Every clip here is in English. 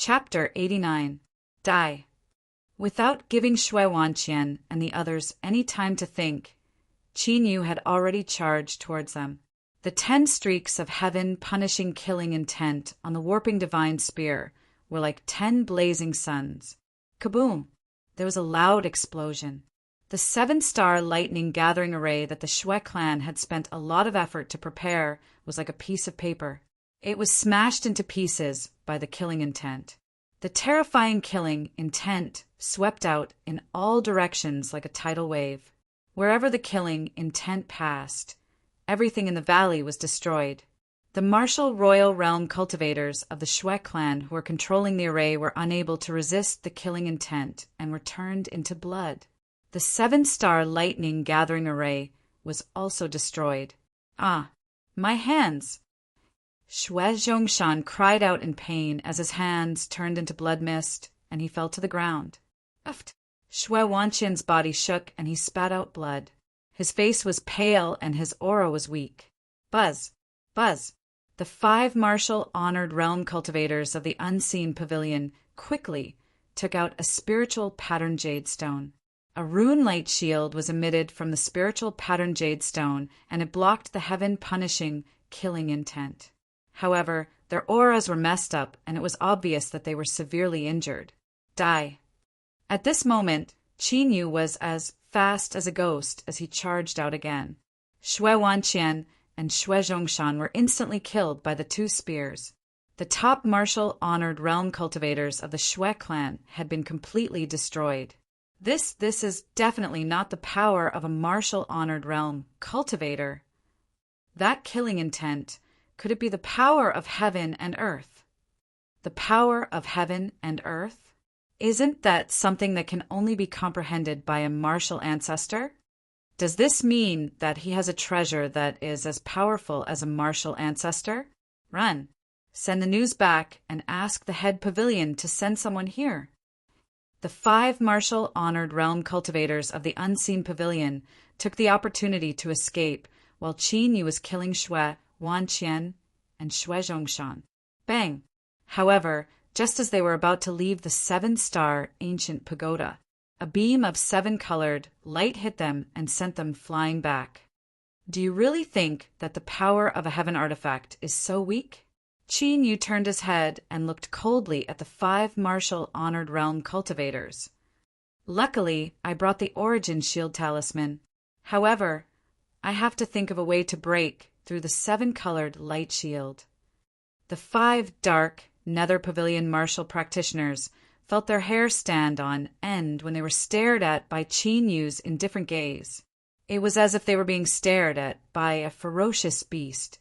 Chapter 89. Die. Without giving Shui Wanqian and the others any time to think, Qin Yu had already charged towards them. The 10 streaks of heaven-punishing killing intent on the warping divine spear were like 10 blazing suns. Kaboom! There was a loud explosion. The 7-star lightning gathering array that the Shui clan had spent a lot of effort to prepare was like a piece of paper. It was smashed into pieces by the killing intent. The terrifying killing intent swept out in all directions like a tidal wave. Wherever the killing intent passed, everything in the valley was destroyed. The martial royal realm cultivators of the Shui clan who were controlling the array were unable to resist the killing intent and were turned into blood. The 7-star lightning gathering array was also destroyed. Ah, my hands! Shui Zhongshan cried out in pain as his hands turned into blood mist and he fell to the ground. Uft! Shui Wanqian's body shook and he spat out blood. His face was pale and his aura was weak. Buzz! Buzz! The 5 martial honored realm cultivators of the unseen pavilion quickly took out a spiritual pattern jade stone. A rune light shield was emitted from the spiritual pattern jade stone and it blocked the heaven-punishing, killing intent. However, their auras were messed up and it was obvious that they were severely injured. Die. At this moment, Qin Yu was as fast as a ghost as he charged out again. Shui Wanqian and Shui Zhongshan were instantly killed by the 2 spears. The top martial honored realm cultivators of the Shui clan had been completely destroyed. This is definitely not the power of a martial honored realm cultivator. That killing intent, could it be the power of heaven and earth? The power of heaven and earth? Isn't that something that can only be comprehended by a martial ancestor? Does this mean that he has a treasure that is as powerful as a martial ancestor? Run. Send the news back and ask the head pavilion to send someone here. The 5 martial honored realm cultivators of the unseen pavilion took the opportunity to escape while Qin Yu was killing Shui Wanqian and Shui Zhongshan. Bang! However, just as they were about to leave the 7-star ancient pagoda, a beam of 7-colored light hit them and sent them flying back. Do you really think that the power of a heaven artifact is so weak? Qin Yu turned his head and looked coldly at the 5 martial honored realm cultivators. Luckily, I brought the origin shield talisman. However, I have to think of a way to break through the 7-colored light shield. The 5 dark nether pavilion martial practitioners felt their hair stand on end when they were stared at by Qin Yu's indifferent gaze. It was as if they were being stared at by a ferocious beast.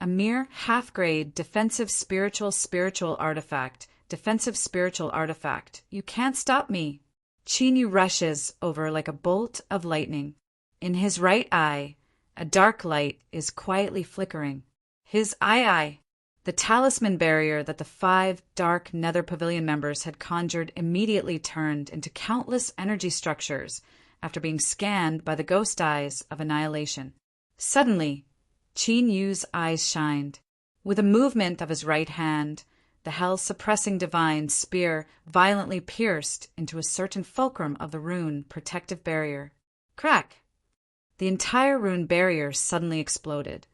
A mere half-grade defensive spiritual artifact. You can't stop me. Qin Yu rushes over like a bolt of lightning. In his right eye, a dark light is quietly flickering. His eye. The talisman barrier that the 5 dark nether pavilion members had conjured immediately turned into countless energy structures after being scanned by the ghost eyes of annihilation. Suddenly, Qin Yu's eyes shined. With a movement of his right hand, the hell-suppressing divine spear violently pierced into a certain fulcrum of the rune protective barrier. Crack! The entire rune barrier suddenly exploded.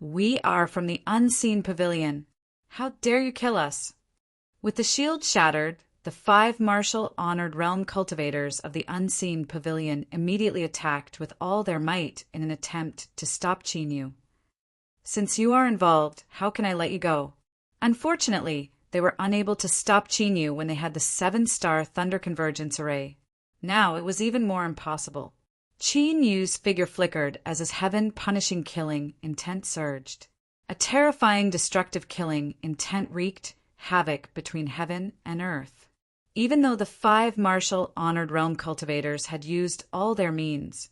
We are from the unseen pavilion. How dare you kill us? With the shield shattered, the 5 martial honored realm cultivators of the unseen pavilion immediately attacked with all their might in an attempt to stop Qin Yu. Since you are involved, how can I let you go? Unfortunately, they were unable to stop Qin Yu when they had the 7-star thunder convergence array. Now it was even more impossible. Qin Yu's figure flickered as his heaven-punishing killing intent surged. A terrifying destructive killing intent wreaked havoc between heaven and earth. Even though the 5 martial honored realm cultivators had used all their means,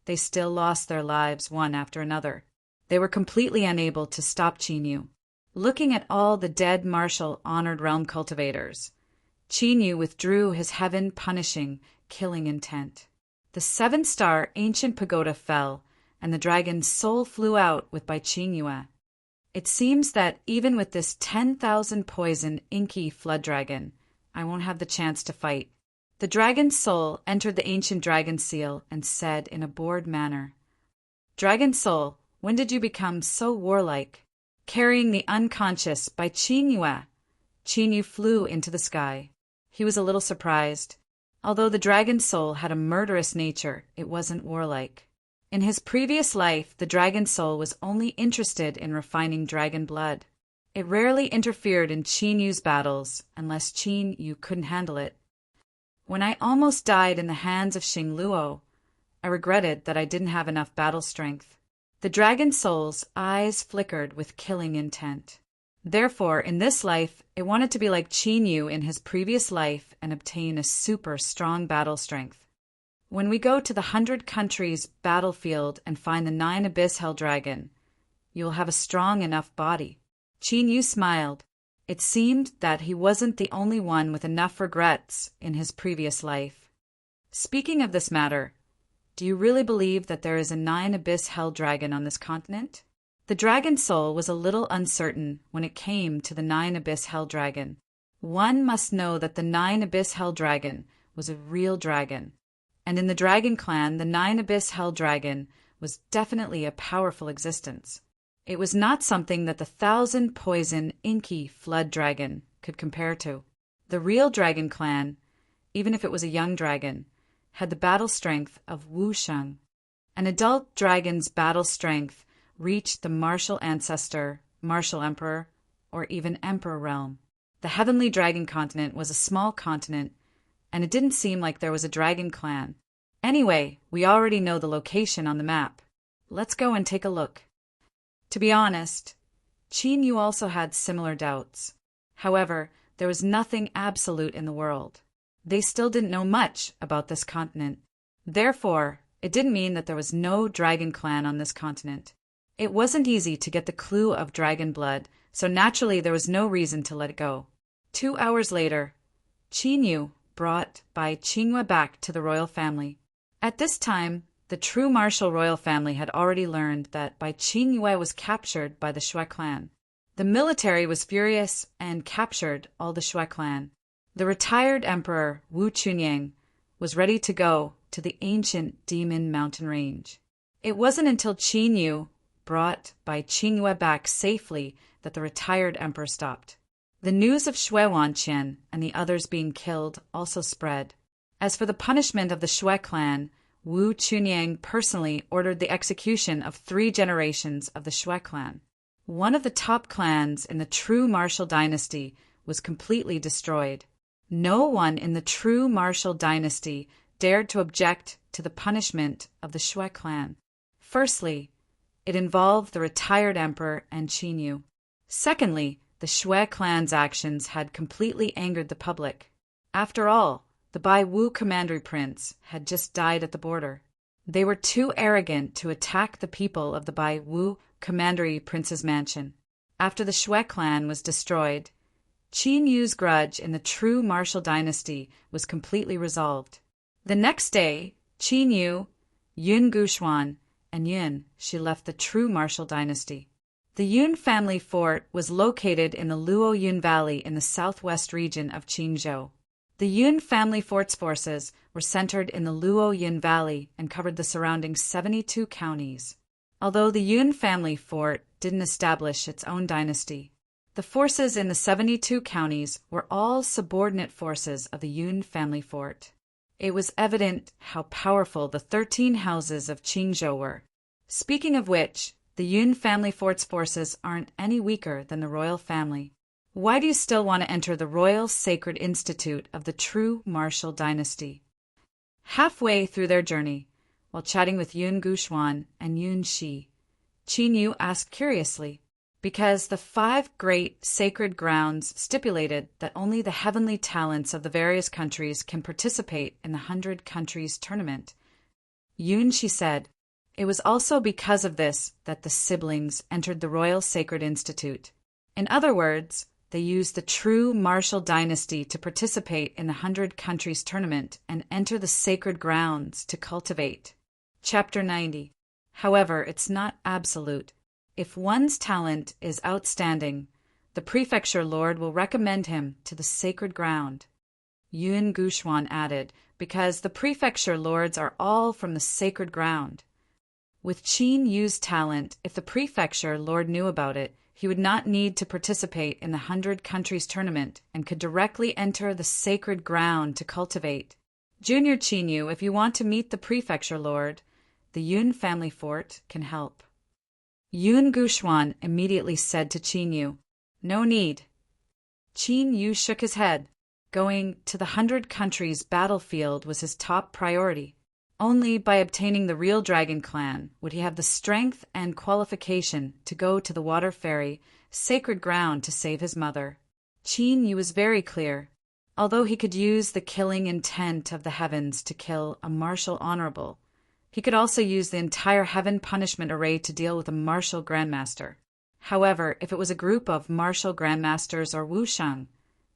they still lost their lives one after another. They were completely unable to stop Qin Yu. Looking at all the dead martial honored realm cultivators, Qin Yu withdrew his heaven-punishing killing intent. The 7-star ancient pagoda fell, and the dragon's soul flew out with Bai Qingyue. It seems that even with this 10,000 poison inky flood dragon, I won't have the chance to fight. The dragon's soul entered the ancient dragon seal and said in a bored manner, Dragon soul, when did you become so warlike? Carrying the unconscious by Qin Yue. Qin Yu flew into the sky. He was a little surprised. Although the dragon's soul had a murderous nature, it wasn't warlike. In his previous life, the dragon soul was only interested in refining dragon blood. It rarely interfered in Qin Yu's battles, unless Qin Yu couldn't handle it. When I almost died in the hands of Xing Luo, I regretted that I didn't have enough battle strength. The dragon soul's eyes flickered with killing intent. Therefore, in this life, it wanted to be like Qin Yu in his previous life and obtain a super strong battle strength. When we go to the 100 countries battlefield and find the 9 abyss hell dragon, you will have a strong enough body. Qin Yu smiled. It seemed that he wasn't the only one with enough regrets in his previous life. Speaking of this matter, do you really believe that there is a 9 abyss hell dragon on this continent? The dragon soul was a little uncertain when it came to the 9 abyss hell dragon. One must know that the 9 abyss hell dragon was a real dragon. And in the dragon clan, the 9 abyss hell dragon was definitely a powerful existence. It was not something that the 1,000 poison inky flood dragon could compare to. The real dragon clan, even if it was a young dragon, had the battle strength of Wu Sheng. An adult dragon's battle strength reached the martial ancestor, martial emperor, or even emperor realm. The heavenly dragon continent was a small continent, and it didn't seem like there was a dragon clan. Anyway, we already know the location on the map. Let's go and take a look. To be honest, Qin Yu also had similar doubts. However, there was nothing absolute in the world. They still didn't know much about this continent. Therefore, it didn't mean that there was no dragon clan on this continent. It wasn't easy to get the clue of dragon blood, so naturally there was no reason to let it go. 2 hours later, Qin Yu brought Bai Qingyue back to the royal family. At this time, the true martial royal family had already learned that Bai Qingyue was captured by the Shui clan. The military was furious and captured all the Shui clan. The retired emperor Wu Chunyang was ready to go to the ancient demon mountain range. It wasn't until Qin Yu brought Bai Qingyue back safely that the retired emperor stopped. The news of Shui Wanqian and the others being killed also spread. As for the punishment of the Shui clan, Wu Chunyang personally ordered the execution of 3 generations of the Shui clan. One of the top clans in the true martial dynasty was completely destroyed. No one in the true martial dynasty dared to object to the punishment of the Shui clan. Firstly, it involved the retired emperor and Qin Yu. Secondly, the Shui clan's actions had completely angered the public. After all, the Bai Wu commandery prince had just died at the border. They were too arrogant to attack the people of the Bai Wu commandery prince's mansion. After the Shui clan was destroyed, Qin Yu's grudge in the true martial dynasty was completely resolved. The next day, Qin Yu, Yun Guxuan, and Yun she left the true martial dynasty. The Yun family fort was located in the Luo Yun Valley in the southwest region of Qinzhou. The Yun family fort's forces were centered in the Luo Yun Valley and covered the surrounding 72 counties. Although the Yun family fort didn't establish its own dynasty, the forces in the 72 counties were all subordinate forces of the Yun family fort. It was evident how powerful the 13 houses of Qinzhou were. Speaking of which, the Yun family fort's forces aren't any weaker than the royal family. Why do you still want to enter the Royal Sacred Institute of the true martial dynasty? Halfway through their journey, while chatting with Yun Guxuan and Yun Shi, Qin Yu asked curiously, because the 5 great sacred grounds stipulated that only the heavenly talents of the various countries can participate in the 100 countries tournament. Yun Shi said, it was also because of this that the siblings entered the Royal Sacred Institute. In other words, they used the true martial dynasty to participate in the 100 countries tournament and enter the sacred grounds to cultivate. Chapter 90. However, it's not absolute. If one's talent is outstanding, the prefecture lord will recommend him to the sacred ground. Yun Gushuan added, because the prefecture lords are all from the sacred ground. With Qin Yu's talent, if the prefecture lord knew about it, he would not need to participate in the 100 Countries tournament and could directly enter the sacred ground to cultivate. Junior Qin Yu, if you want to meet the prefecture lord, the Yun family fort can help. Yun Gushuan immediately said to Qin Yu, "No need." Qin Yu shook his head. Going to the 100 Countries battlefield was his top priority. Only by obtaining the real Dragon Clan would he have the strength and qualification to go to the Water Ferry, sacred ground, to save his mother. Qin Yu was very clear. Although he could use the killing intent of the heavens to kill a martial honorable, he could also use the entire heaven punishment array to deal with a martial grandmaster. However, if it was a group of martial grandmasters or wushang,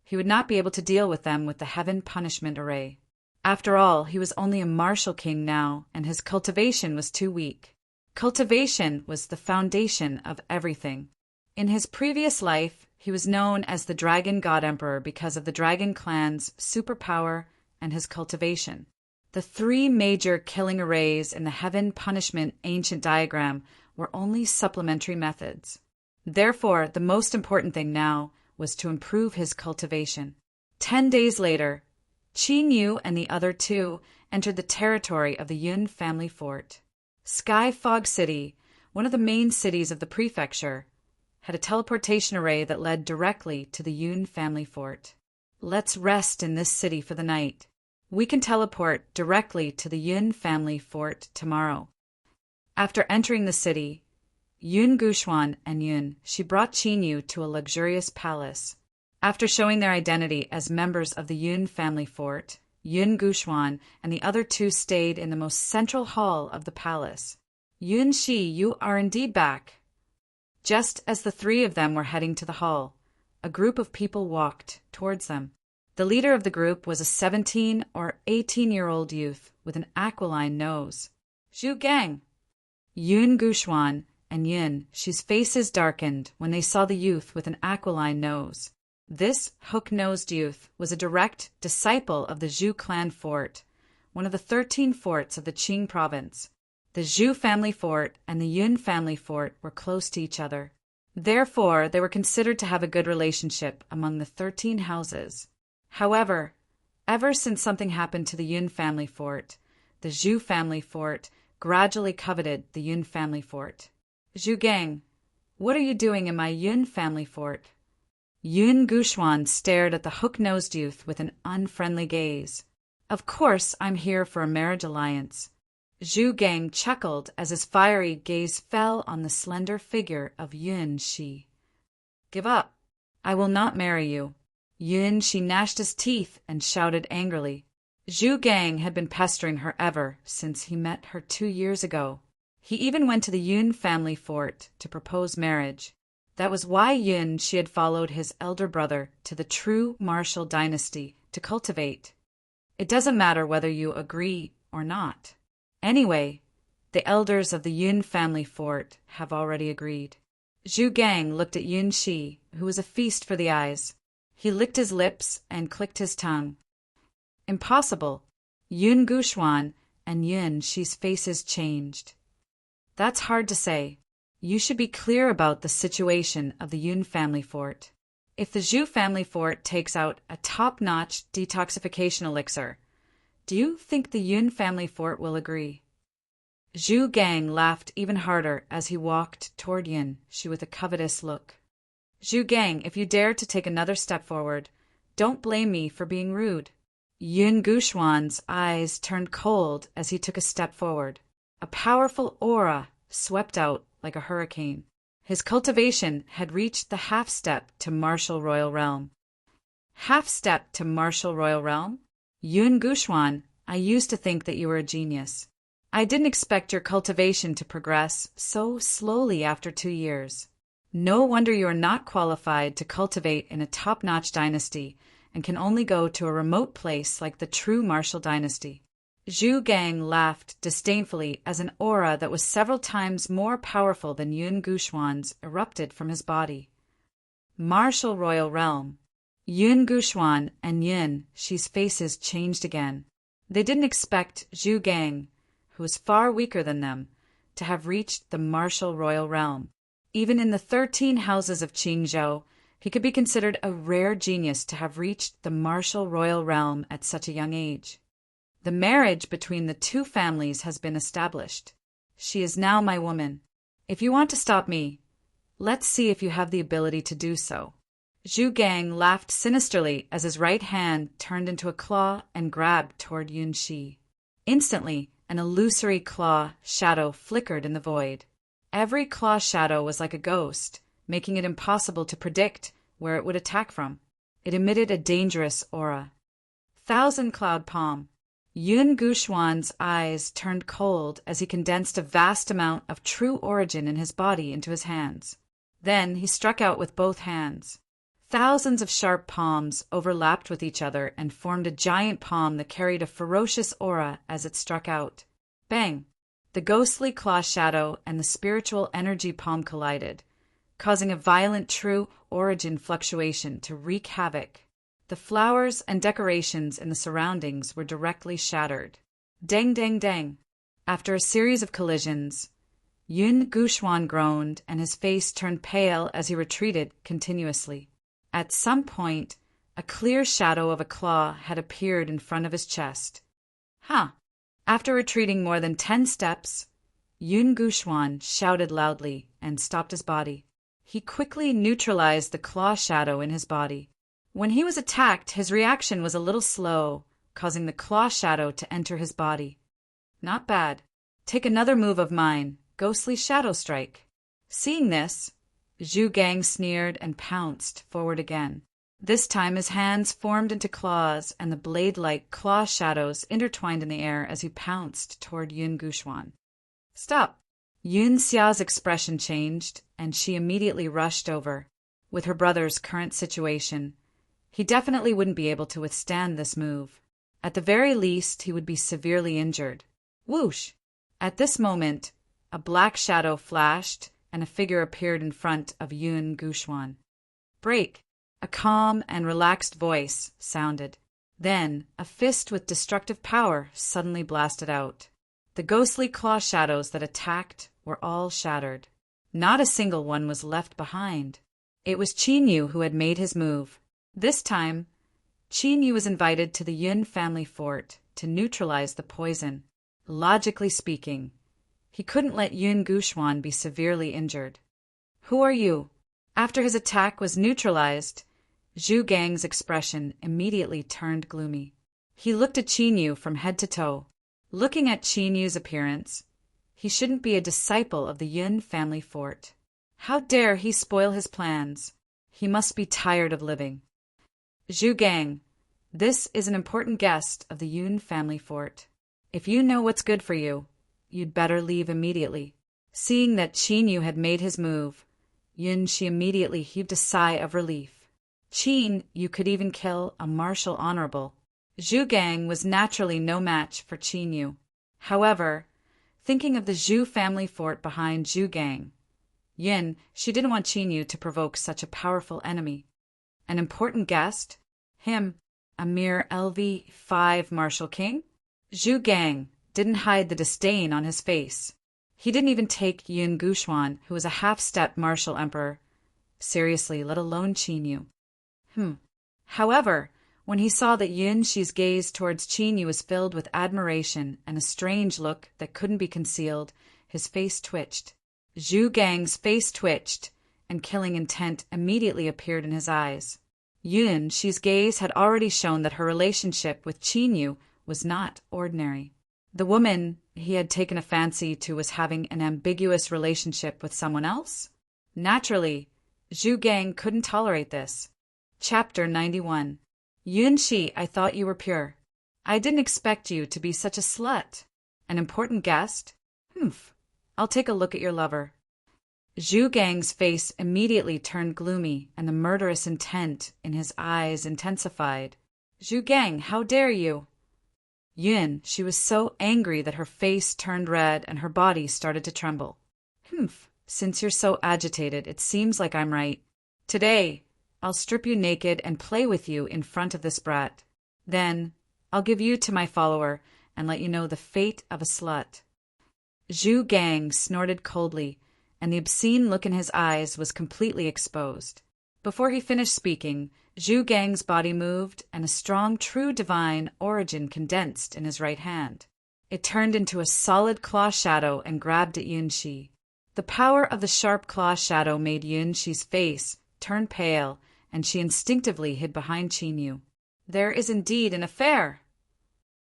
he would not be able to deal with them with the heaven punishment array. After all, he was only a martial king now, and his cultivation was too weak. Cultivation was the foundation of everything. In his previous life, he was known as the Dragon God Emperor because of the Dragon Clan's superpower and his cultivation. The 3 major killing arrays in the heaven punishment ancient diagram were only supplementary methods. Therefore, the most important thing now was to improve his cultivation. 10 days later, Qin Yu and the other 2 entered the territory of the Yun family fort. Sky Fog City, one of the main cities of the prefecture, had a teleportation array that led directly to the Yun family fort. Let's rest in this city for the night. We can teleport directly to the Yun family fort tomorrow. After entering the city, Yun Gushuan and Yun, she brought Qin Yu to a luxurious palace. After showing their identity as members of the Yun family fort, Yun Gushuan and the other 2 stayed in the most central hall of the palace. Yun Shi, you are indeed back. Just as the 3 of them were heading to the hall, a group of people walked towards them. The leader of the group was a 17 or 18-year-old youth with an aquiline nose. Zhu Gang. Yun Gushuan and Yun Shi's faces darkened when they saw the youth with an aquiline nose. This hook-nosed youth was a direct disciple of the Zhu clan fort, one of the 13 forts of the Qing province. The Zhu family fort and the Yun family fort were close to each other. Therefore, they were considered to have a good relationship among the 13 houses. However, ever since something happened to the Yun family fort, the Zhu family fort gradually coveted the Yun family fort. Zhu Gang, what are you doing in my Yun family fort? Yun Gushuan stared at the hook-nosed youth with an unfriendly gaze. Of course, I'm here for a marriage alliance. Zhu Gang chuckled as his fiery gaze fell on the slender figure of Yun Shi. Give up. I will not marry you. Yun Shi gnashed his teeth and shouted angrily. Zhu Gang had been pestering her ever since he met her 2 years ago. He even went to the Yun family fort to propose marriage. That was why Yun Shi had followed his elder brother to the true martial dynasty to cultivate. It doesn't matter whether you agree or not. Anyway, the elders of the Yun family fort have already agreed. Zhu Gang looked at Yun Shi, who was a feast for the eyes. He licked his lips and clicked his tongue. Impossible. Yun Gushuan and Yun Shi's faces changed. That's hard to say. You should be clear about the situation of the Yun family fort. If the Zhu family fort takes out a top-notch detoxification elixir, do you think the Yun family fort will agree? Zhu Gang laughed even harder as he walked toward Yun Shi with a covetous look. Zhu Gang, if you dare to take another step forward, don't blame me for being rude. Yun Gushuan's eyes turned cold as he took a step forward. A powerful aura swept out like a hurricane. His cultivation had reached the half-step to martial royal realm. Half-step to martial royal realm? Yun Gushuan, I used to think that you were a genius. I didn't expect your cultivation to progress so slowly after 2 years. No wonder you are not qualified to cultivate in a top-notch dynasty and can only go to a remote place like the true martial dynasty. Zhu Gang laughed disdainfully as an aura that was several times more powerful than Yun Guxuan's erupted from his body. Martial Royal Realm. Yun Guxuan and Yun Shi's faces changed again. They didn't expect Zhu Gang, who was far weaker than them, to have reached the martial royal realm. Even in the 13 houses of Qingzhou, he could be considered a rare genius to have reached the martial royal realm at such a young age. The marriage between the two families has been established. She is now my woman. If you want to stop me, let's see if you have the ability to do so. Zhu Gang laughed sinisterly as his right hand turned into a claw and grabbed toward Yun Shi. Instantly, an illusory claw shadow flickered in the void. Every claw shadow was like a ghost, making it impossible to predict where it would attack from. It emitted a dangerous aura. Thousand Cloud Palm. Yun Guxuan's eyes turned cold as he condensed a vast amount of true origin in his body into his hands. Then he struck out with both hands. Thousands of sharp palms overlapped with each other and formed a giant palm that carried a ferocious aura as it struck out. Bang! The ghostly claw shadow and the spiritual energy palm collided, causing a violent true origin fluctuation to wreak havoc. The flowers and decorations in the surroundings were directly shattered. Dang, dang, dang! After a series of collisions, Yun Guxuan groaned and his face turned pale as he retreated continuously. At some point, a clear shadow of a claw had appeared in front of his chest. Huh! After retreating more than 10 steps, Yun Guxuan shouted loudly and stopped his body. He quickly neutralized the claw shadow in his body. When he was attacked, his reaction was a little slow, causing the claw shadow to enter his body. Not bad. Take another move of mine, Ghostly Shadow Strike. Seeing this, Zhu Gang sneered and pounced forward again. This time his hands formed into claws and the blade-like claw shadows intertwined in the air as he pounced toward Yun Guxuan. Stop! Yun Xia's expression changed, and she immediately rushed over. With her brother's current situation, he definitely wouldn't be able to withstand this move. At the very least, he would be severely injured. Whoosh! At this moment, a black shadow flashed, and a figure appeared in front of Yun Guxuan. Break! A calm and relaxed voice sounded. Then, a fist with destructive power suddenly blasted out. The ghostly claw shadows that attacked were all shattered. Not a single one was left behind. It was Qin Yu who had made his move. This time, Qin Yu was invited to the Yun family fort to neutralize the poison. Logically speaking, he couldn't let Yun Guxuan be severely injured. Who are you? After his attack was neutralized, Zhu Gang's expression immediately turned gloomy. He looked at Qin Yu from head to toe. Looking at Qin Yu's appearance, he shouldn't be a disciple of the Yun family fort. How dare he spoil his plans? He must be tired of living. Zhu Gang, this is an important guest of the Yun family fort. If you know what's good for you, you'd better leave immediately. Seeing that Qin Yu had made his move, Yun Shi immediately heaved a sigh of relief. Qin Yu could even kill a martial honorable. Zhu Gang was naturally no match for Qin Yu. However, thinking of the Zhu family fort behind Zhu Gang, Yun Shi didn't want Qin Yu to provoke such a powerful enemy. An important guest? Him, a mere LV5 martial king? Zhu Gang didn't hide the disdain on his face. He didn't even take Yun Guxuan, who was a half-step martial emperor, seriously, let alone Qin Yu. However, when he saw that Yun Shi's gaze towards Qin Yu was filled with admiration and a strange look that couldn't be concealed, his face twitched. Zhu Gang's face twitched, and killing intent immediately appeared in his eyes. Yun Shi's gaze had already shown that her relationship with Qin Yu was not ordinary. The woman he had taken a fancy to was having an ambiguous relationship with someone else? Naturally, Zhu Gang couldn't tolerate this. Chapter 91. Yun Shi, I thought you were pure. I didn't expect you to be such a slut. An important guest? I'll take a look at your lover. Zhu Gang's face immediately turned gloomy, and the murderous intent in his eyes intensified. Zhu Gang, how dare you? Yun, she was so angry that her face turned red and her body started to tremble. Humph, since you're so agitated, it seems like I'm right. Today, I'll strip you naked and play with you in front of this brat. Then, I'll give you to my follower and let you know the fate of a slut. Zhu Gang snorted coldly, and the obscene look in his eyes was completely exposed. Before he finished speaking, Zhu Gang's body moved, and a strong, true divine origin condensed in his right hand. It turned into a solid claw shadow and grabbed at Yunxi. The power of the sharp claw shadow made Yunxi's face turn pale, and she instinctively hid behind Qinyu. There is indeed an affair!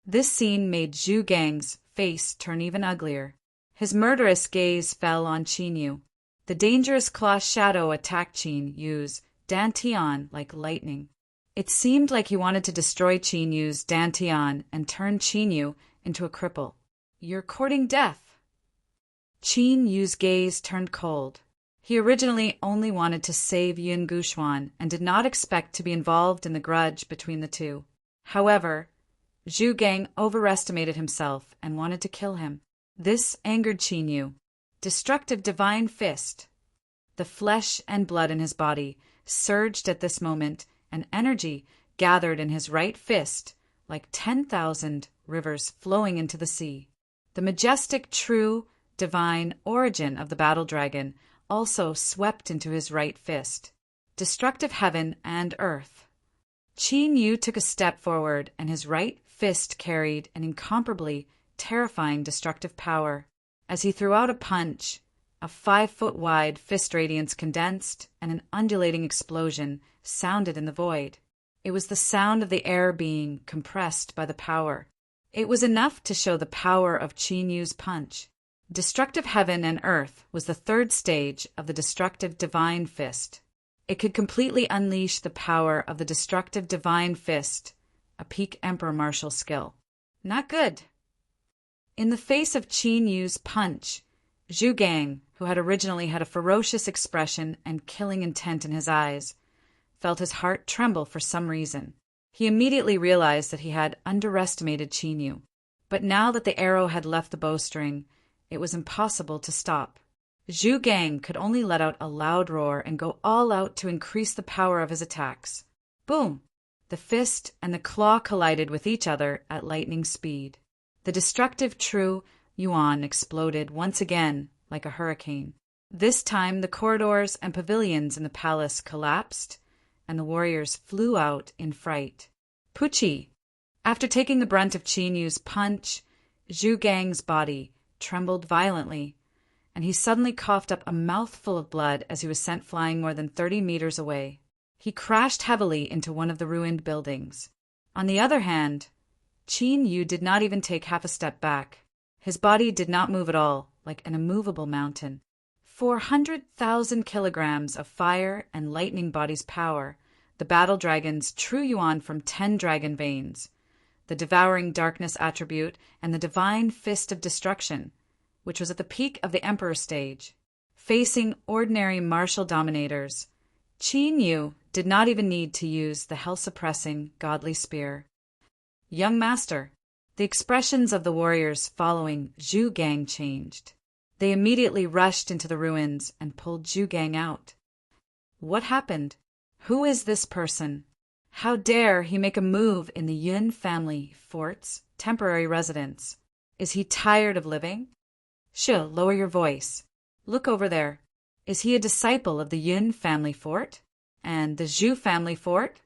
This scene made Zhu Gang's face turn even uglier. His murderous gaze fell on Qinyu. The dangerous claw shadow attacked Qinyu's dantian like lightning. It seemed like he wanted to destroy Qinyu's dantian and turn Qinyu into a cripple. You're courting death. Qinyu's gaze turned cold. He originally only wanted to save Yun Guxuan and did not expect to be involved in the grudge between the two. However, Zhu Gang overestimated himself and wanted to kill him. This angered Qinyu. Destructive divine fist. The flesh and blood in his body surged at this moment, and energy gathered in his right fist like 10,000 rivers flowing into the sea. The majestic, true, divine origin of the battle dragon also swept into his right fist. Destructive heaven and earth. Qinyu took a step forward, and his right fist carried an incomparably terrifying destructive power. As he threw out a punch, a 5-foot-wide fist radiance condensed, and an undulating explosion sounded in the void. It was the sound of the air being compressed by the power. It was enough to show the power of Qinyu's punch. Destructive heaven and earth was the third stage of the destructive divine fist. It could completely unleash the power of the destructive divine fist, a peak emperor martial skill. Not good. In the face of Qinyu's punch, Zhu Gang, who had originally had a ferocious expression and killing intent in his eyes, felt his heart tremble for some reason. He immediately realized that he had underestimated Qinyu. But now that the arrow had left the bowstring, it was impossible to stop. Zhu Gang could only let out a loud roar and go all out to increase the power of his attacks. Boom! The fist and the claw collided with each other at lightning speed. The destructive true yuan exploded once again like a hurricane. This time the corridors and pavilions in the palace collapsed, and the warriors flew out in fright. Pucci! After taking the brunt of Qinyu's punch, Zhu Gang's body trembled violently, and he suddenly coughed up a mouthful of blood as he was sent flying more than 30 meters away. He crashed heavily into one of the ruined buildings. On the other hand, Qinyu did not even take half a step back. His body did not move at all, like an immovable mountain. 400,000 kilograms of fire and lightning body's power, the battle dragon's true yuan from 10 dragon veins, the devouring darkness attribute, and the divine fist of destruction, which was at the peak of the emperor stage. Facing ordinary martial dominators, Qinyu did not even need to use the hell-suppressing godly spear. Young master, the expressions of the warriors following Zhu Gang changed. They immediately rushed into the ruins and pulled Zhu Gang out. What happened? Who is this person? How dare he make a move in the Yun family fort's temporary residence? Is he tired of living? Shil, lower your voice. Look over there. Is he a disciple of the Yun family fort? And the Zhu family fort?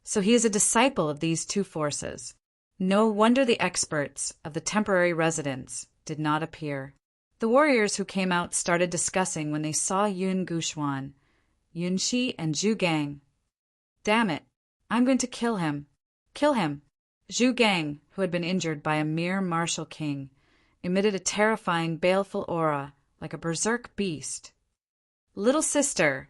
So he is a disciple of these two forces. No wonder the experts of the temporary residence did not appear. The warriors who came out started discussing when they saw Yun Guxuan, Yunxi, and Zhu Gang. Damn it, I'm going to kill him. Kill him. Zhu Gang, who had been injured by a mere martial king, emitted a terrifying, baleful aura like a berserk beast. Little sister,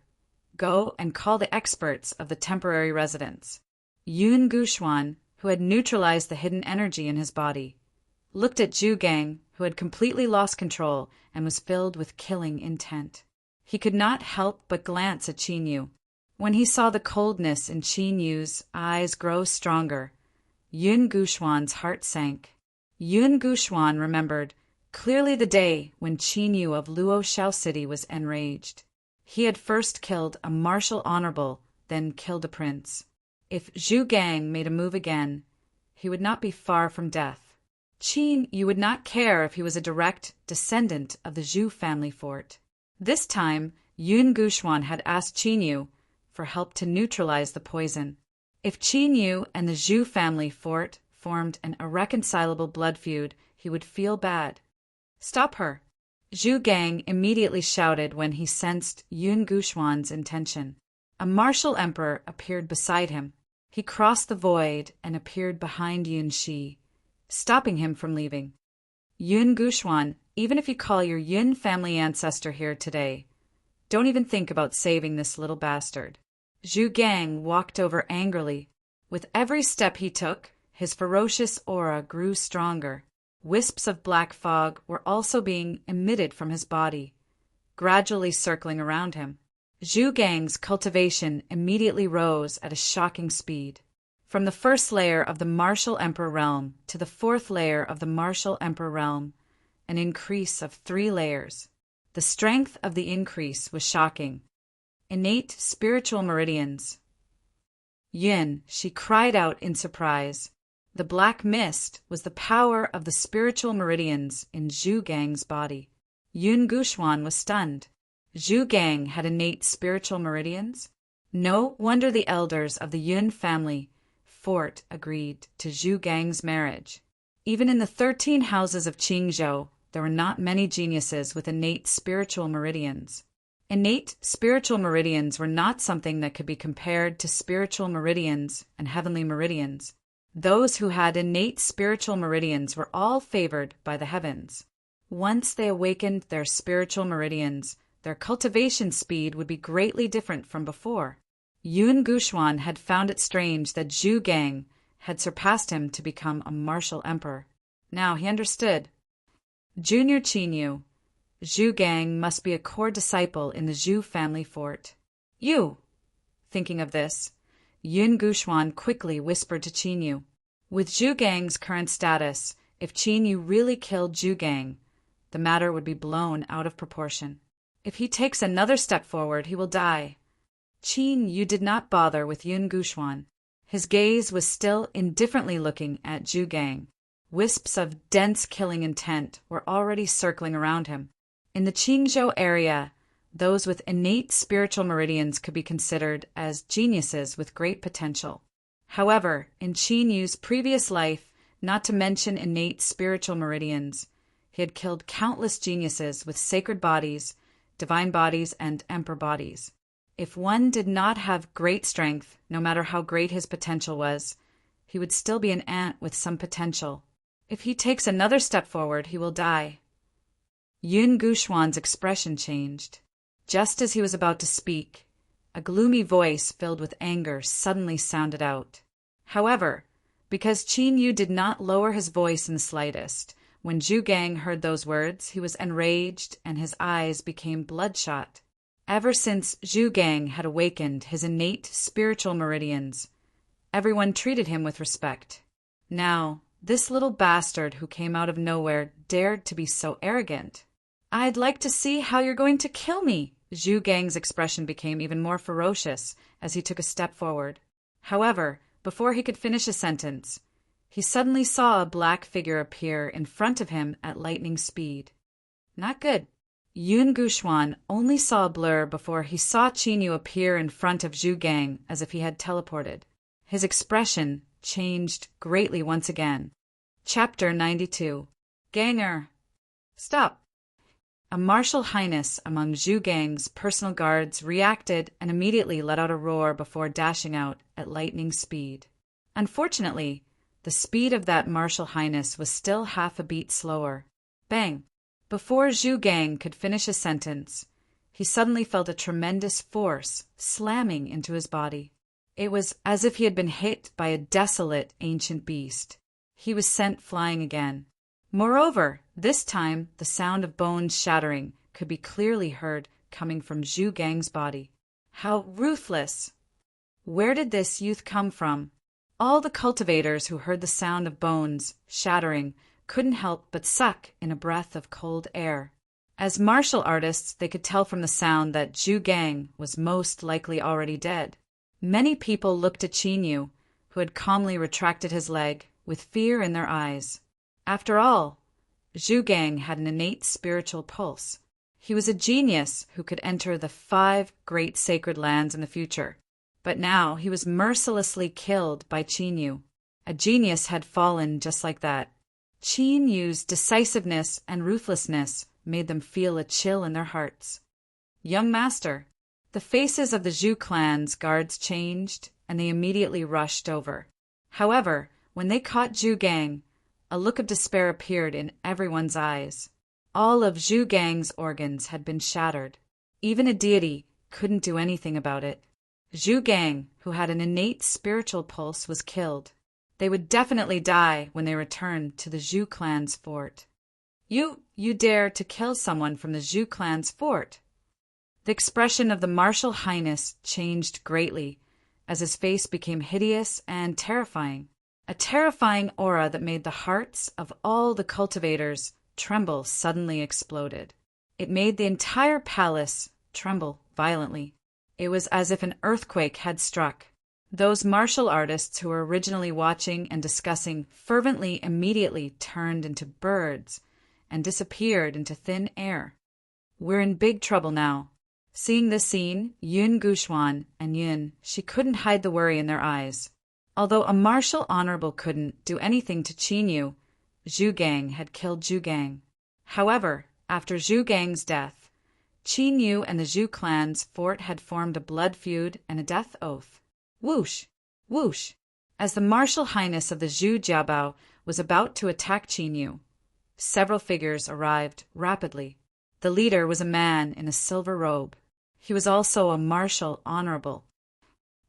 go and call the experts of the temporary residence. Yun Guxuan, who had neutralized the hidden energy in his body, looked at Zhu Gang, who had completely lost control and was filled with killing intent. He could not help but glance at Qinyu. When he saw the coldness in Qinyu's eyes grow stronger, Yun Guxuan's heart sank. Yun Guxuan remembered clearly the day when Qin Yu of Luo Shao City was enraged. He had first killed a martial honorable, then killed a prince. If Zhu Gang made a move again, he would not be far from death. Qin Yu would not care if he was a direct descendant of the Zhu family fort. This time, Yun Guxuan had asked Qin Yu for help to neutralize the poison. If Qin Yu and the Zhu family fort formed an irreconcilable blood feud, he would feel bad. "Stop her!" Zhu Gang immediately shouted when he sensed Yun Guxuan's intention. A martial emperor appeared beside him. He crossed the void and appeared behind Yun Shi, stopping him from leaving. "Yun Guxuan, even if you call your Yun family ancestor here today, don't even think about saving this little bastard." Zhu Gang walked over angrily. With every step he took, his ferocious aura grew stronger. Wisps of black fog were also being emitted from his body, gradually circling around him. Zhu Gang's cultivation immediately rose at a shocking speed. From the first layer of the Martial Emperor realm to the fourth layer of the Martial Emperor realm, an increase of 3 layers. The strength of the increase was shocking. Innate spiritual meridians. "Yin," she cried out in surprise. The black mist was the power of the spiritual meridians in Zhu Gang's body. Yun Guxuan was stunned. Zhu Gang had innate spiritual meridians? No wonder the elders of the Yun family fort agreed to Zhu Gang's marriage. Even in the 13 houses of Qingzhou, there were not many geniuses with innate spiritual meridians. Innate spiritual meridians were not something that could be compared to spiritual meridians and heavenly meridians. Those who had innate spiritual meridians were all favored by the heavens. Once they awakened their spiritual meridians, their cultivation speed would be greatly different from before. Yun Guxuan had found it strange that Zhu Gang had surpassed him to become a martial emperor. Now he understood. Junior Qin Yu, Zhu Gang must be a core disciple in the Zhu family fort. "You!" Thinking of this, Yun Guxuan quickly whispered to Qin Yu. With Zhu Gang's current status, if Qin Yu really killed Zhu Gang, the matter would be blown out of proportion. If he takes another step forward, he will die. Qin Yu did not bother with Yun Guxuan. His gaze was still indifferently looking at Zhu Gang. Wisps of dense killing intent were already circling around him. In the Qingzhou area, those with innate spiritual meridians could be considered as geniuses with great potential. However, in Qin Yu's previous life, not to mention innate spiritual meridians, he had killed countless geniuses with sacred bodies, divine bodies, and emperor bodies. If one did not have great strength, no matter how great his potential was, he would still be an ant with some potential. If he takes another step forward, he will die. Yun Guxuan's expression changed. Just as he was about to speak, a gloomy voice filled with anger suddenly sounded out. However, because Qin Yu did not lower his voice in the slightest, when Zhu Gang heard those words, he was enraged and his eyes became bloodshot. Ever since Zhu Gang had awakened his innate spiritual meridians, everyone treated him with respect. Now, this little bastard who came out of nowhere dared to be so arrogant. "I'd like to see how you're going to kill me." Zhu Gang's expression became even more ferocious as he took a step forward. However, before he could finish a sentence, he suddenly saw a black figure appear in front of him at lightning speed. Not good. Yun Guxuan only saw a blur before he saw Qin Yu appear in front of Zhu Gang as if he had teleported. His expression changed greatly once again. Chapter 92. Ganger. Stop. A martial highness among Zhu Gang's personal guards reacted and immediately let out a roar before dashing out at lightning speed. Unfortunately, the speed of that martial highness was still half a beat slower. Bang! Before Zhu Gang could finish a sentence, he suddenly felt a tremendous force slamming into his body. It was as if he had been hit by a desolate ancient beast. He was sent flying again. Moreover, this time the sound of bones shattering could be clearly heard coming from Zhu Gang's body. How ruthless! Where did this youth come from? All the cultivators who heard the sound of bones shattering couldn't help but suck in a breath of cold air. As martial artists, they could tell from the sound that Zhu Gang was most likely already dead. Many people looked at Qin Yu, who had calmly retracted his leg, with fear in their eyes. After all, Zhu Gang had an innate spiritual pulse. He was a genius who could enter the 5 great sacred lands in the future. But now he was mercilessly killed by Qin Yu. A genius had fallen just like that. Qin Yu's decisiveness and ruthlessness made them feel a chill in their hearts. Young master, the faces of the Zhu clan's guards changed, and they immediately rushed over. However, when they caught Zhu Gang, a look of despair appeared in everyone's eyes. All of Zhu Gang's organs had been shattered. Even a deity couldn't do anything about it. Zhu Gang, who had an innate spiritual pulse, was killed. They would definitely die when they returned to the Zhu clan's fort. You dare to kill someone from the Zhu clan's fort? The expression of the martial highness changed greatly as his face became hideous and terrifying. A terrifying aura that made the hearts of all the cultivators tremble suddenly exploded. It made the entire palace tremble violently. It was as if an earthquake had struck. Those martial artists who were originally watching and discussing fervently immediately turned into birds and disappeared into thin air. We're in big trouble now. Seeing this scene, Yun Guxuan and Yun, she couldn't hide the worry in their eyes. Although a martial honorable couldn't do anything to Qin Yu, Zhu Gang had killed Zhu Gang. However, after Zhu Gang's death, Qin Yu and the Zhu clan's fort had formed a blood feud and a death oath. Whoosh! Whoosh! As the martial highness of the Zhu Jiabao was about to attack Qin Yu, several figures arrived rapidly. The leader was a man in a silver robe. He was also a martial honorable.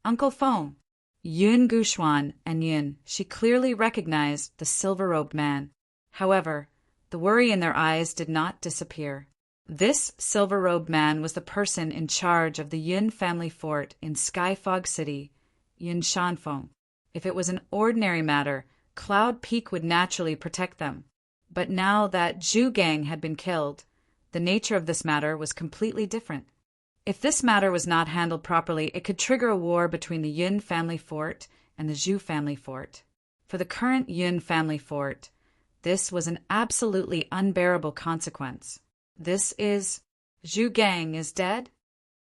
Uncle Feng, Yun Guxuan and Yun, she clearly recognized the silver-robed man. However, the worry in their eyes did not disappear. This silver-robed man was the person in charge of the Yun family fort in Skyfog City, Yun Shanfeng. If it was an ordinary matter, Cloud Peak would naturally protect them. But now that Zhu Gang had been killed, the nature of this matter was completely different. If this matter was not handled properly, it could trigger a war between the Yun family fort and the Zhu family fort. For the current Yun family fort, this was an absolutely unbearable consequence. This is... Zhu Gang is dead?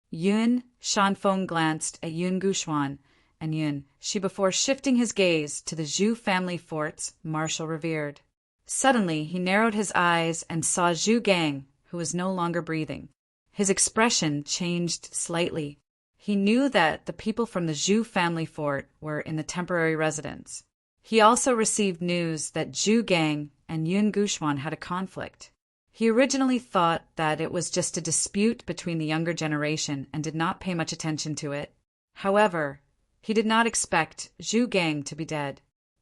Yun Shanfeng glanced at Yun Guxuan and Yun, she before shifting his gaze to the Zhu family fort's marshal revered. Suddenly, he narrowed his eyes and saw Zhu Gang, who was no longer breathing. His expression changed slightly. He knew that the people from the Zhu family fort were in the temporary residence. He also received news that Zhu Gang and Yun Guxuan had a conflict. He originally thought that it was just a dispute between the younger generation and did not pay much attention to it. However, he did not expect Zhu Gang to be dead.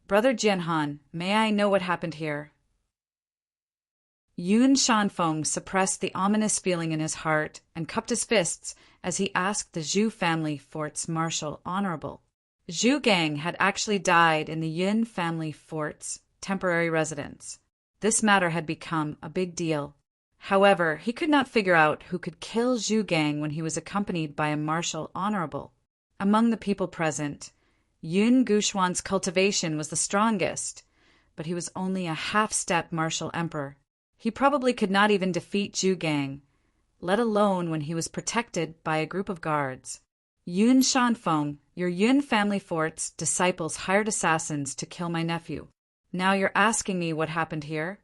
Brother Jianhan, may I know what happened here? Yun Shanfeng suppressed the ominous feeling in his heart and cupped his fists as he asked the Zhu family fort's marshal honorable. Zhu Gang had actually died in the Yun family fort's temporary residence. This matter had become a big deal. However, he could not figure out who could kill Zhu Gang when he was accompanied by a marshal honorable. Among the people present, Yun Guxuan's cultivation was the strongest, but he was only a half-step martial emperor. He probably could not even defeat Zhu Gang, let alone when he was protected by a group of guards. Yun Shanfeng, your Yun family fort's disciples hired assassins to kill my nephew. Now you're asking me what happened here?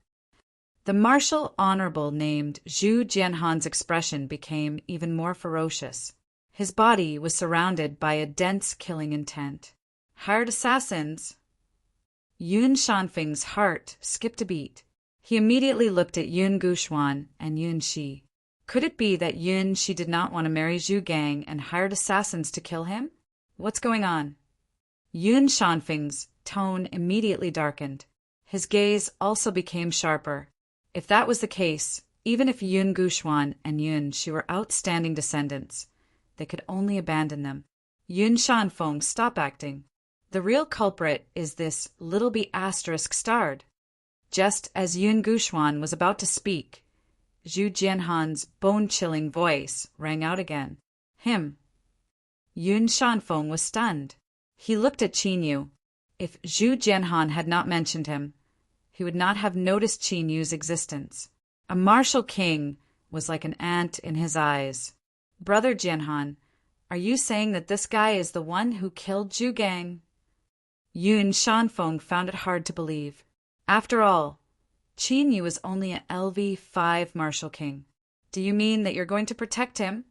The martial honorable named Zhu Jianhan's expression became even more ferocious. His body was surrounded by a dense killing intent. Hired assassins? Yun Shanfeng's heart skipped a beat. He immediately looked at Yun Guxuan and Yun Shi. Could it be that Yun Shi did not want to marry Zhu Gang and hired assassins to kill him? What's going on? Yun Shanfeng's tone immediately darkened. His gaze also became sharper. If that was the case, even if Yun Guxuan and Yun Shi were outstanding descendants, they could only abandon them. Yun Shanfeng, stop acting. The real culprit is this little b** starred. Just as Yun Guxuan was about to speak, Zhu Jianhan's bone-chilling voice rang out again. Him. Yun Shanfeng was stunned. He looked at Qin Yu. If Zhu Jianhan had not mentioned him, he would not have noticed Qin Yu's existence. A martial king was like an ant in his eyes. Brother Jianhan, are you saying that this guy is the one who killed Zhu Gang? Yun Shanfeng found it hard to believe. After all, Qin Yu is only an LV5 martial king. Do you mean that you're going to protect him?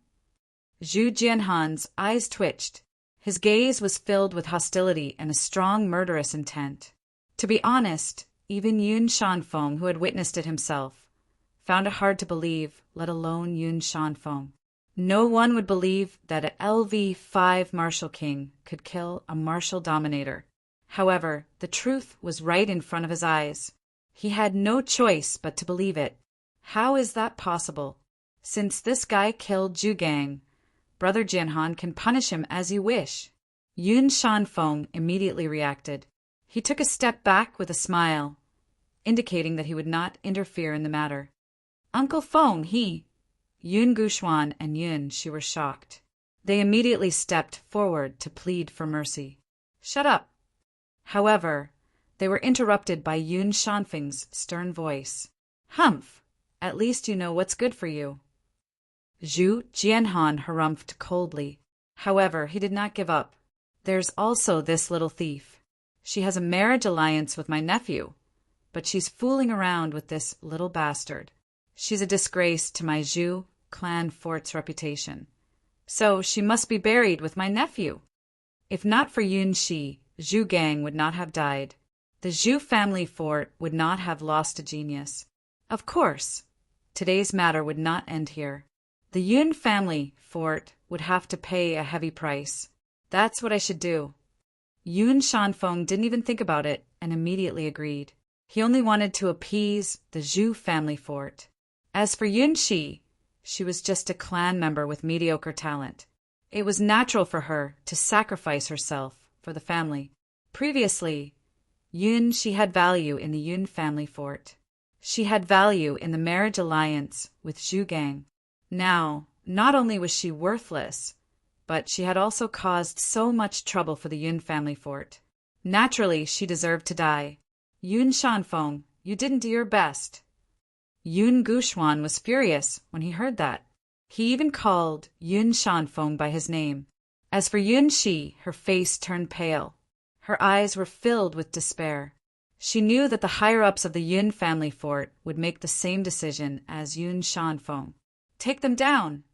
Zhu Jianhan's eyes twitched. His gaze was filled with hostility and a strong murderous intent. To be honest, even Yun Shanfeng, who had witnessed it himself, found it hard to believe, let alone Yun Shanfeng. No one would believe that an LV5 martial king could kill a martial dominator. However, the truth was right in front of his eyes. He had no choice but to believe it. How is that possible? Since this guy killed Zhu Gang, Brother Jianhan can punish him as you wish. Yun Shanfeng immediately reacted. He took a step back with a smile, indicating that he would not interfere in the matter. Uncle Feng, Yun Guxuan and Yun Shi were shocked. They immediately stepped forward to plead for mercy. Shut up. However, they were interrupted by Yun Shanfeng's stern voice. Humph! At least you know what's good for you. Zhu Jianhan harumphed coldly. However, he did not give up. There's also this little thief. She has a marriage alliance with my nephew, but she's fooling around with this little bastard. She's a disgrace to my Zhu clan fort's reputation. So she must be buried with my nephew. If not for Yun Shi, Zhu Gang would not have died. The Zhu family fort would not have lost a genius. Of course, today's matter would not end here. The Yun family fort would have to pay a heavy price. That's what I should do. Yun Shanfeng didn't even think about it and immediately agreed. He only wanted to appease the Zhu family fort. As for Yun Shi, she was just a clan member with mediocre talent. It was natural for her to sacrifice herself for the family. Previously, Yun Shi had value in the Yun family fort. She had value in the marriage alliance with Zhu Gang. Now, not only was she worthless, but she had also caused so much trouble for the Yun family fort. Naturally, she deserved to die. Yun Shanfeng, you didn't do your best. Yun Guxuan was furious when he heard that. He even called Yun Shanfeng by his name. As for Yun Shi, her face turned pale. Her eyes were filled with despair. She knew that the higher-ups of the Yun family fort would make the same decision as Yun Shanfeng. Take them down!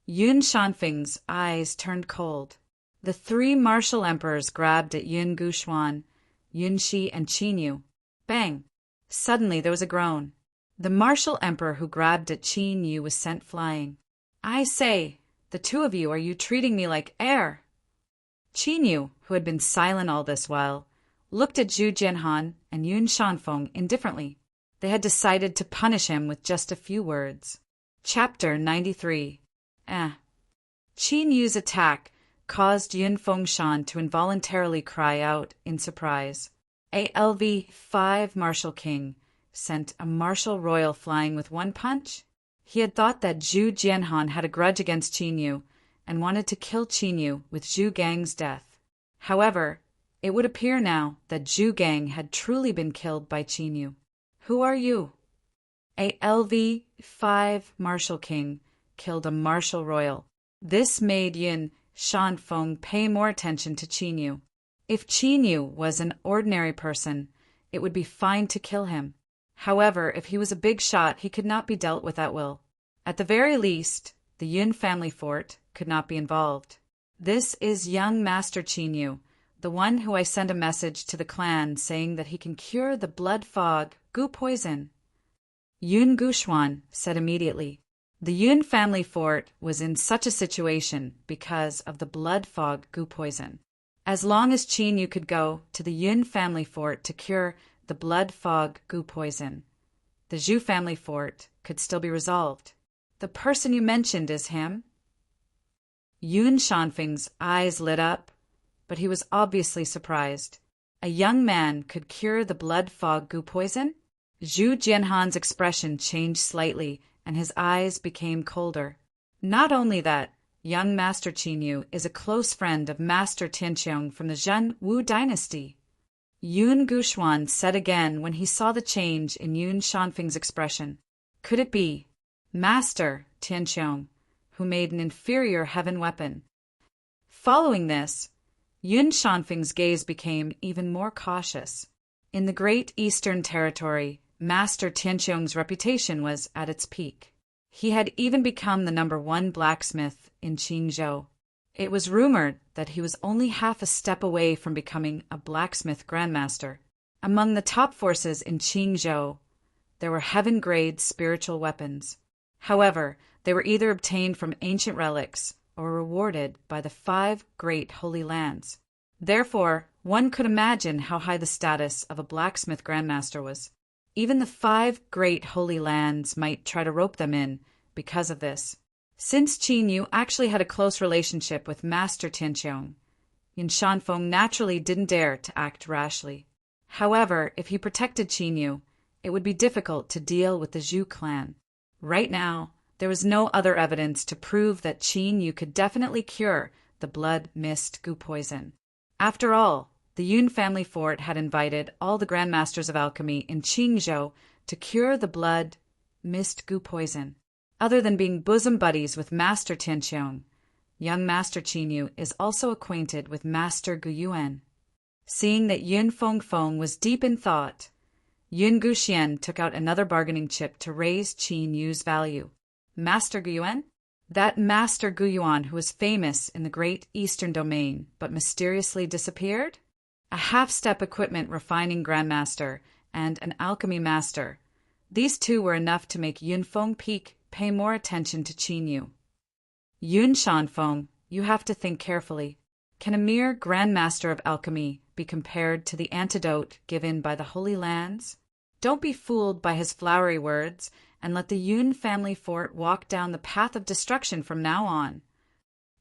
Yun Shanfeng's eyes turned cold. The three martial emperors grabbed at Yun Guxuan, Yun Shi, and Qin Yu. Bang! Suddenly there was a groan. The martial emperor who grabbed at Qin Yu was sent flying. I say, the two of you, are you treating me like air? Qin Yu, who had been silent all this while, looked at Zhu Jianhan and Yun Shanfeng indifferently. They had decided to punish him with just a few words. Chapter 93. Qin Yu's attack caused Yun Fengshan to involuntarily cry out in surprise. ALV-5 Martial King sent a martial royal flying with one punch? He had thought that Zhu Jianhan had a grudge against Qin Yu and wanted to kill Qin Yu with Zhu Gang's death. However, it would appear now that Zhu Gang had truly been killed by Qin Yu. Who are you? ALV-5 Martial King killed a martial royal. This made Yun Shanfeng pay more attention to Qin Yu. If Qin Yu was an ordinary person, it would be fine to kill him. However, if he was a big shot, he could not be dealt with at will. At the very least, the Yun family fort could not be involved. This is young Master Qin Yu, the one who I send a message to the clan saying that he can cure the blood fog, goo poison. Yun Guxuan said immediately. The Yun family fort was in such a situation because of the blood fog goo poison. As long as Qin Yu could go to the Yun family fort to cure the blood fog goo poison, the Zhu family fort could still be resolved. The person you mentioned is him? Yun Shanfeng's eyes lit up. but he was obviously surprised. A young man could cure the blood fog goo poison? Zhu Jianhan's expression changed slightly, and his eyes became colder. Not only that, young Master Qinyu is a close friend of Master Tianqiong from the Zhen Wu dynasty. Yun Guxuan said again when he saw the change in Yun Shanfeng's expression. Could it be Master Tianqiong, who made an inferior heaven weapon? Following this, Yun Shanfeng's gaze became even more cautious. In the Great Eastern Territory, Master Tianqiong's reputation was at its peak. He had even become the #1 blacksmith in Qinzhou. It was rumored that he was only half a step away from becoming a blacksmith grandmaster. Among the top forces in Qinzhou, there were heaven-grade spiritual weapons. However, they were either obtained from ancient relics or rewarded by the 5 great holy lands. Therefore, one could imagine how high the status of a blacksmith grandmaster was. Even the 5 great holy lands might try to rope them in because of this. Since Qin Yu actually had a close relationship with Master Tianqiong, Yun Shanfeng naturally didn't dare to act rashly. However, if he protected Qin Yu, it would be difficult to deal with the Zhu clan. Right now, there was no other evidence to prove that Qin Yu could definitely cure the blood mist goo poison. After all, the Yun family fort had invited all the grandmasters of alchemy in Qingzhou to cure the blood mist goo poison. Other than being bosom buddies with Master Tianqiong, young Master Qin Yu is also acquainted with Master Gu Yuan. Seeing that Yun Fengfeng was deep in thought, Yun Guxian took out another bargaining chip to raise Qin Yu's value. Master Gu Yuan? That Master Gu Yuan who was famous in the Great Eastern Domain but mysteriously disappeared? A half-step equipment refining grandmaster and an alchemy master. These two were enough to make Yun Feng pay more attention to Qin Yu. Yun Shanfeng, you have to think carefully. Can a mere grandmaster of alchemy be compared to the antidote given by the Holy Lands? Don't be fooled by his flowery words, and let the Yun family fort walk down the path of destruction from now on.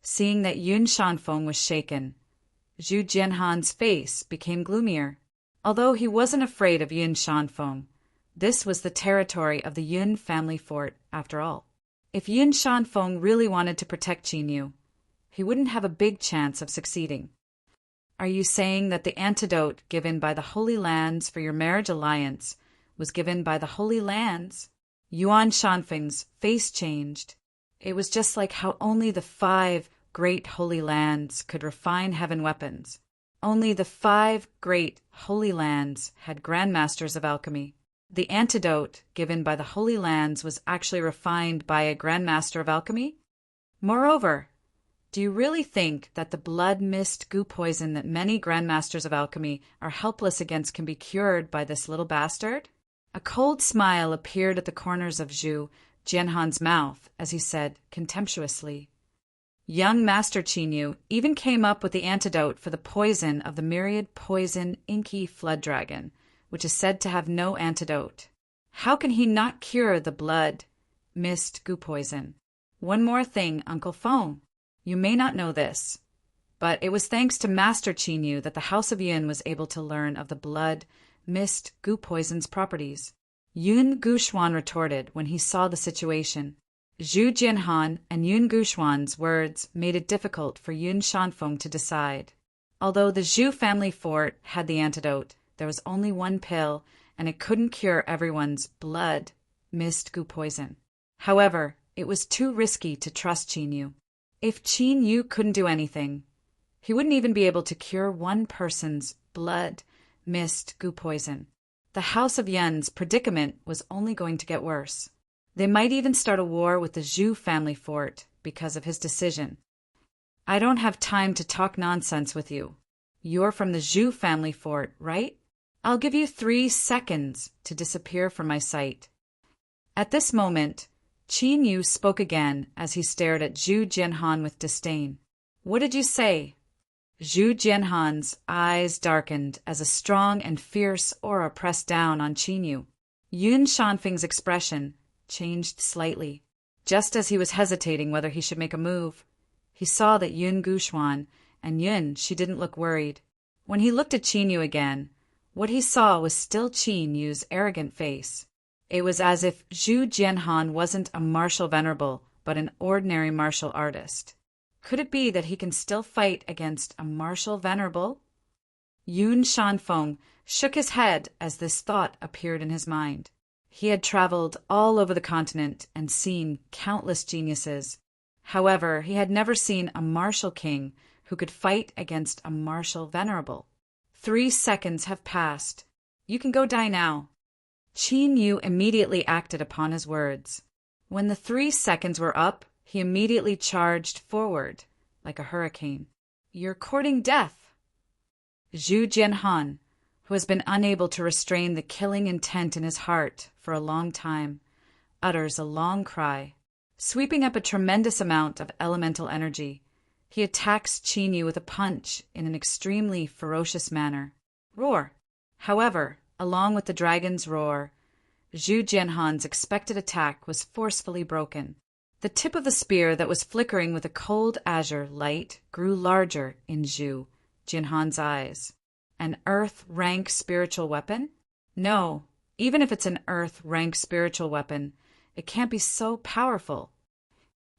Seeing that Yun Shanfeng was shaken, Zhu Jianhan's face became gloomier. Although he wasn't afraid of Yun Shanfeng, this was the territory of the Yun family fort, after all. If Yun Shanfeng really wanted to protect Qin Yu, he wouldn't have a big chance of succeeding. Are you saying that the antidote given by the Holy Lands for your marriage alliance was given by the Holy Lands? Yuan Shanfeng's face changed. It was just like how only the 5 great holy lands could refine heaven weapons. Only the 5 great holy lands had grandmasters of alchemy. The antidote given by the Holy Lands was actually refined by a grandmaster of alchemy? Moreover, do you really think that the blood mist goo poison that many grandmasters of alchemy are helpless against can be cured by this little bastard? A cold smile appeared at the corners of Zhu Jianhan's mouth as he said contemptuously, Young Master Qin Yu even came up with the antidote for the poison of the myriad poison inky flood dragon, which is said to have no antidote. How can he not cure the blood mist goo poison? One more thing, Uncle Feng. You may not know this, but it was thanks to Master Qin Yu that the House of Yun was able to learn of the blood mist goo poison's properties. Yun Guxuan retorted when he saw the situation. Zhu Jianhan and Yun Guxuan's words made it difficult for Yun Shanfeng to decide. Although the Zhu family fort had the antidote, there was only one pill, and it couldn't cure everyone's blood mist goo poison. However, it was too risky to trust Qin Yu. If Qin Yu couldn't do anything, he wouldn't even be able to cure one person's blood mist goo poison. The House of Yun's predicament was only going to get worse. They might even start a war with the Zhu family fort because of his decision. I don't have time to talk nonsense with you. You're from the Zhu family fort, right? I'll give you 3 seconds to disappear from my sight. At this moment, Qin Yu spoke again as he stared at Zhu Jianhan with disdain. What did you say? Zhu Jianhan's eyes darkened as a strong and fierce aura pressed down on Qin Yu. Yun Shanfeng's expression changed slightly. Just as he was hesitating whether he should make a move, he saw that Yun Guxuan and Yun, she didn't look worried. When he looked at Qin Yu again, what he saw was still Qin Yu's arrogant face. It was as if Zhu Jianhan wasn't a martial venerable, but an ordinary martial artist. Could it be that he can still fight against a martial venerable? Yun Shanfeng shook his head as this thought appeared in his mind. He had traveled all over the continent and seen countless geniuses. However, he had never seen a martial king who could fight against a martial venerable. 3 seconds have passed. You can go die now. Qin Yu immediately acted upon his words. When the 3 seconds were up, he immediately charged forward like a hurricane. You're courting death. Zhu Jianhan, who has been unable to restrain the killing intent in his heart for a long time, utters a long cry. Sweeping up a tremendous amount of elemental energy, he attacks Qin Yu with a punch in an extremely ferocious manner. Roar! However, along with the dragon's roar, Zhu Jianhan's expected attack was forcefully broken. The tip of the spear that was flickering with a cold azure light grew larger in Zhu Jianhan's eyes. An earth-rank spiritual weapon? No, even if it's an earth-rank spiritual weapon, it can't be so powerful.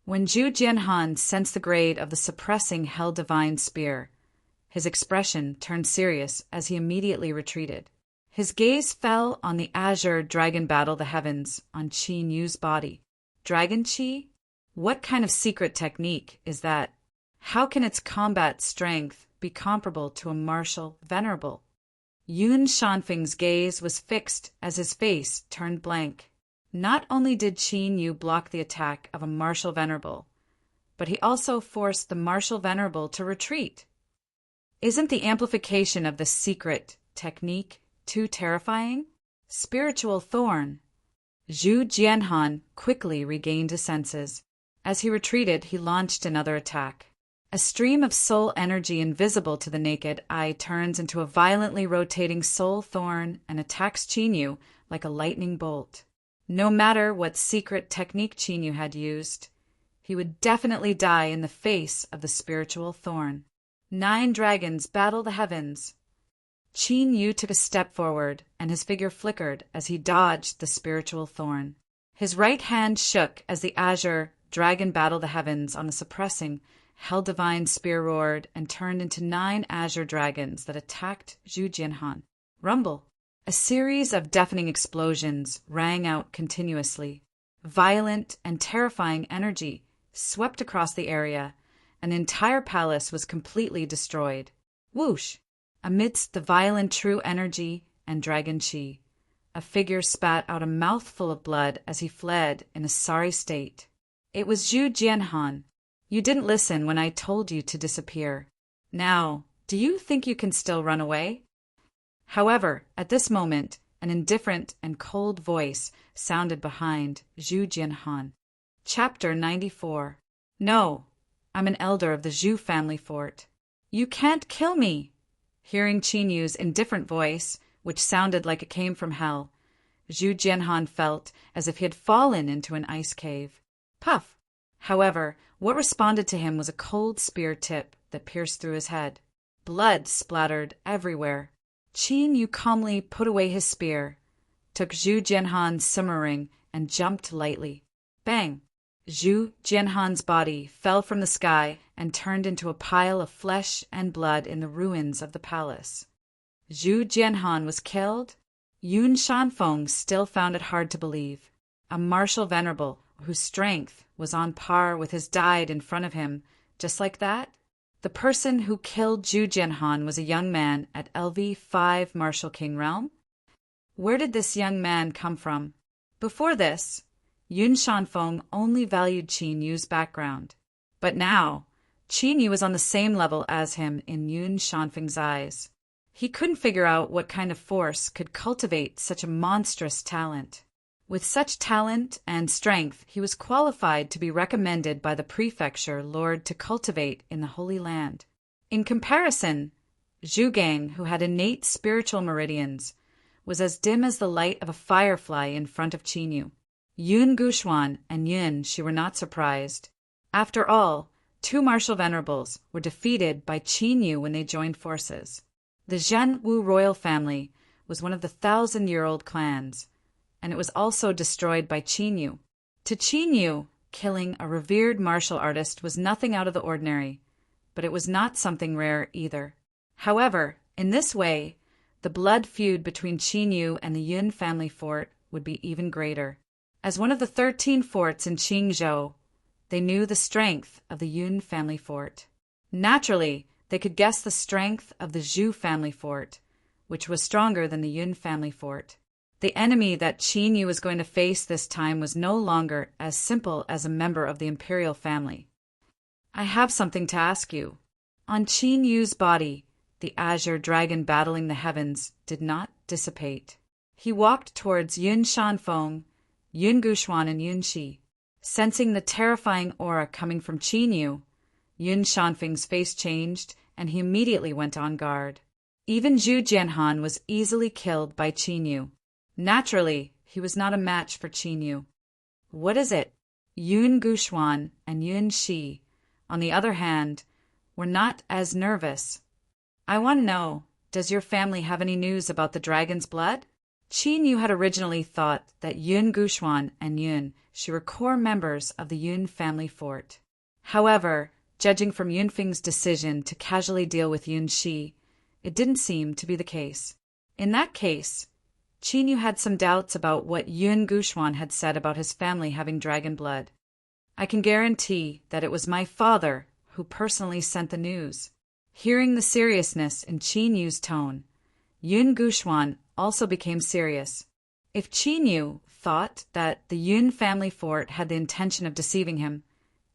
When Zhu Jianhan sensed the grade of the suppressing Hell Divine Spear, his expression turned serious as he immediately retreated. His gaze fell on the azure dragon battle the heavens on Qin Yu's body. Dragon Qi? What kind of secret technique is that? How can its combat strength be comparable to a martial venerable? Yun Shanfeng's gaze was fixed as his face turned blank. Not only did Qin Yu block the attack of a martial venerable, but he also forced the martial venerable to retreat. Isn't the amplification of the secret technique too terrifying? Spiritual thorn. Zhu Jianhan quickly regained his senses. As he retreated, he launched another attack. A stream of soul energy invisible to the naked eye turns into a violently rotating soul thorn and attacks Qin Yu like a lightning bolt. No matter what secret technique Qin Yu had used, he would definitely die in the face of the spiritual thorn. 9 dragons battle the heavens. Qin Yu took a step forward, and his figure flickered as he dodged the spiritual thorn. His right hand shook as the azure dragon battled the heavens on a suppressing Hell Divine Spear roared and turned into 9 azure dragons that attacked Zhu Jianhan. Rumble. A series of deafening explosions rang out continuously. Violent and terrifying energy swept across the area. An entire palace was completely destroyed. Whoosh! Amidst the violent true energy and dragon qi, a figure spat out a mouthful of blood as he fled in a sorry state. It was Zhu Jianhan. You didn't listen when I told you to disappear. Now, do you think you can still run away? However, at this moment, an indifferent and cold voice sounded behind Zhu Jianhan. Chapter 94. No, I'm an elder of the Zhu family fort. You can't kill me. Hearing Qin Yu's indifferent voice, which sounded like it came from hell, Zhu Jianhan felt as if he had fallen into an ice cave. Puff! However, what responded to him was a cold spear tip that pierced through his head. Blood splattered everywhere. Qin Yu calmly put away his spear, took Zhu Jianhan's summer ring, and jumped lightly. Bang! Zhu Jianhan's body fell from the sky and turned into a pile of flesh and blood in the ruins of the palace. Zhu Jianhan was killed? Yun Shanfeng still found it hard to believe. A martial venerable whose strength was on par with his died in front of him, just like that? The person who killed Zhu Jianhan was a young man at LV5 Martial King Realm? Where did this young man come from? Before this, Yun Shanfeng only valued Qin Yu's background. But now, Qin Yu was on the same level as him in Yun Shanfeng's eyes. He couldn't figure out what kind of force could cultivate such a monstrous talent. With such talent and strength, he was qualified to be recommended by the prefecture lord to cultivate in the Holy Land. In comparison, Zhu Gang, who had innate spiritual meridians, was as dim as the light of a firefly in front of Qin Yu. Yun Guxuan and Yun Shi were not surprised. After all, two martial venerables, were defeated by Qin Yu when they joined forces. The Zhenwu royal family was one of the 1,000-year-old clans, and it was also destroyed by Qin Yu. To Qin Yu, killing a revered martial artist was nothing out of the ordinary, but it was not something rare either. However, in this way, the blood feud between Qin Yu and the Yun family fort would be even greater. As one of the 13 forts in Qingzhou, they knew the strength of the Yun family fort. Naturally, they could guess the strength of the Zhu family fort, which was stronger than the Yun family fort. The enemy that Qin Yu was going to face this time was no longer as simple as a member of the imperial family. I have something to ask you. On Qin Yu's body, the azure dragon battling the heavens did not dissipate. He walked towards Yun Shanfeng, Yun Guxuan, and Yun Shi. Sensing the terrifying aura coming from Qin Yu, Yun Shanfeng's face changed, and he immediately went on guard. Even Zhu Jianhan was easily killed by Qin Yu. Naturally, he was not a match for Qin Yu. What is it? Yun Guxuan and Yun Shi, on the other hand, were not as nervous. I want to know, does your family have any news about the dragon's blood? Qin Yu had originally thought that Yun Guxuan and Yun Shi were core members of the Yun family fort. However, judging from Yunfeng's decision to casually deal with Yun Shi, it didn't seem to be the case. In that case, Qin Yu had some doubts about what Yun Guxuan had said about his family having dragon blood. I can guarantee that it was my father who personally sent the news. Hearing the seriousness in Qin Yu's tone, Yun Guxuan also became serious. If Qin Yu thought that the Yun family fort had the intention of deceiving him,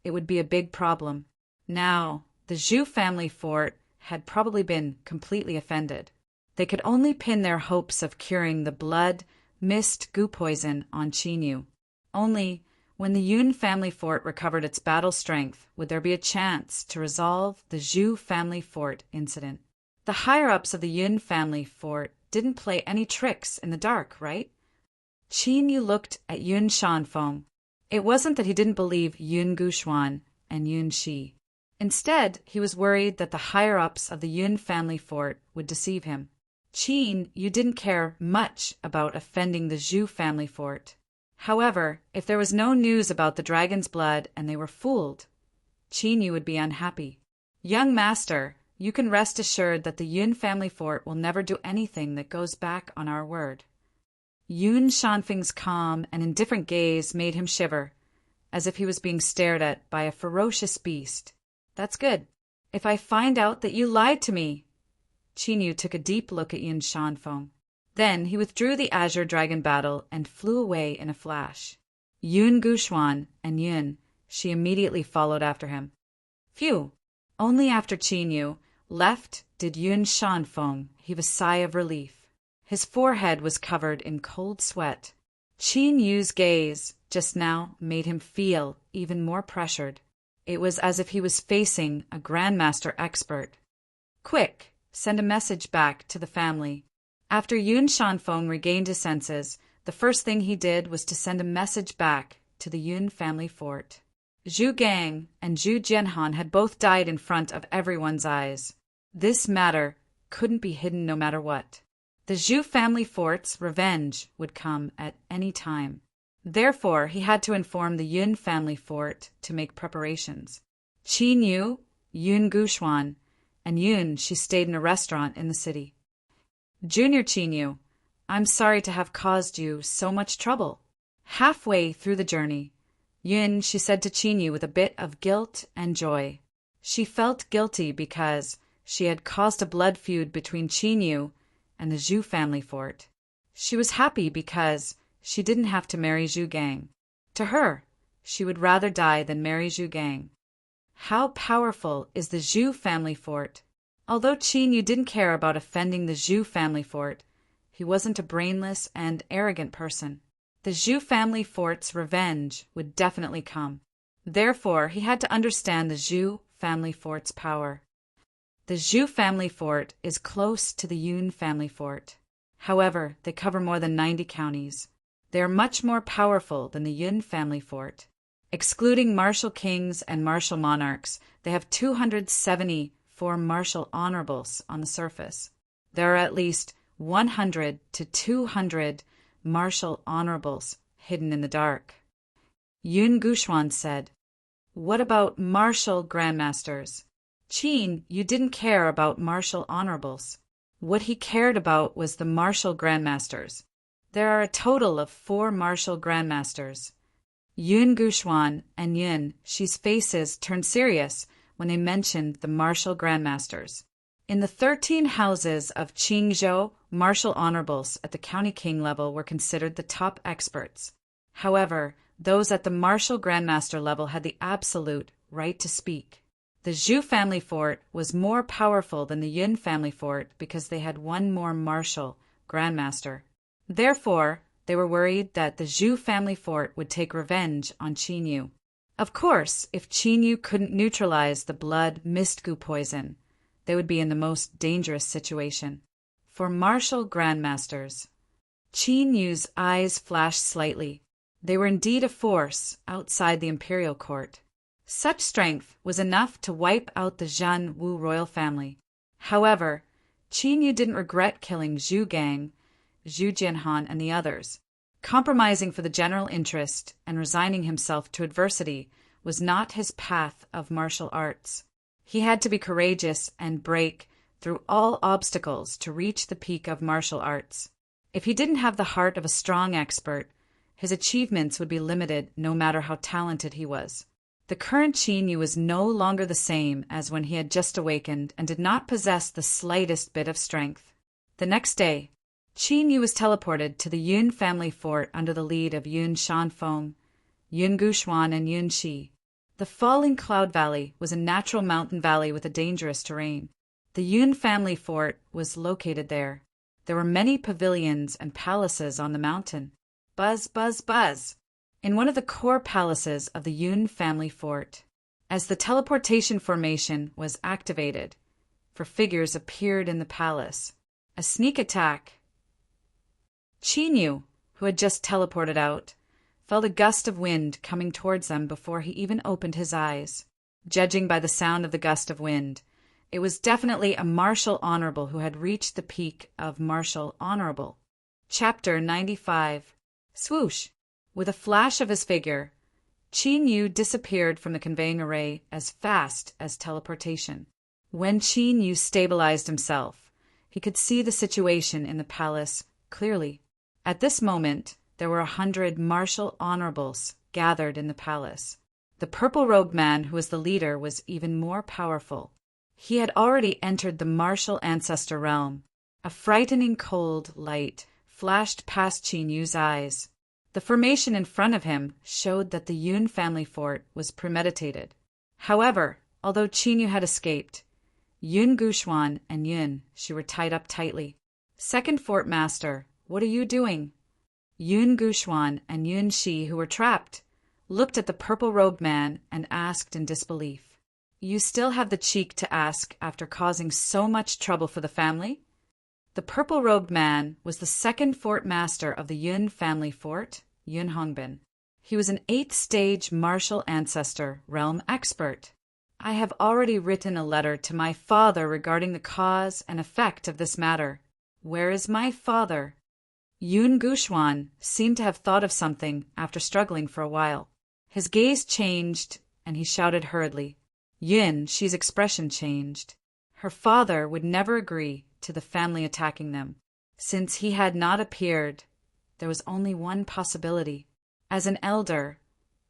it would be a big problem. Now, the Zhu family fort had probably been completely offended. They could only pin their hopes of curing the blood, mist goo poison on Qin Yu. Only when the Yun family fort recovered its battle strength would there be a chance to resolve the Zhu family fort incident. The higher-ups of the Yun family fort didn't play any tricks in the dark, right? Qin Yu looked at Yun Shanfeng. It wasn't that he didn't believe Yun Guxuan and Yun Shi. Instead, he was worried that the higher-ups of the Yun family fort would deceive him. Qin Yu didn't care much about offending the Zhu family fort. However, if there was no news about the dragon's blood and they were fooled, Qin Yu would be unhappy. Young master, you can rest assured that the Yun family fort will never do anything that goes back on our word. Yun Shanfeng's calm and indifferent gaze made him shiver, as if he was being stared at by a ferocious beast. That's good. If I find out that you lied to me... Qin Yu took a deep look at Yun Shanfeng. Then he withdrew the azure dragon battle and flew away in a flash. Yun Guxuan and Yun Shi immediately followed after him. Phew! Only after Qin Yu left did Yun Shanfeng heave a sigh of relief. His forehead was covered in cold sweat. Qin Yu's gaze just now made him feel even more pressured. It was as if he was facing a grandmaster expert. Quick, send a message back to the family. After Yun Shanfeng regained his senses, the first thing he did was to send a message back to the Yun family fort. Zhu Gang and Zhu Jianhan had both died in front of everyone's eyes. This matter couldn't be hidden no matter what. The Zhu family fort's revenge would come at any time. Therefore, he had to inform the Yun family fort to make preparations. Qin Yu, Yun Guxuan, and Yun Shi stayed in a restaurant in the city. Junior Qin Yu, I'm sorry to have caused you so much trouble. Halfway through the journey, Yun Shi said to Qin Yu with a bit of guilt and joy. She felt guilty because she had caused a blood feud between Qin Yu and the Zhu family fort. She was happy because she didn't have to marry Zhu Gang. To her, she would rather die than marry Zhu Gang. How powerful is the Zhu family fort? Although Qin Yu didn't care about offending the Zhu family fort, he wasn't a brainless and arrogant person. The Zhu family fort's revenge would definitely come. Therefore, he had to understand the Zhu family fort's power. The Zhu family fort is close to the Yun family fort. However, they cover more than 90 counties. They are much more powerful than the Yun family fort. Excluding martial kings and martial monarchs, they have 274 martial honorables on the surface. There are at least 100 to 200 martial honorables hidden in the dark. Yun Guchuan said, "What about martial grandmasters?" "Qin, you didn't care about martial honorables. What he cared about was the martial grandmasters. There are a total of 4 martial grandmasters." Yun Guchuan and Yun Shi's faces turned serious when they mentioned the martial grandmasters. In the 13 houses of Qingzhou, martial honorables at the county king level were considered the top experts. However, those at the martial grandmaster level had the absolute right to speak. The Zhu family fort was more powerful than the Yun family fort because they had one more martial grandmaster. Therefore, they were worried that the Zhu family fort would take revenge on Qin Yu. Of course, if Qin Yu couldn't neutralize the blood mist goo poison, they would be in the most dangerous situation. For martial grandmasters, Qin Yu's eyes flashed slightly. They were indeed a force outside the imperial court. Such strength was enough to wipe out the Zhan Wu royal family. However, Qin Yu didn't regret killing Zhu Gang, Zhu Jianhan, and the others. Compromising for the general interest and resigning himself to adversity was not his path of martial arts. He had to be courageous and break through all obstacles to reach the peak of martial arts. If he didn't have the heart of a strong expert, his achievements would be limited no matter how talented he was. The current Qin Yu was no longer the same as when he had just awakened and did not possess the slightest bit of strength. The next day, Qin Yu was teleported to the Yun family fort under the lead of Yun Shanfeng, Yun Guchuan, and Yun Shi. The Falling Cloud Valley was a natural mountain valley with a dangerous terrain. The Yun family fort was located there. There were many pavilions and palaces on the mountain. Buzz, buzz, buzz! In one of the core palaces of the Yun family fort, as the teleportation formation was activated, 4 figures appeared in the palace. A sneak attack. Qin Yu, who had just teleported out, felt a gust of wind coming towards them before he even opened his eyes. Judging by the sound of the gust of wind, it was definitely a martial honorable who had reached the peak of martial honorable. Chapter 95. Swoosh! With a flash of his figure, Qin Yu disappeared from the conveying array as fast as teleportation. When Qin Yu stabilized himself, he could see the situation in the palace clearly. At this moment, there were 100 martial honorables gathered in the palace. The purple-robed man who was the leader was even more powerful. He had already entered the martial ancestor realm. A frightening cold light flashed past Qin Yu's eyes. The formation in front of him showed that the Yun family fort was premeditated. However, although Qin Yu had escaped, Yun Guchuan and Yun Shi were tied up tightly. "Second fort master, what are you doing?" Yun Guchuan and Yun Shi, who were trapped, looked at the purple-robed man and asked in disbelief, "You still have the cheek to ask after causing so much trouble for the family?" The purple-robed man was the second fort master of the Yun family fort, Yun Hongbin. He was an 8th-stage martial ancestor realm expert. "I have already written a letter to my father regarding the cause and effect of this matter. Where is my father?" Yun Guchuan seemed to have thought of something after struggling for a while. His gaze changed, and he shouted hurriedly. Yun Shi's expression changed. Her father would never agree to the family attacking them. Since he had not appeared, there was only one possibility. As an elder,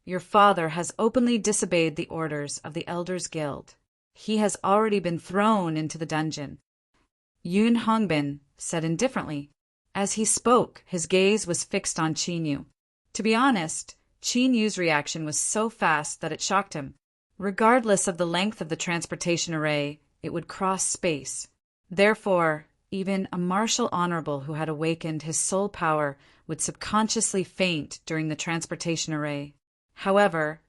your father has openly disobeyed the orders of the Elders Guild. He has already been thrown into the dungeon. Yun Hongbin said indifferently. As he spoke, his gaze was fixed on Qin Yu. To be honest, Qin Yu's reaction was so fast that it shocked him. Regardless of the length of the transportation array, it would cross space. Therefore, even a martial honorable who had awakened his soul power would subconsciously faint during the transportation array. However,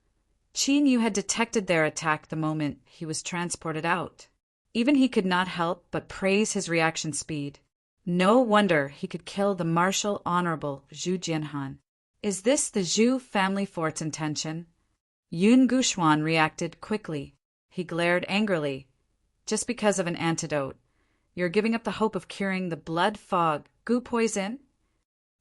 Qin Yu had detected their attack the moment he was transported out. Even he could not help but praise his reaction speed. No wonder he could kill the martial honorable Zhu Jianhan. Is this the Zhu family fort's intention? Yun Guchuan reacted quickly. He glared angrily. Just because of an antidote, you're giving up the hope of curing the blood fog gu poison?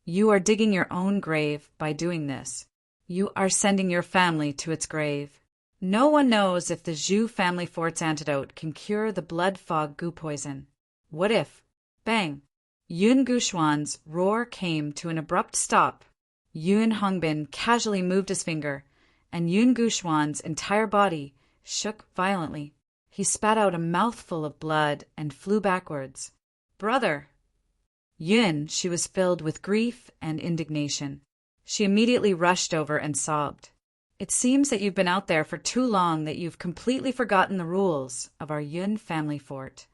You are digging your own grave by doing this. You are sending your family to its grave. No one knows if the Zhu family fort's antidote can cure the blood fog gu poison. What if? Bang! Yun Guchuan's roar came to an abrupt stop. Yun Hongbin casually moved his finger, and Yun Guchuan's entire body shook violently. He spat out a mouthful of blood and flew backwards. Brother! Yun, she was filled with grief and indignation. She immediately rushed over and sobbed. It seems that you've been out there for too long that you've completely forgotten the rules of our Yun family fort.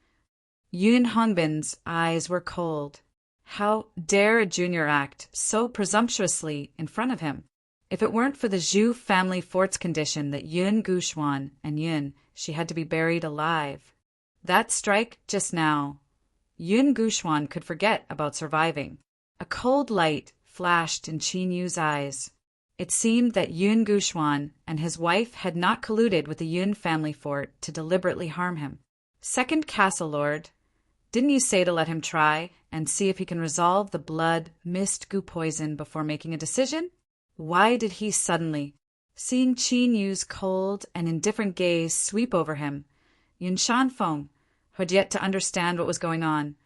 Yun Hongbin's eyes were cold. How dare a junior act so presumptuously in front of him? If it weren't for the Zhu family fort's condition that Yun Guchuan and Yun, she had to be buried alive. That strike just now, Yun Guchuan could forget about surviving. A cold light flashed in Qin Yu's eyes. It seemed that Yun Guchuan and his wife had not colluded with the Yun family fort to deliberately harm him. Second Castle Lord, didn't you say to let him try and see if he can resolve the blood mist gu poison before making a decision? Why did he suddenly, seeing Qin Yu's cold and indifferent gaze sweep over him, Yun Shanfeng, who had yet to understand what was going on,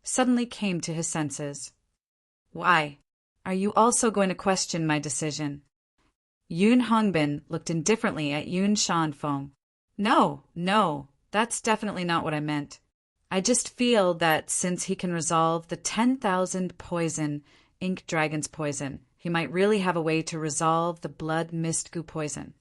suddenly came to his senses. Why? Are you also going to question my decision? Yun Hongbin looked indifferently at Yun Shanfeng. No, that's definitely not what I meant. I just feel that since he can resolve the 10,000 poison, Ink Dragon's poison, he might really have a way to resolve the blood mist gu poison.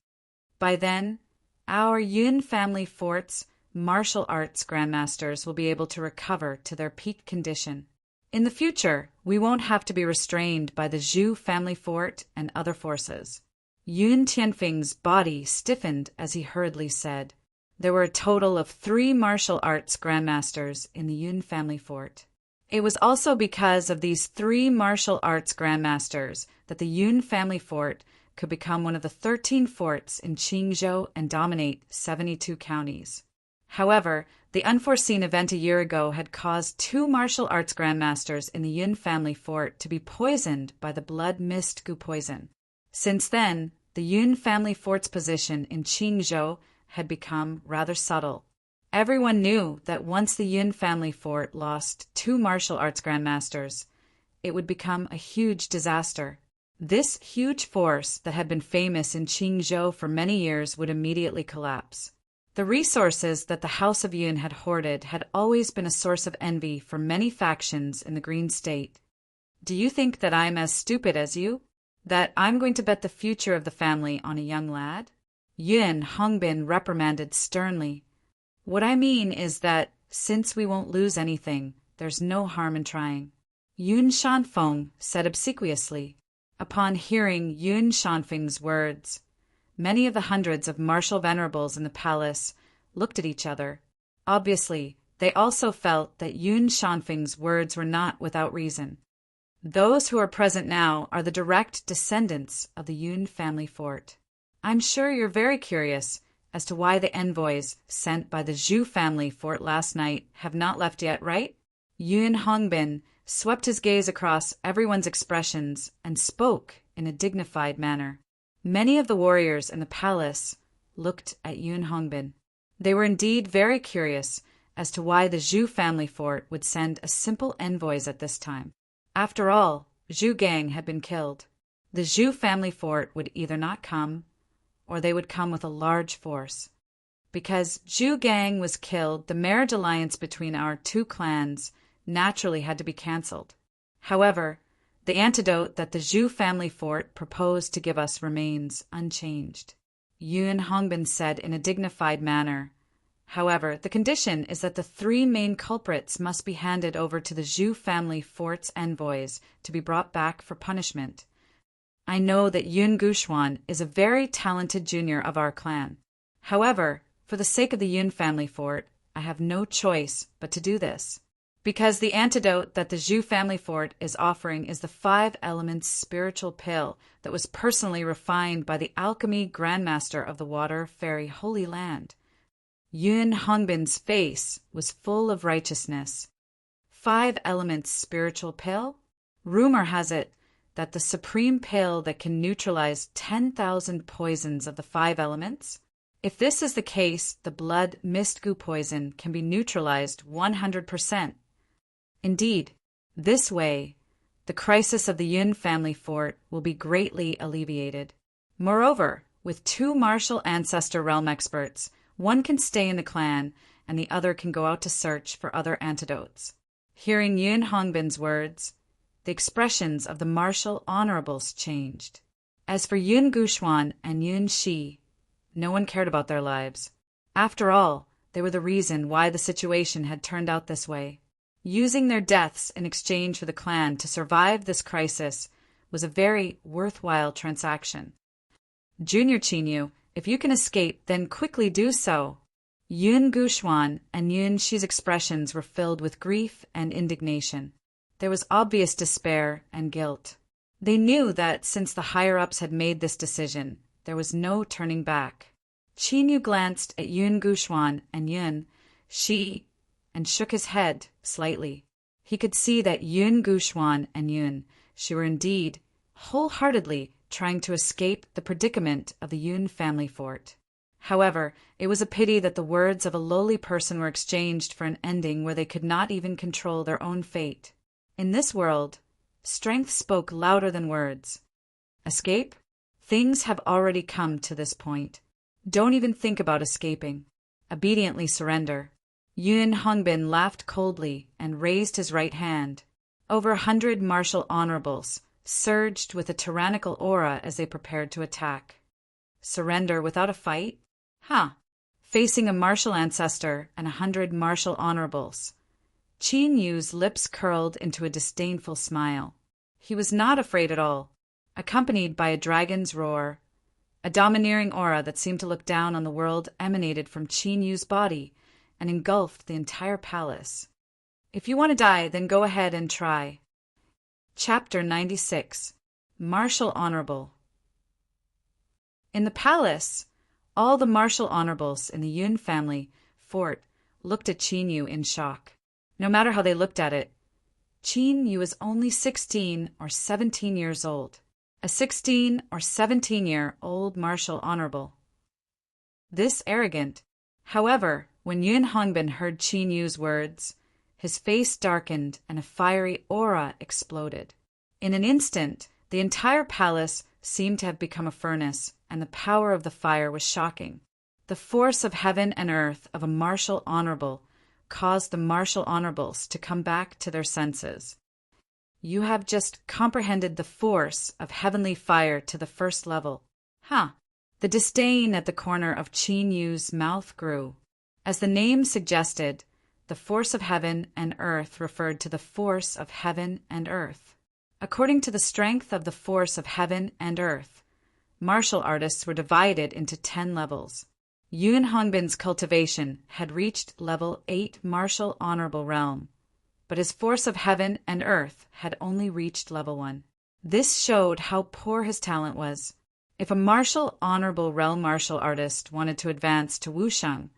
By then, our Yun family fort's martial arts grandmasters will be able to recover to their peak condition. In the future, we won't have to be restrained by the Zhu family fort and other forces. Yun Tianfeng's body stiffened as he hurriedly said, there were a total of 3 martial arts grandmasters in the Yun family fort. It was also because of these 3 martial arts grandmasters that the Yun family fort could become one of the 13 forts in Qingzhou and dominate 72 counties. However, the unforeseen event a year ago had caused 2 martial arts grandmasters in the Yun family fort to be poisoned by the blood mist gu poison. Since then, the Yun family fort's position in Qingzhou had become rather subtle. Everyone knew that once the Yun family fort lost 2 martial arts grandmasters, it would become a huge disaster. This huge force that had been famous in Qingzhou for many years would immediately collapse. The resources that the House of Yun had hoarded had always been a source of envy for many factions in the Green State. Do you think that I'm as stupid as you? That I'm going to bet the future of the family on a young lad? Yun Hongbin reprimanded sternly. What I mean is that, since we won't lose anything, there's no harm in trying. Yun Shanfeng said obsequiously. Upon hearing Yun Shanfeng's words, many of the hundreds of martial venerables in the palace looked at each other. Obviously, they also felt that Yun Shanfeng's words were not without reason. Those who are present now are the direct descendants of the Yun family fort. I'm sure you're very curious as to why the envoys sent by the Zhu family fort last night have not left yet, right? Yun Hongbin swept his gaze across everyone's expressions and spoke in a dignified manner. Many of the warriors in the palace looked at Yun Hongbin. They were indeed very curious as to why the Zhu family fort would send a simple envoys at this time. After all, Zhu Gang had been killed. The Zhu family fort would either not come, or they would come with a large force. Because Zhu Gang was killed, the marriage alliance between our 2 clans naturally had to be cancelled. However, the antidote that the Zhu family fort proposed to give us remains unchanged. Yun Hongbin said in a dignified manner. However, the condition is that the 3 main culprits must be handed over to the Zhu family fort's envoys to be brought back for punishment. I know that Yun Guchuan is a very talented junior of our clan. However, for the sake of the Yun family fort, I have no choice but to do this. Because the antidote that the Zhu family fort is offering is the 5 elements spiritual pill that was personally refined by the alchemy grandmaster of the water fairy Holy Land. Yun Hongbin's face was full of righteousness. 5 elements spiritual pill? Rumor has it that the supreme pill that can neutralize 10,000 poisons of the 5 elements? If this is the case, the blood mist goo poison can be neutralized 100%. Indeed, this way, the crisis of the Yun family fort will be greatly alleviated. Moreover, with 2 martial ancestor realm experts, one can stay in the clan and the other can go out to search for other antidotes. Hearing Yun Hongbin's words, the expressions of the martial honorables changed. As for Yun Guxuan and Yun Shi, no one cared about their lives. After all, they were the reason why the situation had turned out this way. Using their deaths in exchange for the clan to survive this crisis was a very worthwhile transaction. Junior Qinyu, if you can escape, then quickly do so. Yun Guxuan and Yun Shi's expressions were filled with grief and indignation. There was obvious despair and guilt. They knew that since the higher-ups had made this decision, there was no turning back. Qinyu glanced at Yun Guxuan and Yun Shi and shook his head slightly. He could see that Yun Guxuan and Yun Shi were indeed wholeheartedly trying to escape the predicament of the Yun family fort. However, it was a pity that the words of a lowly person were exchanged for an ending where they could not even control their own fate. In this world, strength spoke louder than words. Escape? Things have already come to this point. Don't even think about escaping. Obediently surrender. Yun Hongbin laughed coldly and raised his right hand. Over 100 martial honorables surged with a tyrannical aura as they prepared to attack. Surrender without a fight? Facing a martial ancestor and 100 martial honorables. Qin Yu's lips curled into a disdainful smile. He was not afraid at all. Accompanied by a dragon's roar, a domineering aura that seemed to look down on the world emanated from Qin Yu's body and engulfed the entire palace. If you want to die, then go ahead and try. Chapter 96. Martial Honorable. In the palace, all the martial honorables in the Yun family fort looked at Qin Yu in shock. No matter how they looked at it, Qin Yu was only 16 or 17 years old. A 16 or 17-year-old martial honorable. This arrogant. However, when Yun Hongbin heard Qin Yu's words, his face darkened and a fiery aura exploded. In an instant, the entire palace seemed to have become a furnace, and the power of the fire was shocking. The force of heaven and earth of a martial honorable caused the martial honorables to come back to their senses. You have just comprehended the force of heavenly fire to the first level. The disdain at the corner of Qin Yu's mouth grew. As the name suggested, the force of heaven and earth referred to the force of heaven and earth. According to the strength of the force of heaven and earth, martial artists were divided into 10 levels. Yun Hongbin's cultivation had reached level 8 martial honorable realm, but his force of heaven and earth had only reached level 1. This showed how poor his talent was. If a martial honorable realm martial artist wanted to advance to Wushang,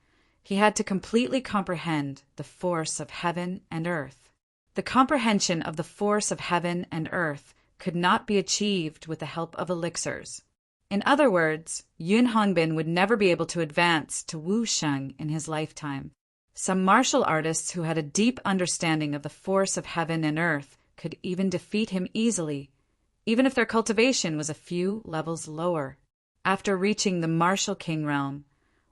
he had to completely comprehend the force of heaven and earth. The comprehension of the force of heaven and earth could not be achieved with the help of elixirs. In other words, Yun Hongbin would never be able to advance to Wushang in his lifetime. Some martial artists who had a deep understanding of the force of heaven and earth could even defeat him easily, even if their cultivation was a few levels lower. After reaching the martial king realm,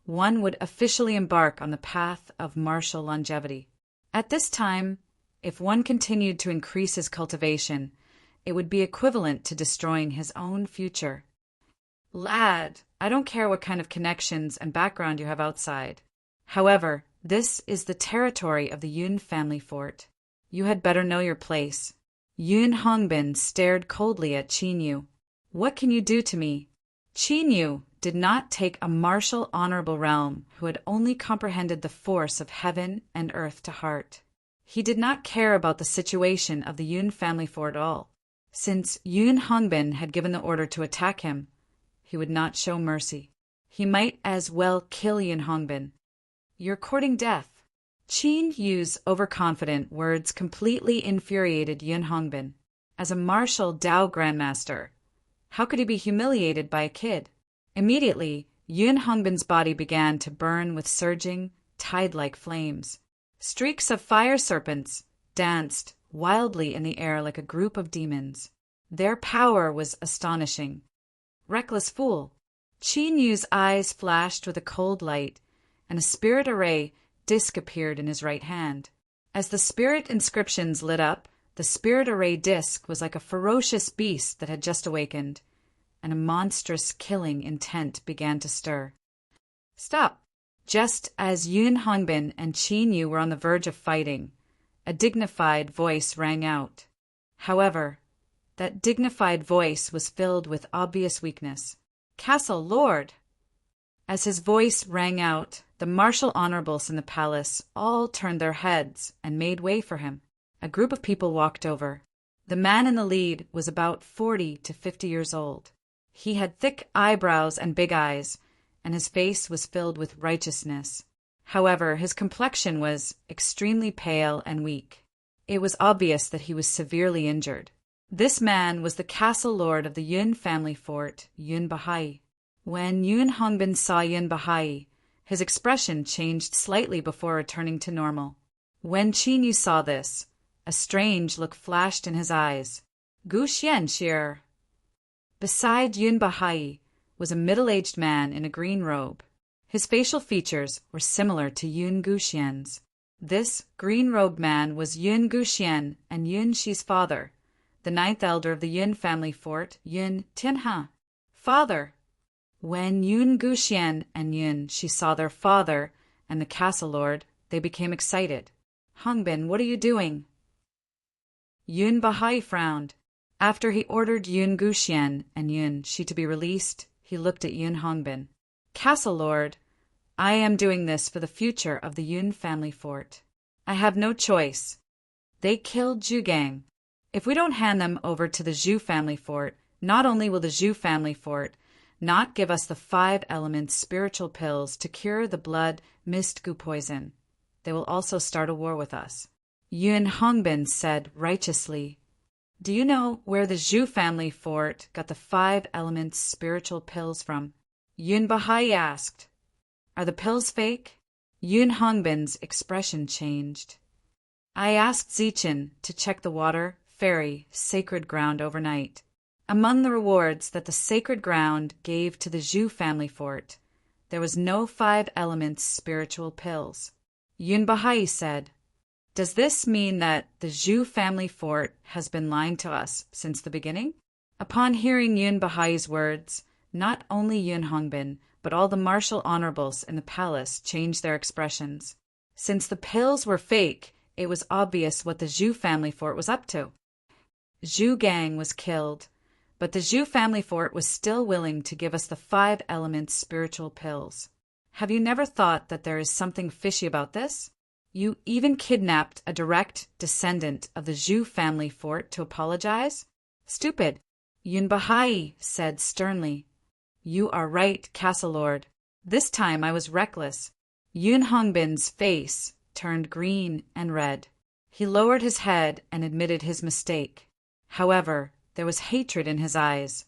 one would officially embark on the path of martial longevity. At this time, if one continued to increase his cultivation, it would be equivalent to destroying his own future. Lad, I don't care what kind of connections and background you have outside. However, this is the territory of the Yun family fort. You had better know your place. Yun Hongbin stared coldly at Qin Yu. What can you do to me? Qin Yu did not take a martial honorable realm who had only comprehended the force of heaven and earth to heart. He did not care about the situation of the Yun family fort at all. Since Yun Hongbin had given the order to attack him, he would not show mercy. He might as well kill Yun Hongbin. "You're courting death." Qin Yu's overconfident words completely infuriated Yun Hongbin. As a martial Dao grandmaster, how could he be humiliated by a kid? Immediately, Yun Hongbin's body began to burn with surging, tide-like flames. Streaks of fire serpents danced wildly in the air like a group of demons. Their power was astonishing. Reckless fool! Qin Yu's eyes flashed with a cold light, and a spirit array disc appeared in his right hand. As the spirit inscriptions lit up, the spirit array disc was like a ferocious beast that had just awakened, and a monstrous killing intent began to stir. "Stop!" Just as Yun Hongbin and Qin Yu were on the verge of fighting, a dignified voice rang out. However, that dignified voice was filled with obvious weakness. "Castle Lord!" As his voice rang out, the martial honorables in the palace all turned their heads and made way for him. A group of people walked over. The man in the lead was about 40 to 50 years old. He had thick eyebrows and big eyes, and his face was filled with righteousness. However, his complexion was extremely pale and weak. It was obvious that he was severely injured. This man was the castle lord of the Yun family fort, Yun Bahai. When Yun Hongbin saw Yun Bahai, his expression changed slightly before returning to normal. When Qin Yu saw this, a strange look flashed in his eyes. "Gu Xian Shir." Beside Yun Bahai was a middle-aged man in a green robe. His facial features were similar to Yun Guxian's. This green-robed man was Yun Guxian and Yun Shi's father, the ninth elder of the Yun family fort, Yun Tianhe. "Father!" When Yun Guxian and Yun Shi saw their father and the castle lord, they became excited. "Hongbin, what are you doing?" Yun Bahai frowned. After he ordered Yun Guxian and Yun Shi to be released, he looked at Yun Hongbin. "Castle Lord, I am doing this for the future of the Yun family fort. I have no choice. They killed Zhu Gang. If we don't hand them over to the Zhu family fort, not only will the Zhu family fort not give us the 5 elements spiritual pills to cure the blood mist gu poison, they will also start a war with us." Yun Hongbin said righteously, "Do you know where the Zhu family fort got the 5 elements spiritual pills from?" Yun Bahai asked. "Are the pills fake?" Yun Hongbin's expression changed. "I asked Zichin to check the water, fairy, sacred ground overnight. Among the rewards that the sacred ground gave to the Zhu family fort, there was no 5 elements spiritual pills." Yun Bahai said, "Does this mean that the Zhu family fort has been lying to us since the beginning?" Upon hearing Yun Bahai's words, not only Yun Hongbin, but all the martial honorables in the palace changed their expressions. Since the pills were fake, it was obvious what the Zhu family fort was up to. Zhu Gang was killed, but the Zhu family fort was still willing to give us the 5 elements spiritual pills. Have you never thought that there is something fishy about this? You even kidnapped a direct descendant of the Zhu family fort to apologize? Stupid! Yun Bahai said sternly. "You are right, castle lord. This time I was reckless." Yun Hongbin's face turned green and red. He lowered his head and admitted his mistake. However, there was hatred in his eyes.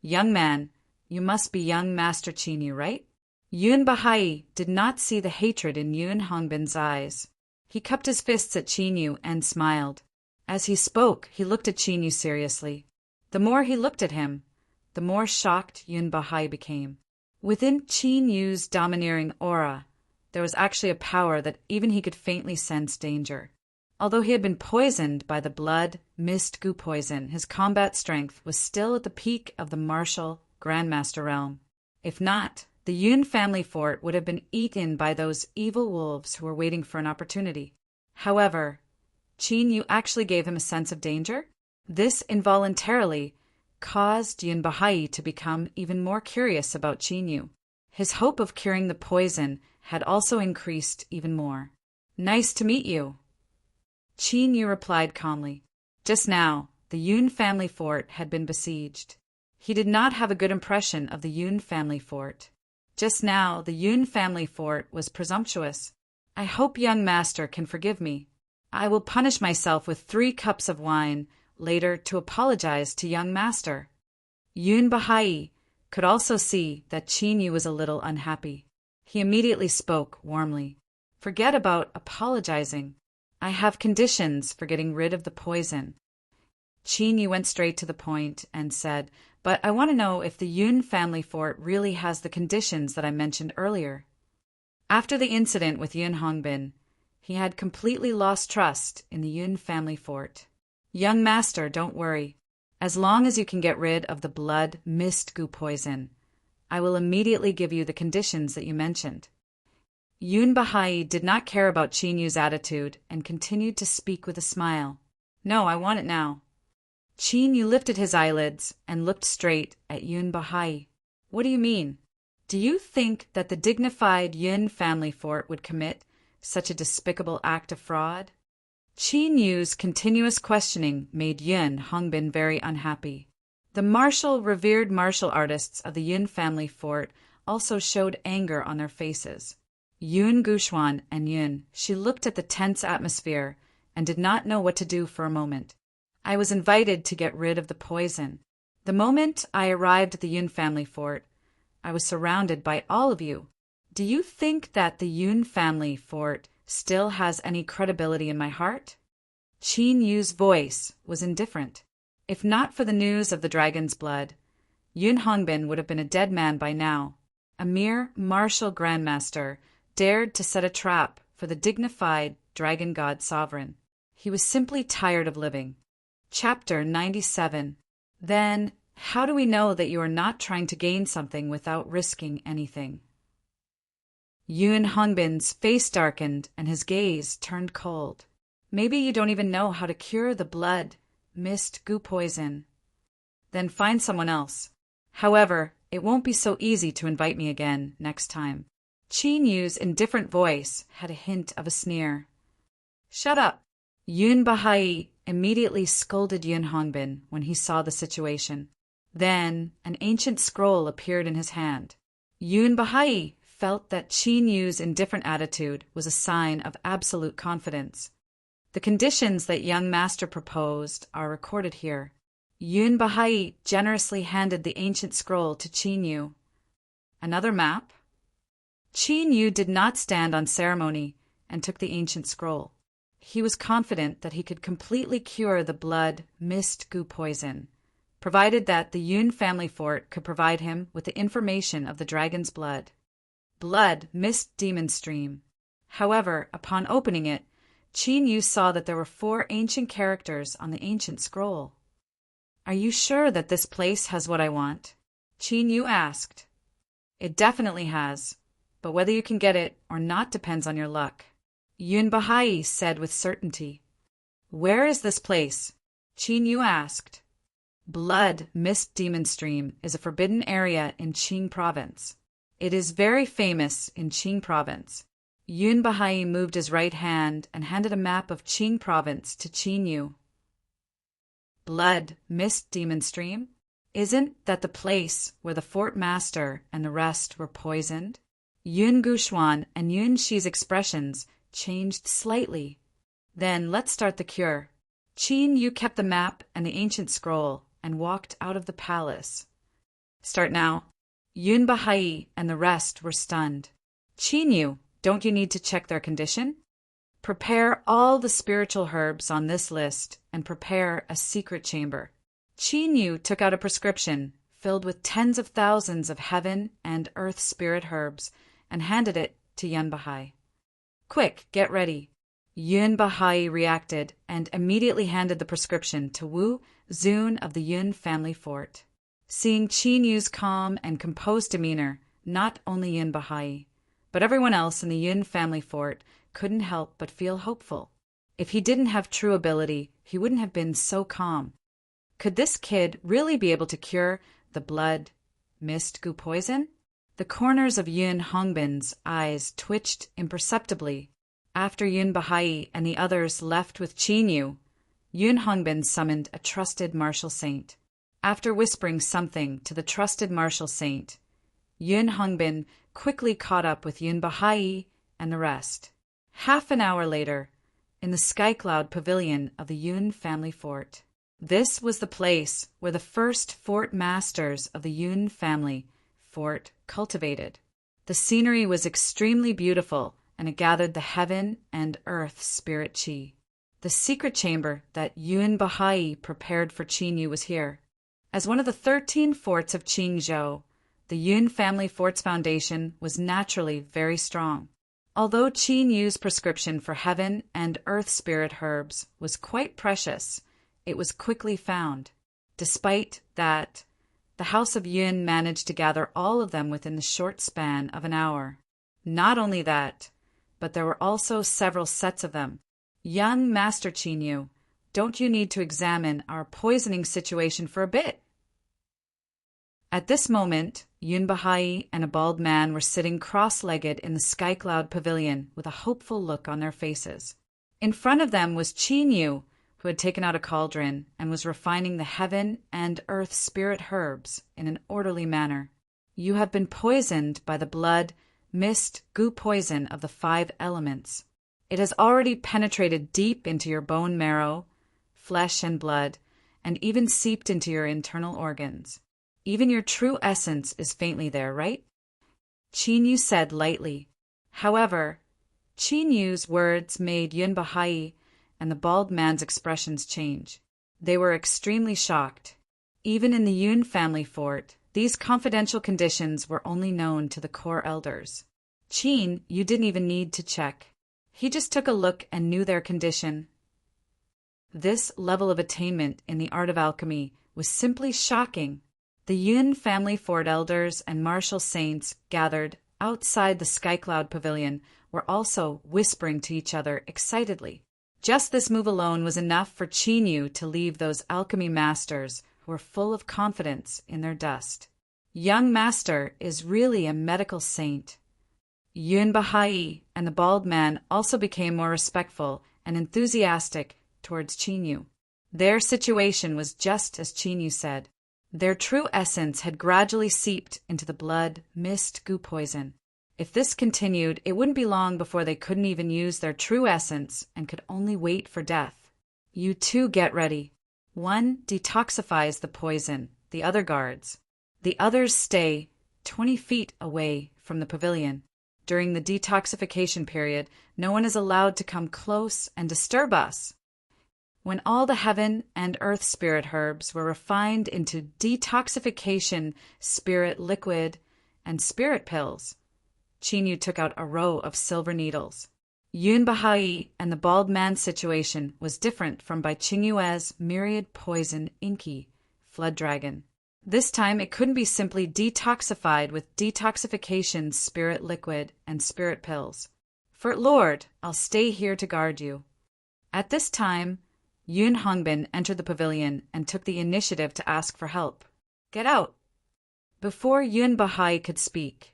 "Young man, you must be young Master Qin Yu, right?" Yun Bahai did not see the hatred in Yun Hongbin's eyes. He cupped his fists at Qin Yu and smiled. As he spoke, he looked at Qin Yu seriously. The more he looked at him, the more shocked Yun Bahai became. Within Qin Yu's domineering aura, there was actually a power that even he could faintly sense danger. Although he had been poisoned by the blood mist gu poison, his combat strength was still at the peak of the martial grandmaster realm. If not, the Yun family fort would have been eaten by those evil wolves who were waiting for an opportunity. However, Qin Yu actually gave him a sense of danger. This involuntarily caused Yun Bahai to become even more curious about Qin Yu. His hope of curing the poison had also increased even more. "Nice to meet you." Qin Yu replied calmly. Just now, the Yun family fort had been besieged. He did not have a good impression of the Yun family fort. Just now, the Yun family fort was presumptuous. I hope young master can forgive me. I will punish myself with 3 cups of wine later to apologize to young master. Yun Bahai could also see that Qin Yu was a little unhappy. He immediately spoke warmly. Forget about apologizing. I have conditions for getting rid of the poison. Qin Yu went straight to the point and said, but I want to know if the Yun family fort really has the conditions that I mentioned earlier. After the incident with Yun Hongbin, he had completely lost trust in the Yun family fort. Young master, don't worry. As long as you can get rid of the blood mist goo poison, I will immediately give you the conditions that you mentioned. Yun Bahai did not care about Qin Yu's attitude and continued to speak with a smile. No, I want it now. Qin Yu lifted his eyelids and looked straight at Yun Bahai. What do you mean? Do you think that the dignified Yun family fort would commit such a despicable act of fraud? Qin Yu's continuous questioning made Yun Hongbin very unhappy. The revered martial artists of the Yun family fort also showed anger on their faces. Yun Guxuan and Yun, she looked at the tense atmosphere and did not know what to do for a moment. I was invited to get rid of the poison. The moment I arrived at the Yun family fort, I was surrounded by all of you. Do you think that the Yun family fort still has any credibility in my heart? Qin Yu's voice was indifferent. If not for the news of the dragon's blood, Yun Hongbin would have been a dead man by now. A mere martial grandmaster dared to set a trap for the dignified dragon god sovereign. He was simply tired of living. Chapter 97. Then, how do we know that you are not trying to gain something without risking anything? Yun Hongbin's face darkened and his gaze turned cold. Maybe you don't even know how to cure the blood mist goo poison. Then find someone else. However, it won't be so easy to invite me again next time. Qin Yu's indifferent voice had a hint of a sneer. Shut up! Yun Bahai immediately scolded Yun Hongbin when he saw the situation. Then an ancient scroll appeared in his hand. Yun Bahai felt that Qin Yu's indifferent attitude was a sign of absolute confidence. The conditions that young master proposed are recorded here. Yun Bahai generously handed the ancient scroll to Qin Yu. Another map? Qin Yu did not stand on ceremony and took the ancient scroll. He was confident that he could completely cure the blood mist goo poison, provided that the Yun family fort could provide him with the information of the dragon's blood. Blood mist demon stream. However, upon opening it, Qin Yu saw that there were 4 ancient characters on the ancient scroll. Are you sure that this place has what I want? Qin Yu asked. It definitely has, but whether you can get it or not depends on your luck. Yun Bahai said with certainty. Where is this place? Qin Yu asked. Blood Mist Demon Stream is a forbidden area in Qing Province. It is very famous in Qing Province. Yun Bahai moved his right hand and handed a map of Qing Province to Qin Yu. Blood Mist Demon Stream? Isn't that the place where the fort master and the rest were poisoned? Yun Guxuan and Yun Shi's expressions changed slightly. Then let's start the cure. Qin Yu kept the map and the ancient scroll and walked out of the palace. Start now. Yun Bahai and the rest were stunned. Qin Yu, don't you need to check their condition? Prepare all the spiritual herbs on this list and prepare a secret chamber. Qin Yu took out a prescription filled with tens of thousands of heaven and earth spirit herbs and handed it to Yun Bahai. Quick, get ready. Yun Bahai reacted and immediately handed the prescription to Wu Zun of the Yun family fort. Seeing Qin Yu's calm and composed demeanor, not only Yun Bahai, but everyone else in the Yun family fort couldn't help but feel hopeful. If he didn't have true ability, he wouldn't have been so calm. Could this kid really be able to cure the blood mist goo poison? The corners of Yun Hongbin's eyes twitched imperceptibly. After Yun Bahai and the others left with Qin Yu, Yun Hongbin summoned a trusted martial saint. After whispering something to the trusted martial saint, Yun Hongbin quickly caught up with Yun Bahai and the rest. Half an hour later, in the Sky Cloud Pavilion of the Yun family fort. This was the place where the first fort masters of the Yun family fort cultivated. The scenery was extremely beautiful, and it gathered the heaven and earth spirit chi. The secret chamber that Yun Bahai prepared for Qin Yu was here. As one of the 13 forts of Qingzhou, the Yun family fort's foundation was naturally very strong. Although Qin Yu's prescription for heaven and earth spirit herbs was quite precious, it was quickly found. Despite that, the House of Yun managed to gather all of them within the short span of an hour. Not only that, but there were also several sets of them. Young Master Qin Yu, don't you need to examine our poisoning situation for a bit? At this moment, Yun Bahai and a bald man were sitting cross-legged in the Sky Cloud Pavilion with a hopeful look on their faces. In front of them was Qin Yu, who had taken out a cauldron and was refining the heaven and earth spirit herbs in an orderly manner. You have been poisoned by the blood, mist, goo poison of the 5 elements. It has already penetrated deep into your bone marrow, flesh and blood, and even seeped into your internal organs. Even your true essence is faintly there, right? Qin Yu said lightly. However, Qin Yu's words made Yun Bahai and the bald man's expressions change. They were extremely shocked. Even in the Yun family fort, these confidential conditions were only known to the core elders. Qin, you didn't even need to check. He just took a look and knew their condition. This level of attainment in the art of alchemy was simply shocking. The Yun family fort elders and martial saints gathered outside the Sky Cloud Pavilion were also whispering to each other excitedly. Just this move alone was enough for Qin Yu to leave those alchemy masters who were full of confidence in their dust. Young Master is really a medical saint. Yun Bahai and the bald man also became more respectful and enthusiastic towards Qin Yu. Their situation was just as Qin Yu said. Their true essence had gradually seeped into the blood, mist, goo poison. If this continued, it wouldn't be long before they couldn't even use their true essence and could only wait for death. You two get ready. One detoxifies the poison, the other guards. The others stay 20 feet away from the pavilion. During the detoxification period, no one is allowed to come close and disturb us. When all the heaven and earth spirit herbs were refined into detoxification spirit liquid and spirit pills, Qin Yu took out a row of silver needles. Yun Bahai and the bald man's situation was different from Bai Qingyue's myriad poison inky flood dragon. This time it couldn't be simply detoxified with detoxification spirit liquid and spirit pills. For Lord, I'll stay here to guard you. At this time, Yun Hongbin entered the pavilion and took the initiative to ask for help. Get out! Before Yun Bahai could speak,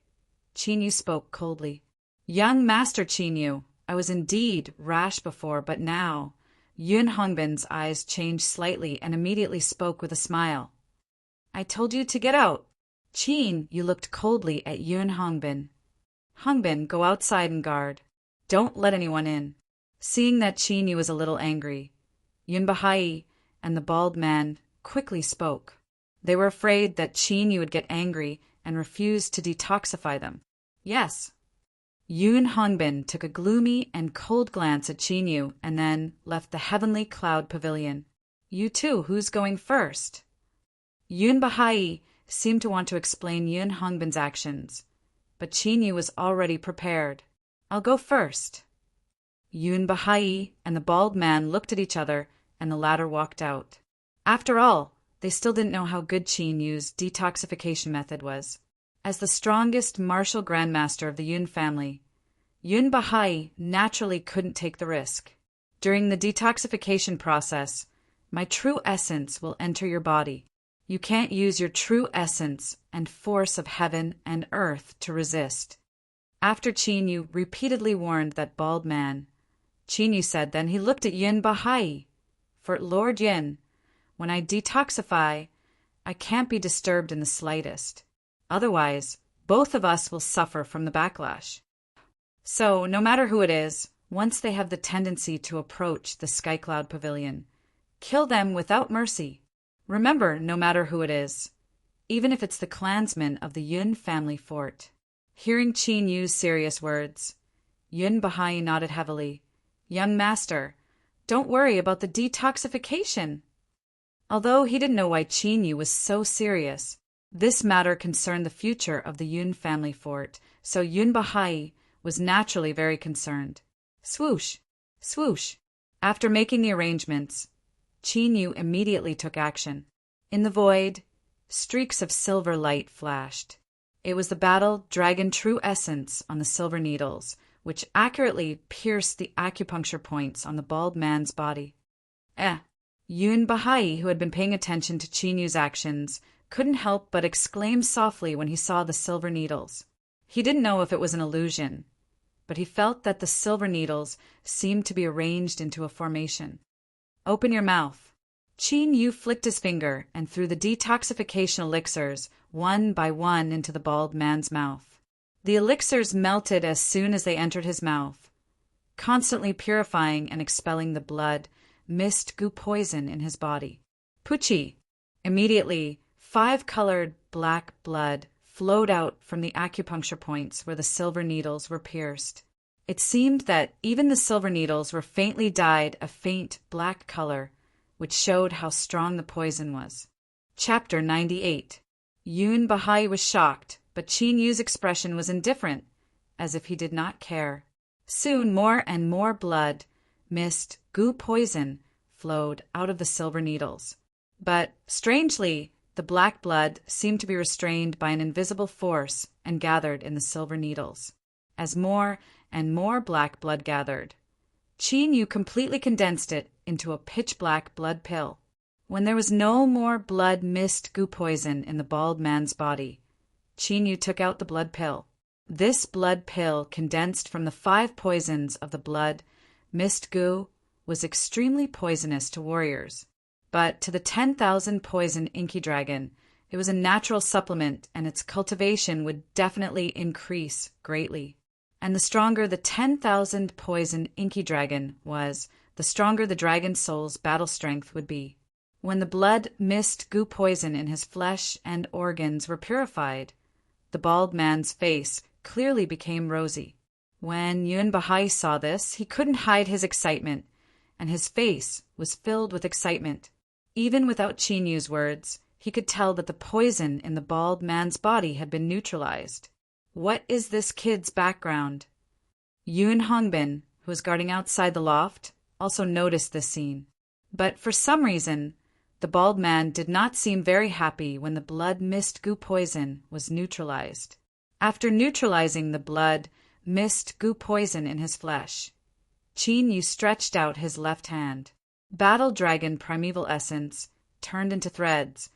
Qin Yu spoke coldly. Young Master Qin Yu, I was indeed rash before, but now. Yun Hongbin's eyes changed slightly and immediately spoke with a smile. I told you to get out. Qin Yu looked coldly at Yun Hongbin. Hongbin, go outside and guard. Don't let anyone in. Seeing that Qin Yu was a little angry, Yun Bahai and the bald man quickly spoke. They were afraid that Qin Yu would get angry and refuse to detoxify them. Yes. Yun Hongbin took a gloomy and cold glance at Qin Yu and then left the heavenly cloud pavilion. You two, who's going first? Yun Bahai seemed to want to explain Yun Hongbin's actions, but Qin Yu was already prepared. I'll go first. Yun Bahai and the bald man looked at each other, and the latter walked out. After all, they still didn't know how good Qin Yu's detoxification method was. As the strongest martial grandmaster of the Yun family, Yun Bahai naturally couldn't take the risk. During the detoxification process, my true essence will enter your body. You can't use your true essence and force of heaven and earth to resist. After Qin Yu repeatedly warned that bald man, Qin Yu said then he looked at Yun Bahai. For Lord Yin, when I detoxify, I can't be disturbed in the slightest. Otherwise, both of us will suffer from the backlash. So, no matter who it is, once they have the tendency to approach the Sky Cloud Pavilion, kill them without mercy. Remember, no matter who it is, even if it's the clansmen of the Yun family fort. Hearing Qin Yu's serious words, Yun Bahai nodded heavily. Young master, don't worry about the detoxification. Although he didn't know why Qin Yu was so serious, this matter concerned the future of the Yun family fort, so Yun Bahai was naturally very concerned. Swoosh! Swoosh! After making the arrangements, Qin Yu immediately took action. In the void, streaks of silver light flashed. It was the battle dragon true essence on the silver needles, which accurately pierced the acupuncture points on the bald man's body. Yun Bahai, who had been paying attention to Qin Yu's actions, couldn't help but exclaim softly when he saw the silver needles. He didn't know if it was an illusion, but he felt that the silver needles seemed to be arranged into a formation. Open your mouth. Qin Yu flicked his finger and threw the detoxification elixirs one by one into the bald man's mouth. The elixirs melted as soon as they entered his mouth, constantly purifying and expelling the blood, mist goo poison in his body. Puchi! Immediately, 5-colored black blood flowed out from the acupuncture points where the silver needles were pierced. It seemed that even the silver needles were faintly dyed a faint black color, which showed how strong the poison was. Chapter 98. Yun Bahai was shocked, but Qin Yu's expression was indifferent, as if he did not care. Soon more and more blood, mist, goo poison, flowed out of the silver needles. But, strangely, the black blood seemed to be restrained by an invisible force and gathered in the silver needles. As more and more black blood gathered, Qin Yu completely condensed it into a pitch-black blood pill. When there was no more blood mist goo poison in the bald man's body, Qin Yu took out the blood pill. This blood pill, condensed from the 5 poisons of the blood mist goo, was extremely poisonous to warriors. But to the 10,000 poison Inky Dragon, it was a natural supplement, and its cultivation would definitely increase greatly. And the stronger the 10,000 poison Inky Dragon was, the stronger the dragon soul's battle strength would be. When the blood mist goo poison in his flesh and organs were purified, the bald man's face clearly became rosy. When Yun Bahai saw this, he couldn't hide his excitement, and his face was filled with excitement. Even without Qin Yu's words, he could tell that the poison in the bald man's body had been neutralized. What is this kid's background? Yun Hongbin, who was guarding outside the loft, also noticed this scene. But for some reason, the bald man did not seem very happy when the blood mist goo poison was neutralized. After neutralizing the blood mist goo poison in his flesh, Qin Yu stretched out his left hand. Battle Dragon Primeval Essence turned into threads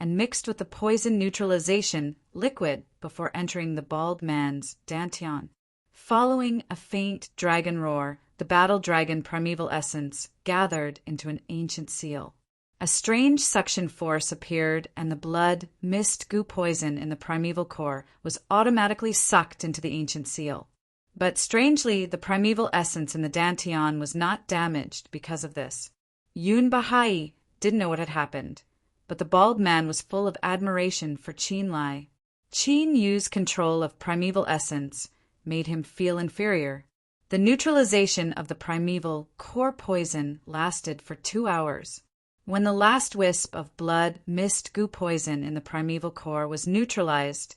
and mixed with the poison neutralization liquid before entering the bald man's dantian. Following a faint dragon roar, the Battle Dragon Primeval Essence gathered into an ancient seal. A strange suction force appeared, and the blood mist goo poison in the primeval core was automatically sucked into the ancient seal. But strangely, the primeval essence in the dantian was not damaged because of this. Yun Bahai didn't know what had happened, but the bald man was full of admiration for Qin Lai. Qin Yu's control of primeval essence made him feel inferior. The neutralization of the primeval core poison lasted for 2 hours. When the last wisp of blood mist goo poison in the primeval core was neutralized,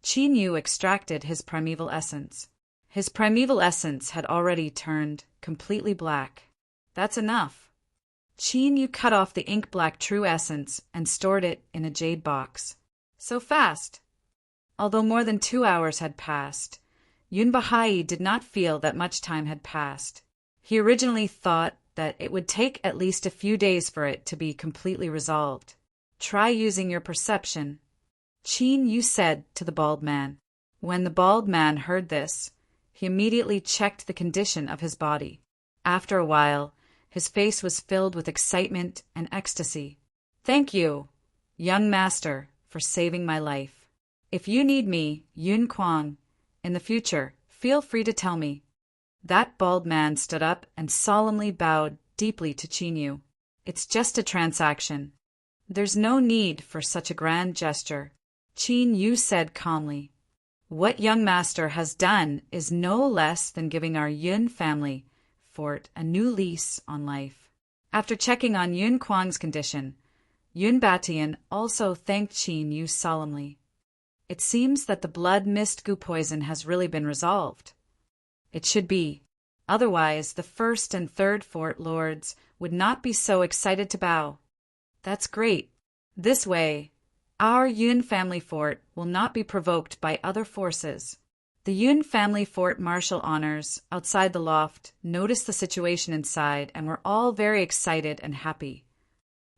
Qin Yu extracted his primeval essence. His primeval essence had already turned completely black. That's enough. Qin Yu cut off the ink-black true essence and stored it in a jade box. So fast! Although more than 2 hours had passed, Yun Bahai did not feel that much time had passed. He originally thought that it would take at least a few days for it to be completely resolved. Try using your perception, Qin Yu said to the bald man. When the bald man heard this, he immediately checked the condition of his body. After a while, his face was filled with excitement and ecstasy. "Thank you, young master, for saving my life. If you need me, Yun Kuang, in the future, feel free to tell me." That bald man stood up and solemnly bowed deeply to Qin Yu. "It's just a transaction. There's no need for such a grand gesture," Qin Yu said calmly. "What young master has done is no less than giving our Yun family fort a new lease on life." After checking on Yun Kuang's condition, Yun Batian also thanked Qin Yu solemnly. "It seems that the blood mist goo poison has really been resolved. It should be. Otherwise, the first and third fort lords would not be so excited to bow." "That's great. This way, our Yun family fort will not be provoked by other forces." The Yun family fort martial honors outside the loft noticed the situation inside and were all very excited and happy.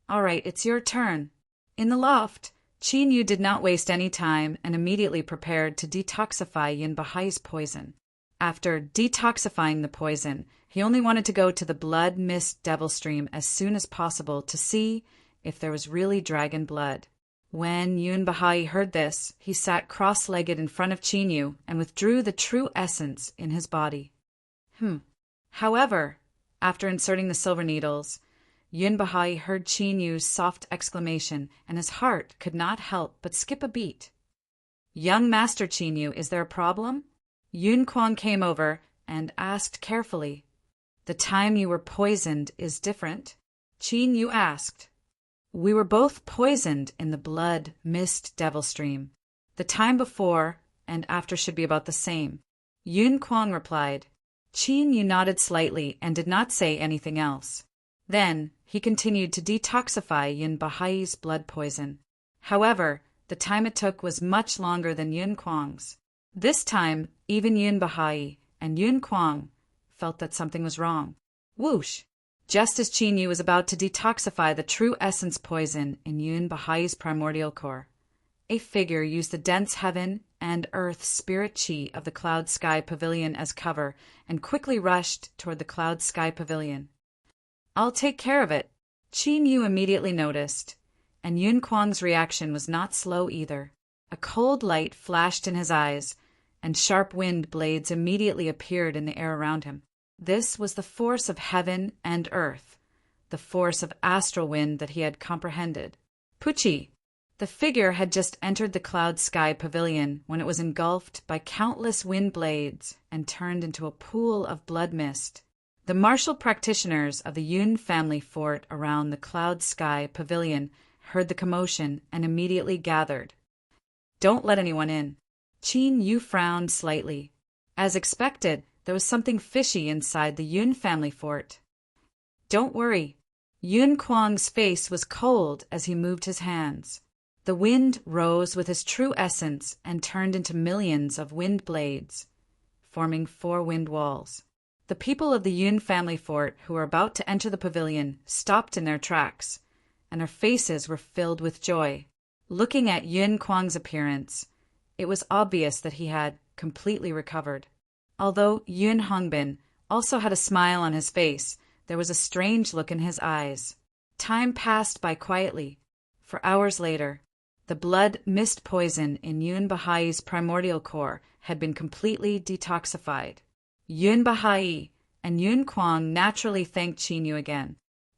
"All right, it's your turn." In the loft, Qin Yu did not waste any time and immediately prepared to detoxify Yun Bahai's poison. After detoxifying the poison, he only wanted to go to the blood mist devil stream as soon as possible to see if there was really dragon blood. When Yun Bahai heard this, he sat cross-legged in front of Qin Yu and withdrew the true essence in his body. However, after inserting the silver needles, Yun Bahai heard Qin Yu's soft exclamation, and his heart could not help but skip a beat. "Young Master Qin Yu, is there a problem?" Yun Kuang came over and asked carefully. "The time you were poisoned is different?" Qin Yu asked. "We were both poisoned in the blood mist devil stream. The time before and after should be about the same," Yun Kuang replied. Qin Yu nodded slightly and did not say anything else. Then he continued to detoxify Yun Bahai's blood poison. However, the time it took was much longer than Yun Kuang's. This time, even Yun Bahai and Yun Kuang felt that something was wrong. Whoosh! Just as Qin Yu was about to detoxify the true essence poison in Yun Bahai's primordial core, a figure used the dense heaven and earth spirit chi of the Cloud Sky Pavilion as cover and quickly rushed toward the Cloud Sky Pavilion. "I'll take care of it," Qin Yu immediately noticed, and Yun Kuang's reaction was not slow either. A cold light flashed in his eyes, and sharp wind blades immediately appeared in the air around him. This was the force of heaven and earth, the force of astral wind that he had comprehended. Pucci! The figure had just entered the Cloud Sky Pavilion when it was engulfed by countless wind blades and turned into a pool of blood mist. The martial practitioners of the Yun family fort around the Cloud Sky Pavilion heard the commotion and immediately gathered. "Don't let anyone in." Qin Yu frowned slightly. As expected, there was something fishy inside the Yun family fort. "Don't worry." Yun Kuang's face was cold as he moved his hands. The wind rose with his true essence and turned into millions of wind blades, forming 4 wind walls. The people of the Yun family fort who were about to enter the pavilion stopped in their tracks, and their faces were filled with joy. Looking at Yun Kuang's appearance, it was obvious that he had completely recovered. Although Yun Hongbin also had a smile on his face, there was a strange look in his eyes. Time passed by quietly. For hours later, the blood mist poison in Yun Bahai's primordial core had been completely detoxified. Yun Bahai and Yun Kuang naturally thanked Qin Yu again.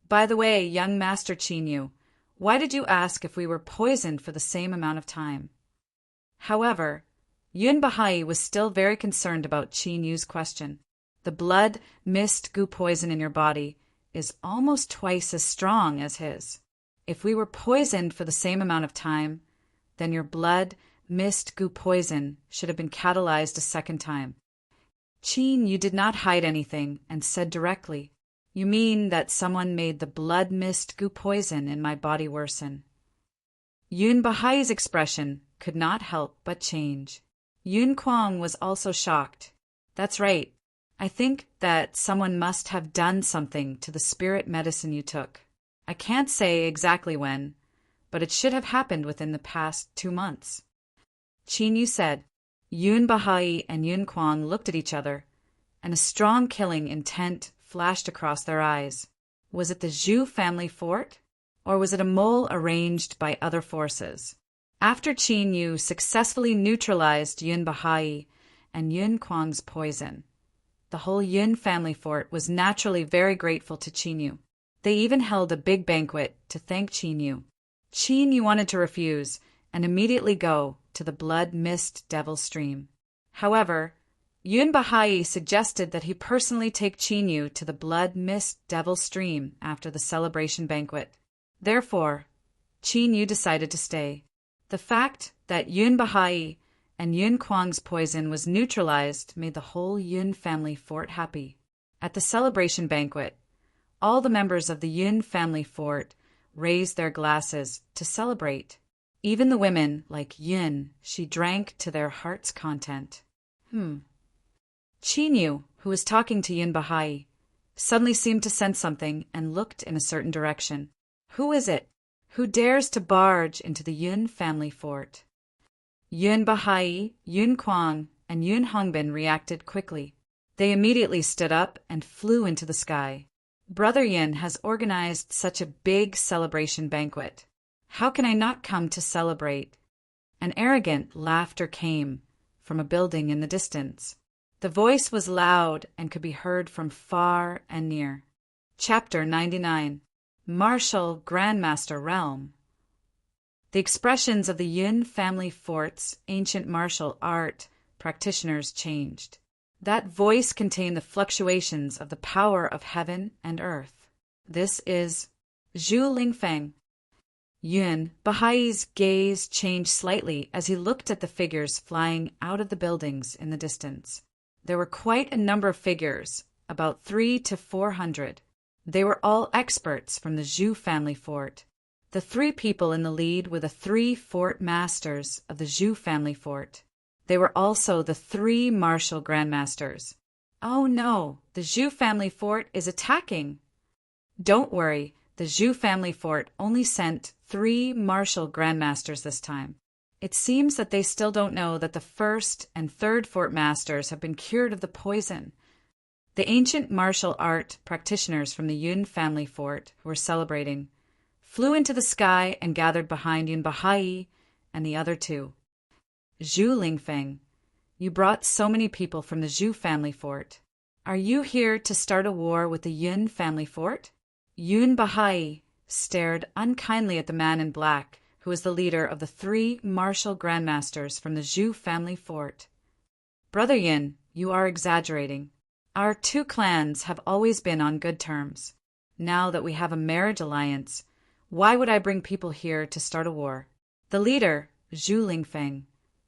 "By the way, young Master Qin Yu, why did you ask if we were poisoned for the same amount of time?" However, Yun Bahai was still very concerned about Qin Yu's question. "The blood mist goo poison in your body is almost twice as strong as his. If we were poisoned for the same amount of time, then your blood mist goo poison should have been catalyzed a second time." Qin Yu did not hide anything and said directly, "You mean that someone made the blood mist goo poison in my body worsen?" Yun Bahai's expression could not help but change. Yun Kuang was also shocked. "That's right. I think that someone must have done something to the spirit medicine you took. I can't say exactly when, but it should have happened within the past 2 months." Qin Yu said, Yun Bahai and Yun Kwang looked at each other, and a strong killing intent flashed across their eyes. Was it the Zhu family fort? Or was it a mole arranged by other forces? After Qin Yu successfully neutralized Yun Bahai and Yun Kwang's poison, the whole Yun family fort was naturally very grateful to Qin Yu. They even held a big banquet to thank Qin Yu. Qin Yu wanted to refuse and immediately go to the blood-mist devil stream. However, Yun Bahai suggested that he personally take Qin Yu to the blood-mist devil stream after the celebration banquet. Therefore, Qin Yu decided to stay. The fact that Yun Bahai and Yun Kwang's poison was neutralized made the whole Yun family fort happy. At the celebration banquet, all the members of the Yun family fort raised their glasses to celebrate. Even the women, like Yun, she drank to their heart's content. Qin Yu, who was talking to Yun Bahai, suddenly seemed to sense something and looked in a certain direction. Who is it? Who dares to barge into the Yun family fort? Yun Bahai, Yun Kwang, and Yun Hongbin reacted quickly. They immediately stood up and flew into the sky. Brother Yin has organized such a big celebration banquet. How can I not come to celebrate? An arrogant laughter came from a building in the distance. The voice was loud and could be heard from far and near. Chapter 99. Martial Grandmaster Realm. The expressions of the Yun family fort's ancient martial art practitioners changed. That voice contained the fluctuations of the power of heaven and earth. This is Zhu Lingfeng. Yun Bahai's gaze changed slightly as he looked at the figures flying out of the buildings in the distance. There were quite a number of figures, about 300 to 400. They were all experts from the Zhu family fort. The 3 people in the lead were the 3 fort masters of the Zhu family fort. They were also the 3 martial grandmasters. Oh no, the Zhu family fort is attacking. Don't worry, the Zhu family fort only sent 3 martial grandmasters this time. It seems that they still don't know that the 1st and 3rd fort masters have been cured of the poison. The ancient martial art practitioners from the Yun family fort who were celebrating flew into the sky and gathered behind Yun Bahai and the other 2. Zhu Lingfeng, you brought so many people from the Zhu family fort. Are you here to start a war with the Yun family fort? Yun Bahai stared unkindly at the man in black, who was the leader of the 3 martial grandmasters from the Zhu family fort. Brother Yin, you are exaggerating. Our 2 clans have always been on good terms. Now that we have a marriage alliance, why would I bring people here to start a war? The leader, Zhu Lingfeng,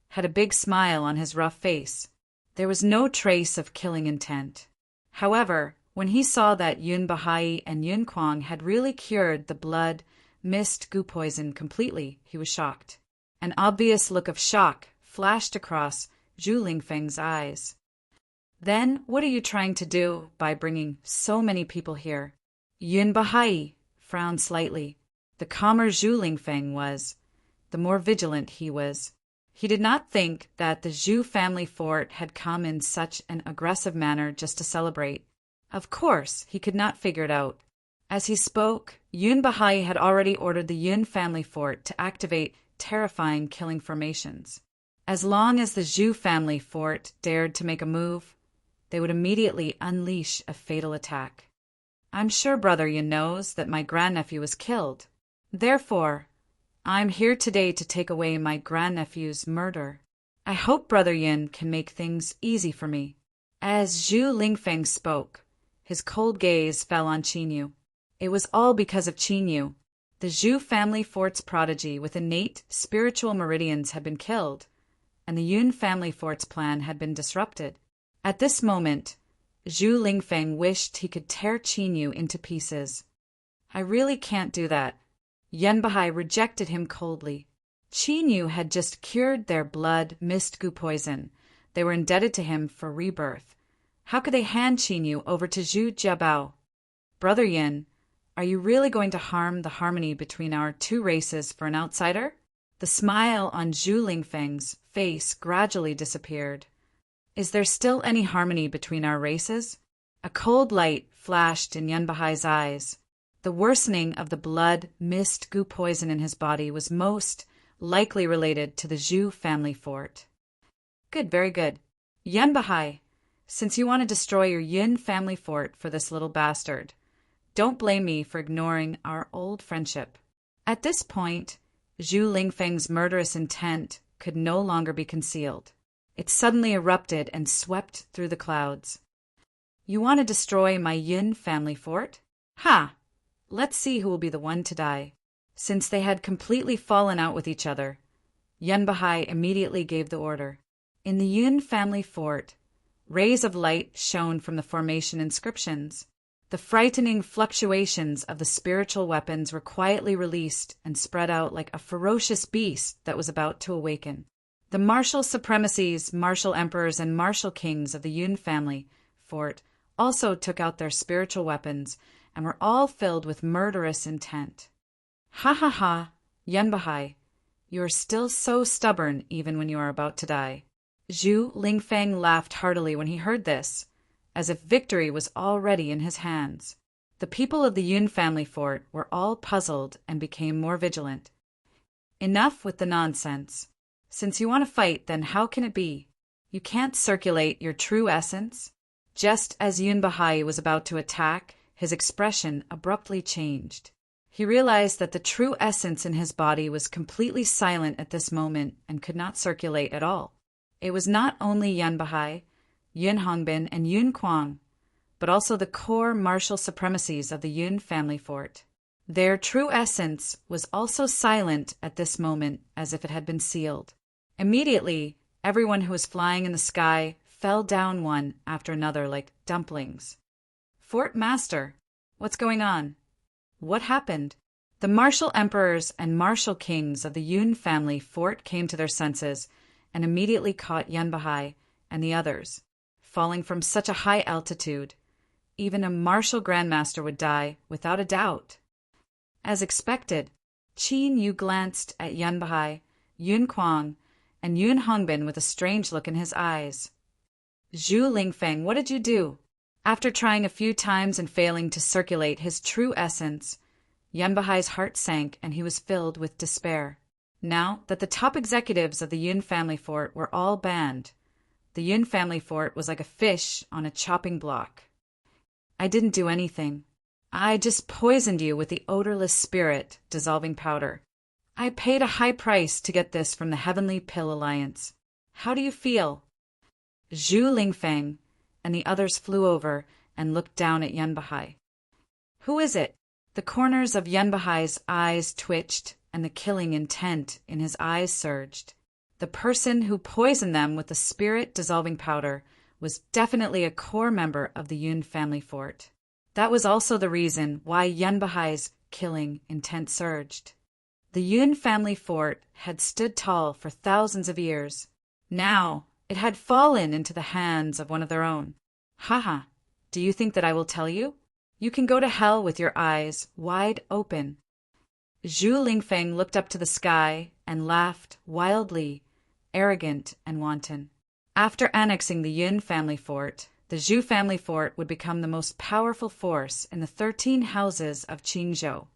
had a big smile on his rough face. There was no trace of killing intent. However, when he saw that Yun Bahai and Yun Kwang had really cured the blood mist goo poison completely, he was shocked. An obvious look of shock flashed across Zhu Lingfeng's eyes. Then, what are you trying to do by bringing so many people here? Yun Bahai frowned slightly. The calmer Zhu Lingfeng was, the more vigilant he was. He did not think that the Zhu family fort had come in such an aggressive manner just to celebrate. Of course, he could not figure it out. As he spoke, Yun Bahai had already ordered the Yun family fort to activate terrifying killing formations. As long as the Zhu family fort dared to make a move, they would immediately unleash a fatal attack. I'm sure Brother Yun knows that my grandnephew was killed. Therefore, I'm here today to take away my grandnephew's murder. I hope Brother Yin can make things easy for me. As Zhu Lingfeng spoke, his cold gaze fell on Qin Yu. It was all because of Qin Yu. The Zhu family fort's prodigy with innate spiritual meridians had been killed, and the Yun family fort's plan had been disrupted. At this moment, Zhu Lingfeng wished he could tear Qin Yu into pieces. I really can't do that. Yun Bahai rejected him coldly. Qin Yu had just cured their blood mist goo poison. They were indebted to him for rebirth. How could they hand Qin Yu over to Zhu Jiabao? Brother Yin, are you really going to harm the harmony between our 2 races for an outsider? The smile on Zhu Lingfeng's face gradually disappeared. Is there still any harmony between our races? A cold light flashed in Yunbahai's eyes. The worsening of the blood mist goo poison in his body was most likely related to the Zhu family fort. Good, very good. Yunbahai, since you want to destroy your Yun family fort for this little bastard, don't blame me for ignoring our old friendship. At this point, Zhu Lingfeng's murderous intent could no longer be concealed. It suddenly erupted and swept through the clouds. You want to destroy my Yun family fort? Ha! Let's see who will be the one to die. Since they had completely fallen out with each other, Yunbahai immediately gave the order. In the Yun family fort, rays of light shone from the formation inscriptions. The frightening fluctuations of the spiritual weapons were quietly released and spread out like a ferocious beast that was about to awaken. The martial supremacies, martial emperors, and martial kings of the Yun family fort also took out their spiritual weapons and were all filled with murderous intent. Ha ha ha, Yunbahai, you are still so stubborn even when you are about to die. Zhu Lingfeng laughed heartily when he heard this, as if victory was already in his hands. The people of the Yun family fort were all puzzled and became more vigilant. Enough with the nonsense. Since you want to fight, then how can it be? You can't circulate your true essence? Just as Yunbahai was about to attack, his expression abruptly changed. He realized that the true essence in his body was completely silent at this moment and could not circulate at all. It was not only Yunbahai, Yun Hongbin, and Yun Kuang, but also the core martial supremacies of the Yun family fort. Their true essence was also silent at this moment, as if it had been sealed. Immediately, everyone who was flying in the sky fell down one after another like dumplings. Fort Master, what's going on? What happened? The martial emperors and martial kings of the Yun family fort came to their senses and immediately caught Yunbahai and the others. Falling from such a high altitude, even a martial grandmaster would die without a doubt. As expected, Qin Yu glanced at Yunbahai, Yun Kuang, and Yun Hongbin with a strange look in his eyes. Zhu Lingfeng, what did you do? After trying a few times and failing to circulate his true essence, Yunbahai's heart sank and he was filled with despair. Now that the top executives of the Yun family fort were all banned, the Yun family fort was like a fish on a chopping block. I didn't do anything. I just poisoned you with the odorless spirit dissolving powder. I paid a high price to get this from the Heavenly Pill Alliance. How do you feel? Zhu Lingfeng and the others flew over and looked down at Yunbahai. Who is it? The corners of Yunbahai's eyes twitched and the killing intent in his eyes surged. The person who poisoned them with the spirit-dissolving powder was definitely a core member of the Yun family fort. That was also the reason why Yunbahai's killing intent surged. The Yun family fort had stood tall for thousands of years. Now it had fallen into the hands of one of their own. Haha, do you think that I will tell you? You can go to hell with your eyes wide open. Zhu Lingfeng looked up to the sky and laughed wildly, arrogant and wanton. After annexing the Yun family fort, the Zhu family fort would become the most powerful force in the 13 houses of Qingzhou.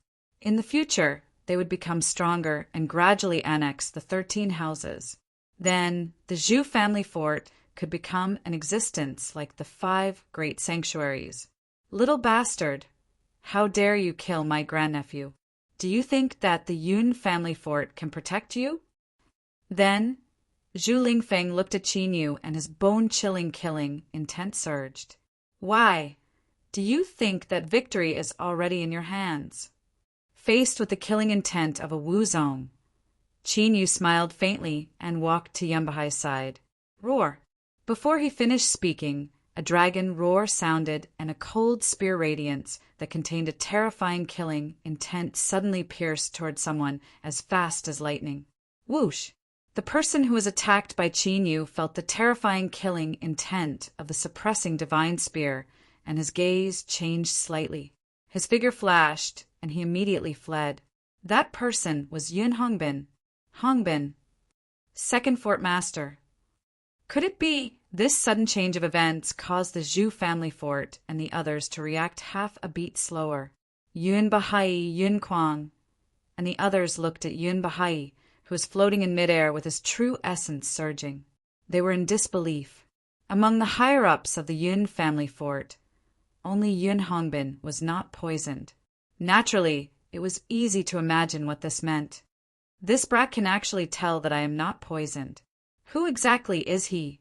In the future, they would become stronger and gradually annex the 13 houses. Then, the Zhu family fort could become an existence like the 5 great sanctuaries. Little bastard, how dare you kill my grandnephew? Do you think that the Yun family fort can protect you? Then, Zhu Lingfeng looked at Qin Yu and his bone-chilling killing intent surged. Why? Do you think that victory is already in your hands? Faced with the killing intent of a Wuzong, Qin Yu smiled faintly and walked to Yunbahai's side. Roar! Before he finished speaking, a dragon roar sounded and a cold spear radiance that contained a terrifying killing intent suddenly pierced toward someone as fast as lightning. Whoosh! The person who was attacked by Qin Yu felt the terrifying killing intent of the suppressing divine spear, and his gaze changed slightly. His figure flashed, and he immediately fled. That person was Yun Hongbin. Hongbin, second fort master. Could it be this sudden change of events caused the Zhu family fort and the others to react half a beat slower? Yun Bahai, Yun Kuang, and the others looked at Yun Bahai, who was floating in midair with his true essence surging. They were in disbelief. Among the higher-ups of the Yun family fort, only Yun Hongbin was not poisoned. Naturally, it was easy to imagine what this meant. This brat can actually tell that I am not poisoned. Who exactly is he?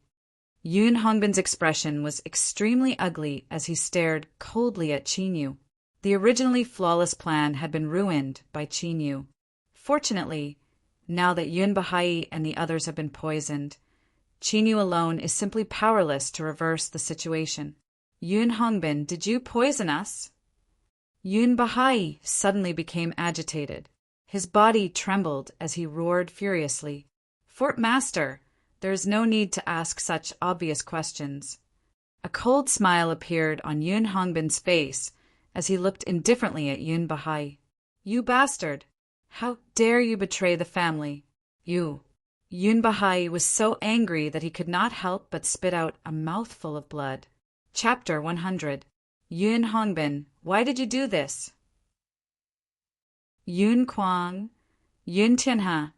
Yun Hongbin's expression was extremely ugly as he stared coldly at Qinyu. The originally flawless plan had been ruined by Qinyu. Fortunately, now that Yun Bahai and the others have been poisoned, Qinyu alone is simply powerless to reverse the situation. Yun Hongbin, did you poison us? Yun Bahai suddenly became agitated. His body trembled as he roared furiously. Fort Master, there is no need to ask such obvious questions. A cold smile appeared on Yun Hongbin's face as he looked indifferently at Yun Bahai. You bastard! How dare you betray the family? You! Yun Bahai was so angry that he could not help but spit out a mouthful of blood. Chapter 100. Yun Hongbin, why did you do this? Yun Kuang, Yun Tianhe,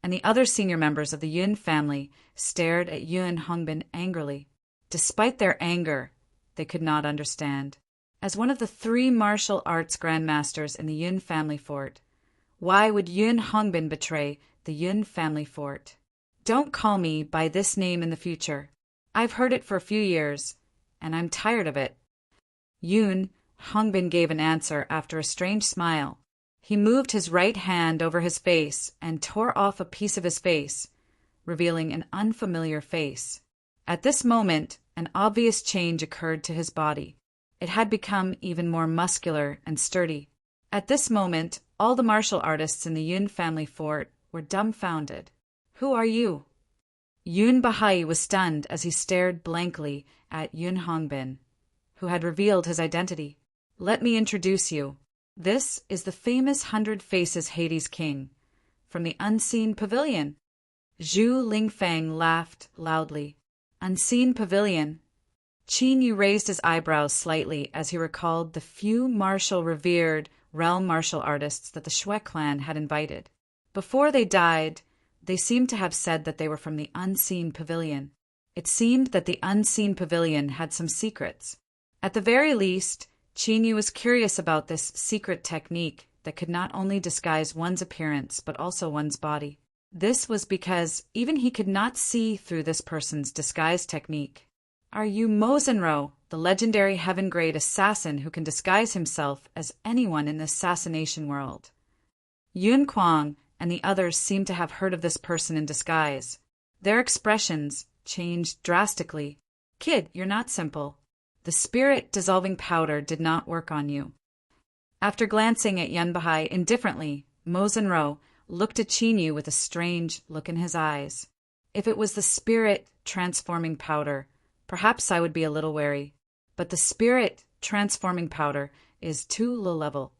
and the other senior members of the Yun family stared at Yun Hongbin angrily. Despite their anger, they could not understand. As one of the 3 martial arts grandmasters in the Yun family fort, why would Yun Hongbin betray the Yun family fort? Don't call me by this name in the future. I've heard it for a few years, and I'm tired of it. Yun Hongbin gave an answer after a strange smile. He moved his right hand over his face and tore off a piece of his face, revealing an unfamiliar face. At this moment, an obvious change occurred to his body. It had become even more muscular and sturdy. At this moment, all the martial artists in the Yun family fort were dumbfounded. Who are you? Yun Bahai was stunned as he stared blankly at Yun Hongbin, who had revealed his identity. Let me introduce you. This is the famous 100 Faces Hades King, from the Unseen Pavilion. Zhu Lingfang laughed loudly. Unseen Pavilion. Qinyu raised his eyebrows slightly as he recalled the few revered realm martial artists that the Shui clan had invited. Before they died, they seemed to have said that they were from the Unseen Pavilion. It seemed that the Unseen Pavilion had some secrets. At the very least, Qinyu was curious about this secret technique that could not only disguise one's appearance but also one's body. This was because even he could not see through this person's disguise technique. Are you Mo Zenro, the legendary heaven-grade assassin who can disguise himself as anyone in the assassination world? Yun Kuang and the others seemed to have heard of this person in disguise. Their expressions changed drastically. Kid, you're not simple. The spirit-dissolving powder did not work on you. After glancing at Yun Bahai indifferently, Mo Zenro looked at Qinyu with a strange look in his eyes. If it was the spirit-transforming powder, perhaps I would be a little wary. But the spirit-transforming powder is too low-level.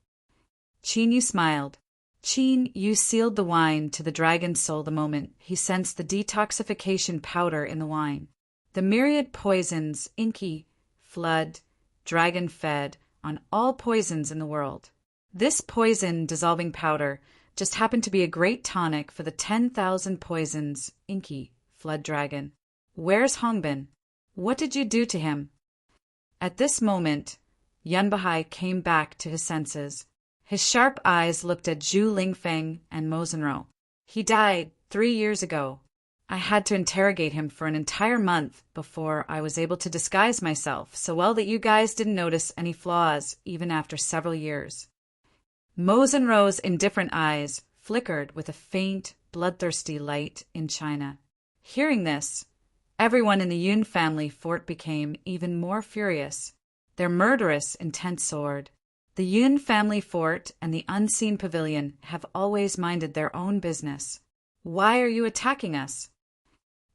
Qinyu smiled. Qinyu sealed the wine to the dragon's soul the moment he sensed the detoxification powder in the wine. The myriad poisons, inky, flood, dragon fed on all poisons in the world. This poison-dissolving powder just happened to be a great tonic for the 10,000 poisons, inky, flood dragon. Where's Hongbin? What did you do to him? At this moment, Yun Bahai came back to his senses. His sharp eyes looked at Zhu Lingfeng and Mo Zenro. He died 3 years ago. I had to interrogate him for an entire month before I was able to disguise myself so well that you guys didn't notice any flaws even after several years. Mo Zenro's indifferent eyes flickered with a faint, bloodthirsty light in China. Hearing this, everyone in the Yun family fort became even more furious. Their murderous intent soared. The Yun family fort and the Unseen Pavilion have always minded their own business. Why are you attacking us?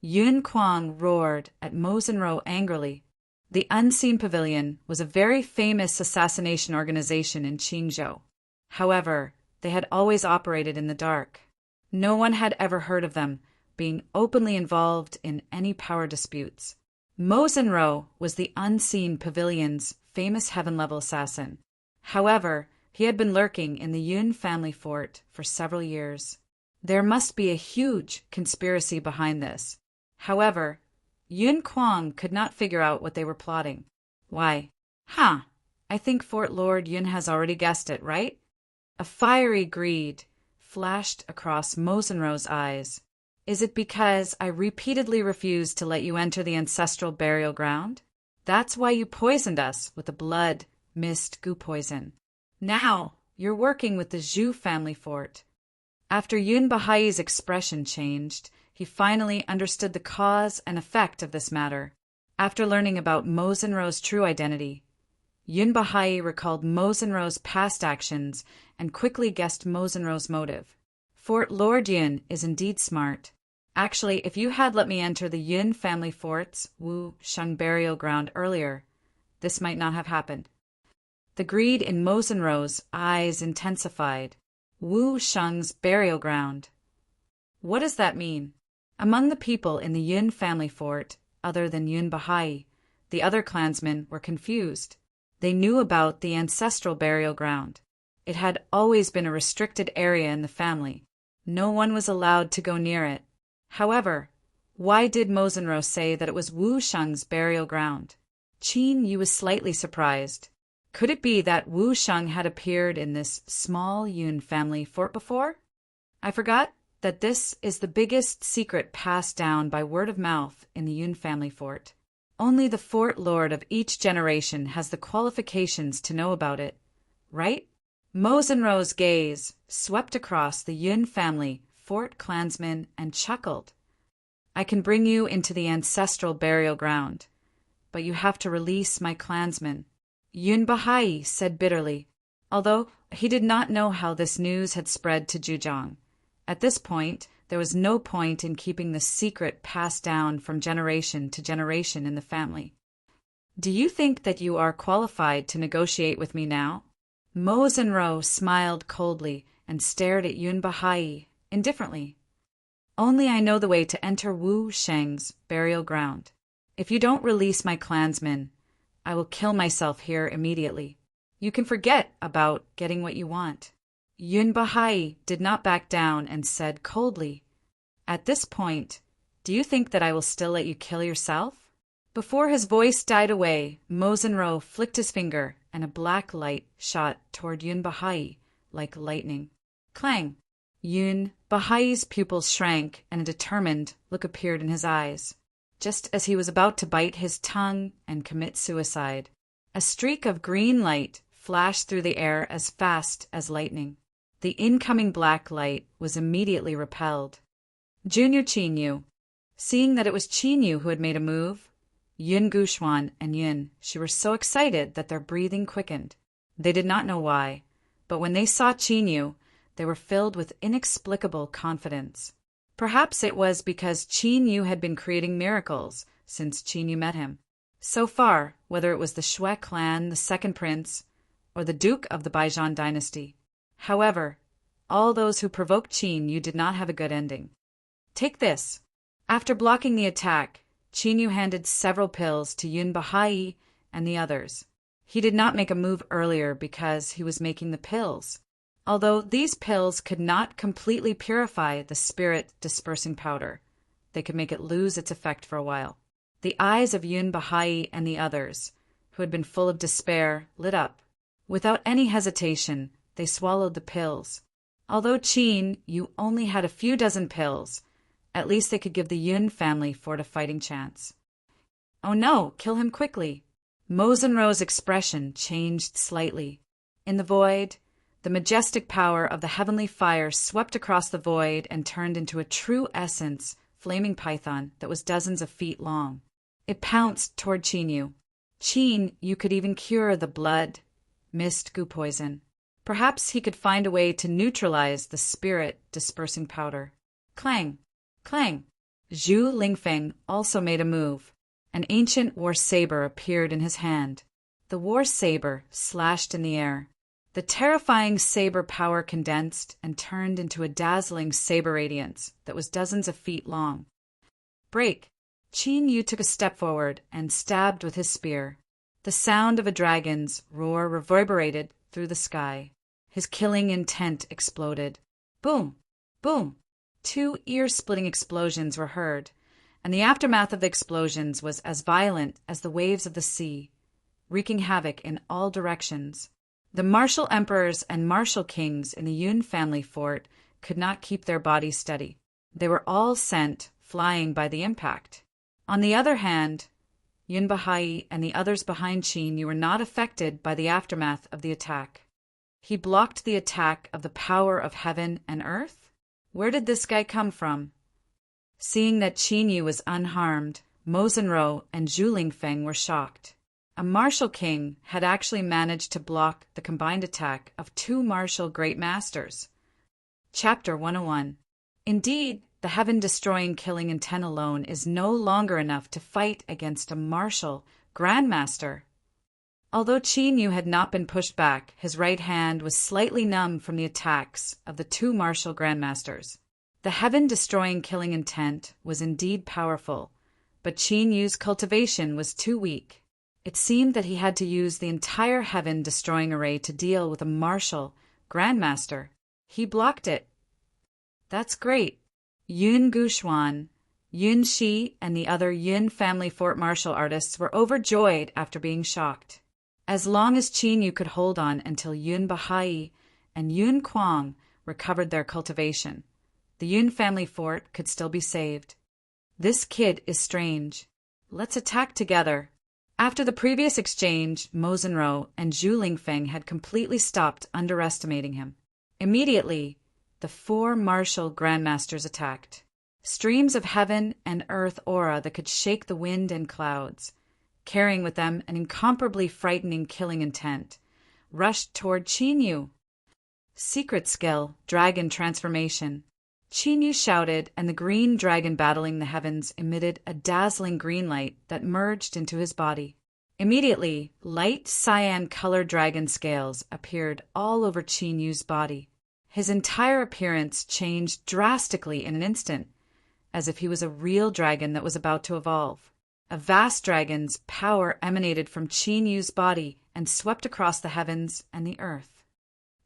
Yun Kuang roared at Mo Zenro angrily. The Unseen Pavilion was a very famous assassination organization in Qingzhou. However, they had always operated in the dark. No one had ever heard of them being openly involved in any power disputes. Mosenro was the unseen pavilion's famous heaven-level assassin. However, he had been lurking in the Yun family fort for several years. There must be a huge conspiracy behind this. However, Yun Kuang could not figure out what they were plotting. Why? I think Fort Lord Yun has already guessed it, right? A fiery greed flashed across Mosenro's eyes. Is it because I repeatedly refused to let you enter the ancestral burial ground? That's why you poisoned us with the blood mist goo poison. Now you're working with the Zhu family fort. After Yun Bahai's expression changed, he finally understood the cause and effect of this matter. After learning about Mosenro's true identity, Yun Bahai recalled Mosenro's past actions and quickly guessed Mosenro's motive. Fort Lord Yun is indeed smart. Actually, if you had let me enter the Yun family fort's Wu Sheng burial ground earlier, this might not have happened. The greed in Mosenro's eyes intensified. Wu Sheng's burial ground. What does that mean? Among the people in the Yun family fort, other than Yun Bahai, the other clansmen were confused. They knew about the ancestral burial ground. It had always been a restricted area in the family. No one was allowed to go near it. However, why did Mosenro say that it was Wu Sheng's burial ground? Qin Yu was slightly surprised. Could it be that Wu Sheng had appeared in this small Yun family fort before? I forgot that this is the biggest secret passed down by word of mouth in the Yun family fort. Only the fort lord of each generation has the qualifications to know about it, right? Mosenro's gaze swept across the Yun family fort clansmen and chuckled. I can bring you into the ancestral burial ground, but you have to release my clansmen. Yun Bahai said bitterly, although he did not know how this news had spread to Zhujiang. At this point, there was no point in keeping the secret passed down from generation to generation in the family. Do you think that you are qualified to negotiate with me now? Mosenro smiled coldly and stared at Yun Bahai indifferently. Only I know the way to enter Wu Sheng's burial ground. If you don't release my clansmen, I will kill myself here immediately. You can forget about getting what you want. Yun Bahai did not back down and said coldly, at this point, do you think that I will still let you kill yourself? Before his voice died away, Mosenro flicked his finger and a black light shot toward Yun Bahai like lightning. Clang! Yun Bahai's pupils shrank and a determined look appeared in his eyes. Just as he was about to bite his tongue and commit suicide, a streak of green light flashed through the air as fast as lightning. The incoming black light was immediately repelled. Junior Qin Yu. Seeing that it was Qin Yu who had made a move, Yun Gushuan and Yun, she were so excited that their breathing quickened. They did not know why, but when they saw Qin Yu, they were filled with inexplicable confidence. Perhaps it was because Qin Yu had been creating miracles since Qin Yu met him. So far, whether it was the Shui clan, the second prince, or the Duke of the Baijian dynasty. However, all those who provoked Qin Yu did not have a good ending. Take this. After blocking the attack, Qin Yu handed several pills to Yun Bahai and the others. He did not make a move earlier because he was making the pills. Although these pills could not completely purify the spirit-dispersing powder, they could make it lose its effect for a while. The eyes of Yun Bahai and the others, who had been full of despair, lit up. Without any hesitation, they swallowed the pills. Although Qin Yu only had a few dozen pills, at least they could give the Yun family fort a fighting chance. Oh no, kill him quickly. Mosenro's expression changed slightly. In the void, the majestic power of the heavenly fire swept across the void and turned into a true essence, flaming python that was dozens of feet long. It pounced toward Qin Yu. Qin Yu could even cure the blood mist goo poison. Perhaps he could find a way to neutralize the spirit-dispersing powder. Clang! Clang! Zhu Lingfeng also made a move. An ancient war saber appeared in his hand. The war saber slashed in the air. The terrifying saber power condensed and turned into a dazzling saber radiance that was dozens of feet long. Break! Qin Yu took a step forward and stabbed with his spear. The sound of a dragon's roar reverberated through the sky. His killing intent exploded. Boom! Boom! 2 ear-splitting explosions were heard, and the aftermath of the explosions was as violent as the waves of the sea, wreaking havoc in all directions. The martial emperors and martial kings in the Yun family fort could not keep their bodies steady. They were all sent flying by the impact. On the other hand, Yun Bahai and the others behind Qin Yu were not affected by the aftermath of the attack. He blocked the attack of the power of heaven and earth? Where did this guy come from? Seeing that Qin Yu was unharmed, Mo Zhenrou and Zhu Lingfeng were shocked. A martial king had actually managed to block the combined attack of 2 martial great masters. Chapter 101. Indeed, the heaven-destroying killing intent alone is no longer enough to fight against a martial grandmaster. Although Qin Yu had not been pushed back, his right hand was slightly numb from the attacks of the 2 martial grandmasters. The heaven-destroying killing intent was indeed powerful, but Qin Yu's cultivation was too weak. It seemed that he had to use the entire heaven-destroying array to deal with a martial grandmaster. He blocked it. That's great. Yun Guxuan, Yun Shi, and the other Yun family fort martial artists were overjoyed after being shocked. As long as Qin Yu could hold on until Yun Bahai and Yun Kuang recovered their cultivation, the Yun family fort could still be saved. This kid is strange. Let's attack together. After the previous exchange, Mo Zhenrou and Zhu Lingfeng had completely stopped underestimating him. Immediately, the 4 martial grandmasters attacked. Streams of heaven and earth aura that could shake the wind and clouds, carrying with them an incomparably frightening killing intent, rushed toward Qin Yu. Secret skill, dragon transformation. Qin Yu shouted, and the green dragon battling the heavens emitted a dazzling green light that merged into his body. Immediately, light cyan-colored dragon scales appeared all over Qin Yu's body. His entire appearance changed drastically in an instant, as if he was a real dragon that was about to evolve. A vast dragon's power emanated from Qin Yu's body and swept across the heavens and the earth.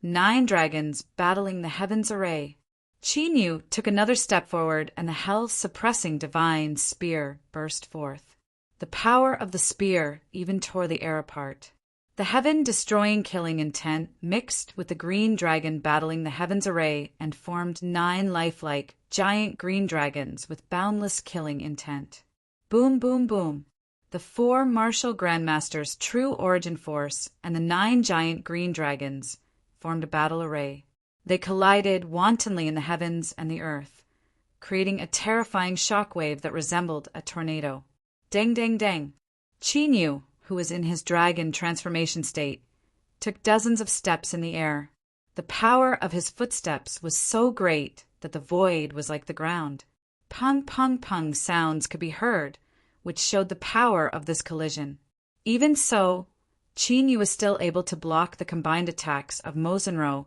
9 dragons battling the heavens array. Qin Yu took another step forward, and the hell-suppressing divine spear burst forth. The power of the spear even tore the air apart. The heaven-destroying killing intent mixed with the green dragon battling the heavens array and formed 9 lifelike, giant green dragons with boundless killing intent. Boom, boom, boom. The 4 martial grandmasters' true origin force and the 9 giant green dragons formed a battle array. They collided wantonly in the heavens and the earth, creating a terrifying shockwave that resembled a tornado. Dang, dang, dang. Qin Yu, who was in his dragon transformation state, took dozens of steps in the air. The power of his footsteps was so great that the void was like the ground. Pung, pung, pung sounds could be heard, which showed the power of this collision. Even so, Qin Yu was still able to block the combined attacks of Mo Zhenrou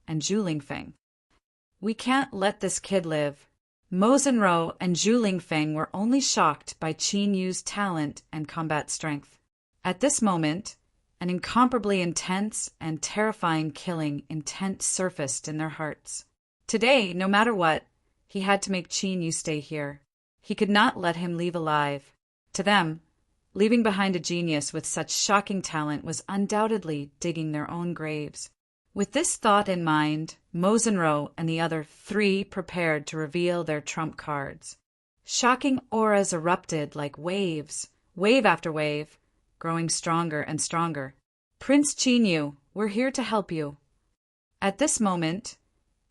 and Zhu Lingfeng. We can't let this kid live. Mo Zhenrou and Zhu Lingfeng were only shocked by Qin Yu's talent and combat strength. At this moment, an incomparably intense and terrifying killing intent surfaced in their hearts. Today, no matter what, he had to make Qin Yu stay here. He could not let him leave alive. To them, leaving behind a genius with such shocking talent was undoubtedly digging their own graves. With this thought in mind, Mo Zhenrou and the other 3 prepared to reveal their trump cards. Shocking auras erupted like waves, wave after wave, growing stronger and stronger. Prince Qin Yu, we're here to help you. At this moment,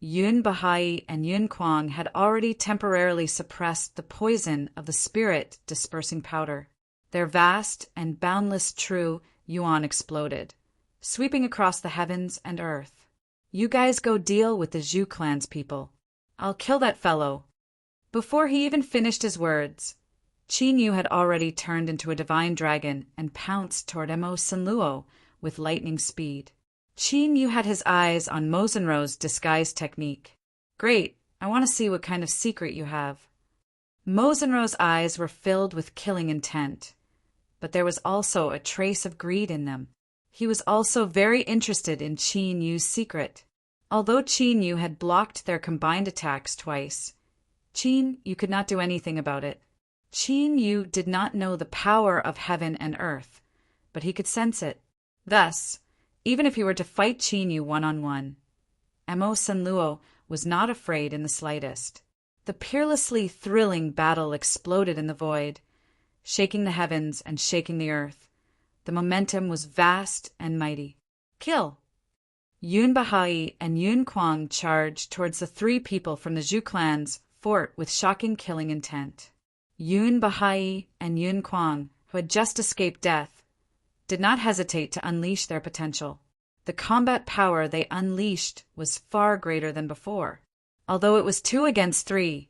Yun Bahai and Yun Kuang had already temporarily suppressed the poison of the spirit-dispersing powder. Their vast and boundless true yuan exploded, sweeping across the heavens and earth. You guys go deal with the Zhu clan's people. I'll kill that fellow. Before he even finished his words, Qin Yu had already turned into a divine dragon and pounced toward Mo Zhenrou with lightning speed. Qin Yu had his eyes on Mozenro's disguise technique. Great, I want to see what kind of secret you have. Mozenro's eyes were filled with killing intent, but there was also a trace of greed in them. He was also very interested in Qin Yu's secret. Although Qin Yu had blocked their combined attacks twice, Qin Yu could not do anything about it. Qin Yu did not know the power of heaven and earth, but he could sense it. Thus, even if he were to fight Qin Yu one-on-one, Emo Senluo was not afraid in the slightest. The peerlessly thrilling battle exploded in the void, shaking the heavens and shaking the earth. The momentum was vast and mighty. Kill! Yun Bahai and Yun Kuang charged towards the three people from the Zhu clan's fort with shocking killing intent. Yun Bahai and Yun Kuang, who had just escaped death, did not hesitate to unleash their potential. The combat power they unleashed was far greater than before. Although it was 2 against 3,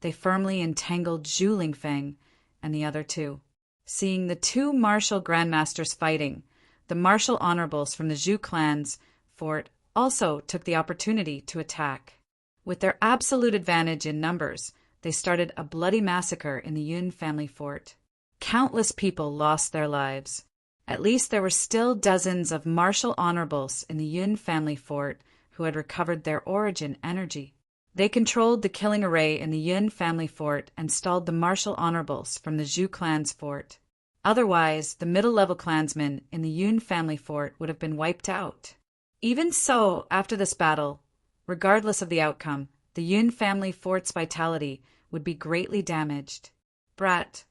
they firmly entangled Zhu Lingfeng and the other two. Seeing the two martial grandmasters fighting, the martial honorables from the Zhu clan's fort also took the opportunity to attack. With their absolute advantage in numbers, they started a bloody massacre in the Yun family fort. Countless people lost their lives. At least there were still dozens of martial honorables in the Yun family fort who had recovered their origin energy. They controlled the killing array in the Yun family fort and stalled the martial honorables from the Zhu clan's fort. Otherwise, the middle-level clansmen in the Yun family fort would have been wiped out. Even so, after this battle, regardless of the outcome, the Yun family fort's vitality would be greatly damaged. Brat,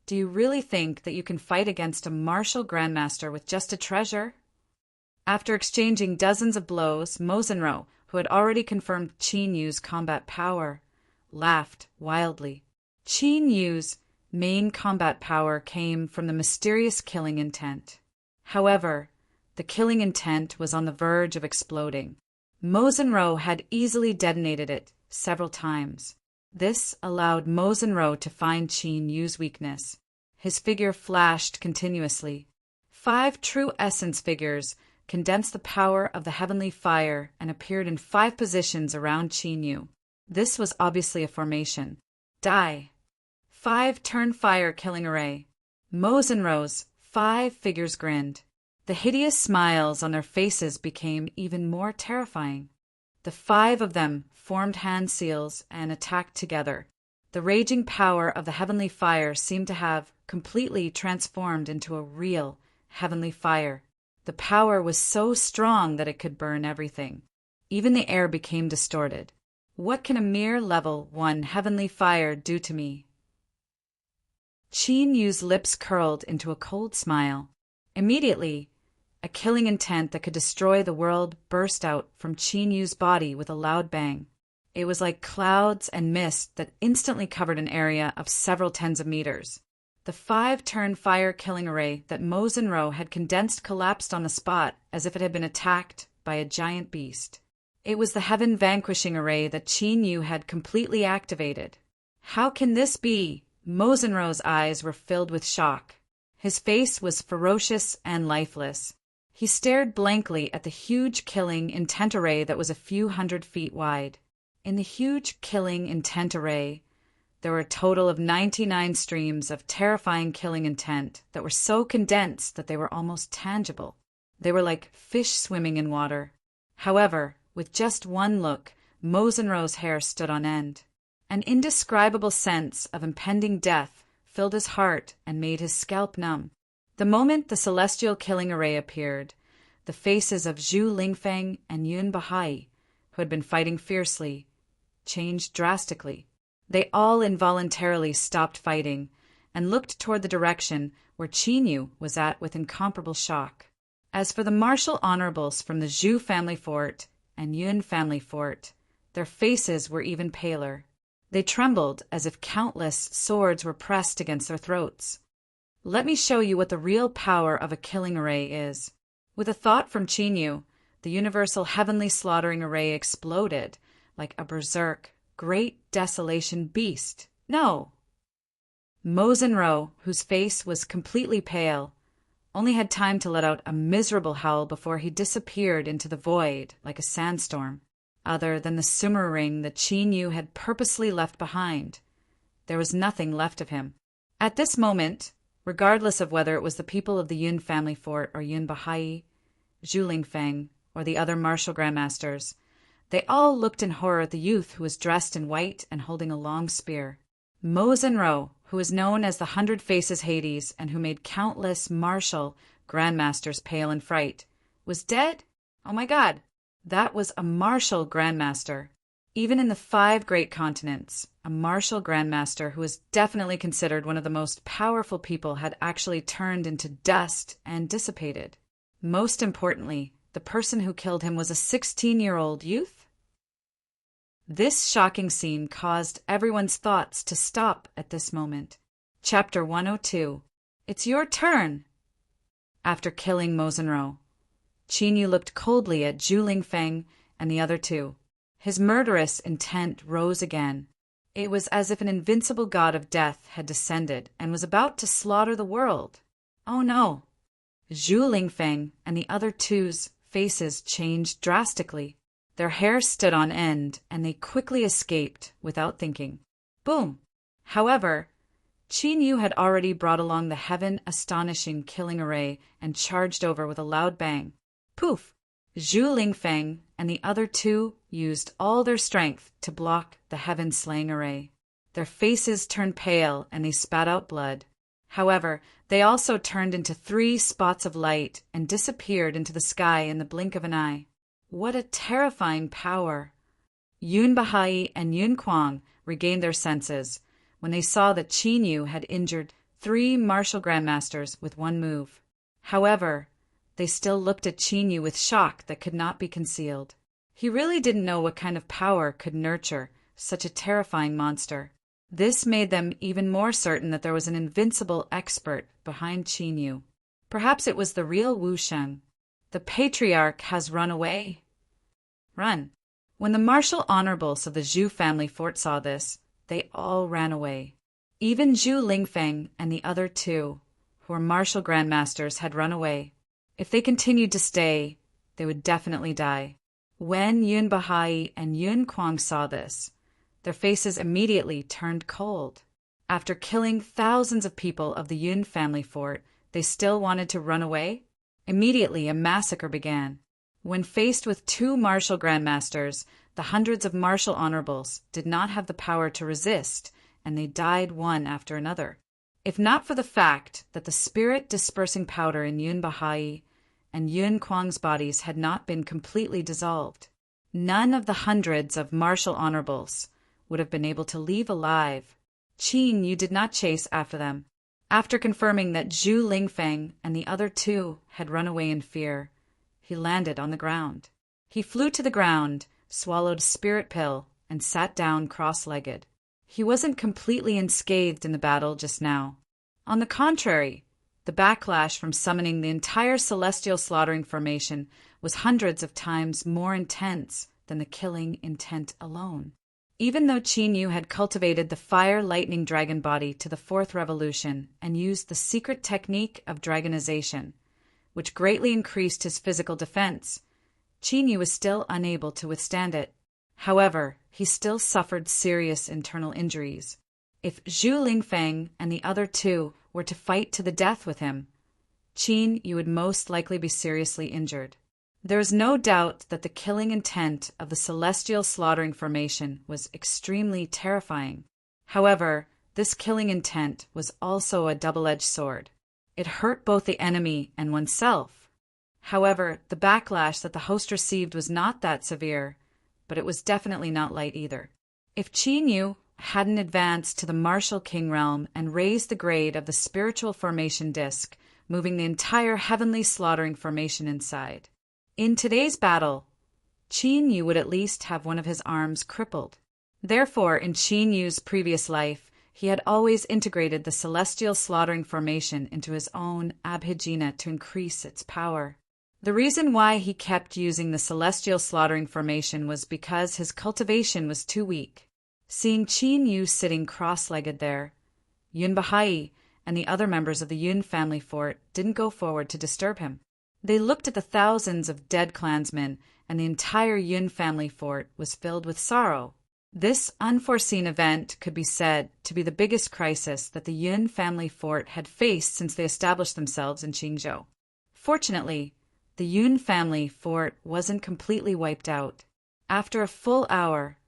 do you really think that you can fight against a martial grandmaster with just a treasure? After exchanging dozens of blows, Mozenro, who had already confirmed Qin Yu's combat power, laughed wildly. Qin Yu's main combat power came from the mysterious killing intent. However, the killing intent was on the verge of exploding. Mozenro had easily detonated it several times. This allowed Mozenro to find Qin Yu's weakness. His figure flashed continuously. 5 true essence figures condensed the power of the heavenly fire and appeared in 5 positions around Qin Yu. This was obviously a formation. Die. 5 turn fire killing array. Mozenro's 5 figures grinned. The hideous smiles on their faces became even more terrifying. The 5 of them formed hand seals and attacked together. The raging power of the heavenly fire seemed to have completely transformed into a real heavenly fire. The power was so strong that it could burn everything. Even the air became distorted. What can a mere level 1 heavenly fire do to me? Qin Yu's lips curled into a cold smile. Immediately, a killing intent that could destroy the world burst out from Qin Yu's body with a loud bang. It was like clouds and mist that instantly covered an area of several tens of meters. The 5-turn fire killing array that Mozenro had condensed collapsed on the spot as if it had been attacked by a giant beast. It was the heaven vanquishing array that Qin Yu had completely activated. How can this be? Mozenro's eyes were filled with shock. His face was ferocious and lifeless. He stared blankly at the huge killing intent array that was a few hundred feet wide. In the huge killing intent array, there were a total of 99 streams of terrifying killing intent that were so condensed that they were almost tangible. They were like fish swimming in water. However, with just one look, Mozenro's hair stood on end. An indescribable sense of impending death filled his heart and made his scalp numb. The moment the celestial killing array appeared, the faces of Zhu Lingfeng and Yun Bahai, who had been fighting fiercely, changed drastically. They all involuntarily stopped fighting and looked toward the direction where Qin Yu was at with incomparable shock. As for the martial honorables from the Zhu family fort and Yun family fort, their faces were even paler. They trembled as if countless swords were pressed against their throats. Let me show you what the real power of a killing array is. With a thought from Qin Yu, the universal heavenly slaughtering array exploded like a berserk, great desolation beast. No! Mozenro, whose face was completely pale, only had time to let out a miserable howl before he disappeared into the void like a sandstorm. Other than the sumer ring that Qin Yu had purposely left behind, there was nothing left of him. At this moment, regardless of whether it was the people of the Yun family fort or Yun Bahai, Zhu Lingfeng, or the other martial grandmasters, they all looked in horror at the youth who was dressed in white and holding a long spear. Mo Zenro, who was known as the 100 Faces Hades and who made countless martial grandmasters pale in fright, was dead? Oh my God, that was a martial grandmaster. Even in the 5 great continents, a martial grandmaster who was definitely considered one of the most powerful people had actually turned into dust and dissipated. Most importantly, the person who killed him was a 16-year-old youth? This shocking scene caused everyone's thoughts to stop at this moment. Chapter 102. It's your turn. After killing Mo Zenro, Qin Yu looked coldly at Zhu Lingfeng and the other 2. His murderous intent rose again. It was as if an invincible god of death had descended and was about to slaughter the world. Oh no! Zhu Lingfeng and the other 2's faces changed drastically. Their hair stood on end, and they quickly escaped without thinking. Boom! However, Qin Yu had already brought along the heaven-astonishing killing array and charged over with a loud bang. Poof! Zhu Lingfeng and the other 2 used all their strength to block the heaven-slaying array. Their faces turned pale and they spat out blood. However, they also turned into 3 spots of light and disappeared into the sky in the blink of an eye. What a terrifying power! Yun Bahai and Yun Kuang regained their senses when they saw that Qin Yu had injured 3 martial grandmasters with 1 move. However, they still looked at Qin Yu with shock that could not be concealed. He really didn't know what kind of power could nurture such a terrifying monster. This made them even more certain that there was an invincible expert behind Qin Yu. Perhaps it was the real Wu Sheng. The patriarch has run away. Run. When the martial honorables of the Zhu family fort saw this, they all ran away. Even Zhu Lingfeng and the other 2, who were martial grandmasters, had run away. If they continued to stay, they would definitely die. When Yun Bahai and Yun Kuang saw this, their faces immediately turned cold. After killing thousands of people of the Yun family fort, they still wanted to run away? Immediately, a massacre began. When faced with 2 martial grandmasters, the hundreds of martial honorables did not have the power to resist, and they died one after another. If not for the fact that the spirit-dispersing powder in Yun Bahai and Yun Kuang's bodies had not been completely dissolved, none of the hundreds of martial honorables would have been able to leave alive. Qin Yu did not chase after them. After confirming that Zhu Lingfeng and the other 2 had run away in fear, he landed on the ground. He flew to the ground, swallowed a spirit pill, and sat down cross-legged. He wasn't completely unscathed in the battle just now. On the contrary, the backlash from summoning the entire celestial slaughtering formation was hundreds of times more intense than the killing intent alone. Even though Qin Yu had cultivated the fire lightning dragon body to the 4th revolution and used the secret technique of dragonization, which greatly increased his physical defense, Qin Yu was still unable to withstand it. However, he still suffered serious internal injuries. If Zhu Lingfeng and the other 2 were to fight to the death with him, Qin Yu would most likely be seriously injured. There is no doubt that the killing intent of the celestial slaughtering formation was extremely terrifying. However, this killing intent was also a double-edged sword. It hurt both the enemy and oneself. However, the backlash that the host received was not that severe, but it was definitely not light either. If Qin Yu hadn't advanced to the martial king realm and raised the grade of the spiritual formation disc, moving the entire heavenly slaughtering formation inside, in today's battle, Qin Yu would at least have one of his arms crippled. Therefore, in Qin Yu's previous life, he had always integrated the celestial slaughtering formation into his own abhijna to increase its power. The reason why he kept using the celestial slaughtering formation was because his cultivation was too weak. Seeing Qin Yu sitting cross-legged there, Yun Bahai and the other members of the Yun family fort didn't go forward to disturb him. They looked at the thousands of dead clansmen, and the entire Yun family fort was filled with sorrow. This unforeseen event could be said to be the biggest crisis that the Yun family fort had faced since they established themselves in Qingzhou. Fortunately, the Yun family fort wasn't completely wiped out. After a full hour,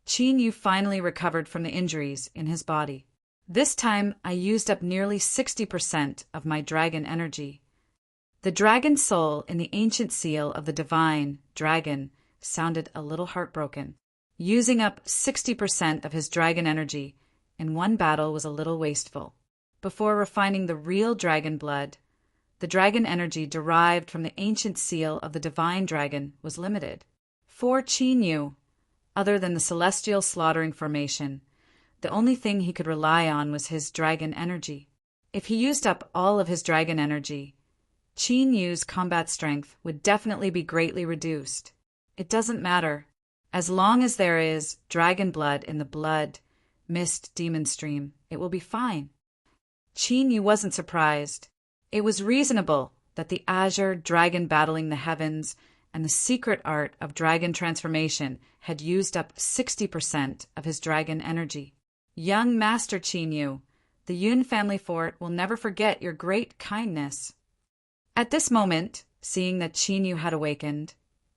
Qin Yu finally recovered from the injuries in his body. This time, I used up nearly 60% of my dragon energy. The dragon soul in the ancient seal of the divine dragon sounded a little heartbroken. Using up 60% of his dragon energy in one battle was a little wasteful. Before refining the real dragon blood, the dragon energy derived from the ancient seal of the divine dragon was limited. For Qin Yu, other than the celestial slaughtering formation, the only thing he could rely on was his dragon energy. If he used up all of his dragon energy, Qin Yu's combat strength would definitely be greatly reduced. It doesn't matter. As long as there is dragon blood in the blood mist demon stream, it will be fine. Qin Yu wasn't surprised. It was reasonable that the azure dragon battling the heavens and the secret art of dragon transformation had used up 60% of his dragon energy. Young Master Qin Yu, the Yun family fort will never forget your great kindness. At this moment, seeing that Qin Yu had awakened,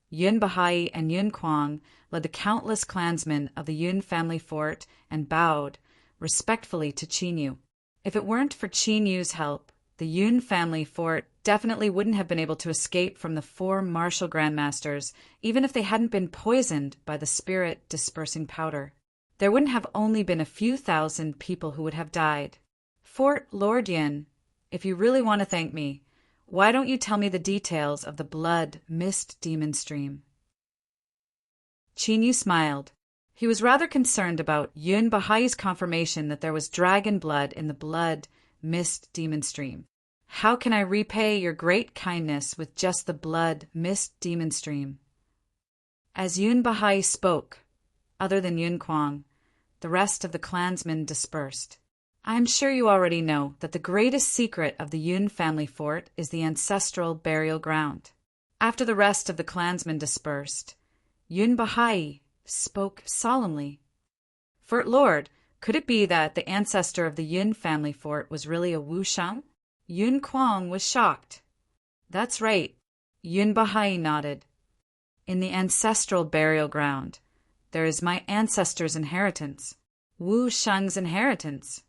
Yun Bahai and Yun Kuang led the countless clansmen of the Yun family fort and bowed respectfully to Qin Yu. If it weren't for Qin Yu's help, the Yun family fort definitely wouldn't have been able to escape from the 4 martial grandmasters, even if they hadn't been poisoned by the spirit-dispersing powder. There wouldn't have only been a few thousand people who would have died. Fort Lord Yin, if you really want to thank me, why don't you tell me the details of the blood mist demon stream? Qin Yu smiled. He was rather concerned about Yun Bahai's confirmation that there was dragon blood in the blood mist demon stream. How can I repay your great kindness with just the blood mist demon stream? As Yun Bahai spoke, other than Yun Kuang, the rest of the clansmen dispersed. I am sure you already know that the greatest secret of the Yun family fort is the ancestral burial ground. After the rest of the clansmen dispersed, Yun Bahai spoke solemnly. Fort Lord, could it be that the ancestor of the Yun family fort was really a Wu Shang? Yun Kuang was shocked. That's right, Yun Bahai nodded. In the ancestral burial ground, there is my ancestor's inheritance, Wu Shang's inheritance.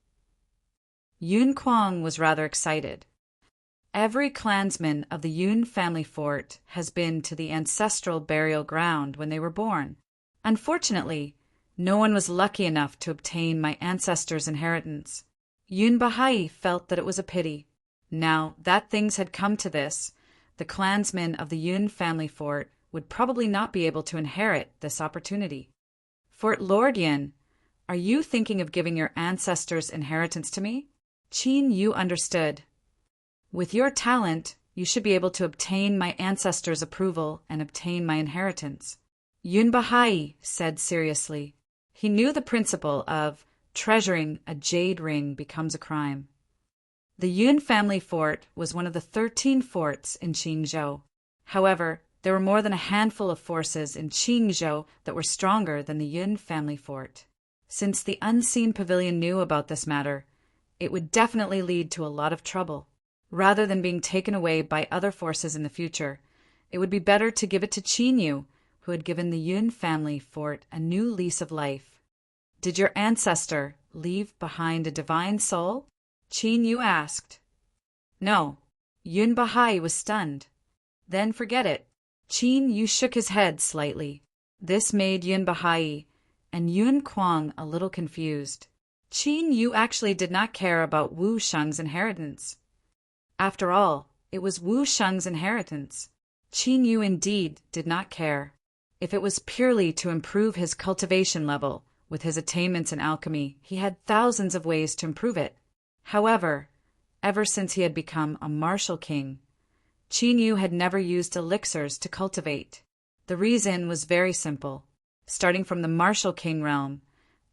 Yun Kuang was rather excited. Every clansman of the Yun family fort has been to the ancestral burial ground when they were born. Unfortunately, no one was lucky enough to obtain my ancestor's inheritance. Yun Bahai felt that it was a pity. Now that things had come to this, the clansmen of the Yun family fort would probably not be able to inherit this opportunity. Fort Lord Yin, are you thinking of giving your ancestor's inheritance to me? Qin Yu understood. With your talent, you should be able to obtain my ancestor's approval and obtain my inheritance. Yun Bahai said seriously. He knew the principle of treasuring a jade ring becomes a crime. The Yun family fort was one of the 13 forts in Qingzhou. However, there were more than a handful of forces in Qingzhou that were stronger than the Yun family fort. Since the unseen pavilion knew about this matter, it would definitely lead to a lot of trouble. Rather than being taken away by other forces in the future, it would be better to give it to Qin Yu, who had given the Yun family fort a new lease of life. Did your ancestor leave behind a divine soul? Qin Yu asked. No. Yun Bahai was stunned. Then forget it. Qin Yu shook his head slightly. This made Yun Bahai and Yun Kuang a little confused. Qin Yu actually did not care about Wu Shang's inheritance. After all, it was Wu Shang's inheritance. Qin Yu indeed did not care. If it was purely to improve his cultivation level, with his attainments in alchemy, he had thousands of ways to improve it. However, ever since he had become a martial king, Qin Yu had never used elixirs to cultivate. The reason was very simple. Starting from the martial king realm,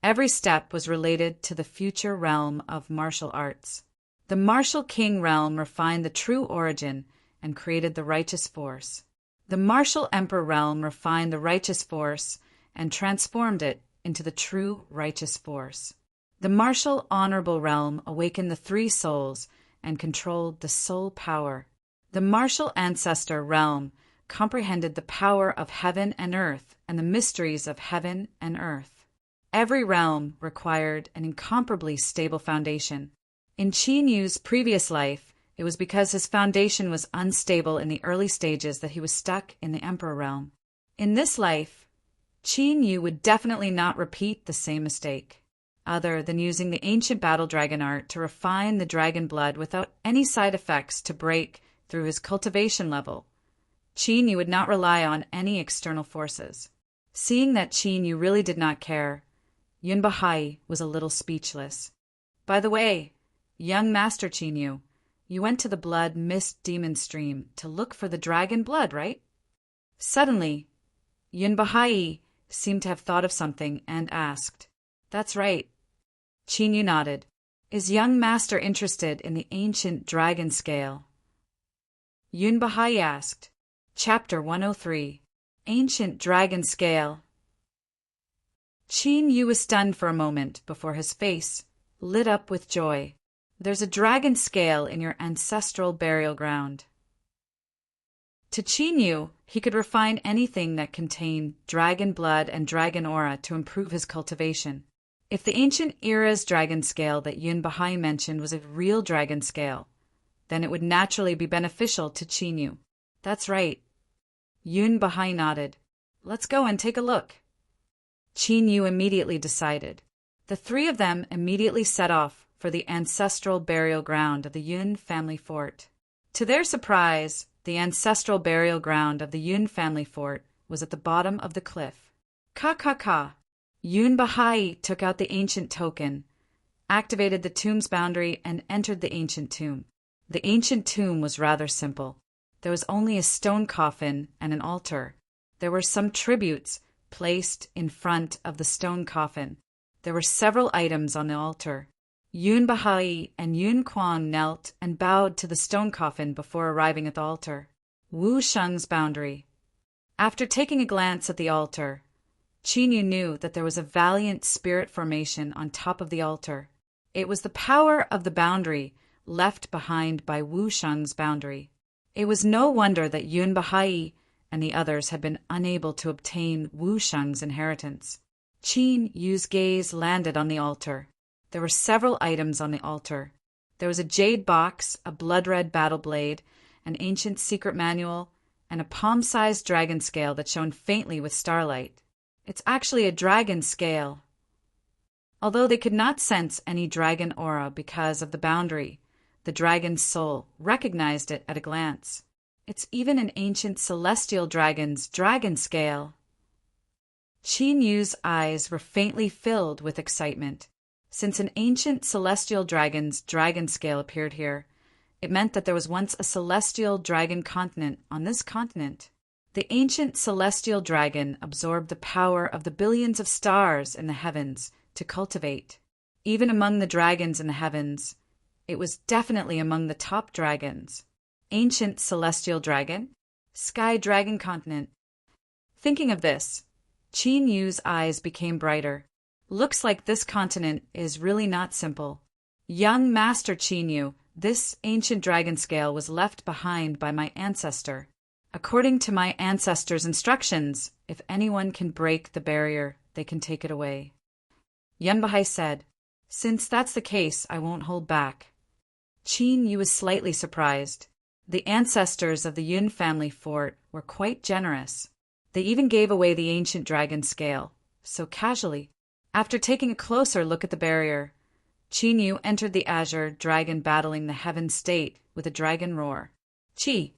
every step was related to the future realm of martial arts. The martial king realm refined the true origin and created the righteous force. The martial emperor realm refined the righteous force and transformed it into the true righteous force. The martial honorable realm awakened the three souls and controlled the soul power. The martial ancestor realm comprehended the power of heaven and earth and the mysteries of heaven and earth. Every realm required an incomparably stable foundation. In Qin Yu's previous life, it was because his foundation was unstable in the early stages that he was stuck in the emperor realm. In this life, Qin Yu would definitely not repeat the same mistake, other than using the ancient battle dragon art to refine the dragon blood without any side effects to break through his cultivation level. Qin Yu would not rely on any external forces. Seeing that Qin Yu really did not care, Yun Bahai was a little speechless. By the way, young Master Qin Yu, you went to the blood mist demon stream to look for the dragon blood, right? Suddenly, Yun Bahai seemed to have thought of something and asked, "That's right." Qin Yu nodded. "Is young Master interested in the ancient dragon scale?" Yun Bahai asked. Chapter 103, Ancient Dragon Scale. Qin Yu was stunned for a moment before his face lit up with joy. "There's a dragon scale in your ancestral burial ground." To Qin Yu, he could refine anything that contained dragon blood and dragon aura to improve his cultivation. If the ancient era's dragon scale that Yun Bahai mentioned was a real dragon scale, then it would naturally be beneficial to Qin Yu. "That's right." Yun Bahai nodded. "Let's go and take a look." Qin Yu immediately decided. The three of them immediately set off for the ancestral burial ground of the Yun family fort. To their surprise, the ancestral burial ground of the Yun family fort was at the bottom of the cliff. Ka. Yun Bahai took out the ancient token, activated the tomb's boundary, and entered the ancient tomb. The ancient tomb was rather simple. There was only a stone coffin and an altar. There were some tributes placed in front of the stone coffin. There were several items on the altar. Yun Bahai and Yun Quan knelt and bowed to the stone coffin before arriving at the altar. Wu Sheng's boundary. After taking a glance at the altar, Qin Yu knew that there was a valiant spirit formation on top of the altar. It was the power of the boundary left behind by Wu Sheng's boundary. It was no wonder that Yun Bahai and the others had been unable to obtain Wu Sheng's inheritance. Qin Yu's gaze landed on the altar. There were several items on the altar. There was a jade box, a blood-red battle blade, an ancient secret manual, and a palm-sized dragon scale that shone faintly with starlight. It's actually a dragon scale. Although they could not sense any dragon aura because of the boundary, the dragon's soul recognized it at a glance. It's even an ancient celestial dragon's dragon scale. Qin Yu's eyes were faintly filled with excitement. Since an ancient celestial dragon's dragon scale appeared here, it meant that there was once a celestial dragon continent on this continent. The ancient celestial dragon absorbed the power of the billions of stars in the heavens to cultivate. Even among the dragons in the heavens, it was definitely among the top dragons. Ancient celestial dragon, sky dragon continent. Thinking of this, Qin Yu's eyes became brighter. Looks like this continent is really not simple. Young Master Qin Yu, this ancient dragon scale was left behind by my ancestor. According to my ancestor's instructions, if anyone can break the barrier, they can take it away. Yun Bahai said, "Since that's the case, I won't hold back." Qin Yu was slightly surprised. The ancestors of the Yun family fort were quite generous. They even gave away the ancient dragon scale, so casually. After taking a closer look at the barrier, Qin Yu entered the azure dragon battling the heaven state with a dragon roar. Chi!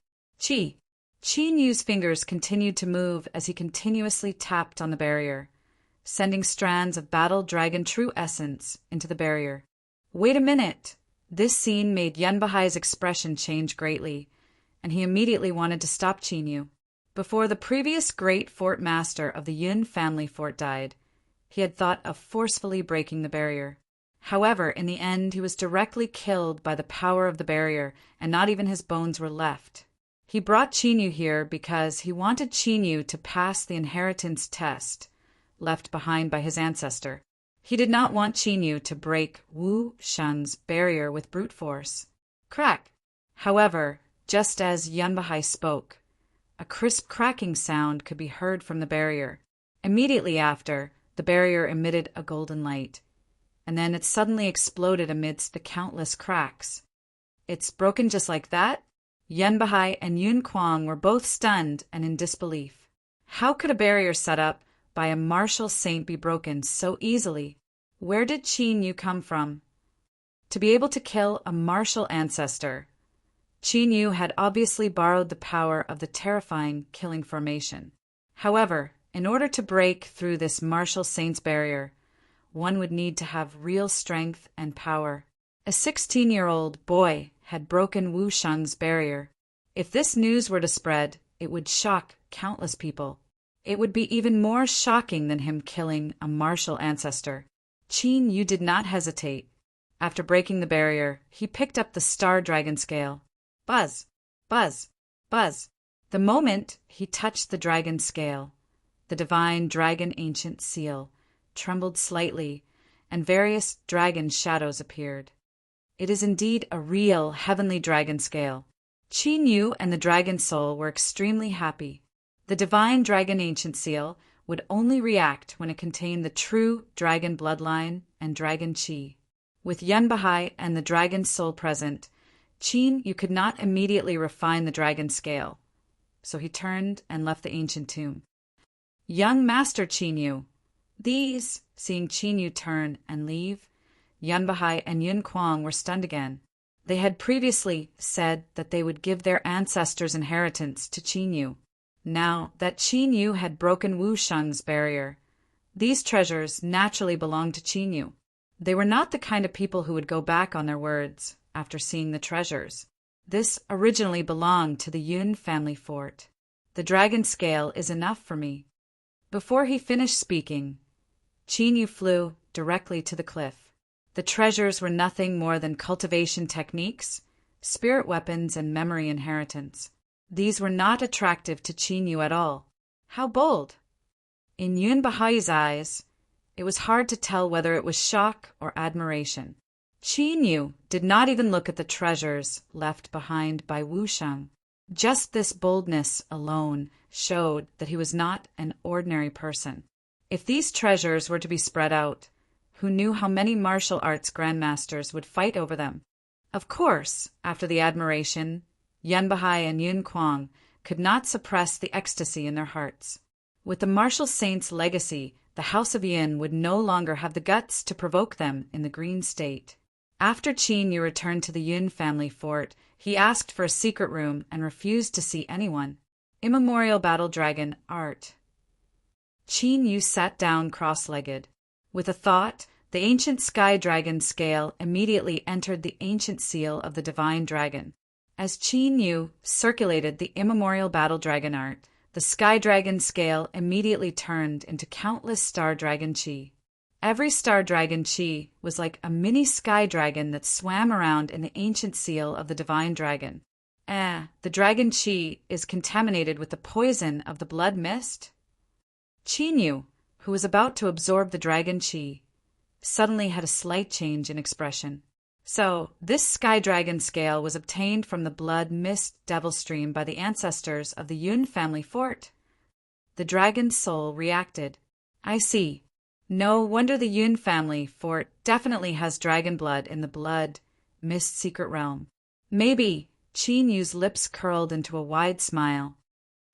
Chi! Qin Yu's fingers continued to move as he continuously tapped on the barrier, sending strands of battle dragon true essence into the barrier. Wait a minute! This scene made Yun Bahai's expression change greatly, and he immediately wanted to stop Qin Yu. Before the previous great fort master of the Yun family fort died, he had thought of forcefully breaking the barrier. However, in the end, he was directly killed by the power of the barrier, and not even his bones were left. He brought Qinyu here because he wanted Qinyu to pass the inheritance test left behind by his ancestor. He did not want Qinyu to break Wu Shan's barrier with brute force. Crack! However, just as Yunbahai spoke, a crisp cracking sound could be heard from the barrier. Immediately after, the barrier emitted a golden light, and then it suddenly exploded amidst the countless cracks. It's broken just like that? Yunbahai and Yun Kuang were both stunned and in disbelief. How could a barrier set up by a martial saint be broken so easily? Where did Qinyu come from? To be able to kill a martial ancestor, Qinyu had obviously borrowed the power of the terrifying killing formation. However, in order to break through this martial saint's barrier, one would need to have real strength and power. A 16-year-old boy had broken Wu Shang's barrier. If this news were to spread, it would shock countless people. It would be even more shocking than him killing a martial ancestor. Qin Yu did not hesitate. After breaking the barrier, he picked up the star dragon scale. Buzz! Buzz! Buzz! The moment he touched the dragon scale, the divine dragon ancient seal trembled slightly, and various dragon shadows appeared. It is indeed a real heavenly dragon scale. Qin Yu and the dragon soul were extremely happy. The divine dragon ancient seal would only react when it contained the true dragon bloodline and dragon qi. With Yunbahai and the dragon soul present, Qin Yu could not immediately refine the dragon scale, so he turned and left the ancient tomb. Young Master Qin Yu. These, seeing Qin Yu turn and leave, Yunbahai and Yun Kuang were stunned again. They had previously said that they would give their ancestors' inheritance to Qin Yu. Now that Qin Yu had broken Wu Shang's barrier, these treasures naturally belonged to Qin Yu. They were not the kind of people who would go back on their words after seeing the treasures. This originally belonged to the Yun family fort. The dragon scale is enough for me. Before he finished speaking, Qin Yu flew directly to the cliff. The treasures were nothing more than cultivation techniques, spirit weapons, and memory inheritance. These were not attractive to Qin Yu at all. How bold! In Yunbahai's eyes, it was hard to tell whether it was shock or admiration. Qin Yu did not even look at the treasures left behind by Wu Shang. Just this boldness alone showed that he was not an ordinary person. If these treasures were to be spread out, who knew how many martial arts grandmasters would fight over them? Of course, after the admiration, Yunbahai and Yun Kuang could not suppress the ecstasy in their hearts. With the martial saint's legacy, the House of Yin would no longer have the guts to provoke them in the Green State. After Qin Yu returned to the Yun family fort, he asked for a secret room and refused to see anyone. Immemorial Battle Dragon Art. Qin Yu sat down cross-legged. With a thought, the ancient sky dragon scale immediately entered the ancient seal of the divine dragon. As Qin Yu circulated the immemorial battle dragon art, the sky dragon scale immediately turned into countless star dragon chi. Every star dragon chi was like a mini sky dragon that swam around in the ancient seal of the divine dragon. The dragon chi is contaminated with the poison of the blood mist? Qin Yu, who was about to absorb the dragon chi, suddenly had a slight change in expression. So, this sky dragon scale was obtained from the blood mist devil stream by the ancestors of the Yun family fort. The dragon's soul reacted. I see. No wonder the Yun family fort definitely has dragon blood in the blood mist secret realm. Maybe, Qin Yu's lips curled into a wide smile.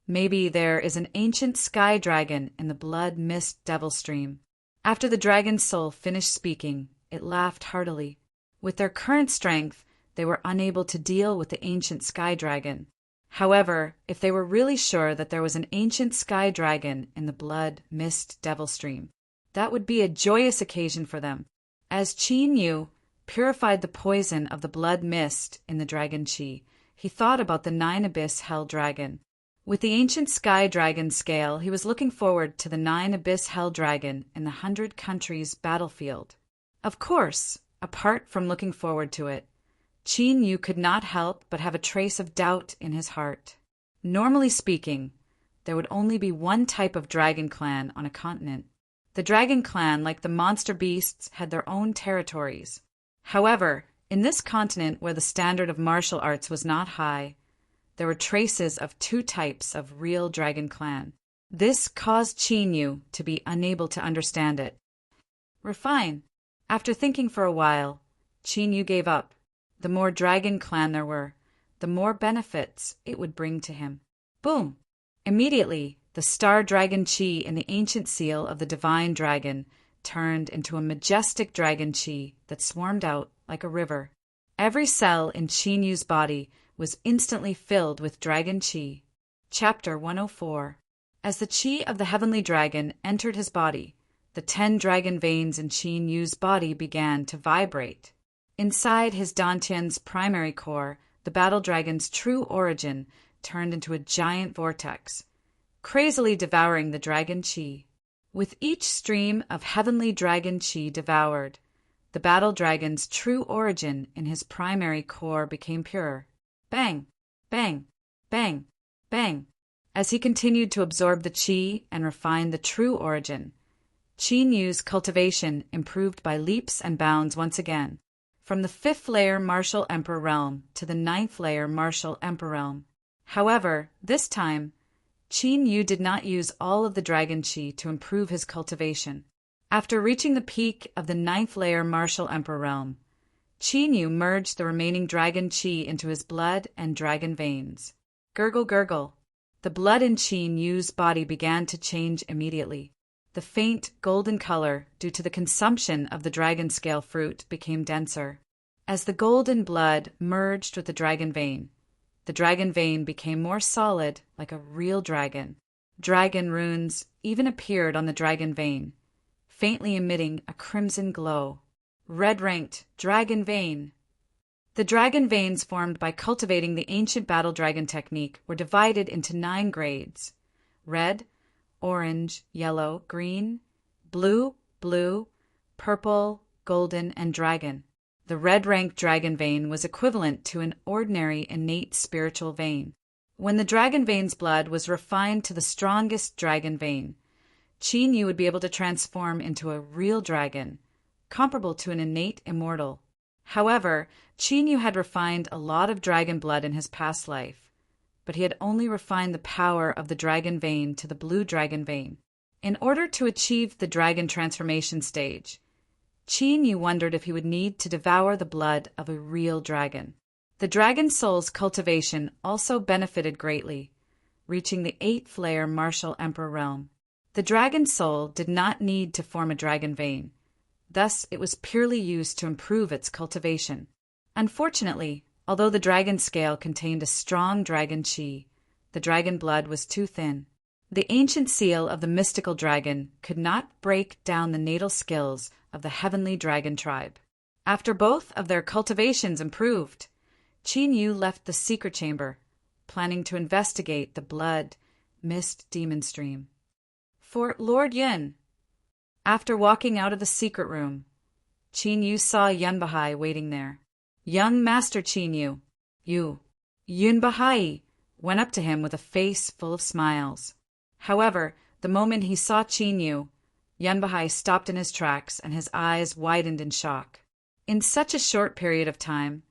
Maybe there is an ancient sky dragon in the blood mist devil stream. After the dragon's soul finished speaking, it laughed heartily. With their current strength, they were unable to deal with the ancient sky dragon. However, if they were really sure that there was an ancient sky dragon in the blood mist devil stream, that would be a joyous occasion for them. As Qin Yu purified the poison of the blood mist in the dragon chi, he thought about the 9 abyss hell dragon. With the ancient sky dragon scale, he was looking forward to the 9 abyss hell dragon in the 100 countries battlefield. Of course, apart from looking forward to it, Qin Yu could not help but have a trace of doubt in his heart. Normally speaking, there would only be one type of dragon clan on a continent. The dragon clan, like the monster beasts, had their own territories. However, in this continent where the standard of martial arts was not high, there were traces of two types of real dragon clan. This caused Qin Yu to be unable to understand it. Refine. After thinking for a while, Qin Yu gave up. The more dragon clan there were, the more benefits it would bring to him. Boom! Immediately, the star dragon chi in the ancient seal of the divine dragon turned into a majestic dragon chi that swarmed out like a river. Every cell in Qin Yu's body was instantly filled with dragon chi. Chapter 104. As the chi of the heavenly dragon entered his body, the 10 dragon veins in Qin Yu's body began to vibrate. Inside his Dantian's primary core, the battle dragon's true origin turned into a giant vortex, crazily devouring the dragon chi. With each stream of heavenly dragon chi devoured, the battle dragon's true origin in his primary core became purer. Bang! Bang! Bang! Bang! As he continued to absorb the chi and refine the true origin, Qin Yu's cultivation improved by leaps and bounds once again, from the 5th layer martial emperor realm to the 9th layer martial emperor realm. However, this time, Qin Yu did not use all of the dragon chi to improve his cultivation. After reaching the peak of the 9th layer martial emperor realm, Qin Yu merged the remaining dragon chi into his blood and dragon veins. Gurgle, gurgle. The blood in Qin Yu's body began to change immediately. The faint golden color, due to the consumption of the dragon scale fruit, became denser. As the golden blood merged with the dragon vein became more solid, like a real dragon. Dragon runes even appeared on the dragon vein, faintly emitting a crimson glow. Red-ranked dragon vein. The dragon veins formed by cultivating the ancient battle dragon technique were divided into 9 grades: red, orange, yellow, green, blue, purple, golden, and dragon. The red-ranked dragon vein was equivalent to an ordinary innate spiritual vein. When the dragon vein's blood was refined to the strongest dragon vein, Qin Yu would be able to transform into a real dragon, comparable to an innate immortal. However, Qin Yu had refined a lot of dragon blood in his past life, but he had only refined the power of the dragon vein to the blue dragon vein. In order to achieve the dragon transformation stage, Qin Yu wondered if he would need to devour the blood of a real dragon. The dragon soul's cultivation also benefited greatly, reaching the 8th layer martial emperor realm. The dragon soul did not need to form a dragon vein, thus it was purely used to improve its cultivation. Unfortunately, although the dragon scale contained a strong dragon chi, the dragon blood was too thin. The ancient seal of the mystical dragon could not break down the natal skills of the heavenly dragon tribe. After both of their cultivations improved, Qin Yu left the secret chamber, planning to investigate the blood mist demon stream. For Lord Yun. After walking out of the secret room, Qin Yu saw Yun Bahai waiting there. Young Master Qin Yu, Yun Bahai, went up to him with a face full of smiles. However, the moment he saw Qin Yu, Yun Bahai stopped in his tracks and his eyes widened in shock. In such a short period of time,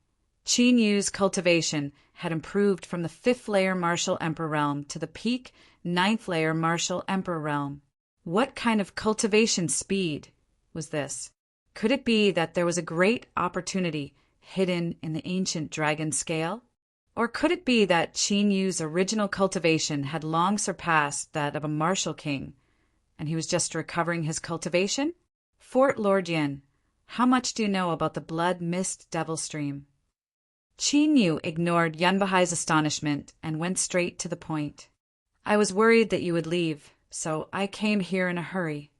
Qin Yu's cultivation had improved from the 5th layer martial emperor realm to the peak 9th layer martial emperor realm. What kind of cultivation speed was this? Could it be that there was a great opportunity hidden in the ancient dragon scale? Or could it be that Qin Yu's original cultivation had long surpassed that of a martial king, and he was just recovering his cultivation? Fort Lord Yin, how much do you know about the blood mist devil stream? Qin Yu ignored Yun Bahai's astonishment and went straight to the point. I was worried that you would leave, so I came here in a hurry.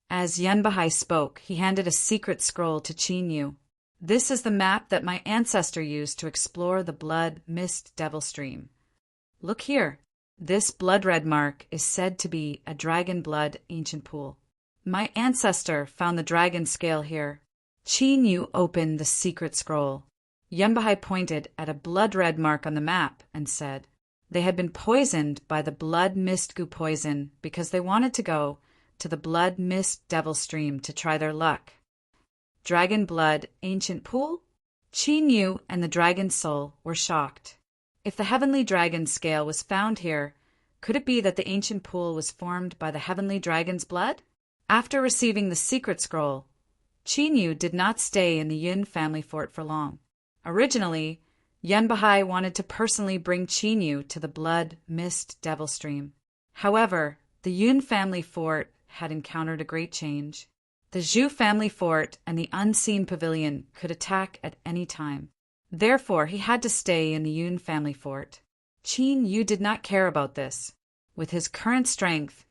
As Yun Bahai spoke, he handed a secret scroll to Qin Yu. This is the map that my ancestor used to explore the blood mist devil stream. Look here. This blood-red mark is said to be a dragon blood ancient pool. My ancestor found the dragon scale here. Qin Yu opened the secret scroll. Yunbahai pointed at a blood-red mark on the map and said, "They had been poisoned by the blood mist goo poison because they wanted to go to the blood mist devil stream to try their luck." Dragon blood ancient pool? Qin Yu and the dragon soul were shocked. If the heavenly dragon scale was found here, could it be that the ancient pool was formed by the heavenly dragon's blood? After receiving the secret scroll, Qin Yu did not stay in the Yun family fort for long. Originally, Yunbahai wanted to personally bring Qin Yu to the blood mist devil stream. However, the Yun family fort had encountered a great change. The Zhu family fort and the unseen pavilion could attack at any time. Therefore, he had to stay in the Yun family fort. Qin Yu did not care about this. With his current strength,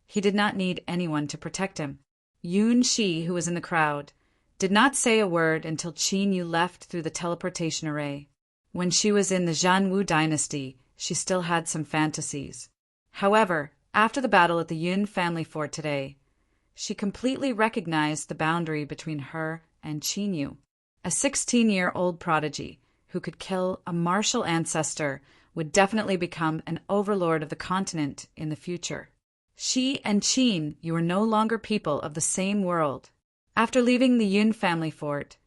he did not need anyone to protect him. Yun Shi, who was in the crowd, did not say a word until Qin Yu left through the teleportation array. When she was in the Zhanwu dynasty, she still had some fantasies. However, after the battle at the Yun family fort today, she completely recognized the boundary between her and Qin Yu. A 16-year-old prodigy who could kill a martial ancestor would definitely become an overlord of the continent in the future. She and Qin Yu were no longer people of the same world. After leaving the Yun family fort,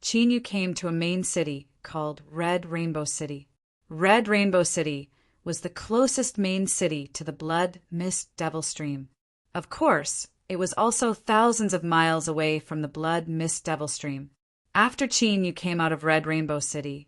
Qin Yu came to a main city called Red Rainbow City. Red Rainbow City was the closest main city to the blood mist devil stream. Of course, it was also thousands of miles away from the blood mist devil stream. After Qin Yu came out of Red Rainbow City,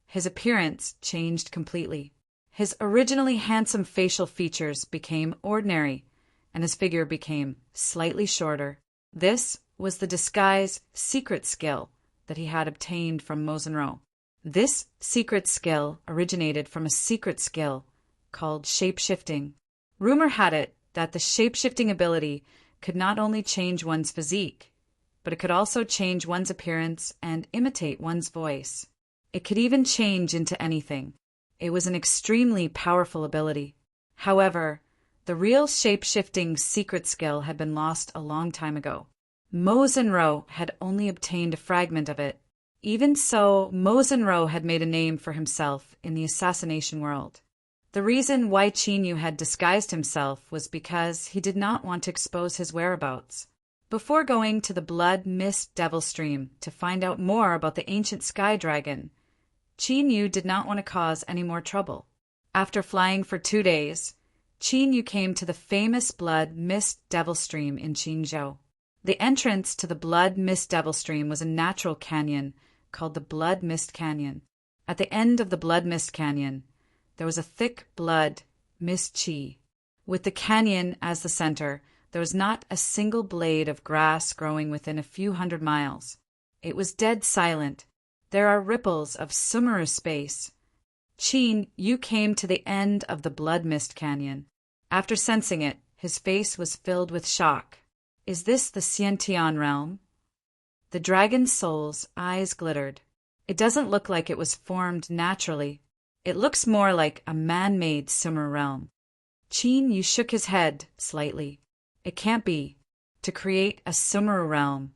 his appearance changed completely. His originally handsome facial features became ordinary, and his figure became slightly shorter. This was the disguise secret skill that he had obtained from Mozenro. This secret skill originated from a secret skill called shape-shifting. Rumor had it that the shape-shifting ability could not only change one's physique, but it could also change one's appearance and imitate one's voice. It could even change into anything. It was an extremely powerful ability. However, the real shape-shifting secret skill had been lost a long time ago. Mozenro had only obtained a fragment of it. Even so, Mozenro had made a name for himself in the assassination world. The reason why Qin Yu had disguised himself was because he did not want to expose his whereabouts. Before going to the blood mist devil stream to find out more about the ancient sky dragon, Qin Yu did not want to cause any more trouble. After flying for 2 days, Qin Yu came to the famous blood mist devil stream in Qinzhou. The entrance to the blood mist devil stream was a natural canyon called the Blood Mist Canyon. At the end of the Blood Mist Canyon, there was a thick blood mist chi. With the canyon as the center, there was not a single blade of grass growing within a few hundred miles. It was dead silent. There are ripples of Sumeru space. Qin Yu came to the end of the Blood Mist Canyon. After sensing it, his face was filled with shock. Is this the Xiantian realm? The dragon soul's eyes glittered. It doesn't look like it was formed naturally. It looks more like a man-made Sumeru realm. Qin Yu shook his head slightly. It can't be. To create a Sumeru realm,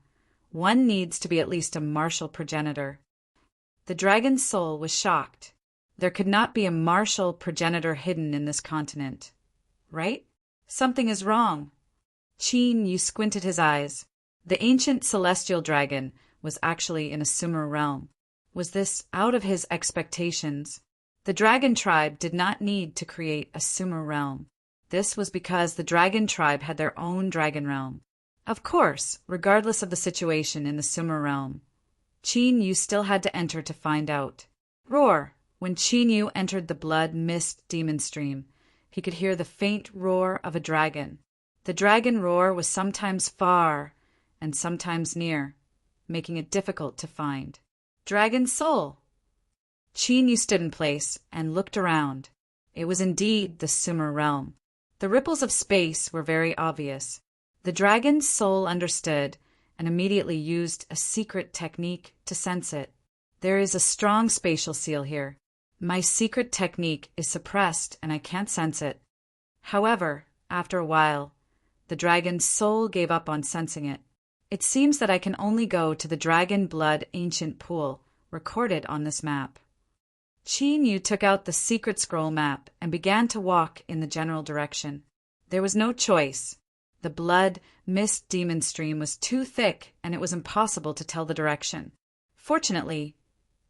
one needs to be at least a martial progenitor. The dragon soul was shocked. There could not be a martial progenitor hidden in this continent. Right? Something is wrong. Qin Yu squinted his eyes. The ancient celestial dragon was actually in a Sumeru realm. Was this out of his expectations? The dragon tribe did not need to create a Sumeru realm. This was because the dragon tribe had their own dragon realm. Of course, regardless of the situation in the Sumeru realm, Qin Yu still had to enter to find out. Roar! When Qin Yu entered the blood mist demon stream, he could hear the faint roar of a dragon. The dragon roar was sometimes far and sometimes near, making it difficult to find. Dragon soul! Qin Yu stood in place and looked around. It was indeed the Sumeru realm. The ripples of space were very obvious. The dragon's soul understood and immediately used a secret technique to sense it. There is a strong spatial seal here. My secret technique is suppressed and I can't sense it. However, after a while, the dragon's soul gave up on sensing it. It seems that I can only go to the Dragon Blood Ancient Pool, recorded on this map. Qin Yu took out the secret scroll map and began to walk in the general direction. There was no choice. The blood mist demon stream was too thick and it was impossible to tell the direction. Fortunately,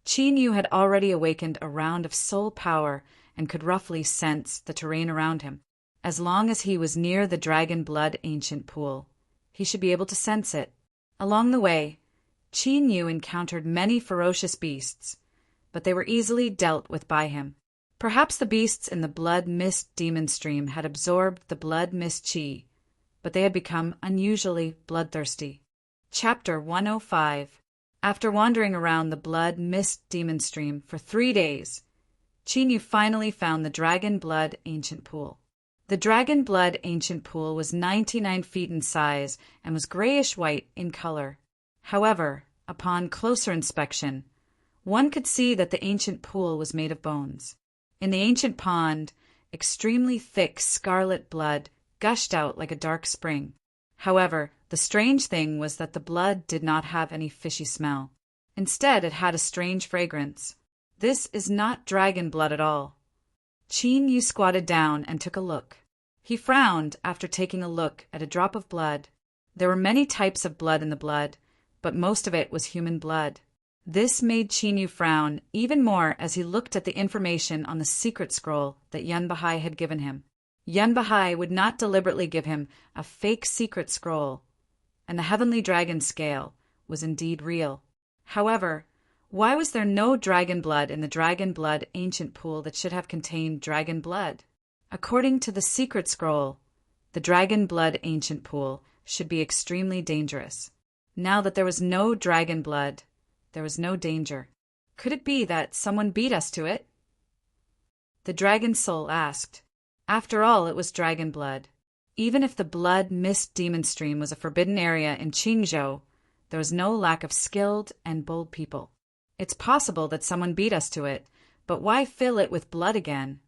Qin Yu had already awakened a round of soul power and could roughly sense the terrain around him. As long as he was near the Dragon Blood Ancient Pool, he should be able to sense it. Along the way, Qin Yu encountered many ferocious beasts, but they were easily dealt with by him. Perhaps the beasts in the blood mist demon stream had absorbed the blood mist chi, but they had become unusually bloodthirsty. Chapter 105. After wandering around the blood mist demon stream for 3 days, Qin Yu finally found the Dragon Blood Ancient Pool. The Dragon Blood Ancient Pool was 99 feet in size and was grayish-white in color. However, upon closer inspection, one could see that the ancient pool was made of bones. In the ancient pond, extremely thick scarlet blood gushed out like a dark spring. However, the strange thing was that the blood did not have any fishy smell. Instead, it had a strange fragrance. This is not dragon blood at all. Qin Yu squatted down and took a look. He frowned after taking a look at a drop of blood. There were many types of blood in the blood, but most of it was human blood. This made Qin Yu frown even more as he looked at the information on the secret scroll that Yun Bahai had given him. Yun Bahai would not deliberately give him a fake secret scroll, and the heavenly dragon scale was indeed real. However, why was there no dragon blood in the Dragon Blood Ancient Pool that should have contained dragon blood? According to the secret scroll, the Dragon Blood Ancient Pool should be extremely dangerous. Now that there was no dragon blood, there was no danger. Could it be that someone beat us to it? The dragon soul asked. After all, it was dragon blood. Even if the blood mist demon stream was a forbidden area in Qingzhou, there was no lack of skilled and bold people. It's possible that someone beat us to it, but why fill it with blood again?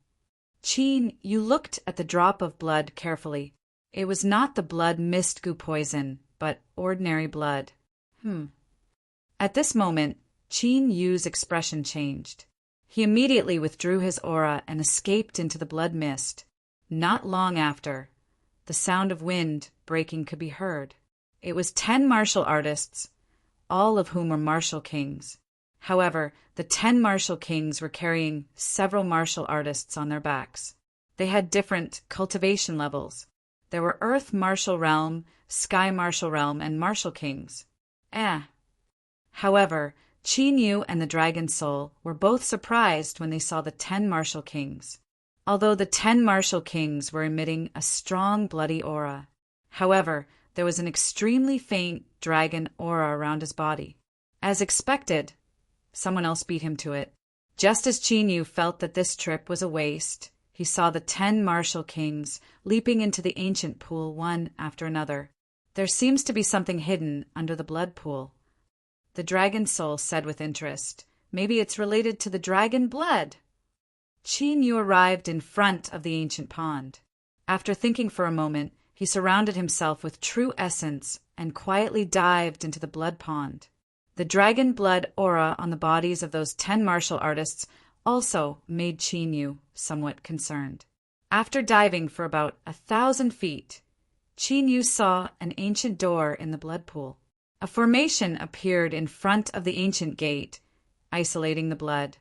Qin, you looked at the drop of blood carefully. It was not the blood mist goo poison, but ordinary blood. At this moment, Qin Yu's expression changed. He immediately withdrew his aura and escaped into the blood mist. Not long after, the sound of wind breaking could be heard. It was 10 martial artists, all of whom were martial kings. However, the 10 martial kings were carrying several martial artists on their backs. They had different cultivation levels. There were Earth Martial Realm, Sky Martial Realm, and Martial Kings. However, Qin Yu and the Dragon Soul were both surprised when they saw the 10 martial kings. Although the 10 martial kings were emitting a strong bloody aura. However, there was an extremely faint dragon aura around his body. As expected, someone else beat him to it. Just as Qin Yu felt that this trip was a waste, he saw the 10 martial kings leaping into the ancient pool one after another. There seems to be something hidden under the blood pool. The dragon soul said with interest, maybe it's related to the dragon blood. Qin Yu arrived in front of the ancient pond. After thinking for a moment, he surrounded himself with true essence and quietly dived into the blood pond. The dragon blood aura on the bodies of those 10 martial artists also made Qin Yu somewhat concerned. After diving for about 1,000 feet, Qin Yu saw an ancient door in the blood pool. A formation appeared in front of the ancient gate, isolating the blood.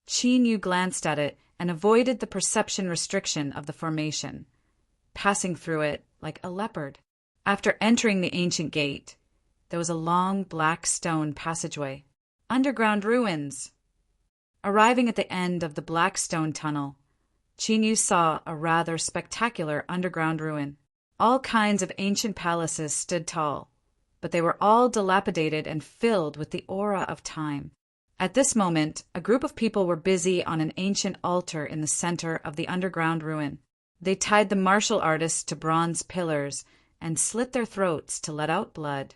Qin Yu glanced at it and avoided the perception restriction of the formation, passing through it like a leopard. After entering the ancient gate, there was a long black stone passageway. Underground ruins. Arriving at the end of the black stone tunnel, Qin Yu saw a rather spectacular underground ruin. All kinds of ancient palaces stood tall, but they were all dilapidated and filled with the aura of time. At this moment, a group of people were busy on an ancient altar in the center of the underground ruin. They tied the martial artists to bronze pillars and slit their throats to let out blood.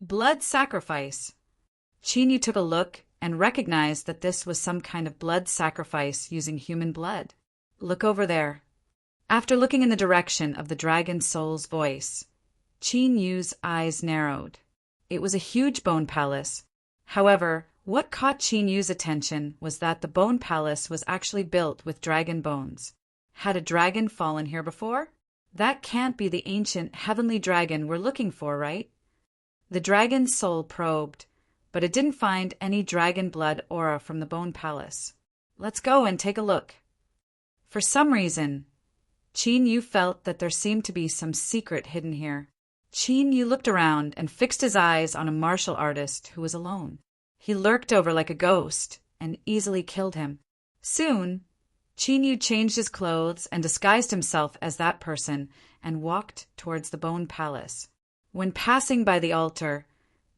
Blood sacrifice. Qin Yu took a look and recognized that this was some kind of blood sacrifice using human blood. Look over there. After looking in the direction of the dragon soul's voice, Qin Yu's eyes narrowed. It was a huge bone palace. However, what caught Qin Yu's attention was that the bone palace was actually built with dragon bones. Had a dragon fallen here before? That can't be the ancient heavenly dragon we're looking for, right? The dragon's soul probed, but it didn't find any dragon blood aura from the bone palace. Let's go and take a look. For some reason, Qin Yu felt that there seemed to be some secret hidden here. Qin Yu looked around and fixed his eyes on a martial artist who was alone. He lurked over like a ghost and easily killed him. Soon, Qin Yu changed his clothes and disguised himself as that person and walked towards the bone palace. When passing by the altar,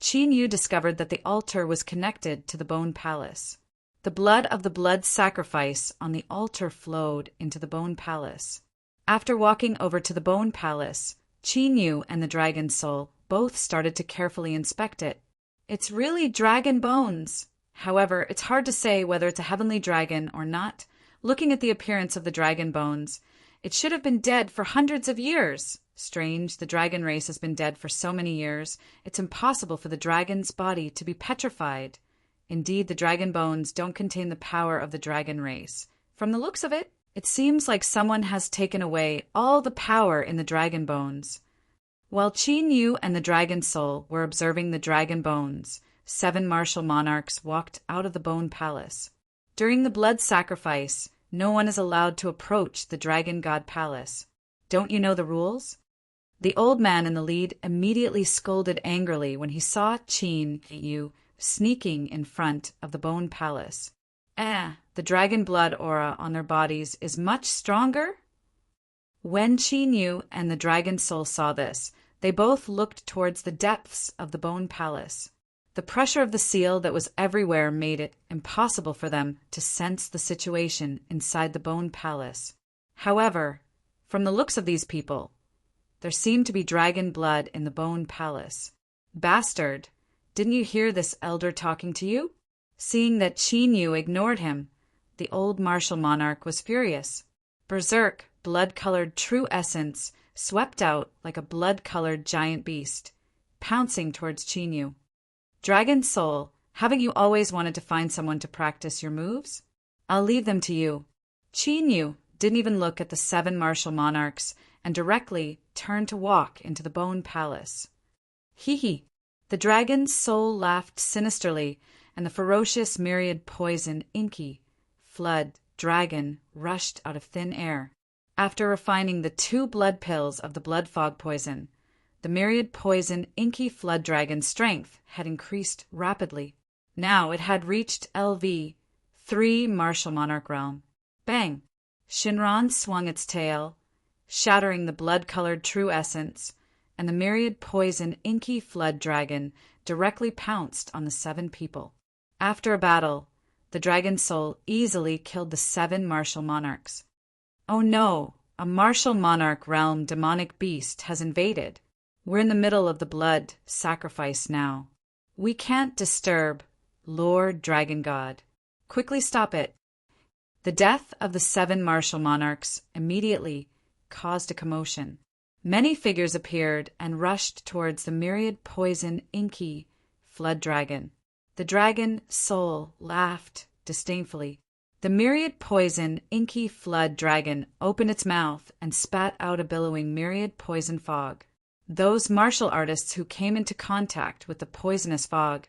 Qin Yu discovered that the altar was connected to the bone palace. The blood of the blood sacrifice on the altar flowed into the bone palace. After walking over to the bone palace, Qin Yu and the dragon's soul both started to carefully inspect it. It's really dragon bones. However, it's hard to say whether it's a heavenly dragon or not. Looking at the appearance of the dragon bones, it should have been dead for hundreds of years. Strange, the dragon race has been dead for so many years, it's impossible for the dragon's body to be petrified. Indeed, the dragon bones don't contain the power of the dragon race. From the looks of it, it seems like someone has taken away all the power in the dragon bones. While Qin Yu and the dragon soul were observing the dragon bones, 7 martial monarchs walked out of the bone palace. During the blood sacrifice, no one is allowed to approach the dragon god palace. Don't you know the rules? The old man in the lead immediately scolded angrily when he saw Qin Yu sneaking in front of the bone palace. The dragon blood aura on their bodies is much stronger? When Qin Yu and the dragon soul saw this, they both looked towards the depths of the bone palace. The pressure of the seal that was everywhere made it impossible for them to sense the situation inside the bone palace. However, from the looks of these people, there seemed to be dragon blood in the bone palace. Bastard, didn't you hear this elder talking to you? Seeing that Qin Yu ignored him, the old martial monarch was furious. Berserk, blood-colored true essence swept out like a blood-colored giant beast, pouncing towards Qin Yu. Dragon soul, haven't you always wanted to find someone to practice your moves? I'll leave them to you. Qin Yu didn't even look at the 7 martial monarchs and directly turned to walk into the bone palace. Hee. The dragon's soul laughed sinisterly, and the ferocious myriad poison inky flood dragon rushed out of thin air. After refining the 2 blood pills of the blood fog poison, the myriad poison inky flood dragon's strength had increased rapidly. Now it had reached LV 3 martial monarch realm. Bang! Shinran swung its tail, shattering the blood-colored true essence, and the myriad poison inky flood dragon directly pounced on the 7 people. After a battle, the dragon soul easily killed the 7 martial monarchs. Oh no! A martial monarch realm demonic beast has invaded. We're in the middle of the blood sacrifice now. We can't disturb Lord Dragon God. Quickly stop it. The death of the 7 martial monarchs immediately caused a commotion. Many figures appeared and rushed towards the myriad poison inky flood dragon. The dragon soul laughed disdainfully. The myriad poison inky flood dragon opened its mouth and spat out a billowing myriad poison fog. Those martial artists who came into contact with the poisonous fog,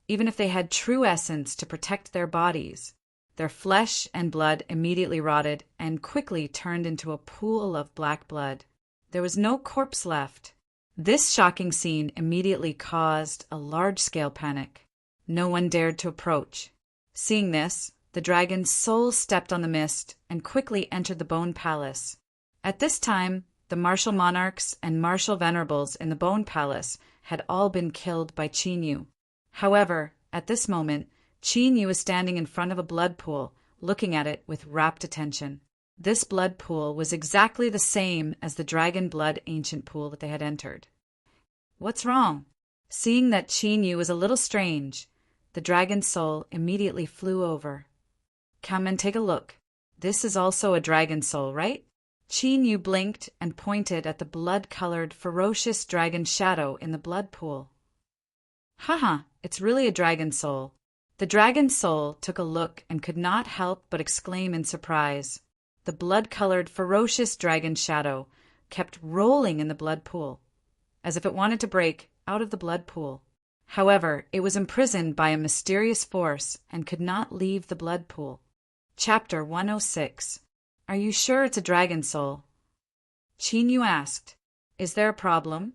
even if they had true essence to protect their bodies, their flesh and blood immediately rotted and quickly turned into a pool of black blood. There was no corpse left. This shocking scene immediately caused a large-scale panic. No one dared to approach. Seeing this, the dragon's soul stepped on the mist and quickly entered the bone palace. At this time, the martial monarchs and martial venerables in the bone palace had all been killed by Qin Yu. However, at this moment, Qin Yu was standing in front of a blood pool, looking at it with rapt attention. This blood pool was exactly the same as the dragon blood ancient pool that they had entered. What's wrong? Seeing that Qin Yu was a little strange, the dragon soul immediately flew over. Come and take a look. This is also a dragon soul, right? Qin Yu blinked and pointed at the blood-colored, ferocious dragon shadow in the blood pool. Haha, it's really a dragon soul. The dragon's soul took a look and could not help but exclaim in surprise. The blood-colored, ferocious dragon shadow kept rolling in the blood pool, as if it wanted to break out of the blood pool. However, it was imprisoned by a mysterious force and could not leave the blood pool. Chapter 106. Are you sure it's a dragon soul? Qin Yu asked. Is there a problem?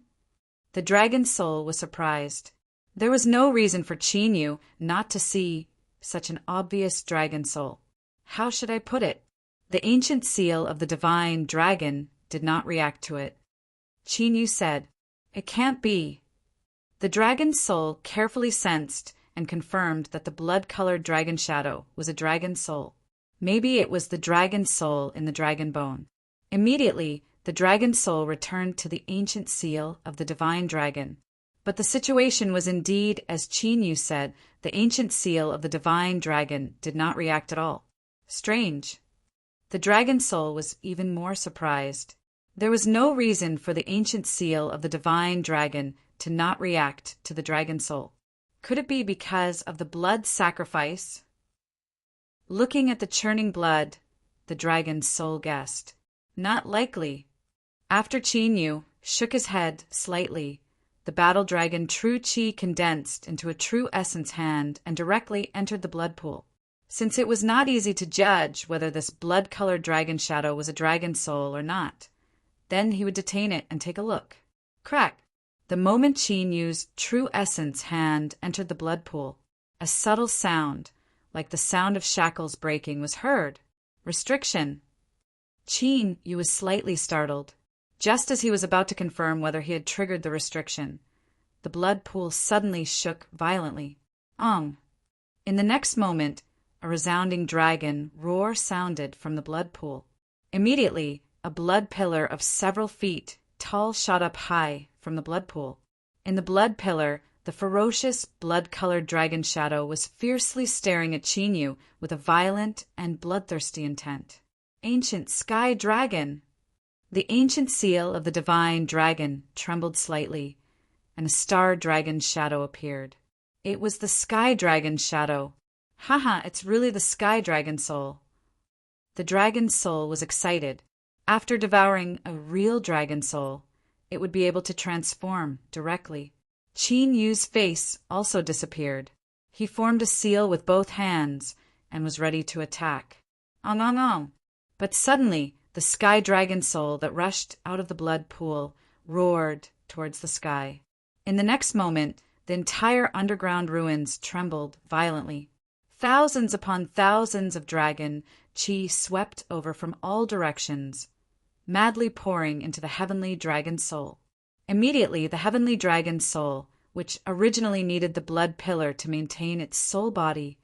The dragon's soul was surprised. There was no reason for Qin Yu not to see such an obvious dragon soul. How should I put it? The ancient seal of the divine dragon did not react to it. Qin Yu said, It can't be. The dragon's soul carefully sensed and confirmed that the blood-colored dragon shadow was a dragon soul. Maybe it was the dragon soul in the dragon bone. Immediately, the dragon soul returned to the ancient seal of the divine dragon. But the situation was indeed as Qin Yu said, the ancient seal of the divine dragon did not react at all. Strange. The dragon soul was even more surprised. There was no reason for the ancient seal of the divine dragon to not react to the dragon soul. Could it be because of the blood sacrifice? Looking at the churning blood, the dragon's soul guessed. Not likely. After Qin Yu shook his head slightly, the battle dragon true qi condensed into a true essence hand and directly entered the blood pool. Since it was not easy to judge whether this blood-colored dragon shadow was a dragon soul or not, then he would detain it and take a look. Crack! The moment Qin Yu's true essence hand entered the blood pool, a subtle sound, like the sound of shackles breaking, was heard. Restriction. Qin Yu was slightly startled. Just as he was about to confirm whether he had triggered the restriction, the blood pool suddenly shook violently. Ong! In the next moment, a resounding dragon roar sounded from the blood pool. Immediately, a blood pillar of several feet tall shot up high from the blood pool. In the blood pillar, the ferocious, blood-colored dragon shadow was fiercely staring at Qin Yu with a violent and bloodthirsty intent. Ancient sky dragon! The ancient seal of the divine dragon trembled slightly, and a star dragon's shadow appeared. It was the sky dragon's shadow. Haha, it's really the sky dragon soul. The dragon's soul was excited. After devouring a real dragon soul, it would be able to transform directly. Qin Yu's face also disappeared. He formed a seal with both hands and was ready to attack. Ong ong ong! But suddenly, the sky dragon soul that rushed out of the blood pool roared towards the sky. In the next moment, the entire underground ruins trembled violently. Thousands upon thousands of dragon qi swept over from all directions, madly pouring into the heavenly dragon soul. Immediately, the heavenly dragon soul, which originally needed the blood pillar to maintain its soul body,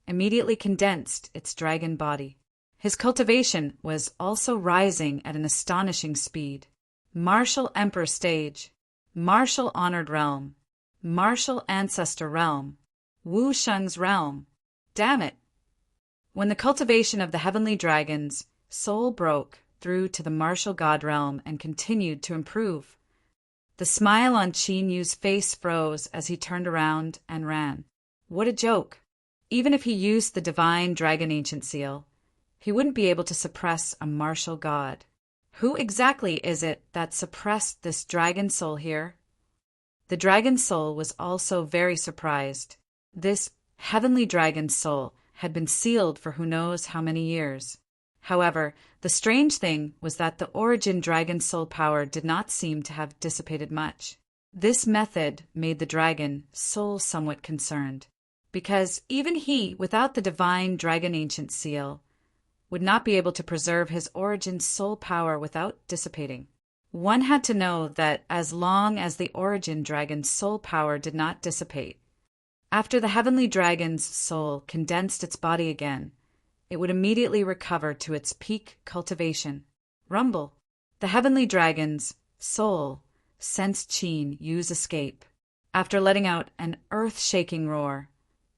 immediately condensed its dragon body. His cultivation was also rising at an astonishing speed. Martial Emperor Stage, Martial Honored Realm, Martial Ancestor Realm, Wu Sheng's Realm. Damn it! When the cultivation of the heavenly dragon's soul broke through to the martial god realm and continued to improve, the smile on Qin Yu's face froze as he turned around and ran. What a joke! Even if he used the divine dragon ancient seal, he wouldn't be able to suppress a martial god. Who exactly is it that suppressed this dragon soul here? The dragon soul was also very surprised. This heavenly dragon soul had been sealed for who knows how many years. However, the strange thing was that the origin dragon soul power did not seem to have dissipated much. This method made the dragon soul somewhat concerned, because even he, without the divine dragon ancient seal, would not be able to preserve his origin soul power without dissipating. One had to know that as long as the origin dragon's soul power did not dissipate, after the heavenly dragon's soul condensed its body again, it would immediately recover to its peak cultivation. Rumble! The heavenly dragon's soul sensed Qin Yu's escape. After letting out an earth-shaking roar,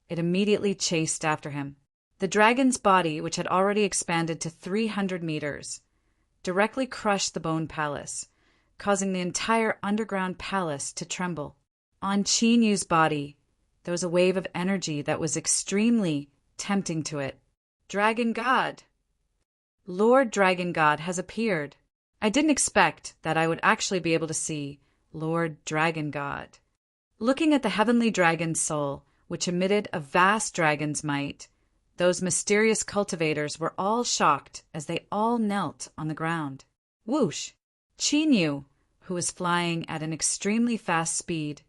it immediately chased after him. The dragon's body, which had already expanded to 300 meters, directly crushed the bone palace, causing the entire underground palace to tremble. On Qin Yu's body, there was a wave of energy that was extremely tempting to it. Dragon God! Lord Dragon God has appeared. I didn't expect that I would actually be able to see Lord Dragon God. Looking at the heavenly dragon's soul, which emitted a vast dragon's might, those mysterious cultivators were all shocked as they all knelt on the ground. Whoosh! Qin Yu, who was flying at an extremely fast speed,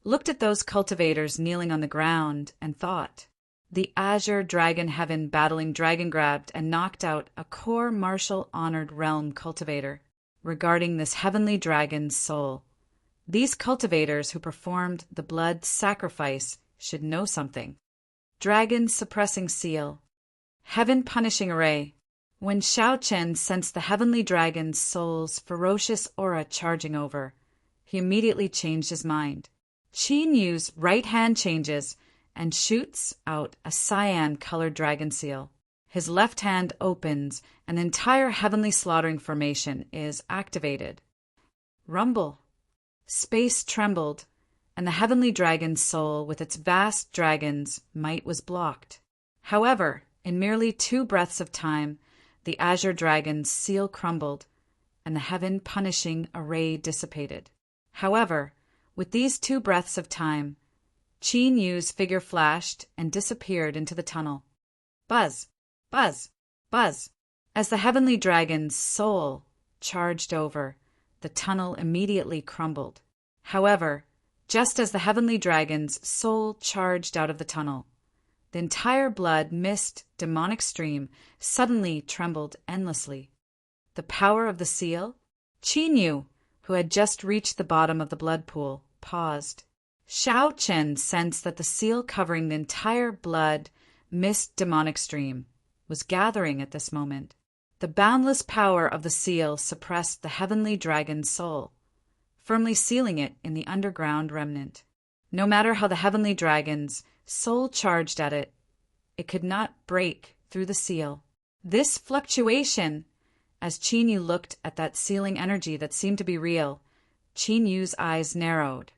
looked at those cultivators kneeling on the ground and thought. The azure dragon heaven battling dragon grabbed and knocked out a core martial honored realm cultivator, regarding this heavenly dragon's soul. These cultivators who performed the blood sacrifice should know something. Dragon suppressing seal. Heaven punishing array. When Xiao Chen sensed the heavenly dragon's soul's ferocious aura charging over, he immediately changed his mind. Qin Yu's right hand changes and shoots out a cyan-colored dragon seal. His left hand opens, and the entire heavenly slaughtering formation is activated. Rumble. Space trembled, and the heavenly dragon's soul with its vast dragon's might was blocked. However, in merely 2 breaths of time, the azure dragon's seal crumbled, and the heaven-punishing array dissipated. However, with these 2 breaths of time, Qin Yu's figure flashed and disappeared into the tunnel. Buzz, buzz, buzz. As the heavenly dragon's soul charged over, the tunnel immediately crumbled. However, just as the heavenly dragon's soul charged out of the tunnel, the entire blood mist demonic stream suddenly trembled endlessly. The power of the seal? Qin Yu, who had just reached the bottom of the blood pool, paused. Xiao Chen sensed that the seal covering the entire blood mist demonic stream was gathering at this moment. The boundless power of the seal suppressed the heavenly dragon's soul, firmly sealing it in the underground remnant. No matter how the heavenly dragon's soul charged at it, it could not break through the seal. This fluctuation, as Qin Yu looked at that sealing energy that seemed to be real, Qin Yu's eyes narrowed.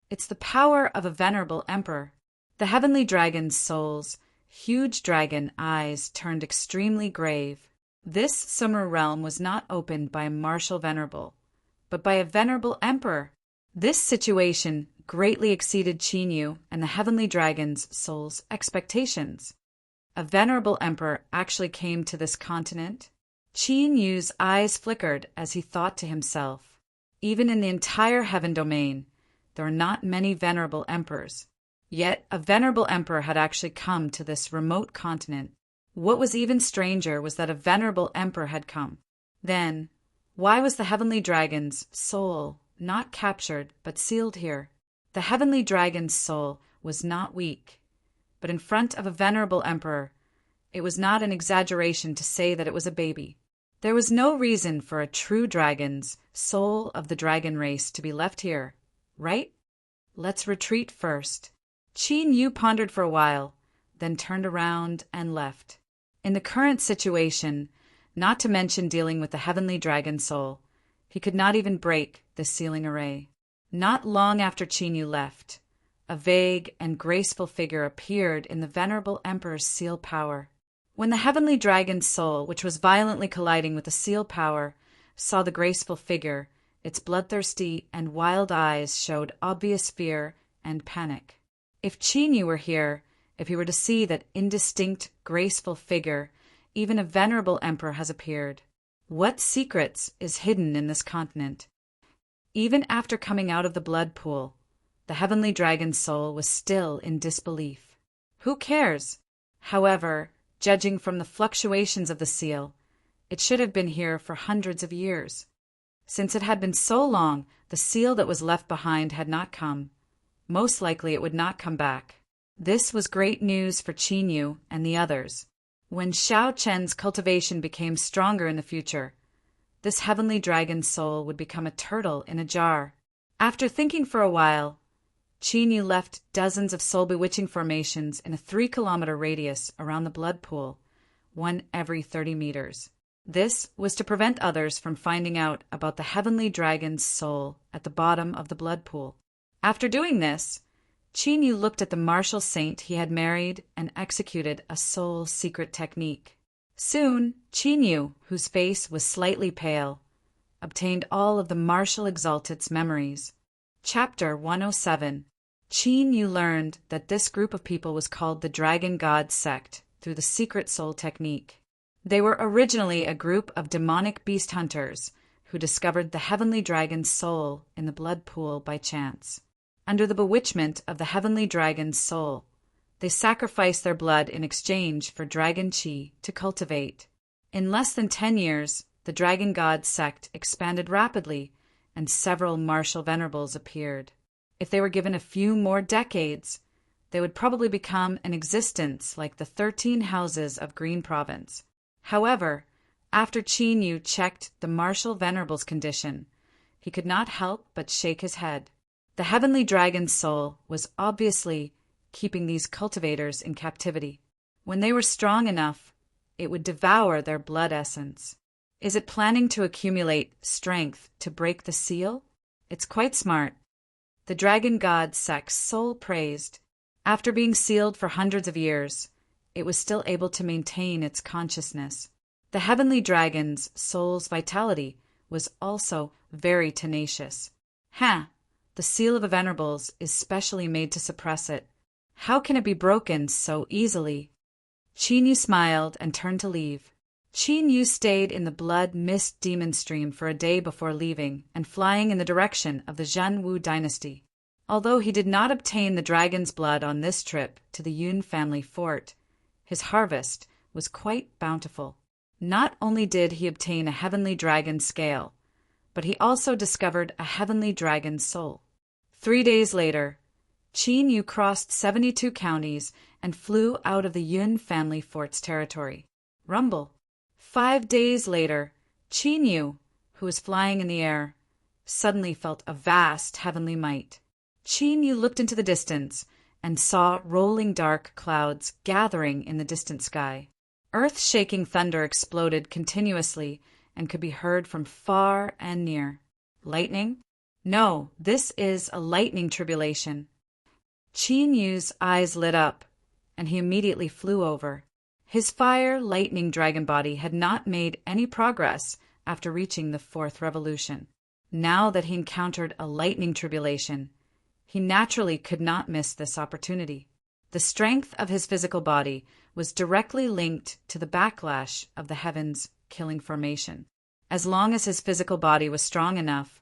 It's the power of a venerable emperor. The heavenly dragon's soul's huge dragon eyes turned extremely grave. This summer realm was not opened by a martial venerable, but by a venerable emperor. This situation greatly exceeded Qin Yu and the heavenly dragon's soul's expectations. A venerable emperor actually came to this continent. Qin Yu's eyes flickered as he thought to himself, even in the entire heaven domain, there are not many venerable emperors. Yet a venerable emperor had actually come to this remote continent. What was even stranger was that a venerable emperor had come. Then, why was the heavenly dragon's soul not captured but sealed here? The heavenly dragon's soul was not weak, but in front of a venerable emperor, it was not an exaggeration to say that it was a baby. There was no reason for a true dragon's soul of the dragon race to be left here, right? Let's retreat first. Qin Yu pondered for a while, then turned around and left. In the current situation, not to mention dealing with the heavenly dragon soul, he could not even break the sealing array. Not long after Qin Yu left, a vague and graceful figure appeared in the venerable emperor's seal power. When the heavenly dragon's soul, which was violently colliding with the seal power, saw the graceful figure, its bloodthirsty and wild eyes showed obvious fear and panic. If Qin Yu were here, if he were to see that indistinct, graceful figure, even a venerable emperor has appeared. What secrets is hidden in this continent? Even after coming out of the blood pool, the heavenly dragon's soul was still in disbelief. Who cares? However, judging from the fluctuations of the seal, it should have been here for hundreds of years. Since it had been so long, the seal that was left behind had not come. Most likely it would not come back. This was great news for Qin Yu and the others. When Xiao Chen's cultivation became stronger in the future, this heavenly dragon's soul would become a turtle in a jar. After thinking for a while, Qin Yu left dozens of soul-bewitching formations in a 3-kilometer radius around the blood pool, one every 30 meters. This was to prevent others from finding out about the heavenly dragon's soul at the bottom of the blood pool. After doing this, Qin Yu looked at the martial saint he had married and executed a soul secret technique. Soon, Qin Yu, whose face was slightly pale, obtained all of the martial exalted's memories. Chapter 107. Qin Yu learned that this group of people was called the Dragon God Sect through the secret soul technique. They were originally a group of demonic beast hunters who discovered the heavenly dragon's soul in the blood pool by chance. Under the bewitchment of the heavenly dragon's soul, they sacrificed their blood in exchange for dragon qi to cultivate. In less than 10 years, the Dragon God Sect expanded rapidly, and several martial venerables appeared. If they were given a few more decades, they would probably become an existence like the 13 houses of Green Province. However, after Qin Yu checked the martial venerable's condition, he could not help but shake his head. The heavenly dragon's soul was obviously keeping these cultivators in captivity. When they were strong enough, it would devour their blood essence. Is it planning to accumulate strength to break the seal? It's quite smart. The Dragon God Sect's soul praised. After being sealed for hundreds of years, it was still able to maintain its consciousness. The heavenly dragon's soul's vitality was also very tenacious. The seal of the venerables is specially made to suppress it. How can it be broken so easily? Qin Yu smiled and turned to leave. Qin Yu stayed in the blood mist demon stream for a day before leaving and flying in the direction of the Zhenwu dynasty. Although he did not obtain the dragon's blood on this trip to the Yun family fort, his harvest was quite bountiful. Not only did he obtain a heavenly dragon scale, but he also discovered a heavenly dragon soul. 3 days later, Qin Yu crossed 72 counties and flew out of the Yun family fort's territory. Rumble. 5 days later, Qin Yu, who was flying in the air, suddenly felt a vast heavenly might. Qin Yu looked into the distance and saw rolling dark clouds gathering in the distant sky. Earth-shaking thunder exploded continuously and could be heard from far and near. Lightning? No, this is a lightning tribulation. Qin Yu's eyes lit up, and he immediately flew over. His fire lightning dragon body had not made any progress after reaching the 4th revolution. Now that he encountered a lightning tribulation, he naturally could not miss this opportunity. The strength of his physical body was directly linked to the backlash of the heavens killing formation. As long as his physical body was strong enough,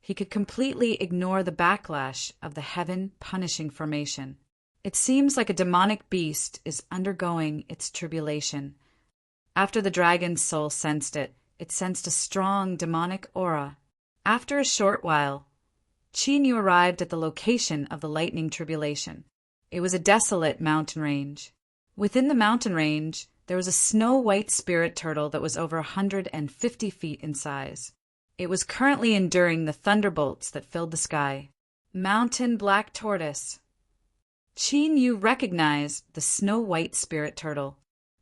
he could completely ignore the backlash of the heaven punishing formation. It seems like a demonic beast is undergoing its tribulation. After the dragon's soul sensed it, it sensed a strong demonic aura. After a short while, Qin Yu arrived at the location of the lightning tribulation. It was a desolate mountain range. Within the mountain range, there was a snow-white spirit turtle that was over 150 feet in size. It was currently enduring the thunderbolts that filled the sky. Mountain black tortoise. Qin Yu recognized the snow-white spirit turtle.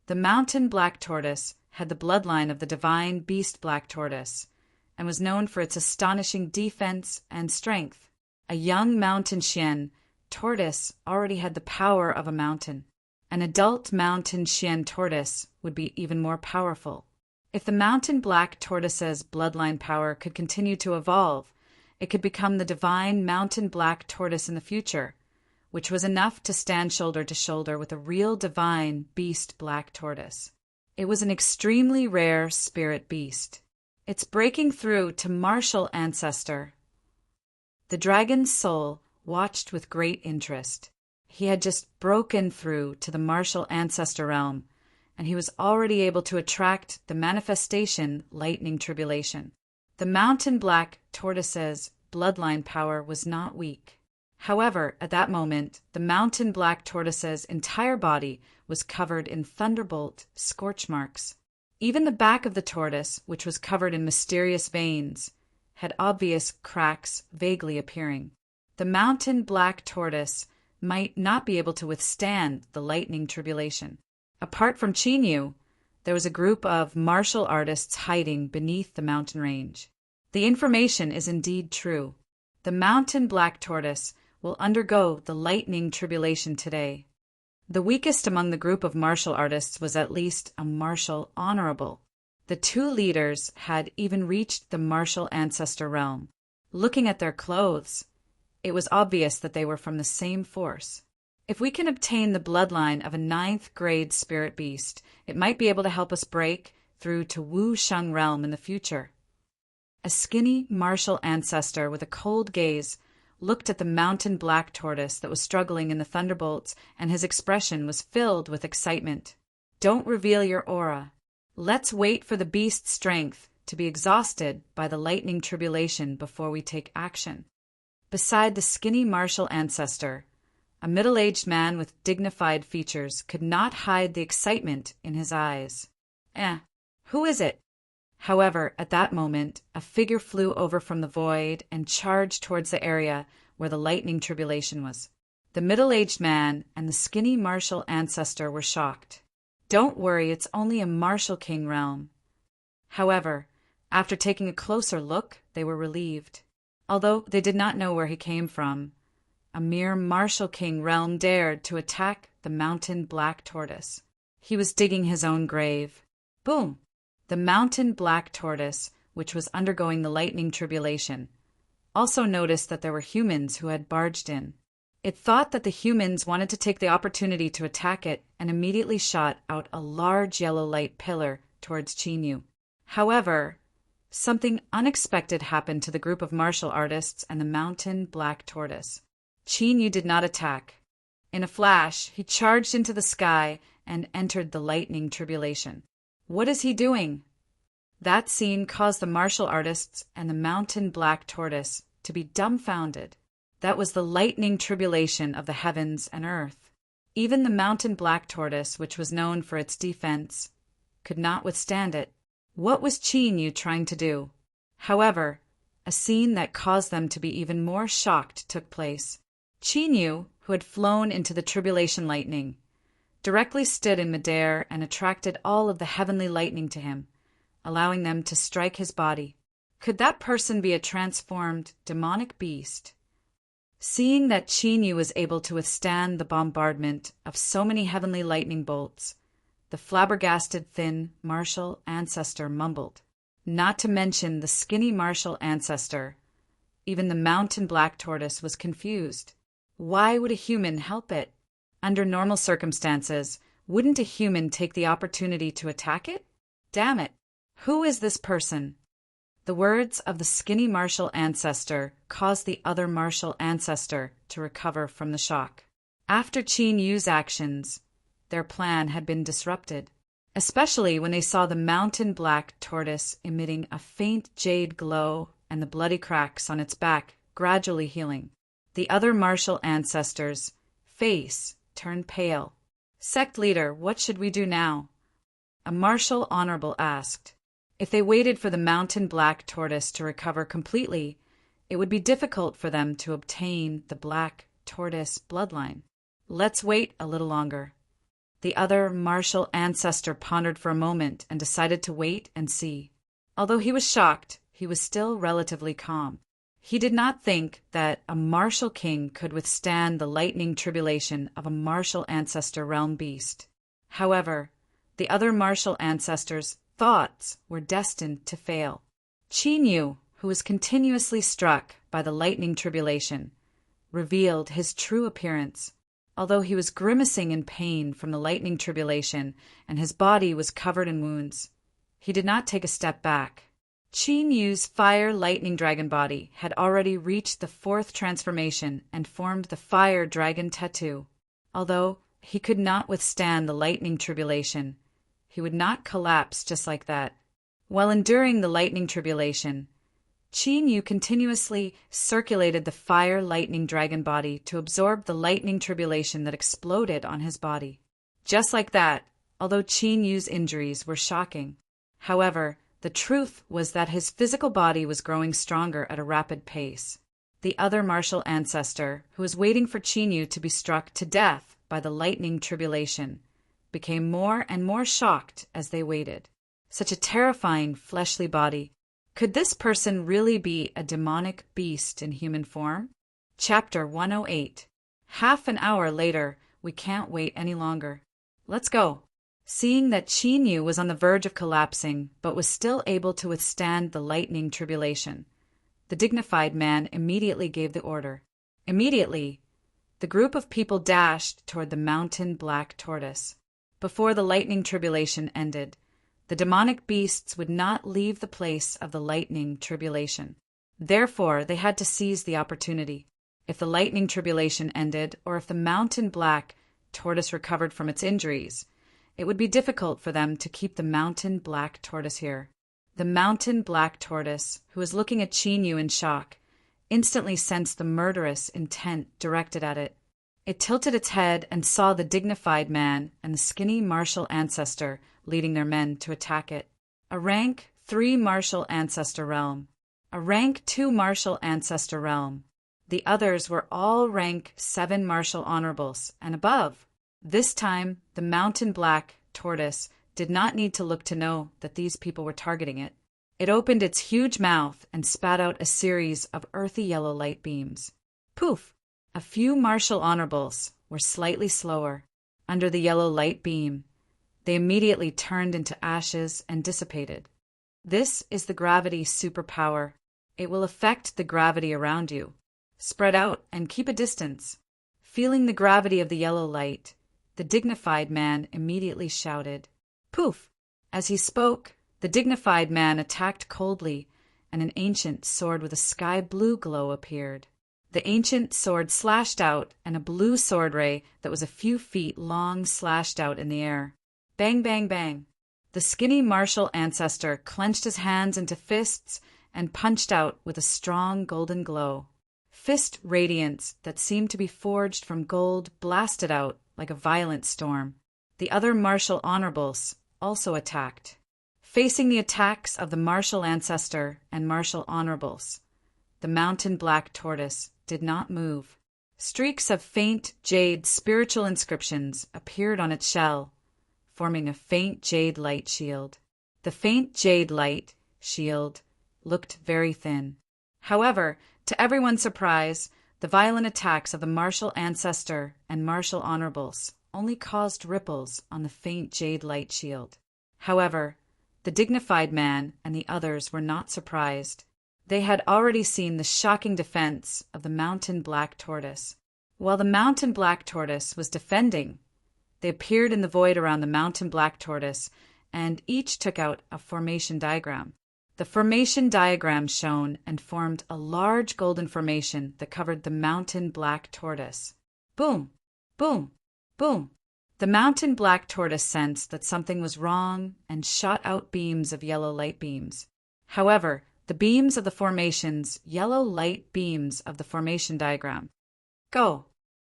The mountain black tortoise had the bloodline of the divine beast black tortoise and was known for its astonishing defense and strength. A young mountain Xian tortoise already had the power of a mountain. An adult mountain Xian tortoise would be even more powerful. If the mountain black tortoise's bloodline power could continue to evolve, it could become the divine mountain black tortoise in the future, which was enough to stand shoulder to shoulder with a real divine beast black tortoise. It was an extremely rare spirit beast. Its breaking through to martial ancestor. The dragon's soul watched with great interest. He had just broken through to the martial ancestor realm, and he was already able to attract the manifestation lightning tribulation. The mountain black tortoise's bloodline power was not weak. However, at that moment, the mountain black tortoise's entire body was covered in thunderbolt scorch marks. Even the back of the tortoise, which was covered in mysterious veins, had obvious cracks vaguely appearing. The mountain black tortoise might not be able to withstand the lightning tribulation. Apart from Qin Yu, there was a group of martial artists hiding beneath the mountain range. The information is indeed true. The mountain black tortoise will undergo the lightning tribulation today. The weakest among the group of martial artists was at least a martial honorable. The two leaders had even reached the martial ancestor realm. Looking at their clothes, it was obvious that they were from the same force. If we can obtain the bloodline of a 9th grade spirit beast, it might be able to help us break through to Wu Sheng realm in the future. A skinny martial ancestor with a cold gaze looked at the mountain black tortoise that was struggling in the thunderbolts, and his expression was filled with excitement. Don't reveal your aura. Let's wait for the beast's strength to be exhausted by the lightning tribulation before we take action. Beside the skinny martial ancestor, a middle-aged man with dignified features could not hide the excitement in his eyes. Who is it? However, at that moment, a figure flew over from the void and charged towards the area where the lightning tribulation was. The middle-aged man and the skinny martial ancestor were shocked. Don't worry, it's only a martial king realm. However, after taking a closer look, they were relieved. Although they did not know where he came from, a mere martial king realm dared to attack the mountain black tortoise. He was digging his own grave. Boom! The mountain black tortoise, which was undergoing the lightning tribulation, also noticed that there were humans who had barged in. It thought that the humans wanted to take the opportunity to attack it and immediately shot out a large yellow light pillar towards Qinyu. However, something unexpected happened to the group of martial artists and the mountain black tortoise. Qinyu did not attack. In a flash, he charged into the sky and entered the lightning tribulation. What is he doing? That scene caused the martial artists and the mountain black tortoise to be dumbfounded. That was the lightning tribulation of the heavens and earth. Even the mountain black tortoise, which was known for its defense, could not withstand it. What was Qinyu trying to do? However, a scene that caused them to be even more shocked took place. Qinyu, who had flown into the tribulation lightning, directly stood in midair and attracted all of the heavenly lightning to him, allowing them to strike his body. Could that person be a transformed demonic beast? Seeing that Qinyu was able to withstand the bombardment of so many heavenly lightning bolts, the flabbergasted thin martial ancestor mumbled. Not to mention the skinny martial ancestor. Even the mountain black tortoise was confused. Why would a human help it? Under normal circumstances, wouldn't a human take the opportunity to attack it? Damn it! Who is this person? The words of the skinny martial ancestor caused the other martial ancestor to recover from the shock. After Qinyu's actions, their plan had been disrupted, especially when they saw the mountain black tortoise emitting a faint jade glow and the bloody cracks on its back gradually healing. The other martial ancestor's face turned pale. Sect leader, what should we do now? A martial honorable asked. If they waited for the mountain black tortoise to recover completely, it would be difficult for them to obtain the black tortoise bloodline. Let's wait a little longer. The other martial ancestor pondered for a moment and decided to wait and see. Although he was shocked, he was still relatively calm. He did not think that a martial king could withstand the lightning tribulation of a martial ancestor realm beast. However, the other martial ancestors' thoughts were destined to fail. Qinyu, who was continuously struck by the lightning tribulation, revealed his true appearance. Although he was grimacing in pain from the lightning tribulation and his body was covered in wounds, he did not take a step back. Qinyu's fire lightning dragon body had already reached the 4th transformation and formed the fire dragon tattoo. Although he could not withstand the lightning tribulation, he would not collapse just like that. While enduring the lightning tribulation, Qinyu continuously circulated the fire lightning dragon body to absorb the lightning tribulation that exploded on his body. Just like that, although Qinyu's injuries were shocking. However, the truth was that his physical body was growing stronger at a rapid pace. The other martial ancestor, who was waiting for Qinyu to be struck to death by the lightning tribulation, became more and more shocked as they waited. Such a terrifying fleshly body. Could this person really be a demonic beast in human form? Chapter 108. Half an hour later, we can't wait any longer. Let's go. Seeing that Qin Yu was on the verge of collapsing, but was still able to withstand the lightning tribulation, the dignified man immediately gave the order. Immediately, the group of people dashed toward the mountain black tortoise. Before the lightning tribulation ended, the demonic beasts would not leave the place of the lightning tribulation. Therefore, they had to seize the opportunity. If the lightning tribulation ended, or if the mountain black tortoise recovered from its injuries, it would be difficult for them to keep the mountain black tortoise here. The mountain black tortoise, who was looking at Qin Yu in shock, instantly sensed the murderous intent directed at it. It tilted its head and saw the dignified man and the skinny martial ancestor leading their men to attack it. A rank 3 martial ancestor realm. A rank 2 martial ancestor realm. The others were all rank 7 martial honorables and above. This time, the mountain black tortoise did not need to look to know that these people were targeting it. It opened its huge mouth and spat out a series of earthy yellow light beams. Poof! A few martial honorables were slightly slower. Under the yellow light beam, they immediately turned into ashes and dissipated. This is the gravity superpower. It will affect the gravity around you. Spread out and keep a distance. Feeling the gravity of the yellow light, the dignified man immediately shouted, "Poof!" As he spoke, the dignified man attacked coldly, and an ancient sword with a sky-blue glow appeared. The ancient sword slashed out, and a blue sword ray that was a few feet long slashed out in the air. Bang, bang, bang. The skinny martial ancestor clenched his hands into fists and punched out with a strong golden glow. Fist radiance that seemed to be forged from gold blasted out like a violent storm. The other martial honorables also attacked. Facing the attacks of the martial ancestor and martial honorables, the mountain black tortoise did not move. Streaks of faint jade spiritual inscriptions appeared on its shell, forming a faint jade light shield. The faint jade light shield looked very thin. However, to everyone's surprise, the violent attacks of the martial ancestor and martial honorables only caused ripples on the faint jade light shield. However, the dignified man and the others were not surprised. They had already seen the shocking defense of the mountain black tortoise. While the mountain black tortoise was defending, they appeared in the void around the mountain black tortoise, and each took out a formation diagram. The formation diagram shone and formed a large golden formation that covered the mountain black tortoise. Boom! Boom! Boom! The mountain black tortoise sensed that something was wrong and shot out beams of yellow light beams. However, the beams of the formation's yellow light beams of the formation diagram. Go!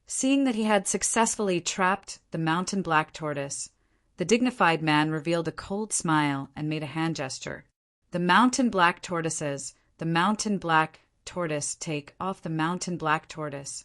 Seeing that he had successfully trapped the mountain black tortoise, the dignified man revealed a cold smile and made a hand gesture. The mountain black tortoises, the mountain black tortoise take off the mountain black tortoise.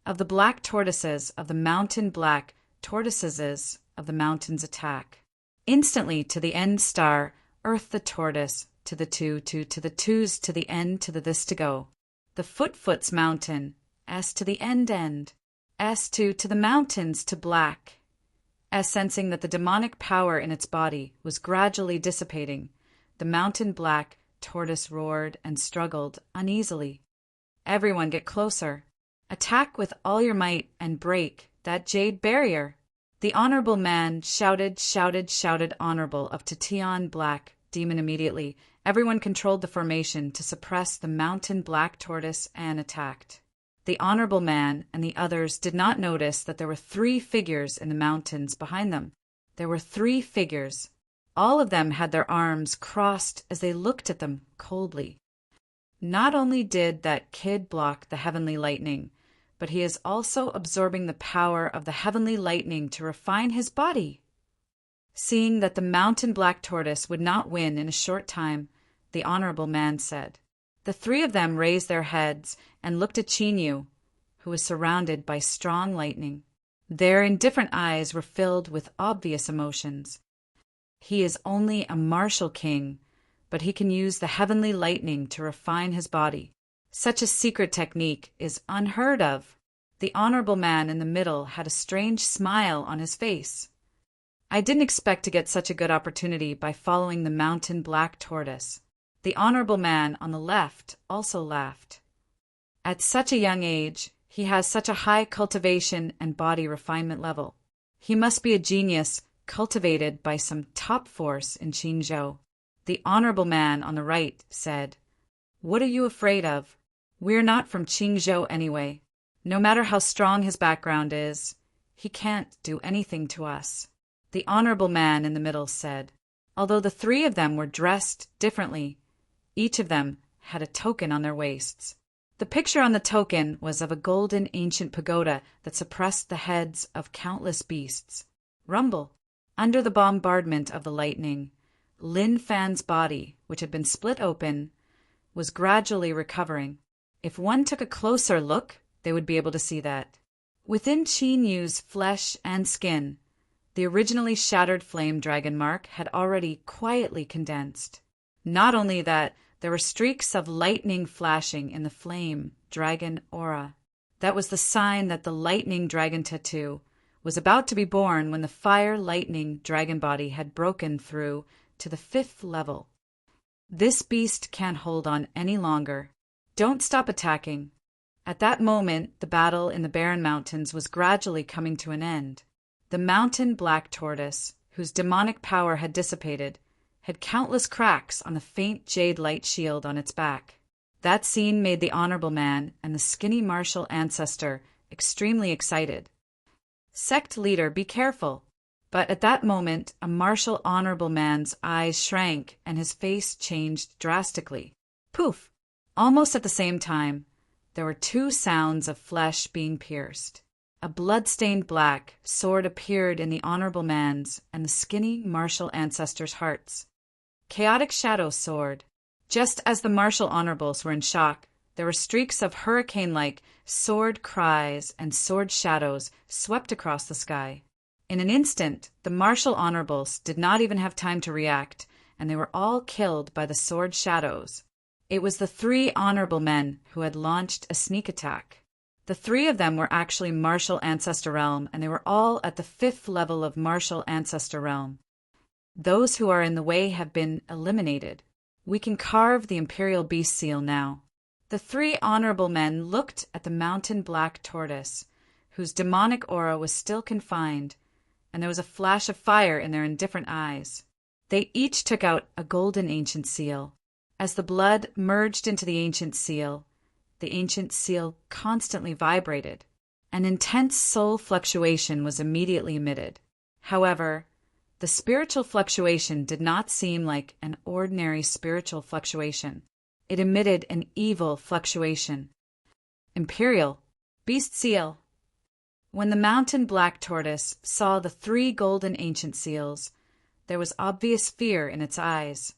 Of the black tortoises of the mountain black tortoises of the mountains attack. Instantly to the end star, earth the tortoise, to the two, to the twos, to the end, to the this to go. The foot's mountain, S to the end, S2 to the mountains to black. S sensing that the demonic power in its body was gradually dissipating, the mountain black tortoise roared and struggled uneasily. Everyone get closer. Attack with all your might and break that jade barrier. The honorable man shouted honorable of Titian black demon immediately. Everyone controlled the formation to suppress the mountain black tortoise and attacked. The honorable man and the others did not notice that there were 3 figures in the mountains behind them. There were 3 figures. All of them had their arms crossed as they looked at them coldly. Not only did that kid block the heavenly lightning, but he is also absorbing the power of the heavenly lightning to refine his body. Seeing that the mountain black tortoise would not win in a short time, the honorable man said. The 3 of them raised their heads and looked at Qin Yu, who was surrounded by strong lightning. Their indifferent eyes were filled with obvious emotions. He is only a martial king, but he can use the heavenly lightning to refine his body. Such a secret technique is unheard of. The honorable man in the middle had a strange smile on his face. I didn't expect to get such a good opportunity by following the mountain black tortoise. The honorable man on the left also laughed. At such a young age, he has such a high cultivation and body refinement level. He must be a genius cultivated by some top force in Qingzhou. The honorable man on the right said, "What are you afraid of? We're not from Qingzhou anyway. No matter how strong his background is, he can't do anything to us." The honorable man in the middle said, although the three of them were dressed differently, each of them had a token on their waists. The picture on the token was of a golden ancient pagoda that suppressed the heads of countless beasts. Rumble. Under the bombardment of the lightning, Lin Fan's body, which had been split open, was gradually recovering. If one took a closer look, they would be able to see that. Within Qin Yu's flesh and skin, the originally shattered flame dragon mark had already quietly condensed. Not only that, there were streaks of lightning flashing in the flame dragon aura. That was the sign that the lightning dragon tattoo was about to be born when the fire lightning dragon body had broken through to the 5th level. This beast can't hold on any longer. Don't stop attacking. At that moment, the battle in the Barren Mountains was gradually coming to an end. The mountain black tortoise, whose demonic power had dissipated, had countless cracks on the faint jade light shield on its back. That scene made the honorable man and the skinny martial ancestor extremely excited. Sect leader, be careful. But at that moment, a martial honorable man's eyes shrank and his face changed drastically. Poof! Almost at the same time, there were 2 sounds of flesh being pierced. A blood-stained black sword appeared in the honorable man's and the skinny martial ancestor's hearts. Chaotic shadow sword. Just as the martial honorables were in shock, there were streaks of hurricane-like sword cries and sword shadows swept across the sky. In an instant, the martial honorables did not even have time to react, and they were all killed by the sword shadows. It was the 3 honorable men who had launched a sneak attack. The 3 of them were actually martial ancestor realm, and they were all at the 5th level of martial ancestor realm. Those who are in the way have been eliminated. We can carve the imperial beast seal now. The 3 honorable men looked at the mountain black tortoise, whose demonic aura was still confined, and there was a flash of fire in their indifferent eyes. They each took out a golden ancient seal. As the blood merged into the ancient seal constantly vibrated. An intense soul fluctuation was immediately emitted. However, the spiritual fluctuation did not seem like an ordinary spiritual fluctuation. It emitted an evil fluctuation. Imperial Beast Seal. When the mountain black tortoise saw the 3 golden ancient seals, there was obvious fear in its eyes.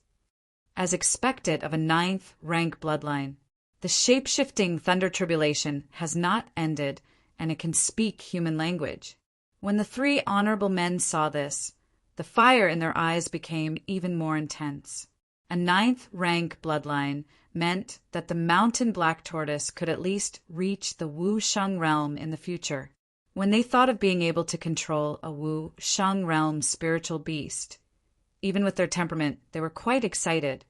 As expected of a 9th rank bloodline, the shape-shifting thunder tribulation has not ended, and it can speak human language. When the 3 honorable men saw this, the fire in their eyes became even more intense. A 9th rank bloodline meant that the mountain black tortoise could at least reach the Wu Sheng realm in the future. When they thought of being able to control a Wu Sheng realm spiritual beast, even with their temperament, they were quite excited.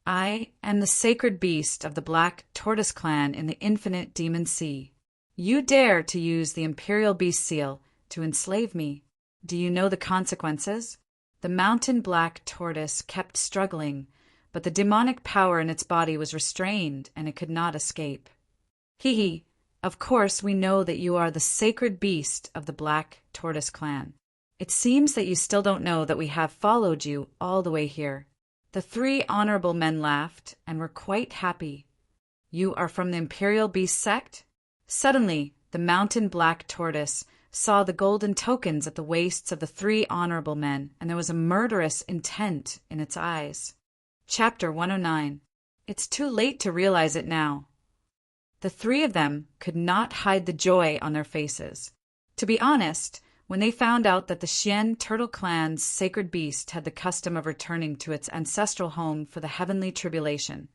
I am the sacred beast of the Black Tortoise clan in the infinite demon sea. You dare to use the imperial beast seal to enslave me. Do you know the consequences? The mountain black tortoise kept struggling, but the demonic power in its body was restrained and it could not escape. Hee, of course we know that you are the sacred beast of the Black Tortoise clan. It seems that you still don't know that we have followed you all the way here. The 3 honorable men laughed and were quite happy. You are from the Imperial Beast sect? Suddenly, the mountain black tortoise saw the golden tokens at the waists of the 3 honorable men, and there was a murderous intent in its eyes. Chapter 109. It's too late to realize it now. The 3 of them could not hide the joy on their faces. To be honest, when they found out that the Xian Turtle clan's sacred beast had the custom of returning to its ancestral home for the heavenly tribulation,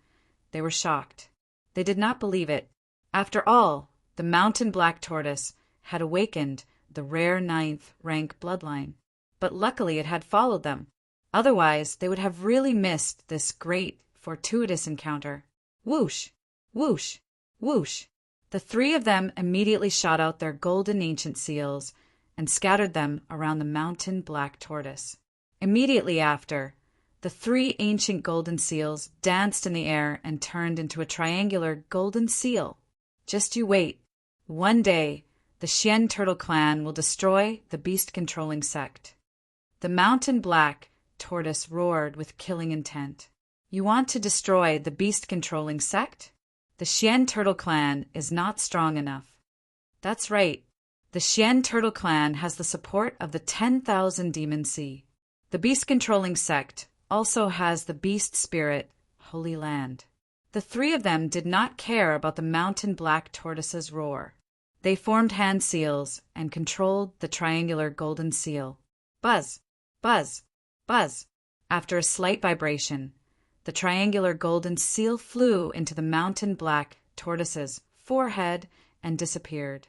they were shocked. They did not believe it. After all, the mountain black tortoise had awakened the rare ninth rank bloodline. But luckily it had followed them. Otherwise, they would have really missed this great, fortuitous encounter. Whoosh! Whoosh! Whoosh! The three of them immediately shot out their golden ancient seals and scattered them around the mountain black tortoise. Immediately after, the three ancient golden seals danced in the air and turned into a triangular golden seal. Just you wait. One day, the Chien Turtle Clan will destroy the beast-controlling sect. The mountain black tortoise roared with killing intent. You want to destroy the beast-controlling sect? The Chien Turtle Clan is not strong enough. That's right. The Chien Turtle Clan has the support of the 10,000 Demon Sea. The beast-controlling sect also has the beast spirit, Holy Land. The three of them did not care about the mountain black tortoise's roar. They formed hand seals and controlled the triangular golden seal. Buzz! Buzz! Buzz! After a slight vibration, the triangular golden seal flew into the mountain black tortoise's forehead and disappeared.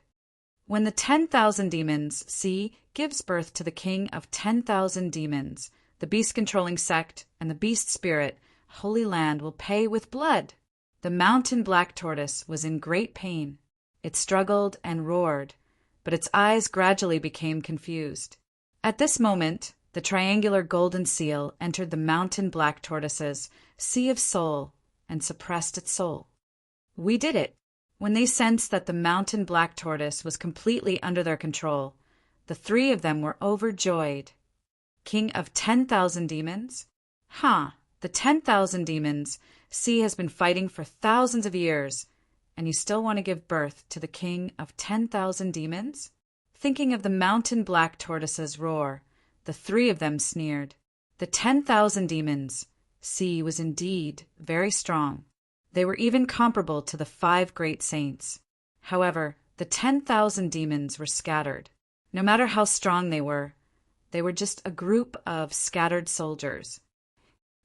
When the 10,000 demons Sea gives birth to the king of 10,000 demons, the beast-controlling sect and the beast spirit, Holy Land, will pay with blood. The mountain black tortoise was in great pain. It struggled and roared, but its eyes gradually became confused. At this moment, the triangular golden seal entered the mountain black tortoise's sea of soul and suppressed its soul. We did it. When they sensed that the mountain black tortoise was completely under their control, the three of them were overjoyed. King of 10,000 demons? The 10,000 demons Sea has been fighting for thousands of years, and you still want to give birth to the king of 10,000 demons? Thinking of the mountain black tortoise's roar, the three of them sneered. The 10,000 demons Sea was indeed very strong. They were even comparable to the 5 great saints. However, the 10,000 demons were scattered. No matter how strong they were just a group of scattered soldiers.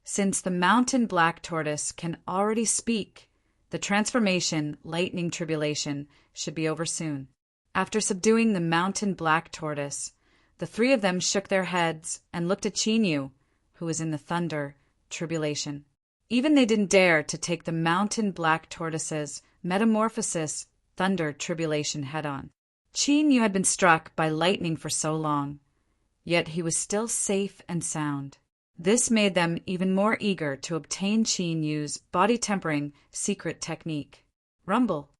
Since the mountain black tortoise can already speak, the transformation lightning tribulation should be over soon. After subduing the mountain black tortoise, the three of them shook their heads and looked at Chinyu, who was in the thunder tribulation. Even they didn't dare to take the mountain black tortoise's metamorphosis thunder tribulation head-on. Chinyu had been struck by lightning for so long, yet he was still safe and sound. This made them even more eager to obtain Chinyu's body-tempering secret technique. Rumble.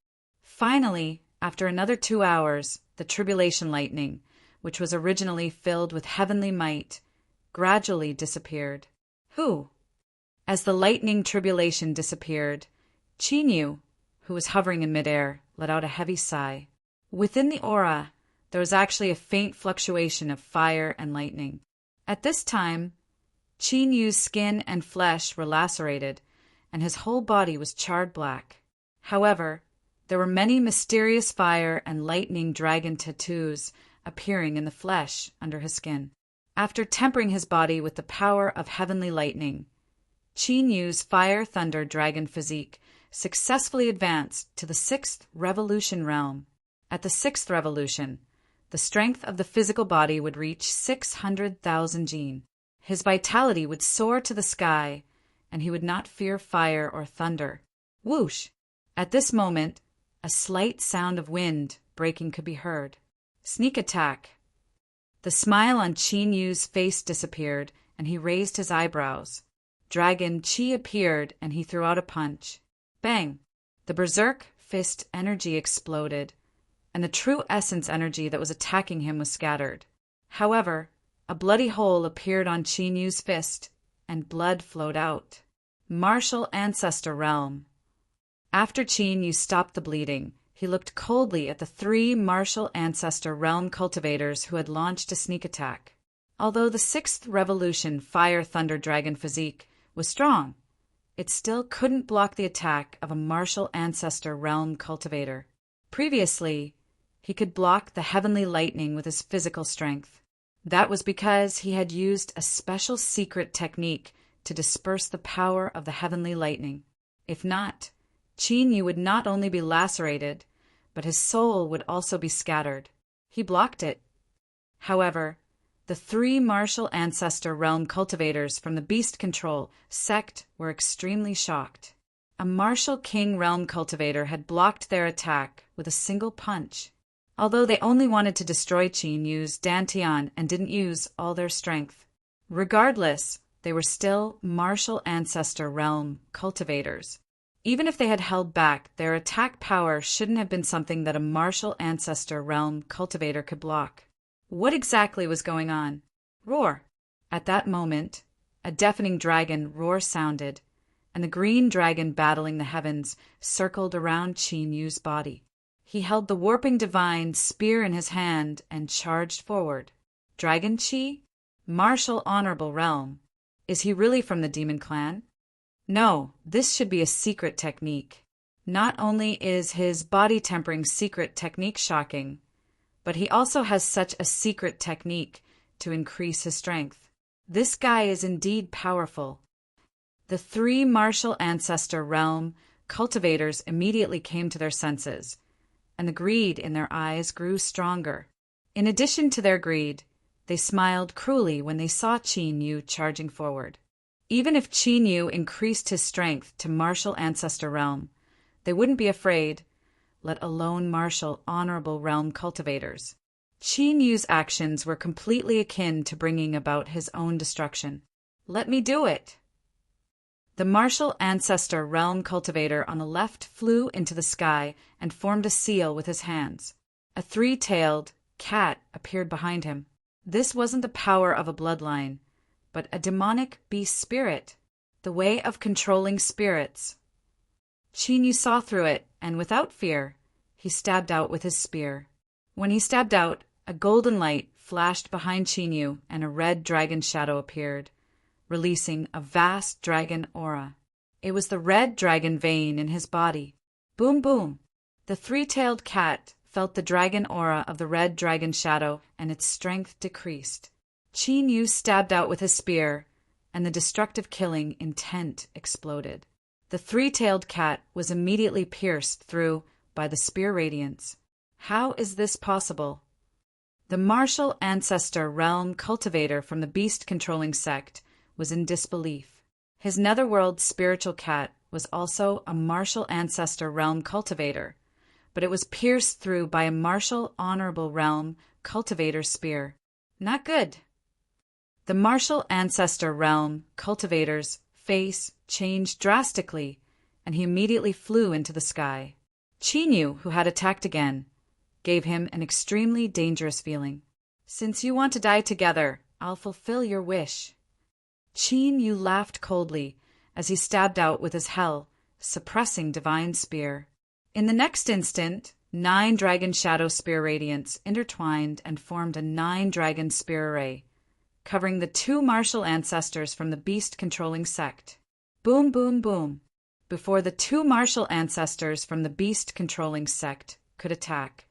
Finally, after another 2 hours, the tribulation lightning, which was originally filled with heavenly might, gradually disappeared. Who? As the lightning tribulation disappeared, Chinyu, who was hovering in midair, let out a heavy sigh. Within the aura, there was actually a faint fluctuation of fire and lightning. At this time, Chinyu's skin and flesh were lacerated, and his whole body was charred black. However, there were many mysterious fire and lightning dragon tattoos appearing in the flesh under his skin. After tempering his body with the power of heavenly lightning, Chinyu's fire thunder dragon physique successfully advanced to the 6th revolution realm. At the 6th revolution, the strength of the physical body would reach 600,000 jin. His vitality would soar to the sky, and he would not fear fire or thunder. Whoosh! At this moment, a slight sound of wind breaking could be heard. Sneak attack. The smile on Chinyu's face disappeared, and he raised his eyebrows. Dragon Chi appeared, and he threw out a punch. Bang! The berserk fist energy exploded, and the true essence energy that was attacking him was scattered. However, a bloody hole appeared on Chinyu's fist, and blood flowed out. Martial Ancestor Realm. After Chinyu stopped the bleeding, he looked coldly at the 3 Martial Ancestor Realm cultivators who had launched a sneak attack. Although the 6th Revolution Fire Thunder Dragon physique was strong, it still couldn't block the attack of a Martial Ancestor Realm cultivator. Previously, he could block the heavenly lightning with his physical strength. That was because he had used a special secret technique to disperse the power of the heavenly lightning. If not, Qin Yu would not only be lacerated, but his soul would also be scattered. He blocked it. However, the three martial ancestor realm cultivators from the beast control sect were extremely shocked. A martial king realm cultivator had blocked their attack with a single punch. Although they only wanted to destroy Qin Yu's dantian and didn't use all their strength. Regardless, they were still martial ancestor realm cultivators. Even if they had held back, their attack power shouldn't have been something that a martial ancestor realm cultivator could block. What exactly was going on? Roar! At that moment, a deafening dragon roar sounded, and the green dragon battling the heavens circled around Qin Yu's body. He held the warping divine spear in his hand and charged forward. Dragon Qi? Martial honorable realm. Is he really from the demon clan? No, this should be a secret technique. Not only is his body-tempering secret technique shocking, but he also has such a secret technique to increase his strength. This guy is indeed powerful. The three martial ancestor realm cultivators immediately came to their senses, and the greed in their eyes grew stronger. In addition to their greed, they smiled cruelly when they saw Qin Yu charging forward. Even if Qin Yu increased his strength to martial ancestor realm, they wouldn't be afraid, let alone martial honorable realm cultivators. Qin Yu's actions were completely akin to bringing about his own destruction. Let me do it! The martial ancestor realm cultivator on the left flew into the sky and formed a seal with his hands. A three-tailed cat appeared behind him. This wasn't the power of a bloodline, but a demonic beast spirit, the way of controlling spirits. Qin Yu saw through it, and without fear, he stabbed out with his spear. When he stabbed out, a golden light flashed behind Qin Yu and a red dragon shadow appeared, releasing a vast dragon aura. It was the red dragon vein in his body. Boom, boom! The three-tailed cat felt the dragon aura of the red dragon shadow, and its strength decreased. Qin Yu stabbed out with his spear, and the destructive killing intent exploded. The three-tailed cat was immediately pierced through by the spear radiance. How is this possible? The martial ancestor realm cultivator from the beast-controlling sect was in disbelief. His netherworld spiritual cat was also a martial ancestor realm cultivator, but it was pierced through by a martial honorable realm cultivator spear. Not good. The martial ancestor realm cultivator's face changed drastically, and he immediately flew into the sky. Qin Yu, who had attacked again, gave him an extremely dangerous feeling. Since you want to die together, I'll fulfill your wish. Qin Yu laughed coldly as he stabbed out with his hell, suppressing divine spear. In the next instant, 9 dragon shadow spear radiants intertwined and formed a 9-dragon spear array, covering the 2 martial ancestors from the beast-controlling sect. Boom, boom, boom. Before the 2 martial ancestors from the beast-controlling sect could attack,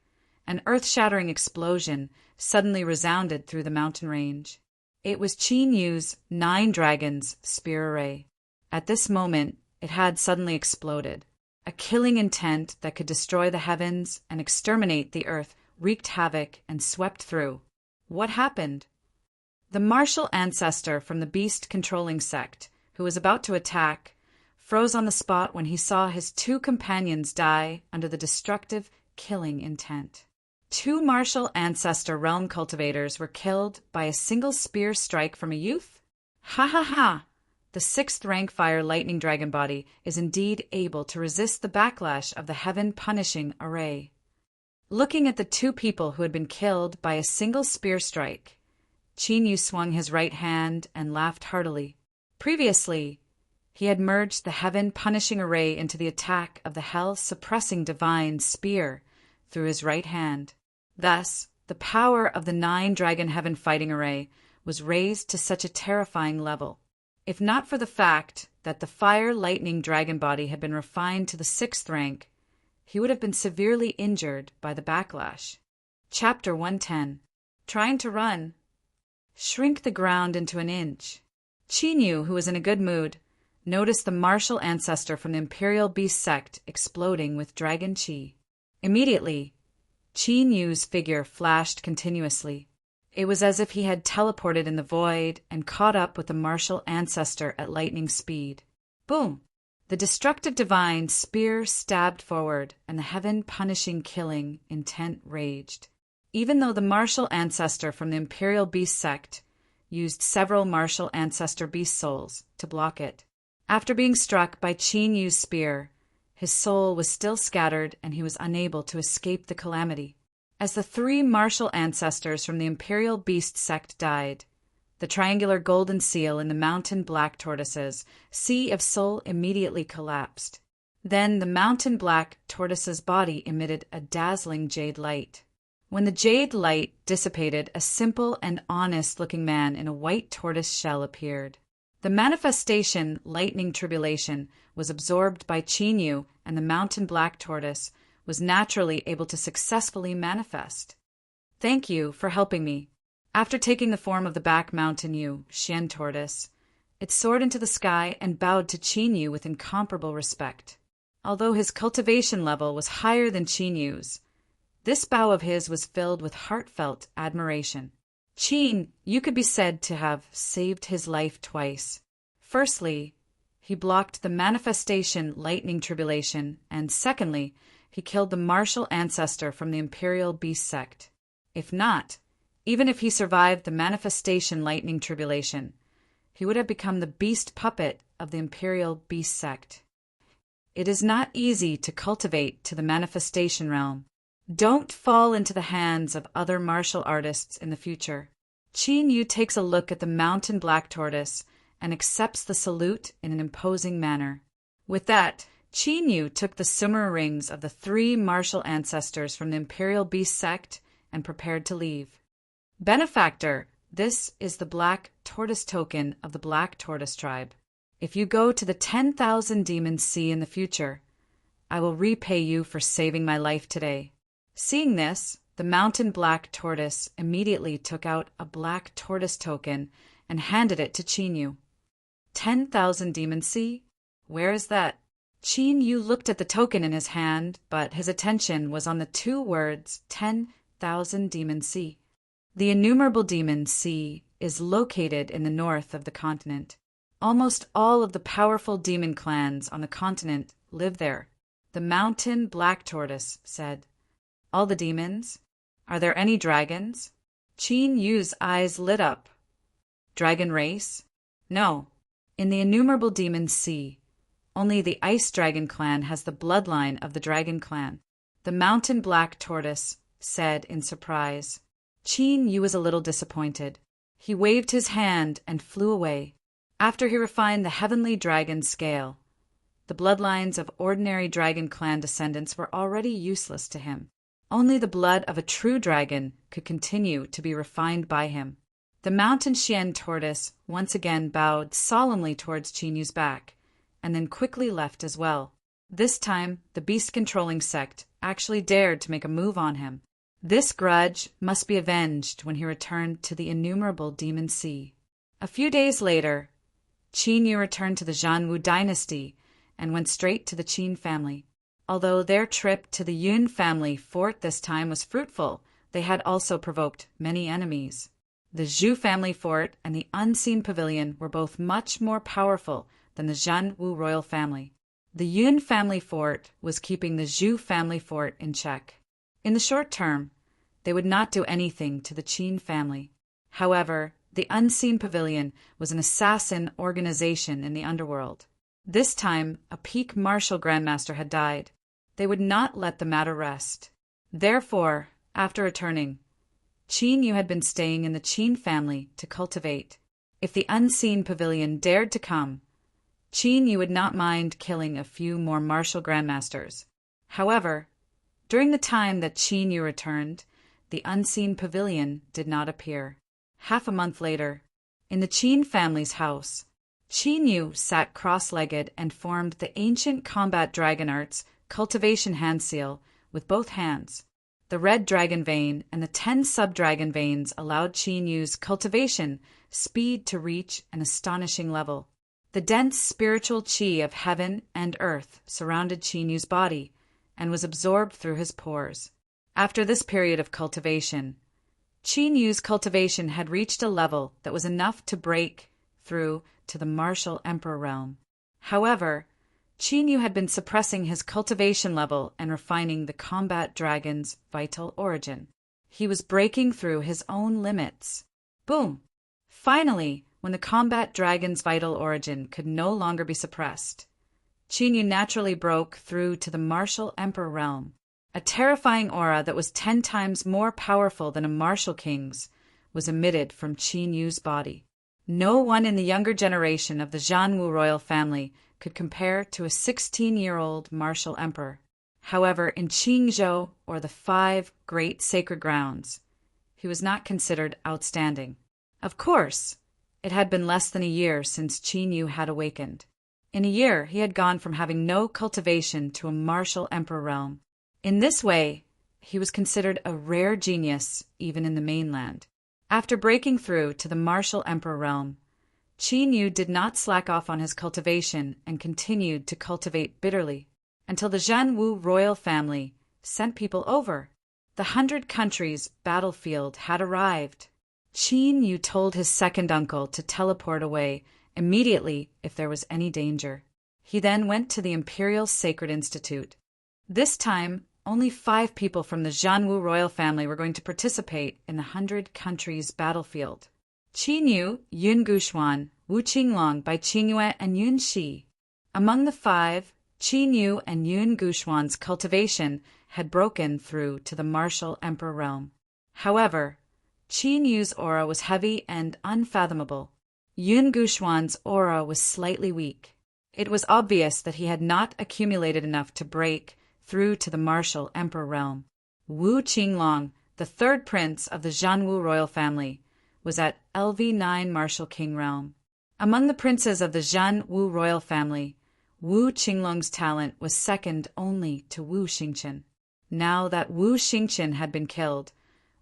an earth-shattering explosion suddenly resounded through the mountain range. It was Qin Yu's 9 dragons spear array. At this moment, it had suddenly exploded. A killing intent that could destroy the heavens and exterminate the earth wreaked havoc and swept through. What happened? The martial ancestor from the beast-controlling sect, who was about to attack, froze on the spot when he saw his 2 companions die under the destructive killing intent. 2 martial ancestor realm cultivators were killed by a single spear strike from a youth? Ha ha ha! The 6th rank fire lightning dragon body is indeed able to resist the backlash of the heaven-punishing array. Looking at the 2 people who had been killed by a single spear strike, Qin Yu swung his right hand and laughed heartily. Previously, he had merged the heaven-punishing array into the attack of the hell-suppressing divine spear through his right hand. Thus, the power of the 9-dragon heaven fighting array was raised to such a terrifying level. If not for the fact that the fire lightning dragon body had been refined to the 6th rank, he would have been severely injured by the backlash. Chapter 110. Trying to run. Shrink the ground into an inch. Qin Yu, who was in a good mood, noticed the martial ancestor from the Imperial Beast sect exploding with dragon chi. Immediately, Qin Yu's figure flashed continuously. It was as if he had teleported in the void and caught up with the martial ancestor at lightning speed. Boom! The destructive divine spear stabbed forward, and the heaven-punishing killing intent raged. Even though the martial ancestor from the Imperial Beast sect used several martial ancestor beast souls to block it. After being struck by Qin Yu's spear, his soul was still scattered and he was unable to escape the calamity. As the 3 martial ancestors from the Imperial Beast sect died, the triangular golden seal in the mountain black tortoise's sea of soul immediately collapsed. Then the mountain black tortoise's body emitted a dazzling jade light. When the jade light dissipated, a simple and honest-looking man in a white tortoise shell appeared. The manifestation, lightning tribulation, was absorbed by Qin Yu, and the mountain black tortoise was naturally able to successfully manifest. Thank you for helping me. After taking the form of the back mountain Yu, Xian tortoise, it soared into the sky and bowed to Qin Yu with incomparable respect. Although his cultivation level was higher than Qin Yu's, this bow of his was filled with heartfelt admiration. Qin Yu could be said to have saved his life twice. Firstly, he blocked the manifestation lightning tribulation, and secondly, he killed the martial ancestor from the Imperial Beast sect. If not, even if he survived the manifestation lightning tribulation, he would have become the beast puppet of the Imperial Beast sect. It is not easy to cultivate to the manifestation realm. Don't fall into the hands of other martial artists in the future. Qin Yu takes a look at the mountain black tortoise and accepts the salute in an imposing manner. With that, Qin Yu took the sumer rings of the 3 martial ancestors from the Imperial Beast sect and prepared to leave. Benefactor, this is the black tortoise token of the black tortoise tribe. If you go to the 10,000 demons sea in the future, I will repay you for saving my life today. Seeing this, the mountain black tortoise immediately took out a black tortoise token and handed it to Qin Yu. 10,000 demon sea? Where is that? Qin Yu looked at the token in his hand, but his attention was on the 2 words 10,000 demon sea. The innumerable demon sea is located in the north of the continent. Almost all of the powerful demon clans on the continent live there. The mountain black tortoise said, All the demons? Are there any dragons? Qin Yu's eyes lit up. Dragon race? No. In the innumerable demon sea, only the Ice Dragon clan has the bloodline of the Dragon clan. The mountain black tortoise said in surprise. Qin Yu was a little disappointed. He waved his hand and flew away. After he refined the heavenly dragon scale, the bloodlines of ordinary dragon clan descendants were already useless to him. Only the blood of a true dragon could continue to be refined by him. The mountain Xian tortoise once again bowed solemnly towards Qin Yu's back, and then quickly left as well. This time, the beast-controlling sect actually dared to make a move on him. This grudge must be avenged when he returned to the innumerable demon sea. A few days later, Qin Yu returned to the Zhanwu dynasty and went straight to the Qin family. Although their trip to the Yun family fort this time was fruitful, they had also provoked many enemies. The Zhu family fort and the unseen pavilion were both much more powerful than the Zhanwu royal family. The Yun family fort was keeping the Zhu family fort in check. In the short term, they would not do anything to the Qin family. However, the unseen pavilion was an assassin organization in the underworld. This time, a peak martial grandmaster had died. They would not let the matter rest. Therefore, after returning, Qin Yu had been staying in the Qin family to cultivate. If the unseen pavilion dared to come, Qin Yu would not mind killing a few more martial grandmasters. However, during the time that Qin Yu returned, the unseen pavilion did not appear. Half a month later, in the Qin family's house, Qin Yu sat cross-legged and formed the ancient combat dragon arts cultivation hand seal with both hands. The red dragon vein and the 10 sub-dragon veins allowed Qin Yu's cultivation speed to reach an astonishing level. The dense spiritual qi of heaven and earth surrounded Qin Yu's body and was absorbed through his pores. After this period of cultivation, Qin Yu's cultivation had reached a level that was enough to break through to the martial emperor realm. However, Qin Yu had been suppressing his cultivation level and refining the combat dragon's vital origin. He was breaking through his own limits. Boom! Finally, when the combat dragon's vital origin could no longer be suppressed, Qin Yu naturally broke through to the martial emperor realm. A terrifying aura that was 10 times more powerful than a martial king's was emitted from Qin Yu's body. No one in the younger generation of the Zhanwu royal family could compare to a 16-year-old martial emperor. However, in Qingzhou, or the 5 great sacred grounds, he was not considered outstanding. Of course, it had been less than a year since Qin Yu had awakened. In a year, he had gone from having no cultivation to a martial emperor realm. In this way, he was considered a rare genius even in the mainland. After breaking through to the martial emperor realm, Qin Yu did not slack off on his cultivation and continued to cultivate bitterly until the Zhanwu royal family sent people over. The 100 countries battlefield had arrived. Qin Yu told his second uncle to teleport away immediately if there was any danger. He then went to the Imperial Sacred Institute. This time, only 5 people from the Zhanwu royal family were going to participate in the 100 countries battlefield. Qin Yu, Yun Guxuan, Wu Qinglong by Qingyue, and Yun Shi. Among the 5, Qin Yu and Yun Guxuan's cultivation had broken through to the martial emperor realm. However, Qin Yu's aura was heavy and unfathomable. Yun Guxuan's aura was slightly weak. It was obvious that he had not accumulated enough to break through to the martial emperor realm. Wu Qinglong, the 3rd prince of the Zhanwu royal family, was at LV9 martial king realm. Among the princes of the Zhanwu royal family, Wu Qinglong's talent was second only to Wu Xingqian. Now that Wu Xingqian had been killed,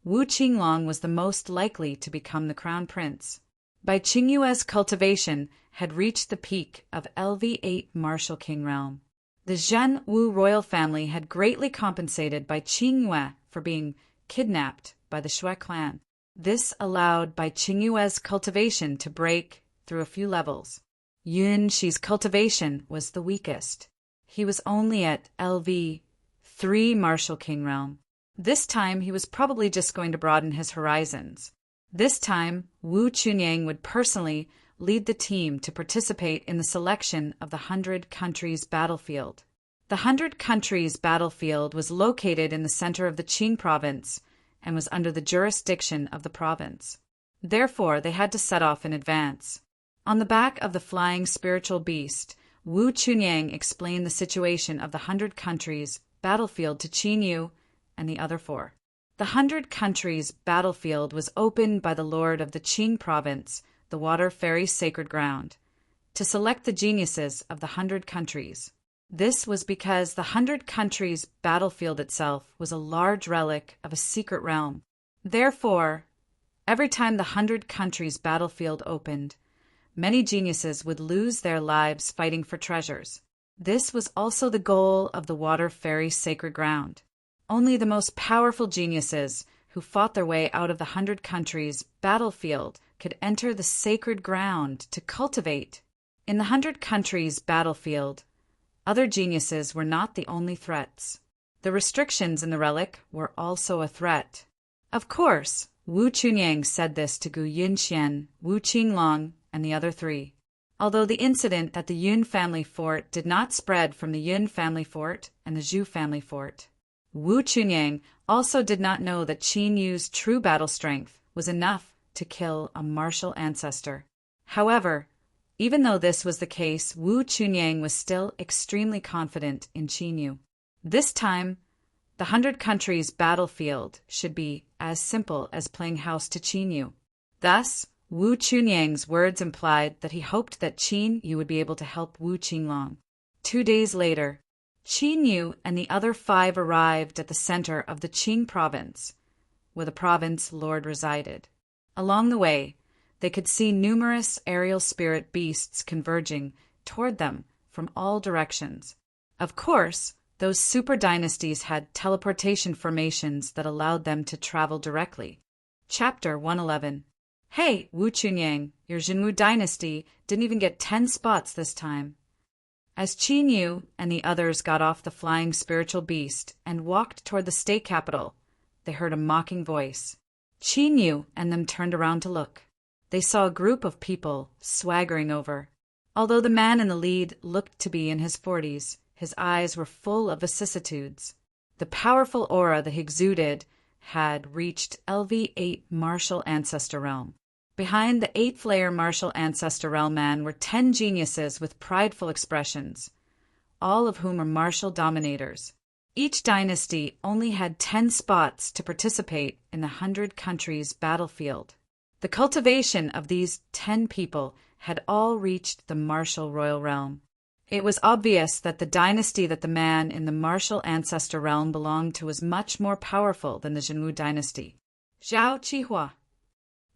Wu Qinglong was the most likely to become the crown prince. Bai Qingyue's cultivation had reached the peak of LV8 martial king realm. The Zhanwu royal family had greatly compensated Bai Qingyue for being kidnapped by the Shui clan. This allowed Bai Qingyue's cultivation to break through a few levels. Yun Shi's cultivation was the weakest. He was only at LV3 martial king realm. This time he was probably just going to broaden his horizons. This time, Wu Chunyang would personally lead the team to participate in the selection of the 100 countries battlefield. The 100 countries battlefield was located in the center of the Qing province and was under the jurisdiction of the province. Therefore, they had to set off in advance. On the back of the flying spiritual beast, Wu Chunyang explained the situation of the 100 countries battlefield to Qin Yu and the other 4. The 100 countries battlefield was opened by the lord of the Qing province, the Water Fairy Sacred Ground, to select the geniuses of the 100 countries. This was because the 100 countries battlefield itself was a large relic of a secret realm. Therefore, every time the 100 countries battlefield opened, many geniuses would lose their lives fighting for treasures. This was also the goal of the Water Fairy Sacred Ground. Only the most powerful geniuses who fought their way out of the 100 countries battlefield could enter the sacred ground to cultivate. In the 100 countries battlefield, other geniuses were not the only threats. The restrictions in the relic were also a threat. Of course, Wu Chunyang said this to Gu Yunxian, Wu Qinglong, and the other 3. Although the incident at the Yun family fort did not spread from the Yun family fort and the Zhu family fort, Wu Chunyang also did not know that Qin Yu's true battle strength was enough to kill a martial ancestor. However, even though this was the case, Wu Chunyang was still extremely confident in Qin Yu. This time, the 100 countries battlefield should be as simple as playing house to Qin Yu. Thus, Wu Chunyang's words implied that he hoped that Qin Yu would be able to help Wu Qinglong. 2 days later, Qin Yu and the other 5 arrived at the center of the Qing province, where the province lord resided. Along the way, They could see numerous aerial spirit beasts converging toward them from all directions. Of course, those super dynasties had teleportation formations that allowed them to travel directly. Chapter 111. Hey, Wu Chunyang, your Jinwu dynasty didn't even get 10 spots this time. As Qin Yu and the others got off the flying spiritual beast and walked toward the state capital, they heard a mocking voice. Qin Yu and them turned around to look. They saw a group of people swaggering over. Although the man in the lead looked to be in his 40s, his eyes were full of vicissitudes. The powerful aura that he exuded had reached LV8 Martial Ancestor Realm. Behind the 8th layer Martial Ancestor Realm man were 10 geniuses with prideful expressions, all of whom are martial dominators. Each dynasty only had 10 spots to participate in the 100 countries battlefield. The cultivation of these 10 people had all reached the martial royal realm. It was obvious that the dynasty that the man in the martial ancestor realm belonged to was much more powerful than the Jinwu dynasty. Zhao Qihua.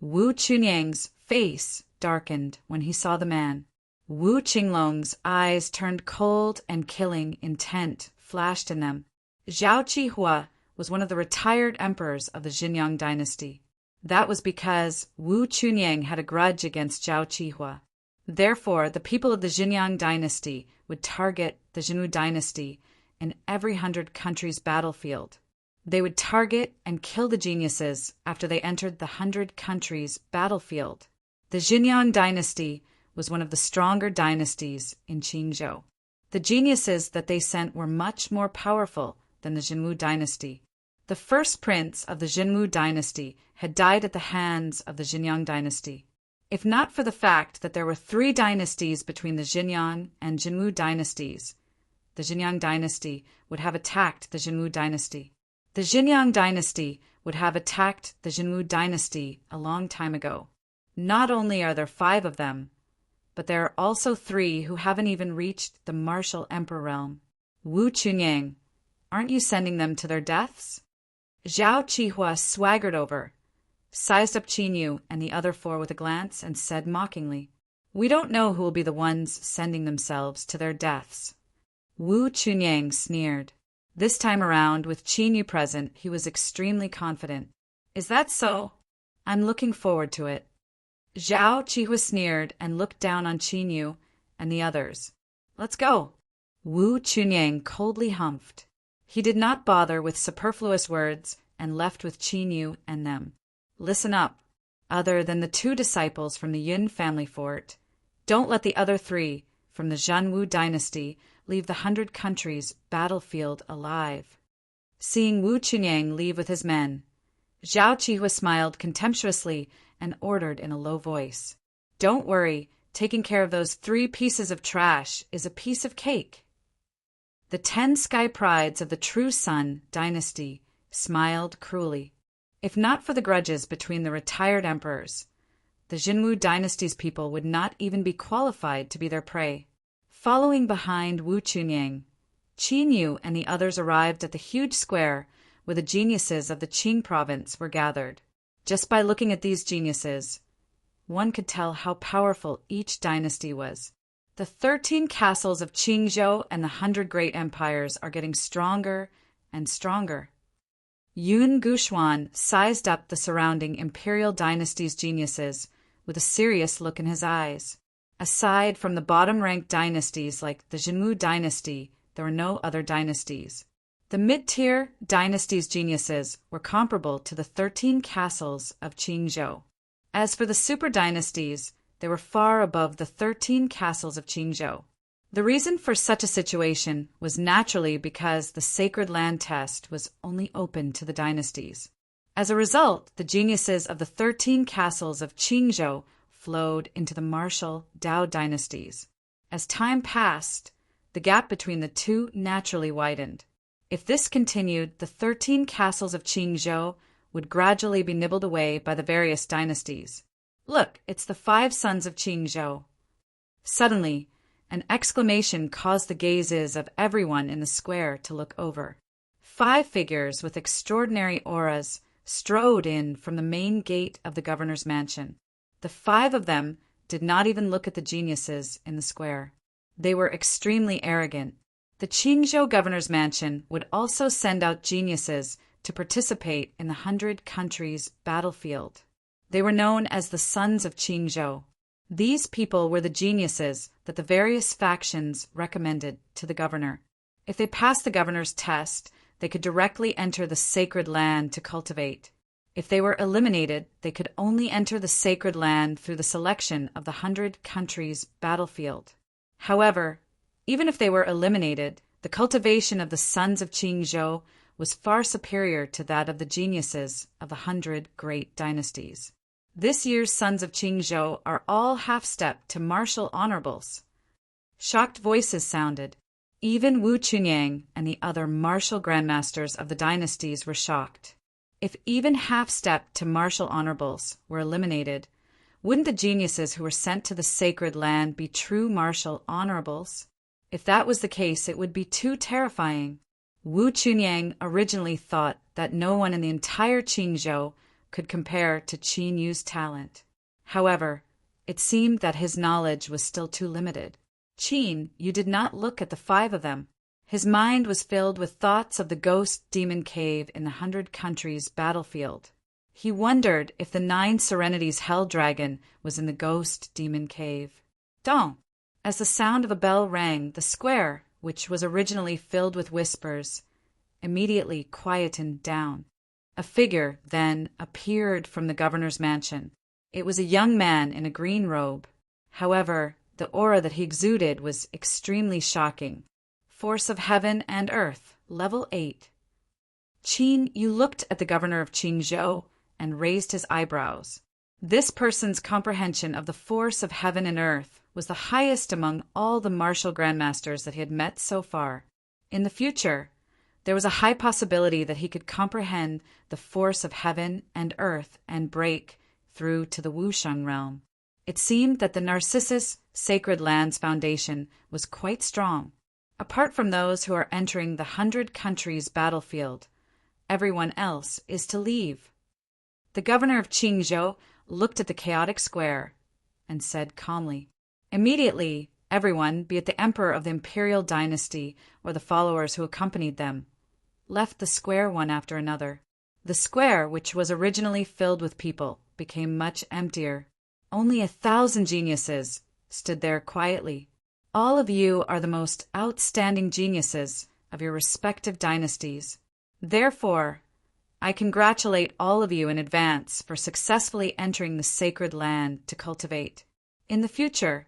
Wu Chunyang's face darkened when he saw the man. Wu Qinglong's eyes turned cold and killing intent flashed in them. Zhao Qihua was one of the retired emperors of the Xinyang dynasty. That was because Wu Chunyang had a grudge against Zhao Qihua. Therefore, the people of the Xinyang dynasty would target the Jinwu dynasty in every 100 countries battlefield. They would target and kill the geniuses after they entered the 100 countries battlefield. The Xinyang dynasty was one of the stronger dynasties in Qingzhou. The geniuses that they sent were much more powerful than the Jinwu dynasty. The first prince of the Jinwu dynasty had died at the hands of the Xinyang dynasty. If not for the fact that there were 3 dynasties between the Xinyang and Jinwu dynasties, the Xinyang dynasty would have attacked the Jinwu dynasty. The Xinyang dynasty would have attacked the Jinwu dynasty a long time ago. Not only are there 5 of them, but there are also 3 who haven't even reached the martial emperor realm. Wu Chunyang, aren't you sending them to their deaths? Zhao Qihua swaggered over, sized up Qin Yu and the other 4 with a glance, and said mockingly, "We don't know who will be the ones sending themselves to their deaths." Wu Chunyang sneered. This time around, with Qin Yu present, he was extremely confident. "Is that so? I'm looking forward to it." Zhao Qihua sneered and looked down on Qin Yu and the others. "Let's go." Wu Chunyang coldly humphed. He did not bother with superfluous words and left with Qin Yu and them. "Listen up. Other than the 2 disciples from the Yun family fort, don't let the other 3 from the Zhanwu dynasty leave the 100 countries battlefield alive." Seeing Wu Chunyang leave with his men, Zhao Qihua smiled contemptuously and ordered in a low voice, "Don't worry, taking care of those 3 pieces of trash is a piece of cake." The 10 sky prides of the True Sun dynasty smiled cruelly. If not for the grudges between the retired emperors, the Jinwu dynasty's people would not even be qualified to be their prey. Following behind Wu Chunyang, Qin Yu and the others arrived at the huge square where the geniuses of the Qing province were gathered. Just by looking at these geniuses, one could tell how powerful each dynasty was. The 13 castles of Qingzhou and the 100 great empires are getting stronger and stronger. Yun Guxuan sized up the surrounding imperial dynasty's geniuses with a serious look in his eyes. Aside from the bottom-ranked dynasties like the Jinwu dynasty, there were no other dynasties. The mid-tier dynasty's geniuses were comparable to the 13 castles of Qingzhou. As for the super dynasties, they were far above the 13 castles of Qingzhou. The reason for such a situation was naturally because the sacred land test was only open to the dynasties. As a result, the geniuses of the 13 castles of Qingzhou flowed into the martial Dao dynasties. As time passed, the gap between the 2 naturally widened. If this continued, the 13 castles of Qingzhou would gradually be nibbled away by the various dynasties. "Look, it's the 5 sons of Qingzhou." Suddenly, an exclamation caused the gazes of everyone in the square to look over. 5 figures with extraordinary auras strode in from the main gate of the governor's mansion. The 5 of them did not even look at the geniuses in the square. They were extremely arrogant. The Qingzhou governor's mansion would also send out geniuses to participate in the 100 countries battlefield. They were known as the Sons of Qingzhou. These people were the geniuses that the various factions recommended to the governor. If they passed the governor's test, they could directly enter the sacred land to cultivate. If they were eliminated, they could only enter the sacred land through the selection of the 100 countries battlefield. However, even if they were eliminated, the cultivation of the Sons of Qingzhou was far superior to that of the geniuses of the 100 great dynasties. This year's Sons of Qingzhou are all half-step to martial honorables. Shocked voices sounded. Even Wu Chunyang and the other martial grandmasters of the dynasties were shocked. If even half-step to martial honorables were eliminated, wouldn't the geniuses who were sent to the sacred land be true martial honorables? If that was the case, it would be too terrifying. Wu Chunyang originally thought that no one in the entire Qingzhou could compare to Qin Yu's talent. However, it seemed that his knowledge was still too limited. Qin Yu did not look at the 5 of them. His mind was filled with thoughts of the ghost demon cave in the 100 countries battlefield. He wondered if the 9 Serenities hell dragon was in the ghost demon cave. Dong! As the sound of a bell rang, the square, which was originally filled with whispers, immediately quietened down. A figure then appeared from the governor's mansion. It was a young man in a green robe. However, the aura that he exuded was extremely shocking. Force of heaven and earth, level 8. Qin Yu looked at the governor of Qingzhou and raised his eyebrows. This person's comprehension of the force of heaven and earth was the highest among all the martial grandmasters that he had met so far. In the future, there was a high possibility that he could comprehend the force of heaven and earth and break through to the Wusheng realm. It seemed that the Narcissus Sacred Lands Foundation was quite strong. Apart from those who are entering the 100 countries battlefield, everyone else is to leave. The governor of Qingzhou looked at the chaotic square and said calmly, "Immediately, everyone, be it the emperor of the imperial dynasty or the followers who accompanied them, left the square one after another. The square, which was originally filled with people, became much emptier. Only 1,000 geniuses stood there quietly. All of you are the most outstanding geniuses of your respective dynasties. Therefore, I congratulate all of you in advance for successfully entering the sacred land to cultivate. In the future,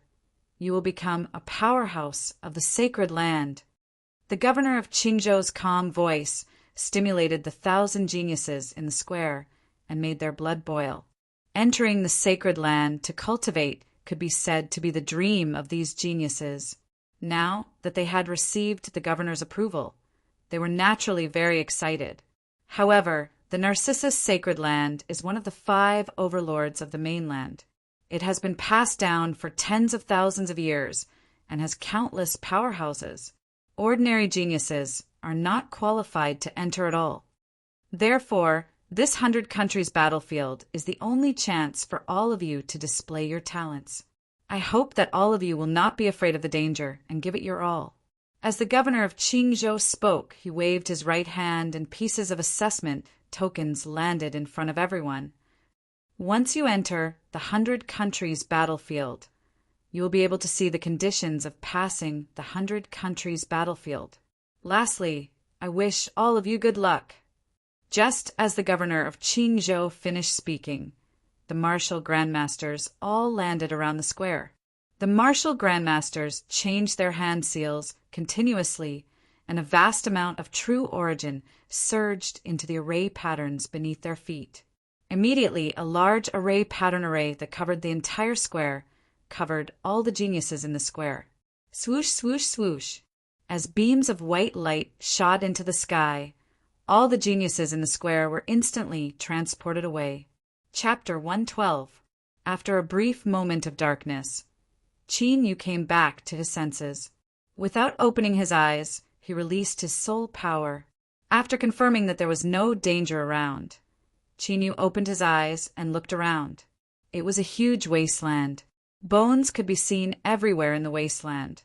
you will become a powerhouse of the sacred land." The governor of Qingzhou's calm voice stimulated the 1,000 geniuses in the square and made their blood boil. Entering the sacred land to cultivate could be said to be the dream of these geniuses. Now that they had received the governor's approval, they were naturally very excited. However, the Narcissus Sacred Land is one of the 5 overlords of the mainland. It has been passed down for tens of thousands of years and has countless powerhouses. Ordinary geniuses are not qualified to enter at all. Therefore, this 100 countries battlefield is the only chance for all of you to display your talents. I hope that all of you will not be afraid of the danger and give it your all." As the governor of Qingzhou spoke, he waved his right hand and pieces of assessment tokens landed in front of everyone. Once you enter the 100 countries battlefield, you will be able to see the conditions of passing the 100 countries battlefield. Lastly, I wish all of you good luck. Just as the governor of Qingzhou finished speaking, the martial grandmasters all landed around the square. The martial grandmasters changed their hand seals continuously, and a vast amount of true origin surged into the array patterns beneath their feet. Immediately, a large pattern array that covered the entire square covered all the geniuses in the square. Swoosh, swoosh, swoosh. As beams of white light shot into the sky, all the geniuses in the square were instantly transported away. Chapter 112. After a brief moment of darkness, Qin Yu came back to his senses. Without opening his eyes, he released his soul power. After confirming that there was no danger around, Qin Yu opened his eyes and looked around. It was a huge wasteland. Bones could be seen everywhere in the wasteland,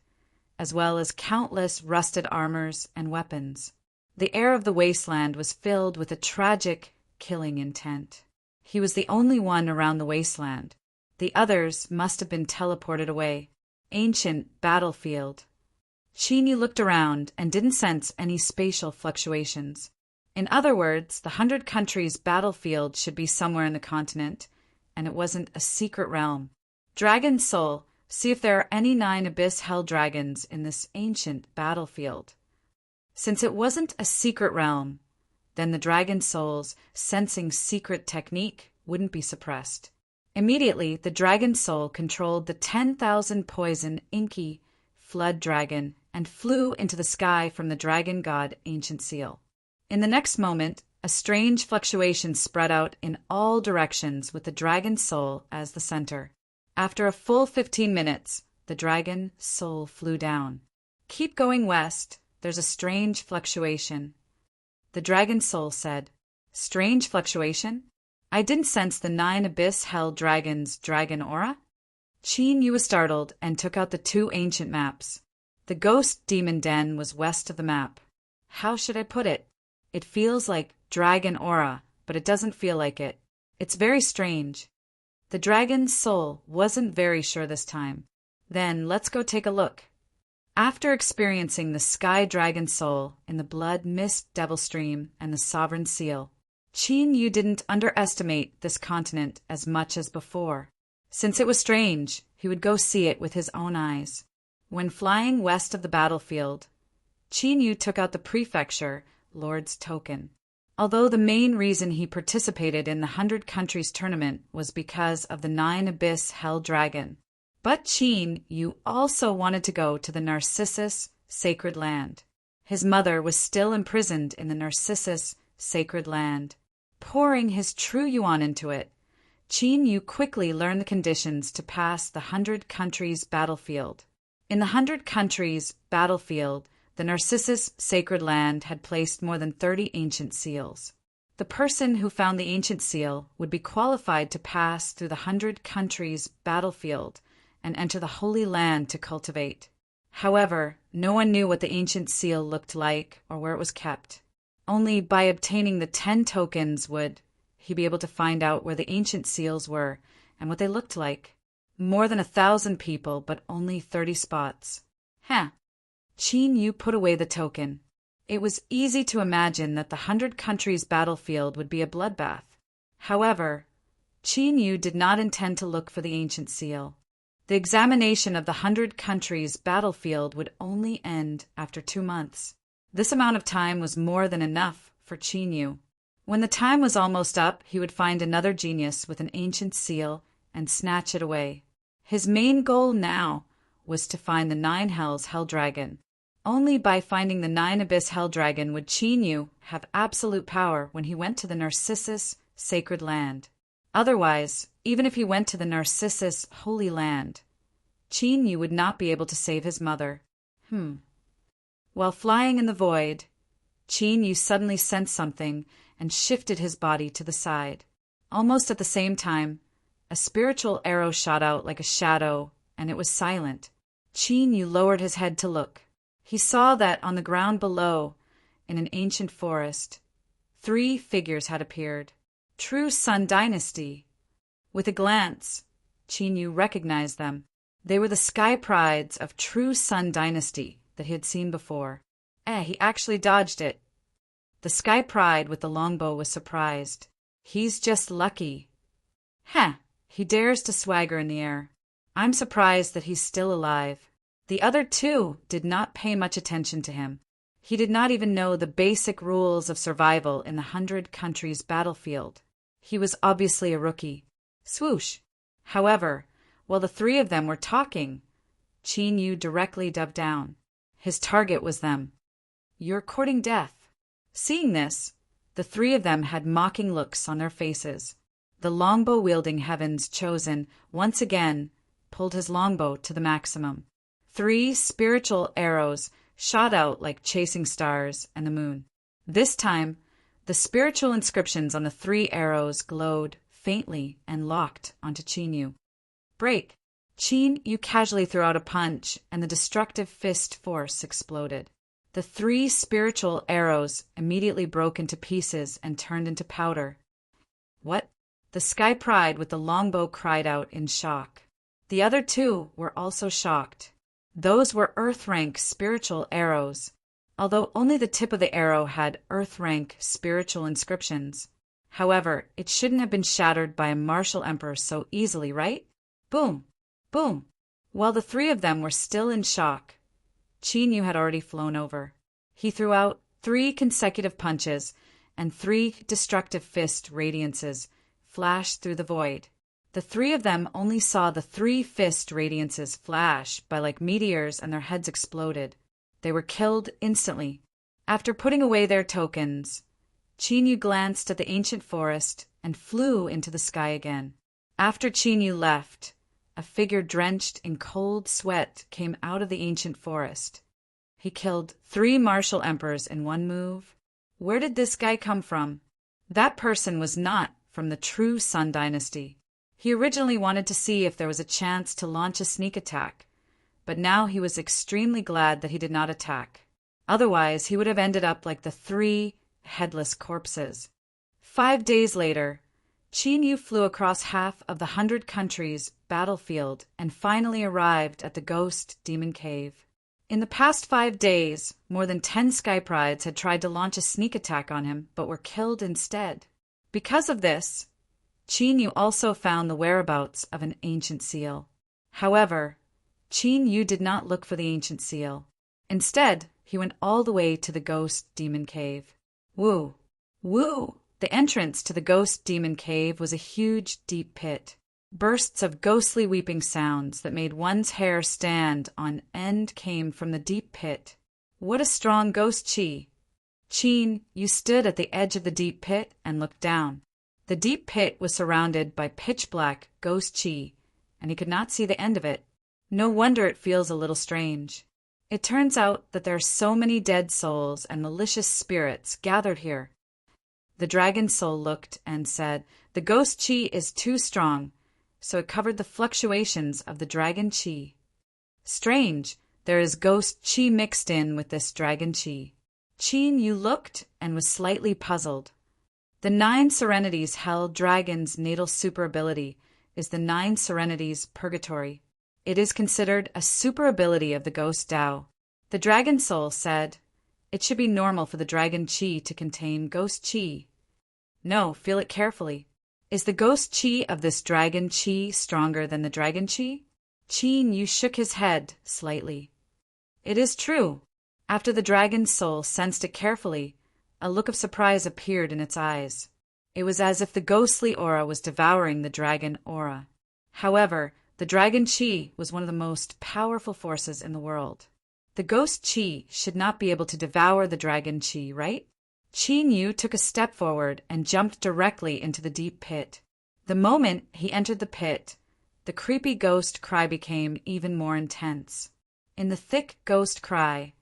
as well as countless rusted armors and weapons. The air of the wasteland was filled with a tragic, killing intent. He was the only one around the wasteland. The others must have been teleported away. Ancient battlefield. Chinyu looked around and didn't sense any spatial fluctuations. In other words, the 100 countries battlefield should be somewhere in the continent, and it wasn't a secret realm. Dragon Soul, see if there are any 9 abyss hell dragons in this ancient battlefield. Since it wasn't a secret realm, then the Dragon Soul's sensing secret technique wouldn't be suppressed. Immediately, the Dragon Soul controlled the 10,000 poison inky flood dragon and flew into the sky from the dragon god Ancient Seal. In the next moment, a strange fluctuation spread out in all directions with the Dragon Soul as the center. After a full 15 minutes, the Dragon Soul flew down. Keep going west. There's a strange fluctuation. The Dragon Soul said. Strange fluctuation? I didn't sense the 9 abyss hell dragons' dragon aura. Chinyu was startled and took out the 2 ancient maps. The ghost demon den was west of the map. How should I put it? It feels like dragon aura, but it doesn't feel like it. It's very strange. The Dragon Soul wasn't very sure this time. Then let's go take a look. After experiencing the Sky Dragon Soul in the Blood Mist Devil Stream and the Sovereign Seal, Chinyu didn't underestimate this continent as much as before. Since it was strange, he would go see it with his own eyes. When flying west of the battlefield, Chinyu took out the Prefecture Lord's token. Although the main reason he participated in the 100 Countries tournament was because of the 9 abyss hell dragon. But Chinyu also wanted to go to the Narcissus Sacred Land. His mother was still imprisoned in the Narcissus Sacred Land. Pouring his true yuan into it, Chinyu quickly learned the conditions to pass the 100 Countries battlefield. In the 100 Countries battlefield, the Narcissus Sacred Land had placed more than 30 ancient seals. The person who found the ancient seal would be qualified to pass through the 100 Countries battlefield and enter the Holy Land to cultivate. However, no one knew what the ancient seal looked like or where it was kept. Only by obtaining the 10 tokens would he be able to find out where the ancient seals were and what they looked like. More than 1,000 people, but only 30 spots. Chinyu put away the token. It was easy to imagine that the 100 Countries battlefield would be a bloodbath. However, Chinyu did not intend to look for the ancient seal. The examination of the 100 Countries battlefield would only end after 2 months. This amount of time was more than enough for Chinyu. When the time was almost up, he would find another genius with an ancient seal and snatch it away. His main goal now was to find the 9 Hells Hell Dragon. Only by finding the 9 Abyss Hell Dragon would Chinyu have absolute power when he went to the Narcissus Sacred Land. Otherwise, even if he went to the Narcissus Holy Land, Chinyu would not be able to save his mother. While flying in the void, Chinyu suddenly sensed something and shifted his body to the side. Almost at the same time, a spiritual arrow shot out like a shadow, and it was silent. Chinyu lowered his head to look. He saw that on the ground below, in an ancient forest, 3 figures had appeared. True Sun Dynasty. With a glance, Chinyu recognized them. They were the sky prides of True Sun Dynasty that he had seen before. He actually dodged it. The sky pride with the longbow was surprised. He's just lucky. He dares to swagger in the air. I'm surprised that he's still alive. The other 2 did not pay much attention to him. He did not even know the basic rules of survival in the 100 Countries battlefield. He was obviously a rookie. Swoosh! However, while the 3 of them were talking, Chinyu directly dove down. His target was them. You're courting death. Seeing this, the 3 of them had mocking looks on their faces. The longbow-wielding Heaven's Chosen once again pulled his longbow to the maximum. 3 spiritual arrows shot out like chasing stars and the moon. This time, the spiritual inscriptions on the 3 arrows glowed faintly and locked onto Qin Yu. Break! Qin Yu casually threw out a punch, and the destructive fist force exploded. The 3 spiritual arrows immediately broke into pieces and turned into powder. What? The Sky Pride with the longbow cried out in shock. The other 2 were also shocked. Those were Earth-rank spiritual arrows, although only the tip of the arrow had Earth-rank spiritual inscriptions. However, it shouldn't have been shattered by a martial emperor so easily, right? Boom! Boom! While the 3 of them were still in shock, Qin Yu had already flown over. He threw out 3 consecutive punches, and 3 destructive fist radiances flashed through the void. The 3 of them only saw the 3 fist radiances flash by like meteors, and their heads exploded. They were killed instantly. After putting away their tokens, Qin Yu glanced at the ancient forest and flew into the sky again. After Qin Yu left, a figure drenched in cold sweat came out of the ancient forest. He killed 3 martial emperors in one move. Where did this guy come from? That person was not from the true Sun Dynasty. He originally wanted to see if there was a chance to launch a sneak attack, but now he was extremely glad that he did not attack. Otherwise, he would have ended up like the 3 headless corpses. 5 days later, Qin Yu flew across half of the 100 countries battlefield and finally arrived at the Ghost Demon Cave. In the past 5 days, more than 10 Sky Prides had tried to launch a sneak attack on him, but were killed instead. Because of this, Qin Yu also found the whereabouts of an ancient seal. However, Qin Yu did not look for the ancient seal. Instead, he went all the way to the Ghost Demon Cave. Woo! Woo! The entrance to the Ghost Demon Cave was a huge, deep pit. Bursts of ghostly weeping sounds that made one's hair stand on end came from the deep pit. What a strong ghost chi! Qin Yu stood at the edge of the deep pit and looked down. The deep pit was surrounded by pitch-black ghost chi, and he could not see the end of it. No wonder it feels a little strange. It turns out that there are so many dead souls and malicious spirits gathered here. The dragon soul looked and said, "The ghost chi is too strong," so it covered the fluctuations of the dragon chi. Strange, there is ghost chi mixed in with this dragon chi. Qin Yu looked and was slightly puzzled. The 9 serenities held dragon's natal super ability is the 9 serenities purgatory. It is considered a super ability of the ghost Tao. The dragon soul said, "It should be normal for the dragon chi to contain ghost chi." No, feel it carefully. Is the ghost chi of this dragon chi stronger than the dragon chi? Qin Yu shook his head slightly. It is true. After the dragon's soul sensed it carefully, a look of surprise appeared in its eyes. It was as if the ghostly aura was devouring the dragon aura. However, the dragon chi was one of the most powerful forces in the world. The ghost chi should not be able to devour the dragon chi, right? Qin Yu took a step forward and jumped directly into the deep pit. The moment he entered the pit, the creepy ghost cry became even more intense. In the thick ghost cry,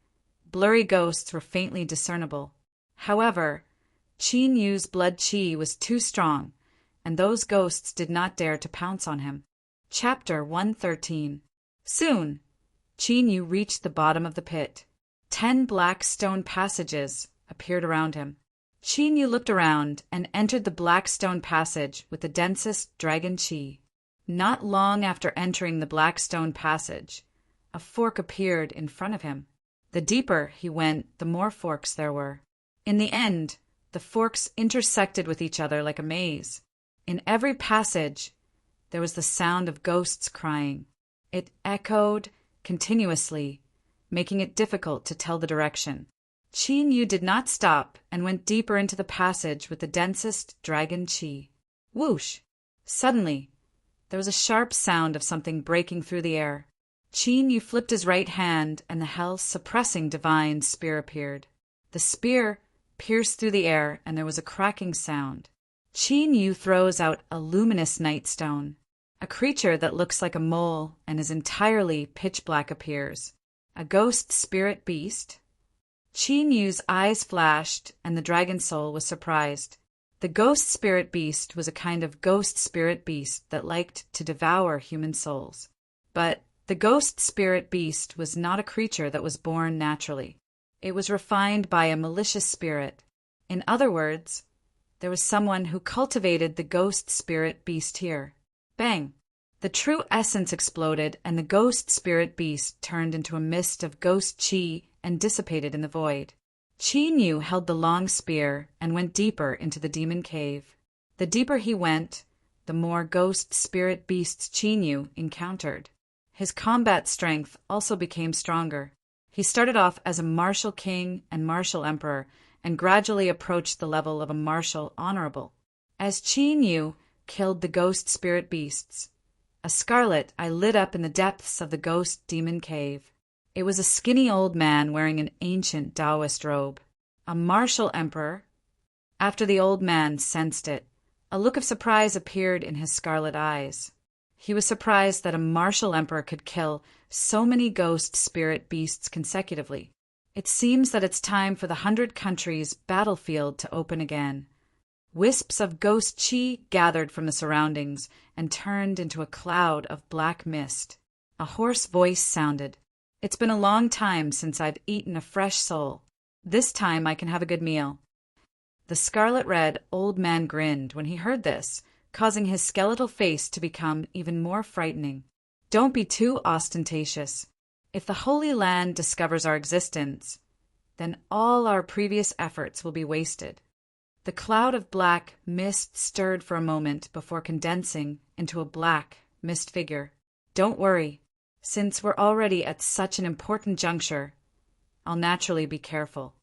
blurry ghosts were faintly discernible. However, Qin Yu's blood chi was too strong, and those ghosts did not dare to pounce on him. Chapter 113. Soon, Qin Yu reached the bottom of the pit. 10 black stone passages appeared around him. Qin Yu looked around and entered the black stone passage with the densest dragon chi. Not long after entering the black stone passage, a fork appeared in front of him. The deeper he went, the more forks there were. In the end, the forks intersected with each other like a maze. In every passage, there was the sound of ghosts crying. It echoed continuously, making it difficult to tell the direction. Qin Yu did not stop and went deeper into the passage with the densest dragon chi. Whoosh! Suddenly, there was a sharp sound of something breaking through the air. Qin Yu flipped his right hand, and the hell-suppressing divine spear appeared. The spear pierced through the air, and there was a cracking sound. Qin Yu throws out a luminous night stone. A creature that looks like a mole and is entirely pitch-black appears. A ghost spirit beast? Qin Yu's eyes flashed, and the dragon soul was surprised. The ghost spirit beast was a kind of ghost spirit beast that liked to devour human souls. But the ghost spirit beast was not a creature that was born naturally. It was refined by a malicious spirit. In other words, there was someone who cultivated the ghost spirit beast here. Bang! The true essence exploded, and the ghost spirit beast turned into a mist of ghost chi and dissipated in the void. Qin Yu held the long spear and went deeper into the demon cave. The deeper he went, the more ghost spirit beasts Qin Yu encountered. His combat strength also became stronger. He started off as a martial king and martial emperor and gradually approached the level of a martial honorable. As Qin Yu killed the ghost spirit beasts, a scarlet eye lit up in the depths of the ghost demon cave. It was a skinny old man wearing an ancient Taoist robe. A martial emperor. After the old man sensed it, a look of surprise appeared in his scarlet eyes. He was surprised that a martial emperor could kill so many ghost spirit beasts consecutively. It seems that it's time for the 100 countries battlefield to open again. Wisps of ghost chi gathered from the surroundings and turned into a cloud of black mist. A hoarse voice sounded. It's been a long time since I've eaten a fresh soul. This time I can have a good meal. The scarlet-red old man grinned when he heard this, causing his skeletal face to become even more frightening. Don't be too ostentatious. If the Holy Land discovers our existence, then all our previous efforts will be wasted. The cloud of black mist stirred for a moment before condensing into a black mist figure. Don't worry. Since we're already at such an important juncture, I'll naturally be careful.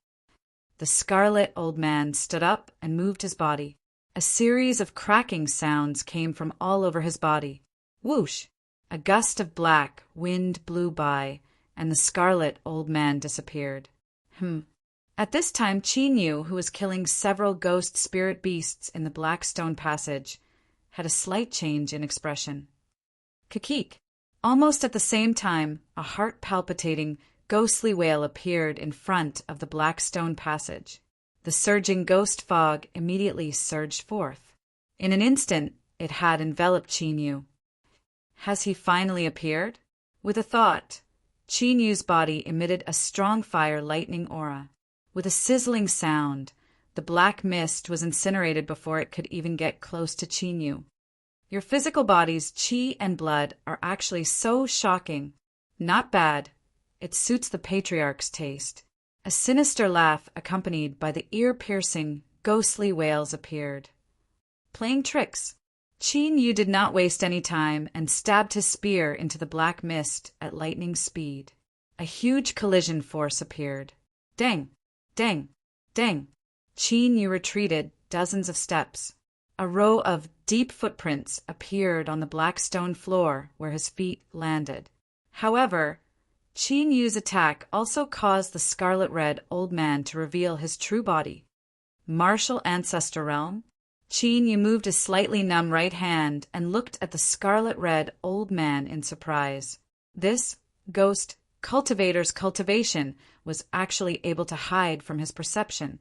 The scarlet old man stood up and moved his body. A series of cracking sounds came from all over his body. Whoosh! A gust of black wind blew by, and the scarlet old man disappeared. At this time, Qin Yu, who was killing several ghost spirit beasts in the Black Stone Passage, had a slight change in expression. Kakik! Almost at the same time, a heart-palpitating, ghostly wail appeared in front of the Black Stone Passage. The surging ghost fog immediately surged forth. In an instant, it had enveloped Qin Yu. Has he finally appeared? With a thought, Qin Yu's body emitted a strong fire lightning aura. With a sizzling sound, the black mist was incinerated before it could even get close to Qin Yu. Your physical body's chi and blood are actually so shocking. Not bad. It suits the patriarch's taste. A sinister laugh accompanied by the ear-piercing, ghostly wails appeared. Playing tricks. Qin Yu did not waste any time and stabbed his spear into the black mist at lightning speed. A huge collision force appeared. Dang! Dang! Dang! Qin Yu retreated dozens of steps. A row of deep footprints appeared on the black stone floor where his feet landed. However, Qin Yu's attack also caused the scarlet-red old man to reveal his true body. Martial ancestor realm? Qin Yu moved his slightly numb right hand and looked at the scarlet-red old man in surprise. This ghost cultivator's cultivation was actually able to hide from his perception.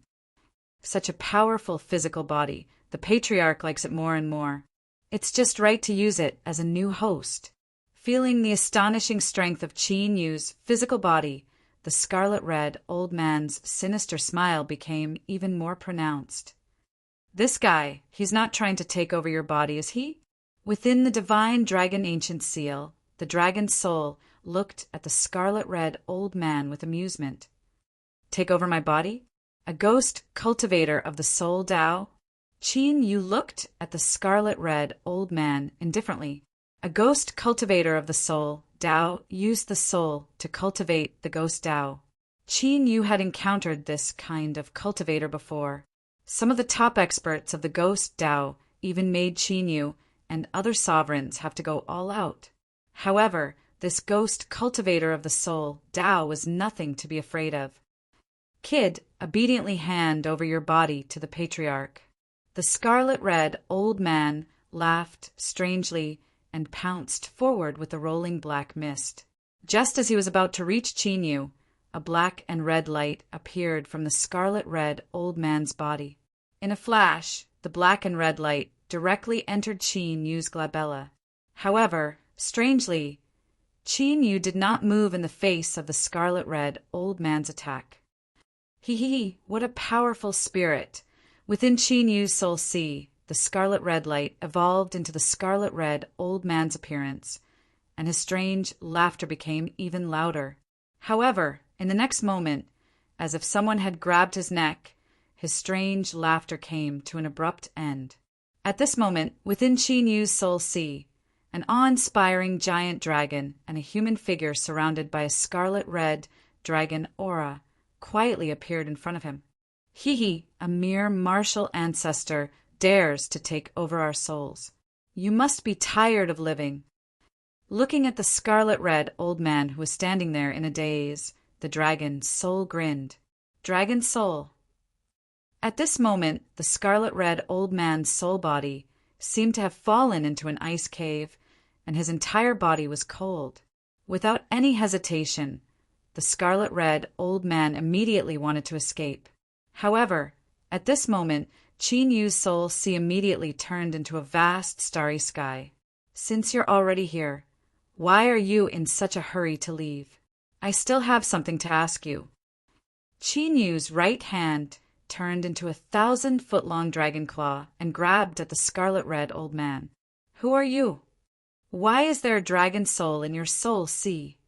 Such a powerful physical body. The patriarch likes it more and more. It's just right to use it as a new host. Feeling the astonishing strength of Qin Yu's physical body, the scarlet-red old man's sinister smile became even more pronounced. This guy, he's not trying to take over your body, is he? Within the divine dragon ancient seal, the dragon's soul looked at the scarlet-red old man with amusement. Take over my body? A ghost cultivator of the soul Tao? Qin Yu looked at the scarlet-red old man indifferently. A ghost cultivator of the soul, Tao, used the soul to cultivate the ghost Tao. Qin Yu had encountered this kind of cultivator before. Some of the top experts of the ghost Tao even made Qin Yu and other sovereigns have to go all out. However, this ghost cultivator of the soul, Tao, was nothing to be afraid of. Kid, obediently hand over your body to the patriarch. The scarlet-red old man laughed strangely and pounced forward with the rolling black mist. Just as he was about to reach Qin Yu, a black and red light appeared from the scarlet-red old man's body. In a flash, the black and red light, directly entered Qin Yu's glabella. However, strangely, Qin Yu did not move in the face of the scarlet-red old man's attack. Hee, what a powerful spirit! Within Qin Yu's soul sea, the scarlet-red light evolved into the scarlet-red old man's appearance, and his strange laughter became even louder. However, in the next moment, as if someone had grabbed his neck, his strange laughter came to an abrupt end. At this moment, within Qin Yu's soul sea, an awe-inspiring giant dragon and a human figure surrounded by a scarlet-red dragon aura quietly appeared in front of him. A mere martial ancestor dares to take over our souls. You must be tired of living. Looking at the scarlet-red old man who was standing there in a daze, the dragon soul grinned. Dragon soul. At this moment, the scarlet-red old man's soul body seemed to have fallen into an ice cave, and his entire body was cold. Without any hesitation, the scarlet-red old man immediately wanted to escape. However, at this moment, Qin Yu's soul sea immediately turned into a vast starry sky. Since you're already here, why are you in such a hurry to leave? I still have something to ask you. Qin Yu's right hand turned into a 1,000-foot-long dragon claw and grabbed at the scarlet-red old man. Who are you? Why is there a dragon soul in your soul sea?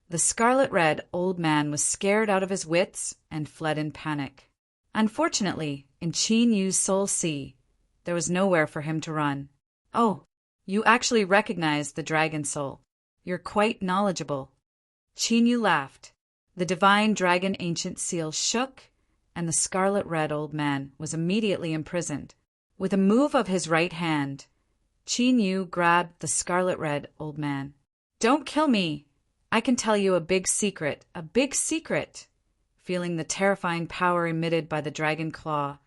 The scarlet-red old man was scared out of his wits and fled in panic. Unfortunately, in Qin Yu's soul sea, there was nowhere for him to run. Oh, you actually recognize the dragon soul. You're quite knowledgeable. Qin Yu laughed. The divine dragon ancient seal shook, and the scarlet-red old man was immediately imprisoned. With a move of his right hand, Qin Yu grabbed the scarlet-red old man. Don't kill me! I can tell you a big secret, a big secret! Feeling the terrifying power emitted by the dragon claw,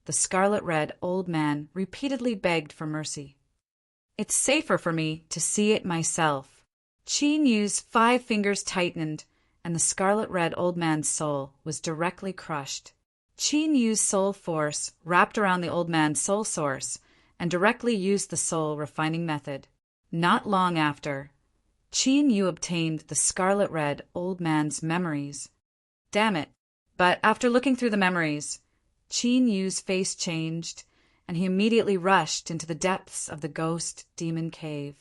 the scarlet-red old man repeatedly begged for mercy. It's safer for me to see it myself. Qin Yu's 5 fingers tightened, and the scarlet-red old man's soul was directly crushed. Qin Yu's soul force wrapped around the old man's soul source and directly used the soul refining method. Not long after, Qin Yu obtained the scarlet-red old man's memories. Damn it. But after looking through the memories, Qin Yu's face changed, and he immediately rushed into the depths of the ghost demon cave.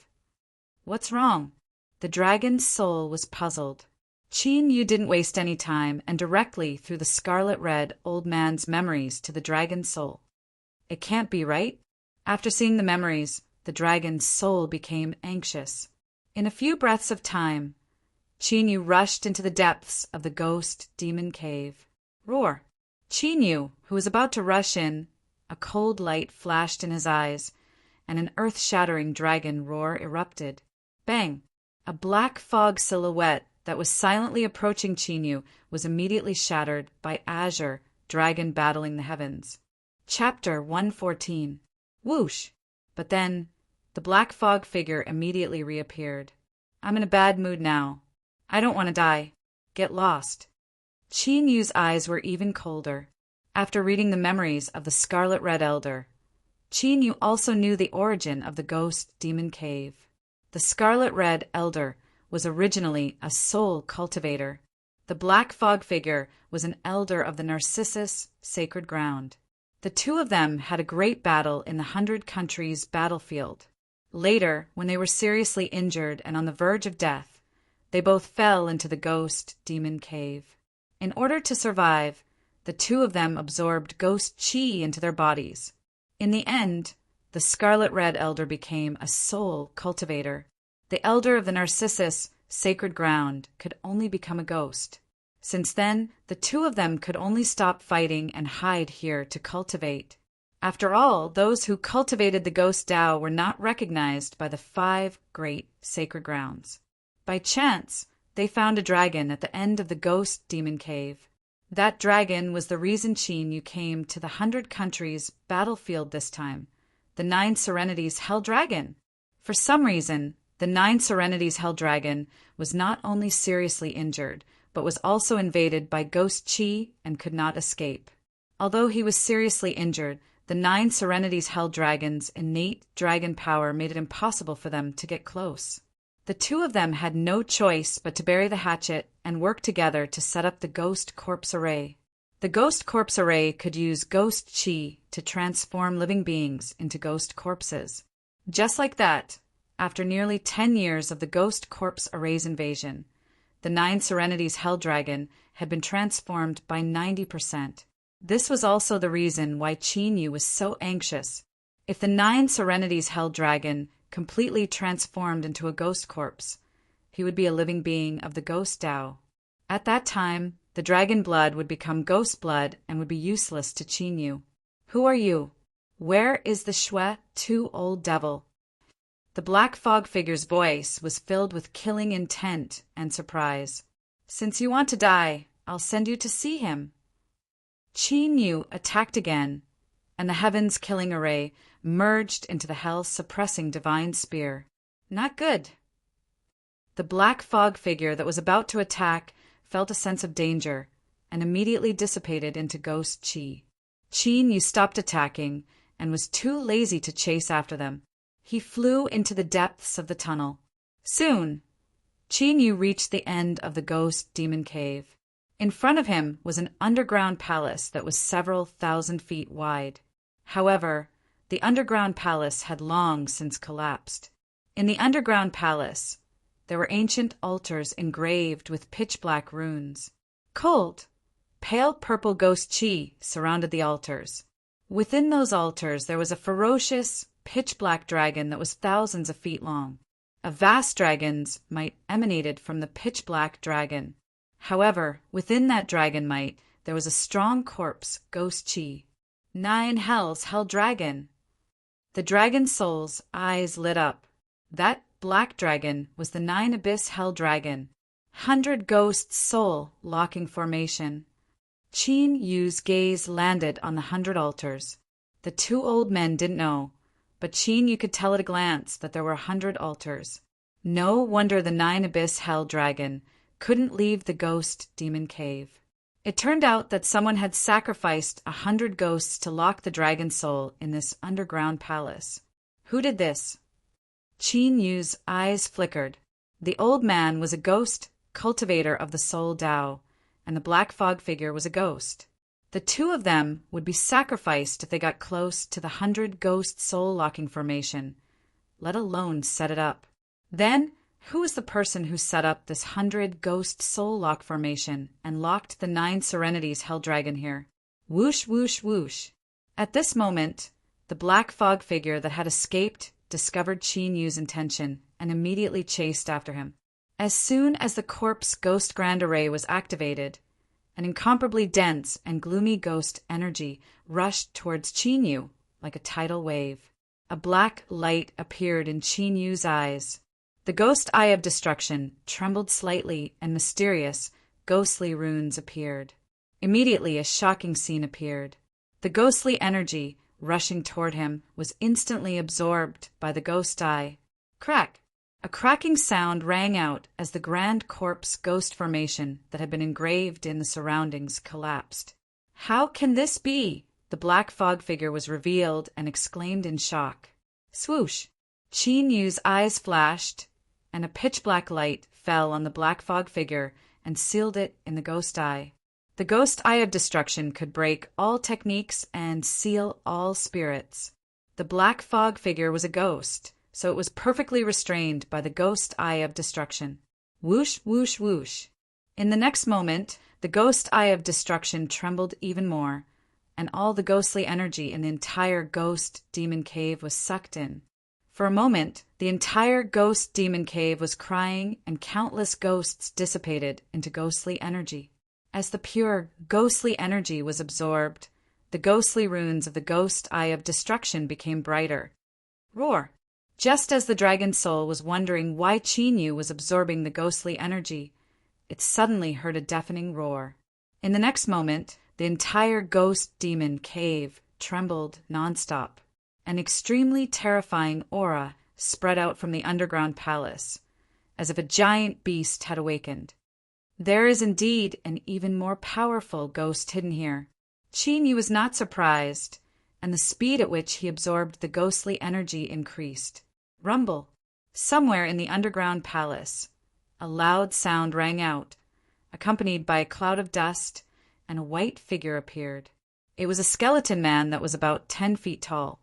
What's wrong? The dragon's soul was puzzled. Qin Yu didn't waste any time and directly threw the scarlet-red old man's memories to the dragon's soul. It can't be right. After seeing the memories, the dragon's soul became anxious. In a few breaths of time, Qin Yu rushed into the depths of the ghost demon cave. Roar! Qin Yu, who was about to rush in, a cold light flashed in his eyes, and an earth-shattering dragon roar erupted. Bang! A black fog silhouette that was silently approaching Qin Yu was immediately shattered by Azure, dragon battling the heavens. Chapter 114. Whoosh! But then, the black fog figure immediately reappeared. I'm in a bad mood now. I don't want to die. Get lost. Qin Yu's eyes were even colder. After reading the memories of the Scarlet-Red Elder, Qin Yu also knew the origin of the ghost demon cave. The Scarlet-Red Elder was originally a soul cultivator. The black fog figure was an elder of the Narcissus sacred ground. The two of them had a great battle in the 100 Countries battlefield. Later, when they were seriously injured and on the verge of death, they both fell into the ghost demon cave. In order to survive, the two of them absorbed ghost chi into their bodies. In the end, the Scarlet-Red Elder became a soul cultivator. The elder of the Narcissus sacred ground could only become a ghost. Since then, the two of them could only stop fighting and hide here to cultivate. After all, those who cultivated the ghost Tao were not recognized by the 5 great sacred grounds. By chance, they found a dragon at the end of the ghost demon cave. That dragon was the reason Qin Yu came to the 100 Countries battlefield this time, the 9 Serenities Hell Dragon. For some reason, the 9 Serenities Hell Dragon was not only seriously injured, but was also invaded by ghost chi and could not escape. Although he was seriously injured, The 9 Serenity's hell dragons' innate dragon power made it impossible for them to get close. The two of them had no choice but to bury the hatchet and work together to set up the Ghost Corpse Array. The Ghost Corpse Array could use ghost chi to transform living beings into ghost corpses. Just like that, after nearly 10 years of the Ghost Corpse Array's invasion, the 9 Serenity's hell dragon had been transformed by 90%. This was also the reason why Qin Yu was so anxious. If the 9 Serenity's hell dragon completely transformed into a ghost corpse, he would be a living being of the ghost Tao. At that time, the dragon blood would become ghost blood and would be useless to Qin Yu. Who are you? Where is the Shui Tu old devil? The black fog figure's voice was filled with killing intent and surprise. Since you want to die, I'll send you to see him. Qin Yu attacked again, and the heavens killing array merged into the hell-suppressing divine spear. Not good. The black fog figure that was about to attack felt a sense of danger and immediately dissipated into ghost chi. Qin Yu stopped attacking and was too lazy to chase after them. He flew into the depths of the tunnel. Soon, Qin Yu reached the end of the ghost demon cave. In front of him was an underground palace that was several thousand feet wide. However, the underground palace had long since collapsed. In the underground palace, there were ancient altars engraved with pitch-black runes. Cold, pale purple ghost chi surrounded the altars. Within those altars there was a ferocious, pitch-black dragon that was thousands of feet long. A vast dragon's might emanated from the pitch-black dragon. However, within that dragon might there was a strong corpse ghost chi. 9 hells hell dragon. The dragon's soul's eyes lit up. That black dragon was the 9 abyss hell dragon. 100 ghost soul locking formation. Qin Yu's gaze landed on the 100 altars. The 2 old men didn't know, but Qin Yu could tell at a glance that there were 100 altars. No wonder the 9 abyss hell dragon couldn't leave the ghost demon cave. It turned out that someone had sacrificed 100 ghosts to lock the dragon's soul in this underground palace. Who did this? Qin Yu's eyes flickered. The old man was a ghost cultivator of the soul Tao, and the black fog figure was a ghost. The 2 of them would be sacrificed if they got close to the 100 ghost soul locking formation, let alone set it up. Then, who was the person who set up this 100 ghost soul lock formation and locked the 9 Serenity's hell dragon here? Whoosh, whoosh, whoosh. At this moment, the black fog figure that had escaped discovered Qin Yu's intention and immediately chased after him. As soon as the corpse ghost grand array was activated, an incomparably dense and gloomy ghost energy rushed towards Qin Yu like a tidal wave. A black light appeared in Qin Yu's eyes. The ghost eye of destruction trembled slightly, and mysterious, ghostly runes appeared. Immediately a shocking scene appeared. The ghostly energy rushing toward him was instantly absorbed by the ghost eye. Crack! A cracking sound rang out as the grand corpse ghost formation that had been engraved in the surroundings collapsed. How can this be? The black fog figure was revealed and exclaimed in shock. Swoosh! Qin Yu's eyes flashed, and a pitch-black light fell on the black fog figure and sealed it in the ghost eye. The ghost eye of destruction could break all techniques and seal all spirits. The black fog figure was a ghost, so it was perfectly restrained by the ghost eye of destruction. Whoosh, whoosh, whoosh. In the next moment, the ghost eye of destruction trembled even more, and all the ghostly energy in the entire ghost demon cave was sucked in. For a moment, the entire ghost demon cave was crying, and countless ghosts dissipated into ghostly energy. As the pure, ghostly energy was absorbed, the ghostly runes of the ghost eye of destruction became brighter. Roar! Just as the dragon soul was wondering why Qin Yu was absorbing the ghostly energy, it suddenly heard a deafening roar. In the next moment, the entire ghost demon cave trembled nonstop. An extremely terrifying aura spread out from the underground palace, as if a giant beast had awakened. There is indeed an even more powerful ghost hidden here. Qin Yu was not surprised. and the speed at which he absorbed the ghostly energy increased. Rumble! Somewhere in the underground palace, a loud sound rang out, accompanied by a cloud of dust, and a white figure appeared. It was a skeleton man that was about 10 feet tall.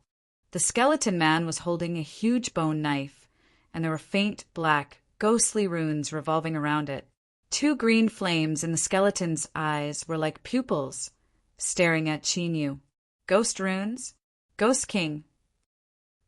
The skeleton man was holding a huge bone knife, and there were faint, black, ghostly runes revolving around it. 2 green flames in the skeleton's eyes were like pupils, staring at Chinyu. Ghost runes? Ghost King.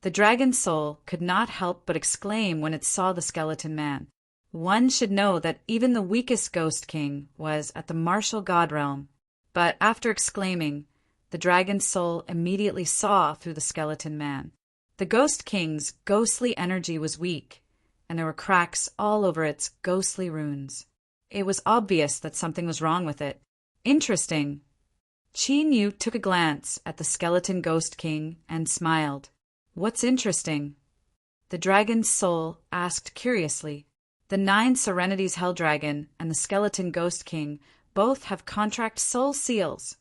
The dragon's soul could not help but exclaim when it saw the skeleton man. One should know that even the weakest Ghost King was at the martial god realm. But after exclaiming, the dragon's soul immediately saw through the skeleton man. The Ghost King's ghostly energy was weak, and there were cracks all over its ghostly runes. It was obvious that something was wrong with it. Interesting. Chinyu took a glance at the skeleton Ghost King and smiled. What's interesting? The dragon's soul asked curiously. The 9 Serenities Hell Dragon and the skeleton Ghost King both have contract soul seals.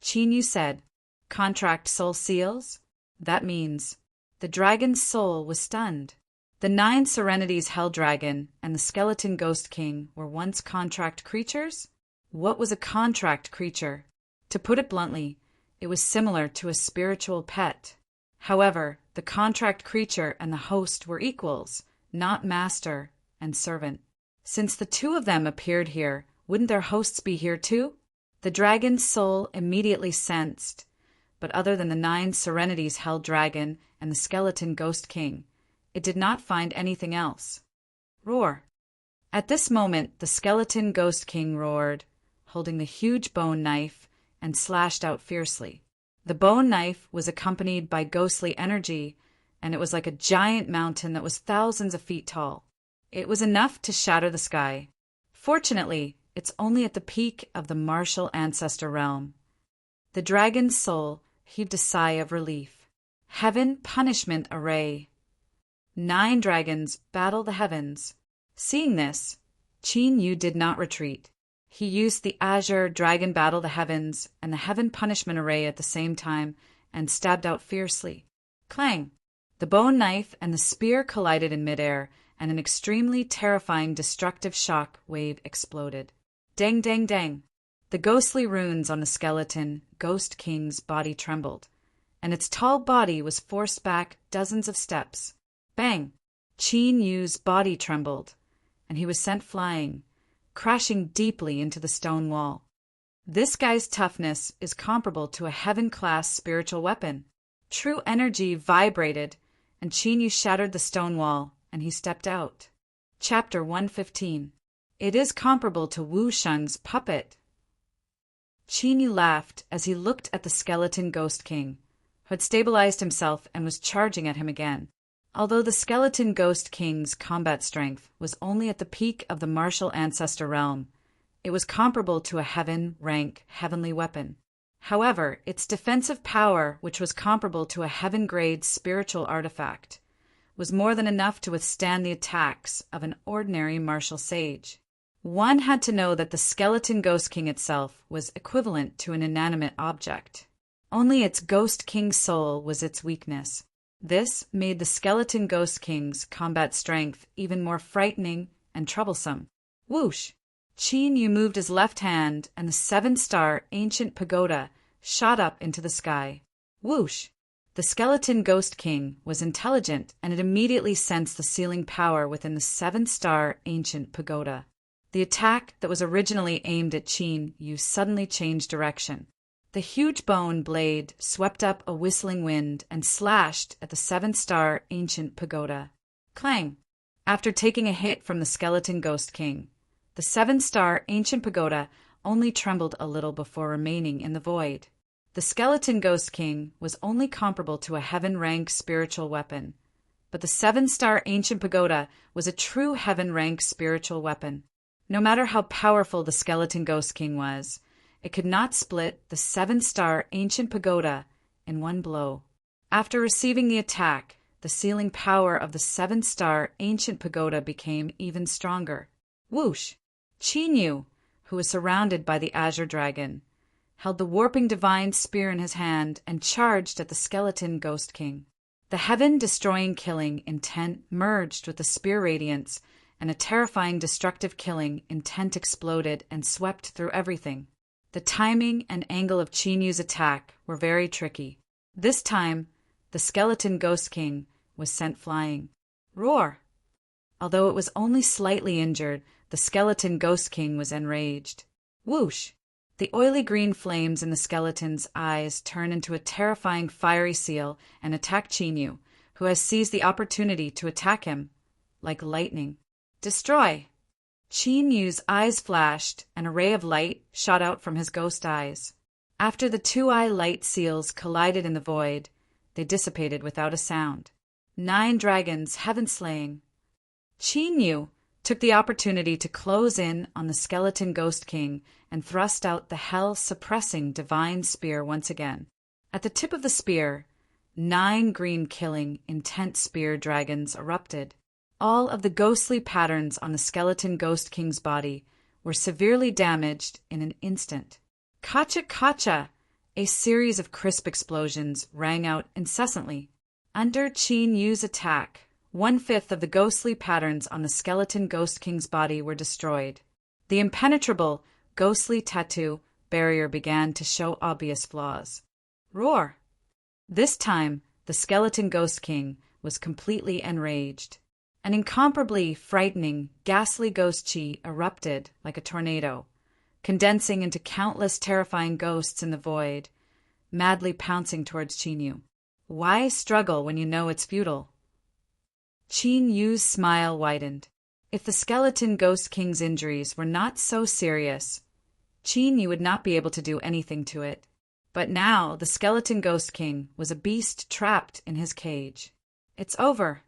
Chinyu said, Contract soul seals? That means the dragon's soul was stunned. The 9 Serenities Hell Dragon and the skeleton Ghost King were once contract creatures? What was a contract creature? To put it bluntly, it was similar to a spiritual pet. However, the contract creature and the host were equals, not master and servant. Since the 2 of them appeared here, wouldn't their hosts be here too? The dragon's soul immediately sensed, but other than the 9 Serenities Hell Dragon and the skeleton Ghost King, it did not find anything else. Roar! At this moment, the skeleton Ghost King roared, holding the huge bone knife, and slashed out fiercely. The bone knife was accompanied by ghostly energy, and it was like a giant mountain that was thousands of feet tall. It was enough to shatter the sky. Fortunately, it's only at the peak of the martial ancestor realm. The dragon's soul heaved a sigh of relief. Heaven punishment array. 9 dragons battle the heavens. Seeing this, Chinyu did not retreat. He used the azure dragon battle the heavens and the heaven punishment array at the same time and stabbed out fiercely. Clang! The bone knife and the spear collided in midair, and an extremely terrifying destructive shock wave exploded. Dang, dang, dang! The ghostly runes on the skeleton Ghost King's body trembled, and its tall body was forced back dozens of steps. Bang! Chinyu's body trembled, and he was sent flying, crashing deeply into the stone wall. This guy's toughness is comparable to a heaven-class spiritual weapon. True energy vibrated, and Chinyu shattered the stone wall, and he stepped out. Chapter 115. It is comparable to Wu Sheng's puppet. Chinyu laughed as he looked at the skeleton Ghost King, who had stabilized himself and was charging at him again. Although the skeleton Ghost King's combat strength was only at the peak of the martial ancestor realm, it was comparable to a heaven-rank heavenly weapon. However, its defensive power, which was comparable to a heaven-grade spiritual artifact, was more than enough to withstand the attacks of an ordinary martial sage. One had to know that the skeleton Ghost King itself was equivalent to an inanimate object. Only its Ghost King soul was its weakness. This made the skeleton Ghost King's combat strength even more frightening and troublesome. Whoosh! Chinyu moved his left hand, and the 7-star ancient pagoda shot up into the sky. Whoosh! The skeleton Ghost King was intelligent, and it immediately sensed the sealing power within the 7-star ancient pagoda. The attack that was originally aimed at Chinyu suddenly changed direction. The huge bone blade swept up a whistling wind and slashed at the 7-star ancient pagoda. Clang! After taking a hit from the skeleton Ghost King, the 7-star ancient pagoda only trembled a little before remaining in the void. The skeleton Ghost King was only comparable to a heaven-rank spiritual weapon, but the 7-star ancient pagoda was a true heaven-rank spiritual weapon. No matter how powerful the skeleton Ghost King was, it could not split the 7-star ancient pagoda in one blow. After receiving the attack, the sealing power of the 7-star ancient pagoda became even stronger. Whoosh! Chinyu, who was surrounded by the azure dragon, held the warping divine spear in his hand and charged at the skeleton Ghost King. The heaven-destroying killing intent merged with the spear radiance, and a terrifying destructive killing intent exploded and swept through everything. The timing and angle of Qin Yu's attack were very tricky. This time, the skeleton Ghost King was sent flying. Roar! Although it was only slightly injured, the skeleton Ghost King was enraged. Whoosh! The oily green flames in the skeleton's eyes turn into a terrifying fiery seal and attack Qin Yu, who has seized the opportunity to attack him, like lightning. Destroy! Qin Yu's eyes flashed, and a ray of light shot out from his ghost eyes. After the two-eye light seals collided in the void, they dissipated without a sound. 9 dragons, heaven-slaying. Qin Yu took the opportunity to close in on the skeleton Ghost King and thrust out the hell-suppressing divine spear once again. At the tip of the spear, 9 green-killing, intent spear dragons erupted. All of the ghostly patterns on the skeleton Ghost King's body were severely damaged in an instant. Kacha kacha! A series of crisp explosions rang out incessantly. Under Qin Yu's attack, 1/5 of the ghostly patterns on the skeleton Ghost King's body were destroyed. The impenetrable, ghostly tattoo barrier began to show obvious flaws. Roar! This time, the skeleton Ghost King was completely enraged. An incomparably frightening, ghastly ghost chi erupted like a tornado, condensing into countless terrifying ghosts in the void, madly pouncing towards Qin Yu. Why struggle when you know it's futile? Qin Yu's smile widened. If the skeleton Ghost King's injuries were not so serious, Qin Yu would not be able to do anything to it. But now the skeleton Ghost King was a beast trapped in his cage. It's over.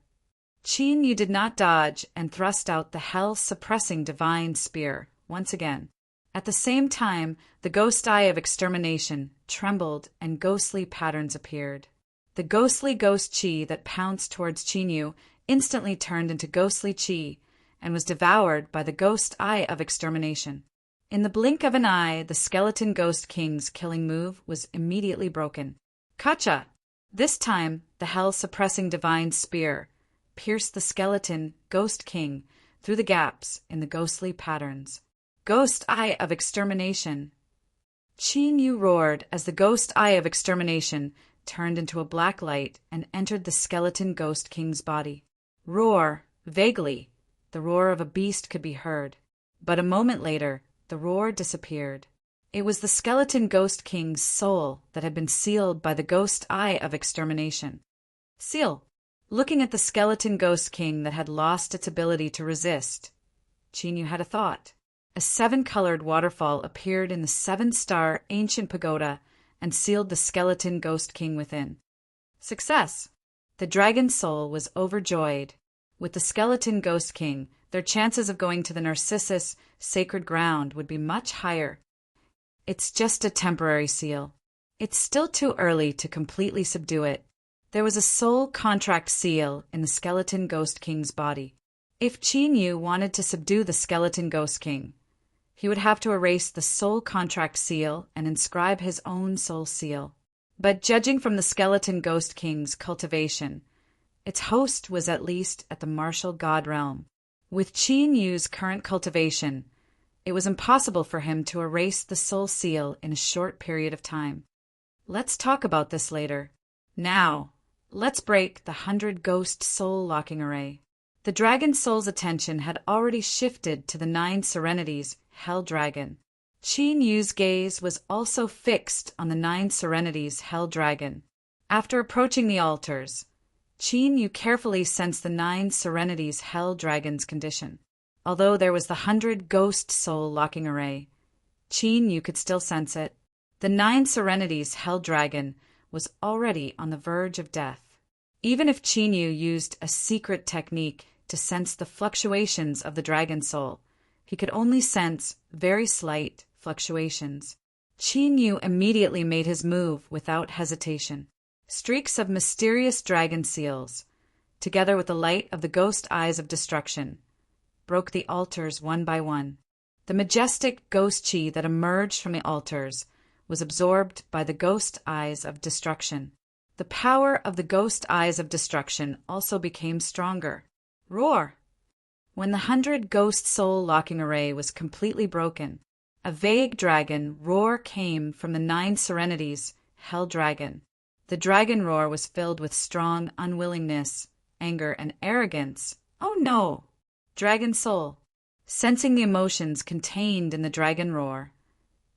Qin Yu did not dodge and thrust out the hell-suppressing divine spear once again. At the same time, the ghost eye of extermination trembled and ghostly patterns appeared. The ghostly ghost chi that pounced towards Qin Yu instantly turned into ghostly chi and was devoured by the ghost eye of extermination. In the blink of an eye, the skeleton Ghost King's killing move was immediately broken. Kacha! This time, the hell-suppressing divine spear pierced the skeleton Ghost King through the gaps in the ghostly patterns. Ghost eye of extermination! Qin Yu roared as the ghost eye of extermination turned into a black light and entered the skeleton Ghost King's body. Roar! Vaguely, the roar of a beast could be heard, but a moment later, the roar disappeared. It was the skeleton Ghost King's soul that had been sealed by the ghost eye of extermination. Seal! Looking at the skeleton Ghost King that had lost its ability to resist, Qin Yu had a thought. A 7-colored waterfall appeared in the 7-star ancient pagoda and sealed the skeleton Ghost King within. Success! The dragon soul was overjoyed. With the skeleton Ghost King, their chances of going to the Narcissus sacred ground would be much higher. It's just a temporary seal. It's still too early to completely subdue it. There was a soul contract seal in the skeleton Ghost King's body. If Qin Yu wanted to subdue the skeleton Ghost King, he would have to erase the soul contract seal and inscribe his own soul seal. But judging from the skeleton Ghost King's cultivation, its host was at least at the martial god realm. With Qin Yu's current cultivation, it was impossible for him to erase the soul seal in a short period of time. Let's talk about this later. Now, let's break the 100 ghost soul locking array. The dragon soul's attention had already shifted to the 9 serenities Hell Dragon. Qin Yu's gaze was also fixed on the 9 serenities Hell Dragon. After approaching the altars, Qin Yu carefully sensed the 9 serenities Hell Dragon's condition. Although there was the 100 ghost soul locking array, Qin Yu could still sense it. The 9 serenities Hell Dragon was already on the verge of death. Even if Qin Yu used a secret technique to sense the fluctuations of the dragon soul, he could only sense very slight fluctuations. Qin Yu immediately made his move without hesitation. Streaks of mysterious dragon seals, together with the light of the ghost eyes of destruction, broke the altars one by one. The majestic ghost chi that emerged from the altars was absorbed by the ghost eyes of destruction. The power of the ghost eyes of destruction also became stronger. Roar! When the 100 ghost soul locking array was completely broken, a vague dragon roar came from the 9 serenities, Hell Dragon. The dragon roar was filled with strong unwillingness, anger, and arrogance. Oh no! Dragon soul. Sensing the emotions contained in the dragon roar,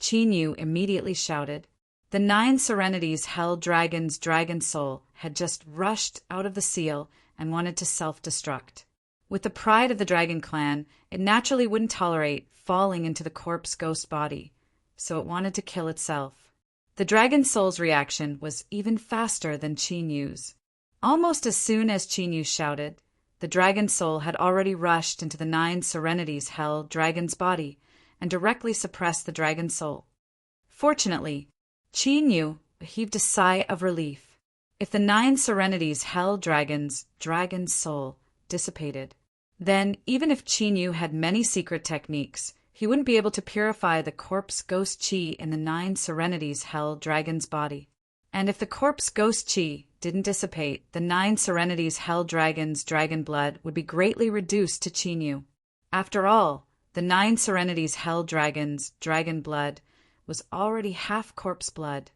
Qin Yu immediately shouted. The 9 serenities Hell Dragon's dragon soul had just rushed out of the seal and wanted to self-destruct. With the pride of the dragon clan, it naturally wouldn't tolerate falling into the corpse ghost body, so it wanted to kill itself. The dragon soul's reaction was even faster than Qin Yu's. Almost as soon as Qin Yu shouted, the dragon soul had already rushed into the 9 serenities Hell Dragon's body and directly suppressed the dragon soul. Fortunately, Qin Yu heaved a sigh of relief. If the 9 serenities Hell Dragon's dragon soul dissipated, then even if Qin Yu had many secret techniques, he wouldn't be able to purify the corpse ghost chi in the 9 serenities Hell Dragon's body. And if the corpse ghost chi didn't dissipate, the 9 serenities Hell Dragon's dragon blood would be greatly reduced to Qin Yu. After all, the 9 serenities Hell Dragon's dragon blood was already half corpse blood.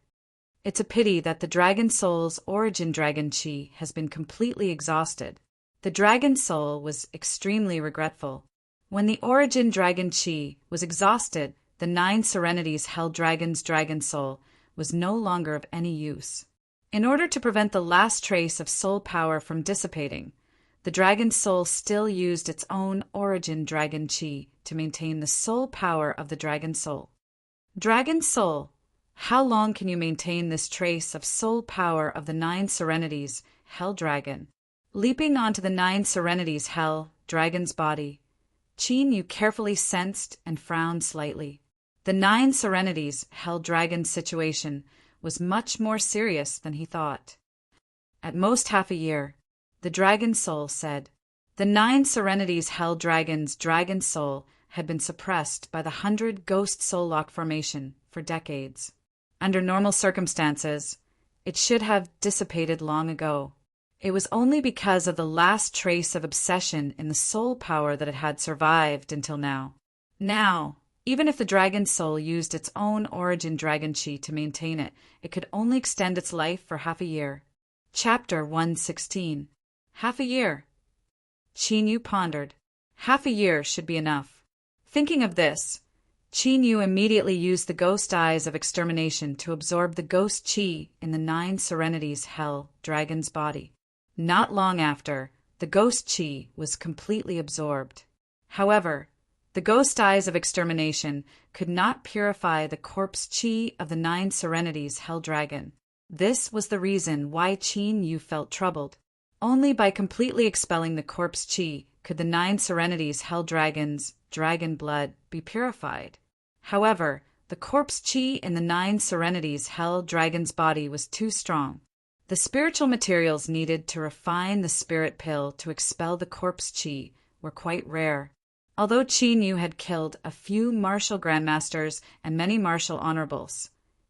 It's a pity that the dragon soul's origin dragon chi has been completely exhausted. The dragon soul was extremely regretful. When the origin dragon chi was exhausted, the 9 serenities Hell Dragon's dragon soul was no longer of any use. In order to prevent the last trace of soul power from dissipating, the dragon soul still used its own origin dragon chi to maintain the soul power of the dragon soul. Dragon soul, how long can you maintain this trace of soul power of the 9 serenities Hell Dragon? Leaping onto the 9 serenities Hell Dragon's body, Qin Yu carefully sensed and frowned slightly. The 9 serenities Hell Dragon's situation was much more serious than he thought. At most half a year, the dragon soul said. The 9 serenities Hell Dragon's dragon soul had been suppressed by the 100 ghost soul lock formation for decades. Under normal circumstances, it should have dissipated long ago. It was only because of the last trace of obsession in the soul power that it had survived until now. Now, even if the dragon soul used its own origin dragon chi to maintain it, it could only extend its life for half a year. Chapter 116. Half a year. Qin Yu pondered. Half a year should be enough. Thinking of this, Qin Yu immediately used the ghost eyes of extermination to absorb the ghost chi in the 9 serenities Hell Dragon's body. Not long after, the ghost chi was completely absorbed. However, the ghost eyes of extermination could not purify the corpse chi of the 9 serenities Hell Dragon. This was the reason why Qin Yu felt troubled. Only by completely expelling the corpse chi could the 9 serenities Hell Dragon's dragon blood be purified. However, the corpse chi in the 9 serenities Hell Dragon's body was too strong. The spiritual materials needed to refine the spirit pill to expel the corpse chi were quite rare. Although Qin Yu had killed a few martial grandmasters and many martial honorables,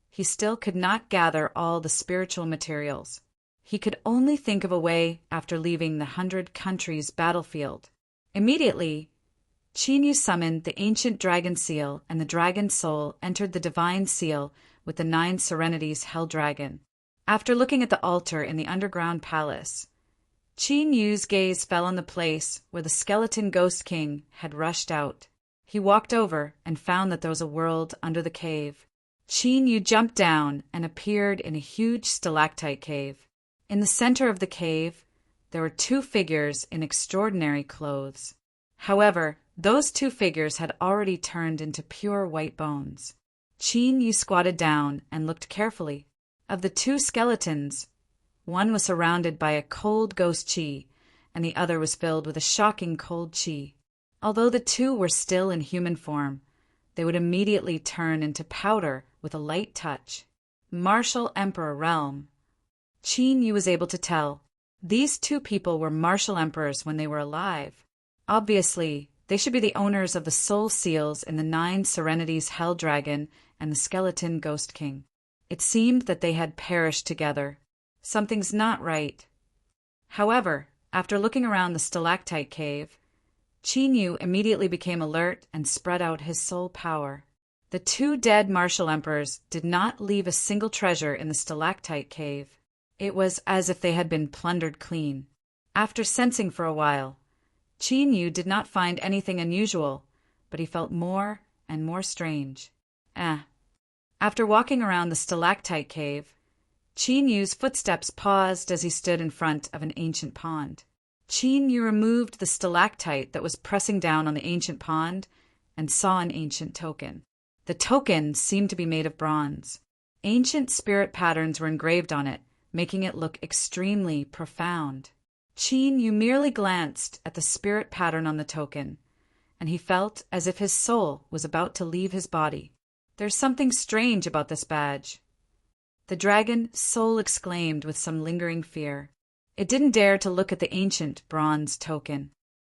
he still could not gather all the spiritual materials. He could only think of a way after leaving the 100 countries battlefield. Immediately, Qin Yu summoned the ancient dragon seal, and the dragon soul entered the divine seal with the 9 serenities Hell Dragon. After looking at the altar in the underground palace, Qin Yu's gaze fell on the place where the skeleton ghost king had rushed out. He walked over and found that there was a world under the cave. Qin Yu jumped down and appeared in a huge stalactite cave. In the center of the cave, there were 2 figures in extraordinary clothes. However, those 2 figures had already turned into pure white bones. Qin Yu squatted down and looked carefully. Of the 2 skeletons, one was surrounded by a cold ghost chi, and the other was filled with a shocking cold chi. Although the 2 were still in human form, they would immediately turn into powder with a light touch. Martial Emperor realm. Qin Yu was able to tell. These 2 people were martial emperors when they were alive. Obviously, They should be the owners of the soul seals in the 9 Serenities Hell Dragon and the Skeleton Ghost King. It seemed that they had perished together. Something's not right. However, after looking around the stalactite cave, Qin Yu immediately became alert and spread out his soul power. The 2 dead martial emperors did not leave a single treasure in the stalactite cave. It was as if they had been plundered clean. After sensing for a while, Qin Yu did not find anything unusual, but he felt more and more strange. After walking around the stalactite cave, Qin Yu's footsteps paused as he stood in front of an ancient pond. Qin Yu removed the stalactite that was pressing down on the ancient pond and saw an ancient token. The token seemed to be made of bronze. Ancient spirit patterns were engraved on it, making it look extremely profound. Qin Yu merely glanced at the spirit pattern on the token, and he felt as if his soul was about to leave his body. There's something strange about this badge. The dragon soul exclaimed with some lingering fear. It didn't dare to look at the ancient bronze token.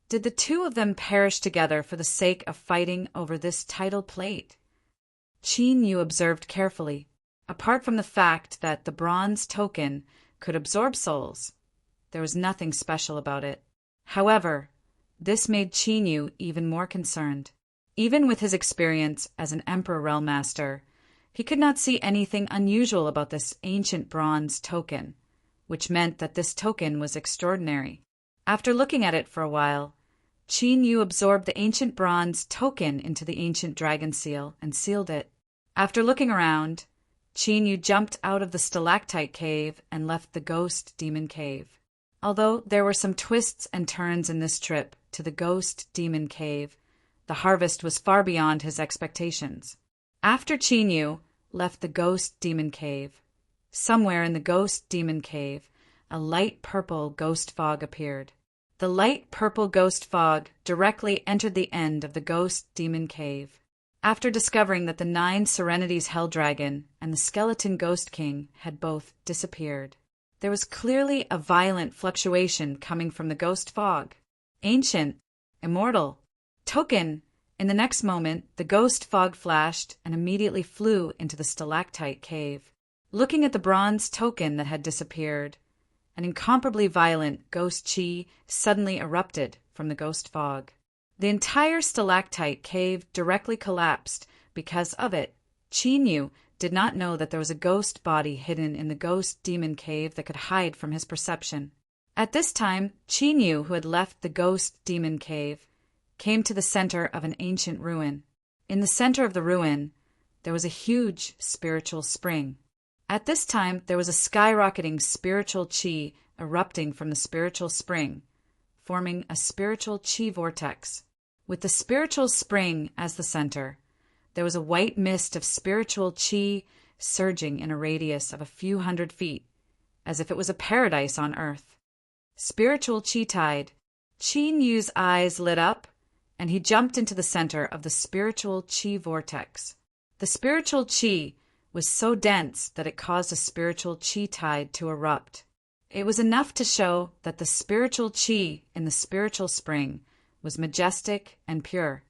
Did the 2 of them perish together for the sake of fighting over this title plate? Qin Yu observed carefully. Apart from the fact that the bronze token could absorb souls, there was nothing special about it. However, this made Qin Yu even more concerned. Even with his experience as an Emperor Realm Master, he could not see anything unusual about this ancient bronze token, which meant that this token was extraordinary. After looking at it for a while, Qin Yu absorbed the ancient bronze token into the ancient dragon seal and sealed it. After looking around, Qin Yu jumped out of the stalactite cave and left the ghost demon cave. Although there were some twists and turns in this trip to the ghost demon cave, the harvest was far beyond his expectations. After Qin Yu left the ghost demon cave, somewhere in the ghost demon cave, a light purple ghost fog appeared. The light purple ghost fog directly entered the end of the ghost demon cave. After discovering that the 9 Serenities Hell Dragon and the Skeleton Ghost King had both disappeared, there was clearly a violent fluctuation coming from the ghost fog. Ancient, immortal, token. In the next moment, the ghost fog flashed and immediately flew into the stalactite cave. Looking at the bronze token that had disappeared, an incomparably violent ghost chi suddenly erupted from the ghost fog. The entire stalactite cave directly collapsed because of it. Qin Yu did not know that there was a ghost body hidden in the ghost demon cave that could hide from his perception. At this time, Qin Yu, who had left the ghost demon cave, came to the center of an ancient ruin. In the center of the ruin, there was a huge spiritual spring. At this time, there was a skyrocketing spiritual chi erupting from the spiritual spring, forming a spiritual chi vortex. With the spiritual spring as the center, there was a white mist of spiritual chi surging in a radius of a few hundred feet, as if it was a paradise on earth. Spiritual chi tide. Qin Yu's eyes lit up, and he jumped into the center of the spiritual chi vortex. The spiritual chi was so dense that it caused a spiritual chi tide to erupt. It was enough to show that the spiritual chi in the spiritual spring was majestic and pure.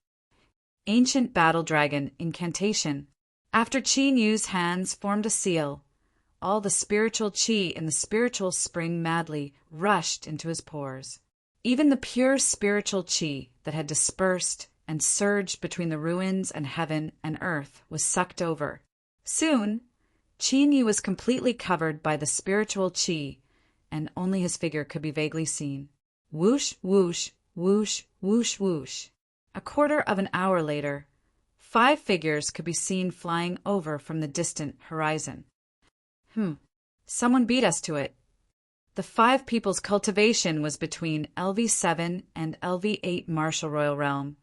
Ancient battle dragon incantation. After Qin Yu's hands formed a seal, all the spiritual chi in the spiritual spring madly rushed into his pores. Even the pure spiritual chi that had dispersed and surged between the ruins and heaven and earth was sucked over. Soon, Qin Yu was completely covered by the spiritual chi, and only his figure could be vaguely seen. Whoosh, whoosh, whoosh, whoosh, whoosh. A quarter of an hour later, 5 figures could be seen flying over from the distant horizon. Someone beat us to it. The 5 people's cultivation was between LV7 and LV8 martial royal realm,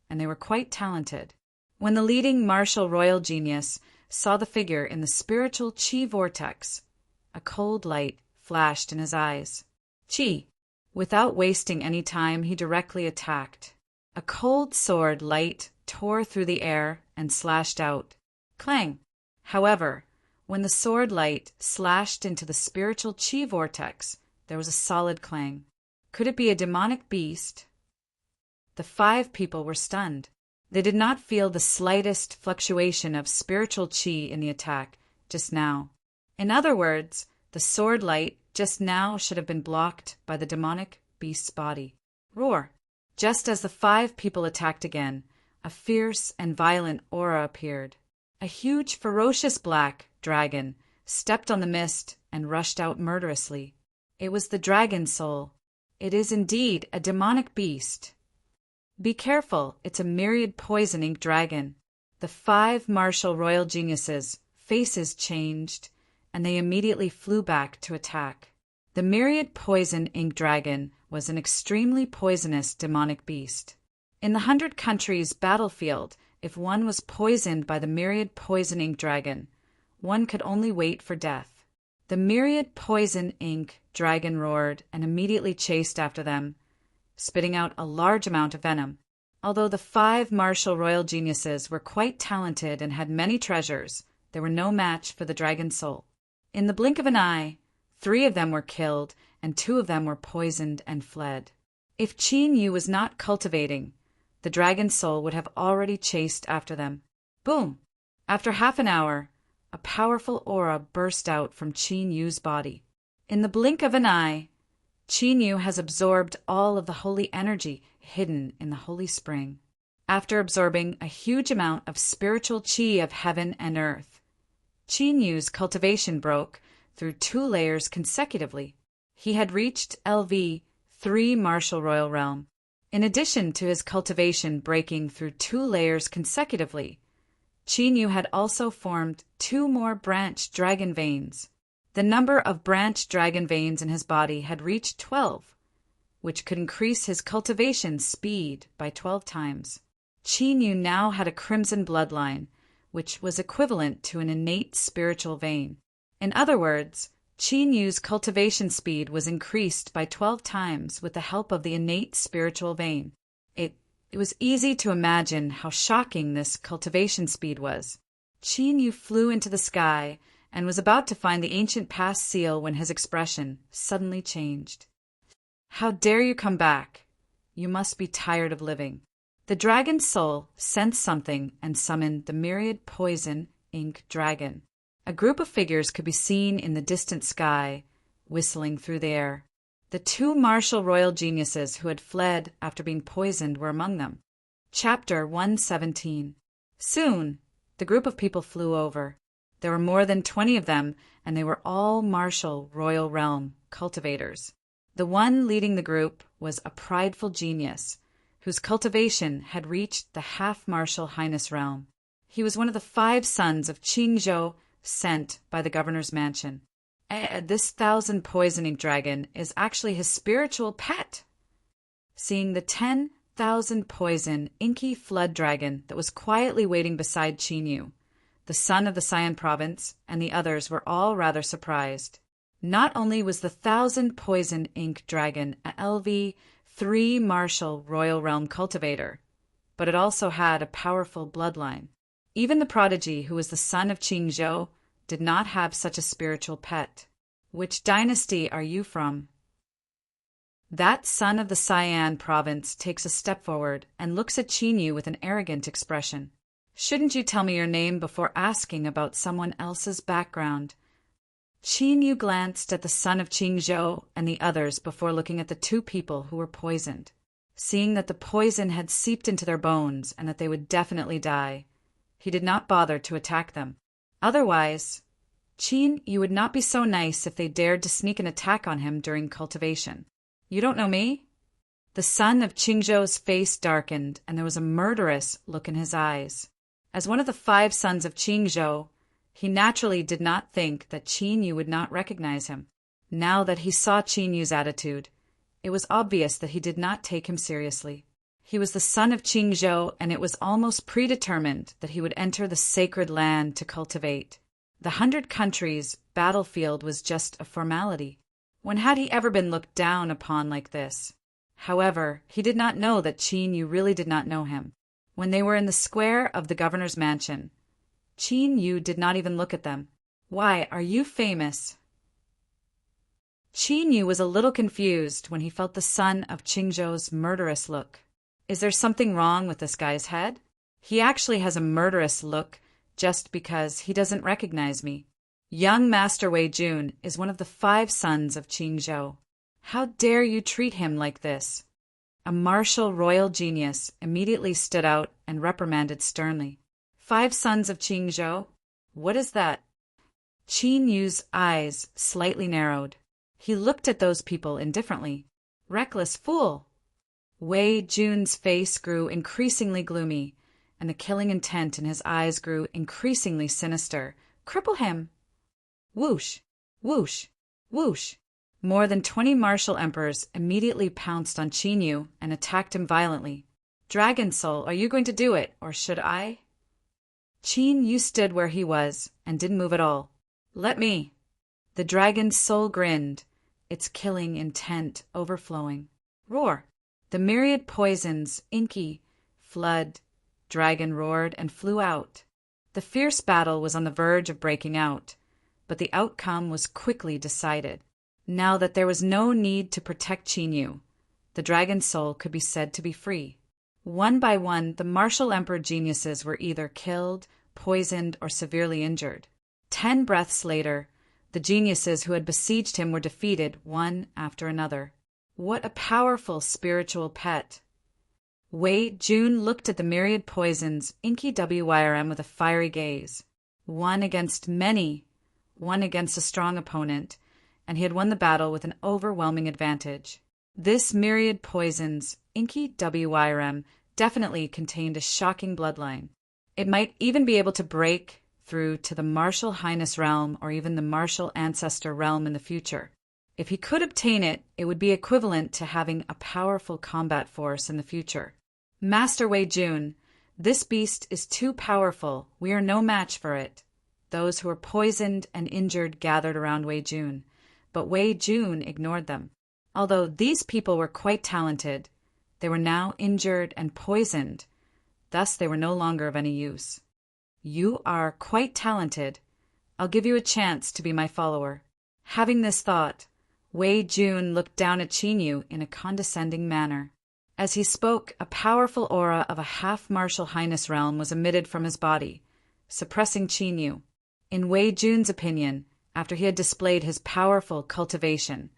and they were quite talented. When the leading martial royal genius saw the figure in the spiritual chi vortex, a cold light flashed in his eyes. Chi. Without wasting any time, he directly attacked. A cold sword light tore through the air and slashed out. Clang! However, when the sword light slashed into the spiritual chi vortex, there was a solid clang. Could it be a demonic beast? The 5 people were stunned. They did not feel the slightest fluctuation of spiritual qi in the attack just now. In other words, the sword light just now should have been blocked by the demonic beast's body. Roar! Just as the 5 people attacked again, a fierce and violent aura appeared. A huge, ferocious black dragon stepped on the mist and rushed out murderously. It was the dragon soul. It is indeed a demonic beast. Be careful, it's a myriad poison ink dragon. The 5 martial royal geniuses' faces changed, and they immediately flew back to attack. The myriad poison ink dragon was an extremely poisonous demonic beast. In the 100 countries battlefield, if one was poisoned by the myriad poison ink dragon, one could only wait for death. The myriad poison ink dragon roared and immediately chased after them, spitting out a large amount of venom. Although the 5 martial royal geniuses were quite talented and had many treasures, they were no match for the dragon soul. In the blink of an eye, 3 of them were killed and 2 of them were poisoned and fled. If Qin Yu was not cultivating, the dragon soul would have already chased after them. Boom! After half an hour, a powerful aura burst out from Qin Yu's body. In the blink of an eye, Qin Yu has absorbed all of the holy energy hidden in the holy spring. After absorbing a huge amount of spiritual qi of heaven and earth, Qin Yu's cultivation broke through 2 layers consecutively. He had reached LV 3 martial royal realm. In addition to his cultivation breaking through 2 layers consecutively, Qin Yu had also formed 2 more branched dragon veins. The number of branched dragon veins in his body had reached 12, which could increase his cultivation speed by 12 times. Qin Yu now had a crimson bloodline, which was equivalent to an innate spiritual vein. In other words, Qin Yu's cultivation speed was increased by 12 times with the help of the innate spiritual vein. It was easy to imagine how shocking this cultivation speed was. Qin Yu flew into the sky and was about to find the ancient past seal when his expression suddenly changed. How dare you come back? You must be tired of living. The dragon's soul sensed something and summoned the myriad poison ink dragon. A group of figures could be seen in the distant sky, whistling through the air. The 2 martial royal geniuses who had fled after being poisoned were among them. Chapter 117. Soon, the group of people flew over. There were more than 20 of them, and they were all martial royal realm cultivators. The one leading the group was a prideful genius, whose cultivation had reached the half-martial highness realm. He was one of the 5 sons of Qingzhou, sent by the governor's mansion. This 1,000 poisoning dragon is actually his spiritual pet. Seeing the 10,000 poison inky flood dragon that was quietly waiting beside Qin Yu, the son of the Sian province, and the others were all rather surprised. Not only was the 1,000 poison ink dragon a LV 3 martial royal realm cultivator, but it also had a powerful bloodline. Even the prodigy, who was the son of Qingzhou, did not have such a spiritual pet. Which dynasty are you from? That son of the Sian province takes a step forward and looks at Qin Yu with an arrogant expression. Shouldn't you tell me your name before asking about someone else's background? Qin Yu glanced at the son of Qingzhou and the others before looking at the 2 people who were poisoned. Seeing that the poison had seeped into their bones and that they would definitely die, he did not bother to attack them. Otherwise, Qin Yu would not be so nice if they dared to sneak an attack on him during cultivation. You don't know me? The son of Qingzhou's face darkened, and there was a murderous look in his eyes. As one of the 5 sons of Qingzhou, he naturally did not think that Qin Yu would not recognize him. Now that he saw Qin Yu's attitude, it was obvious that he did not take him seriously. He was the son of Qingzhou, and it was almost predetermined that he would enter the sacred land to cultivate. The 100 countries battlefield was just a formality. When had he ever been looked down upon like this? However, he did not know that Qin Yu really did not know him. When they were in the square of the governor's mansion, Qin Yu did not even look at them. Why, are you famous? Qin Yu was a little confused when he felt the son of Qingzhou's murderous look. Is there something wrong with this guy's head? He actually has a murderous look just because he doesn't recognize me. Young Master Wei Jun is one of the 5 sons of Qing Zhou. How dare you treat him like this? A martial royal genius immediately stood out and reprimanded sternly. 5 sons of Qing Zhou? What is that? Qin Yu's eyes slightly narrowed. He looked at those people indifferently. Reckless fool! Wei Jun's face grew increasingly gloomy, and the killing intent in his eyes grew increasingly sinister. Cripple him! Whoosh! Whoosh! Whoosh! More than 20 martial emperors immediately pounced on Qin Yu and attacked him violently. Dragon Soul, are you going to do it, or should I? Qin Yu stood where he was and didn't move at all. Let me. The dragon's soul grinned, its killing intent overflowing. Roar! The myriad poisons, inky, flood, dragon roared and flew out. The fierce battle was on the verge of breaking out, but the outcome was quickly decided. Now that there was no need to protect Qin Yu, the dragon's soul could be said to be free. One by one, the martial emperor geniuses were either killed, poisoned, or severely injured. 10 breaths later, the geniuses who had besieged him were defeated one after another. What a powerful spiritual pet! Wei Jun looked at the myriad poisons, inky WYRM, with a fiery gaze. One against many, one against a strong opponent, and he had won the battle with an overwhelming advantage. This myriad poisons, inky WYRM, definitely contained a shocking bloodline. It might even be able to break through to the Martial Highness realm or even the Martial Ancestor realm in the future. If he could obtain it, it would be equivalent to having a powerful combat force in the future. Master Wei Jun, this beast is too powerful. We are no match for it. Those who were poisoned and injured gathered around Wei Jun, but Wei Jun ignored them. Although these people were quite talented, they were now injured and poisoned. Thus they were no longer of any use. You are quite talented. I'll give you a chance to be my follower. Having this thought, Wei Jun looked down at Qin Yu in a condescending manner. As he spoke, a powerful aura of a half-martial highness realm was emitted from his body, suppressing Qin Yu. In Wei Jun's opinion, after he had displayed his powerful cultivation,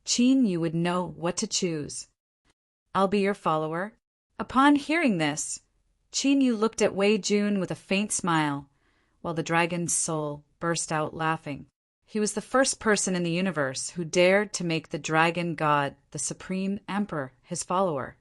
Qin Yu would know what to choose. I'll be your follower. Upon hearing this, Qin Yu looked at Wei Jun with a faint smile, while the dragon's soul burst out laughing. He was the first person in the universe who dared to make the dragon god, the supreme emperor, his follower.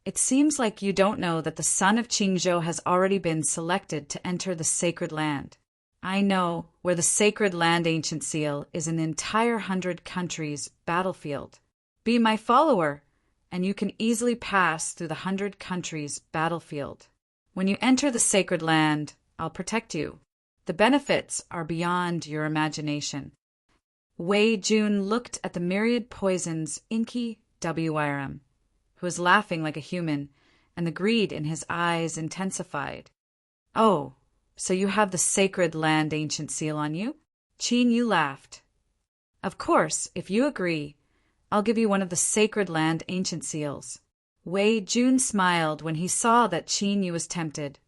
It seems like you don't know that the son of Qingzhou has already been selected to enter the sacred land. I know where the sacred land ancient seal is an entire 100 countries battlefield. Be my follower, and you can easily pass through the 100 countries battlefield. When you enter the sacred land, I'll protect you. The benefits are beyond your imagination. Wei Jun looked at the myriad poisons inky WYRM, who was laughing like a human, and the greed in his eyes intensified. Oh, so you have the sacred land ancient seal on you? Qin Yu laughed. Of course, if you agree, I'll give you one of the sacred land ancient seals. Wei Jun smiled when he saw that Qin Yu was tempted.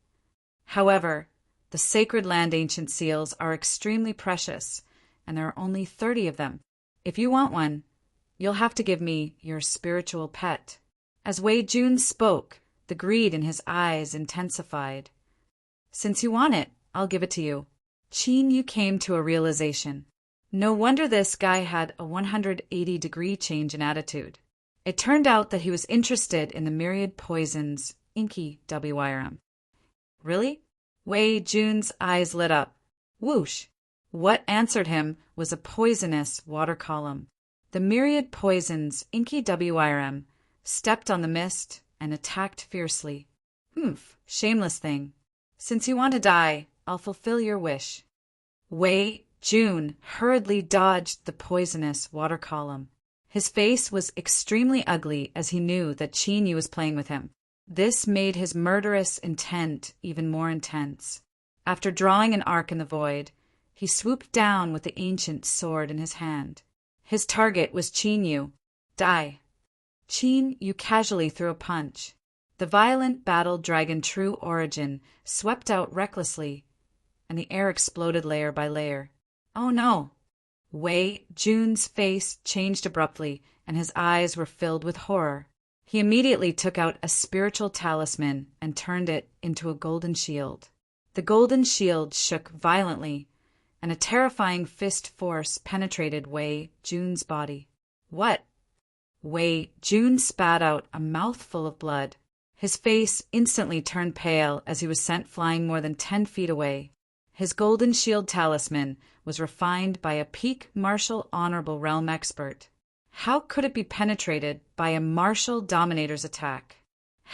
However, the sacred land ancient seals are extremely precious, and there are only 30 of them. If you want one, you'll have to give me your spiritual pet. As Wei Jun spoke, the greed in his eyes intensified. Since you want it, I'll give it to you. Qin Yu came to a realization. No wonder this guy had a 180-degree change in attitude. It turned out that he was interested in the myriad poisons, inky WYRM. Really? Wei Jun's eyes lit up. Whoosh! What answered him was a poisonous water column. The myriad poisons, inky WYRM, stepped on the mist and attacked fiercely. Humph, shameless thing. Since you want to die, I'll fulfill your wish. Wei Jun hurriedly dodged the poisonous water column. His face was extremely ugly as he knew that Qin Yu was playing with him. This made his murderous intent even more intense. After drawing an arc in the void, he swooped down with the ancient sword in his hand. His target was Qin Yu. Die. Qin Yu casually threw a punch. The violent battle dragon true origin swept out recklessly, and the air exploded layer by layer. Oh no! Wei Jun's face changed abruptly, and his eyes were filled with horror. He immediately took out a spiritual talisman and turned it into a golden shield. The golden shield shook violently, and a terrifying fist force penetrated Wei Jun's body. What? Wei Jun spat out a mouthful of blood. His face instantly turned pale as he was sent flying more than 10 feet away. His golden shield talisman was refined by a peak martial honorable realm expert. How could it be penetrated by a martial dominator's attack?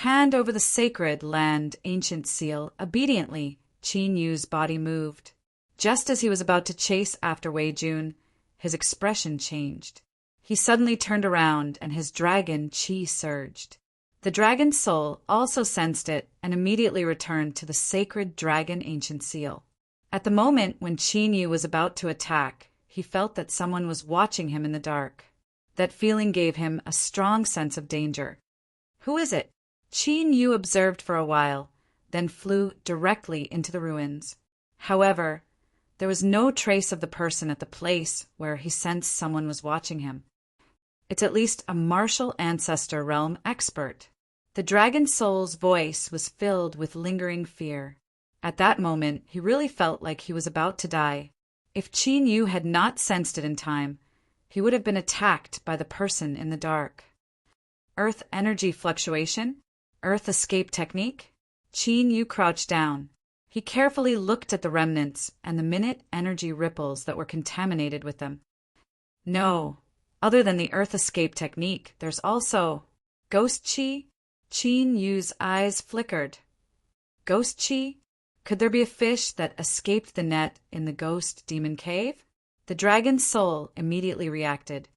Hand over the sacred land ancient seal. Obediently, Qin Yu's body moved. Just as he was about to chase after Wei Jun, his expression changed. He suddenly turned around and his dragon qi surged. The dragon's soul also sensed it and immediately returned to the sacred dragon ancient seal. At the moment when Qin Yu was about to attack, he felt that someone was watching him in the dark. That feeling gave him a strong sense of danger. Who is it? Qin Yu observed for a while, then flew directly into the ruins. However, there was no trace of the person at the place where he sensed someone was watching him. It's at least a martial ancestor realm expert. The dragon soul's voice was filled with lingering fear. At that moment, he really felt like he was about to die. If Qin Yu had not sensed it in time, he would have been attacked by the person in the dark. Earth energy fluctuation? Earth escape technique? Qin Yu crouched down. He carefully looked at the remnants and the minute energy ripples that were contaminated with them. No, other than the earth escape technique, there's also ghost qi? Qin Yu's eyes flickered. Ghost qi? Could there be a fish that escaped the net in the ghost demon cave? The dragon's soul immediately reacted.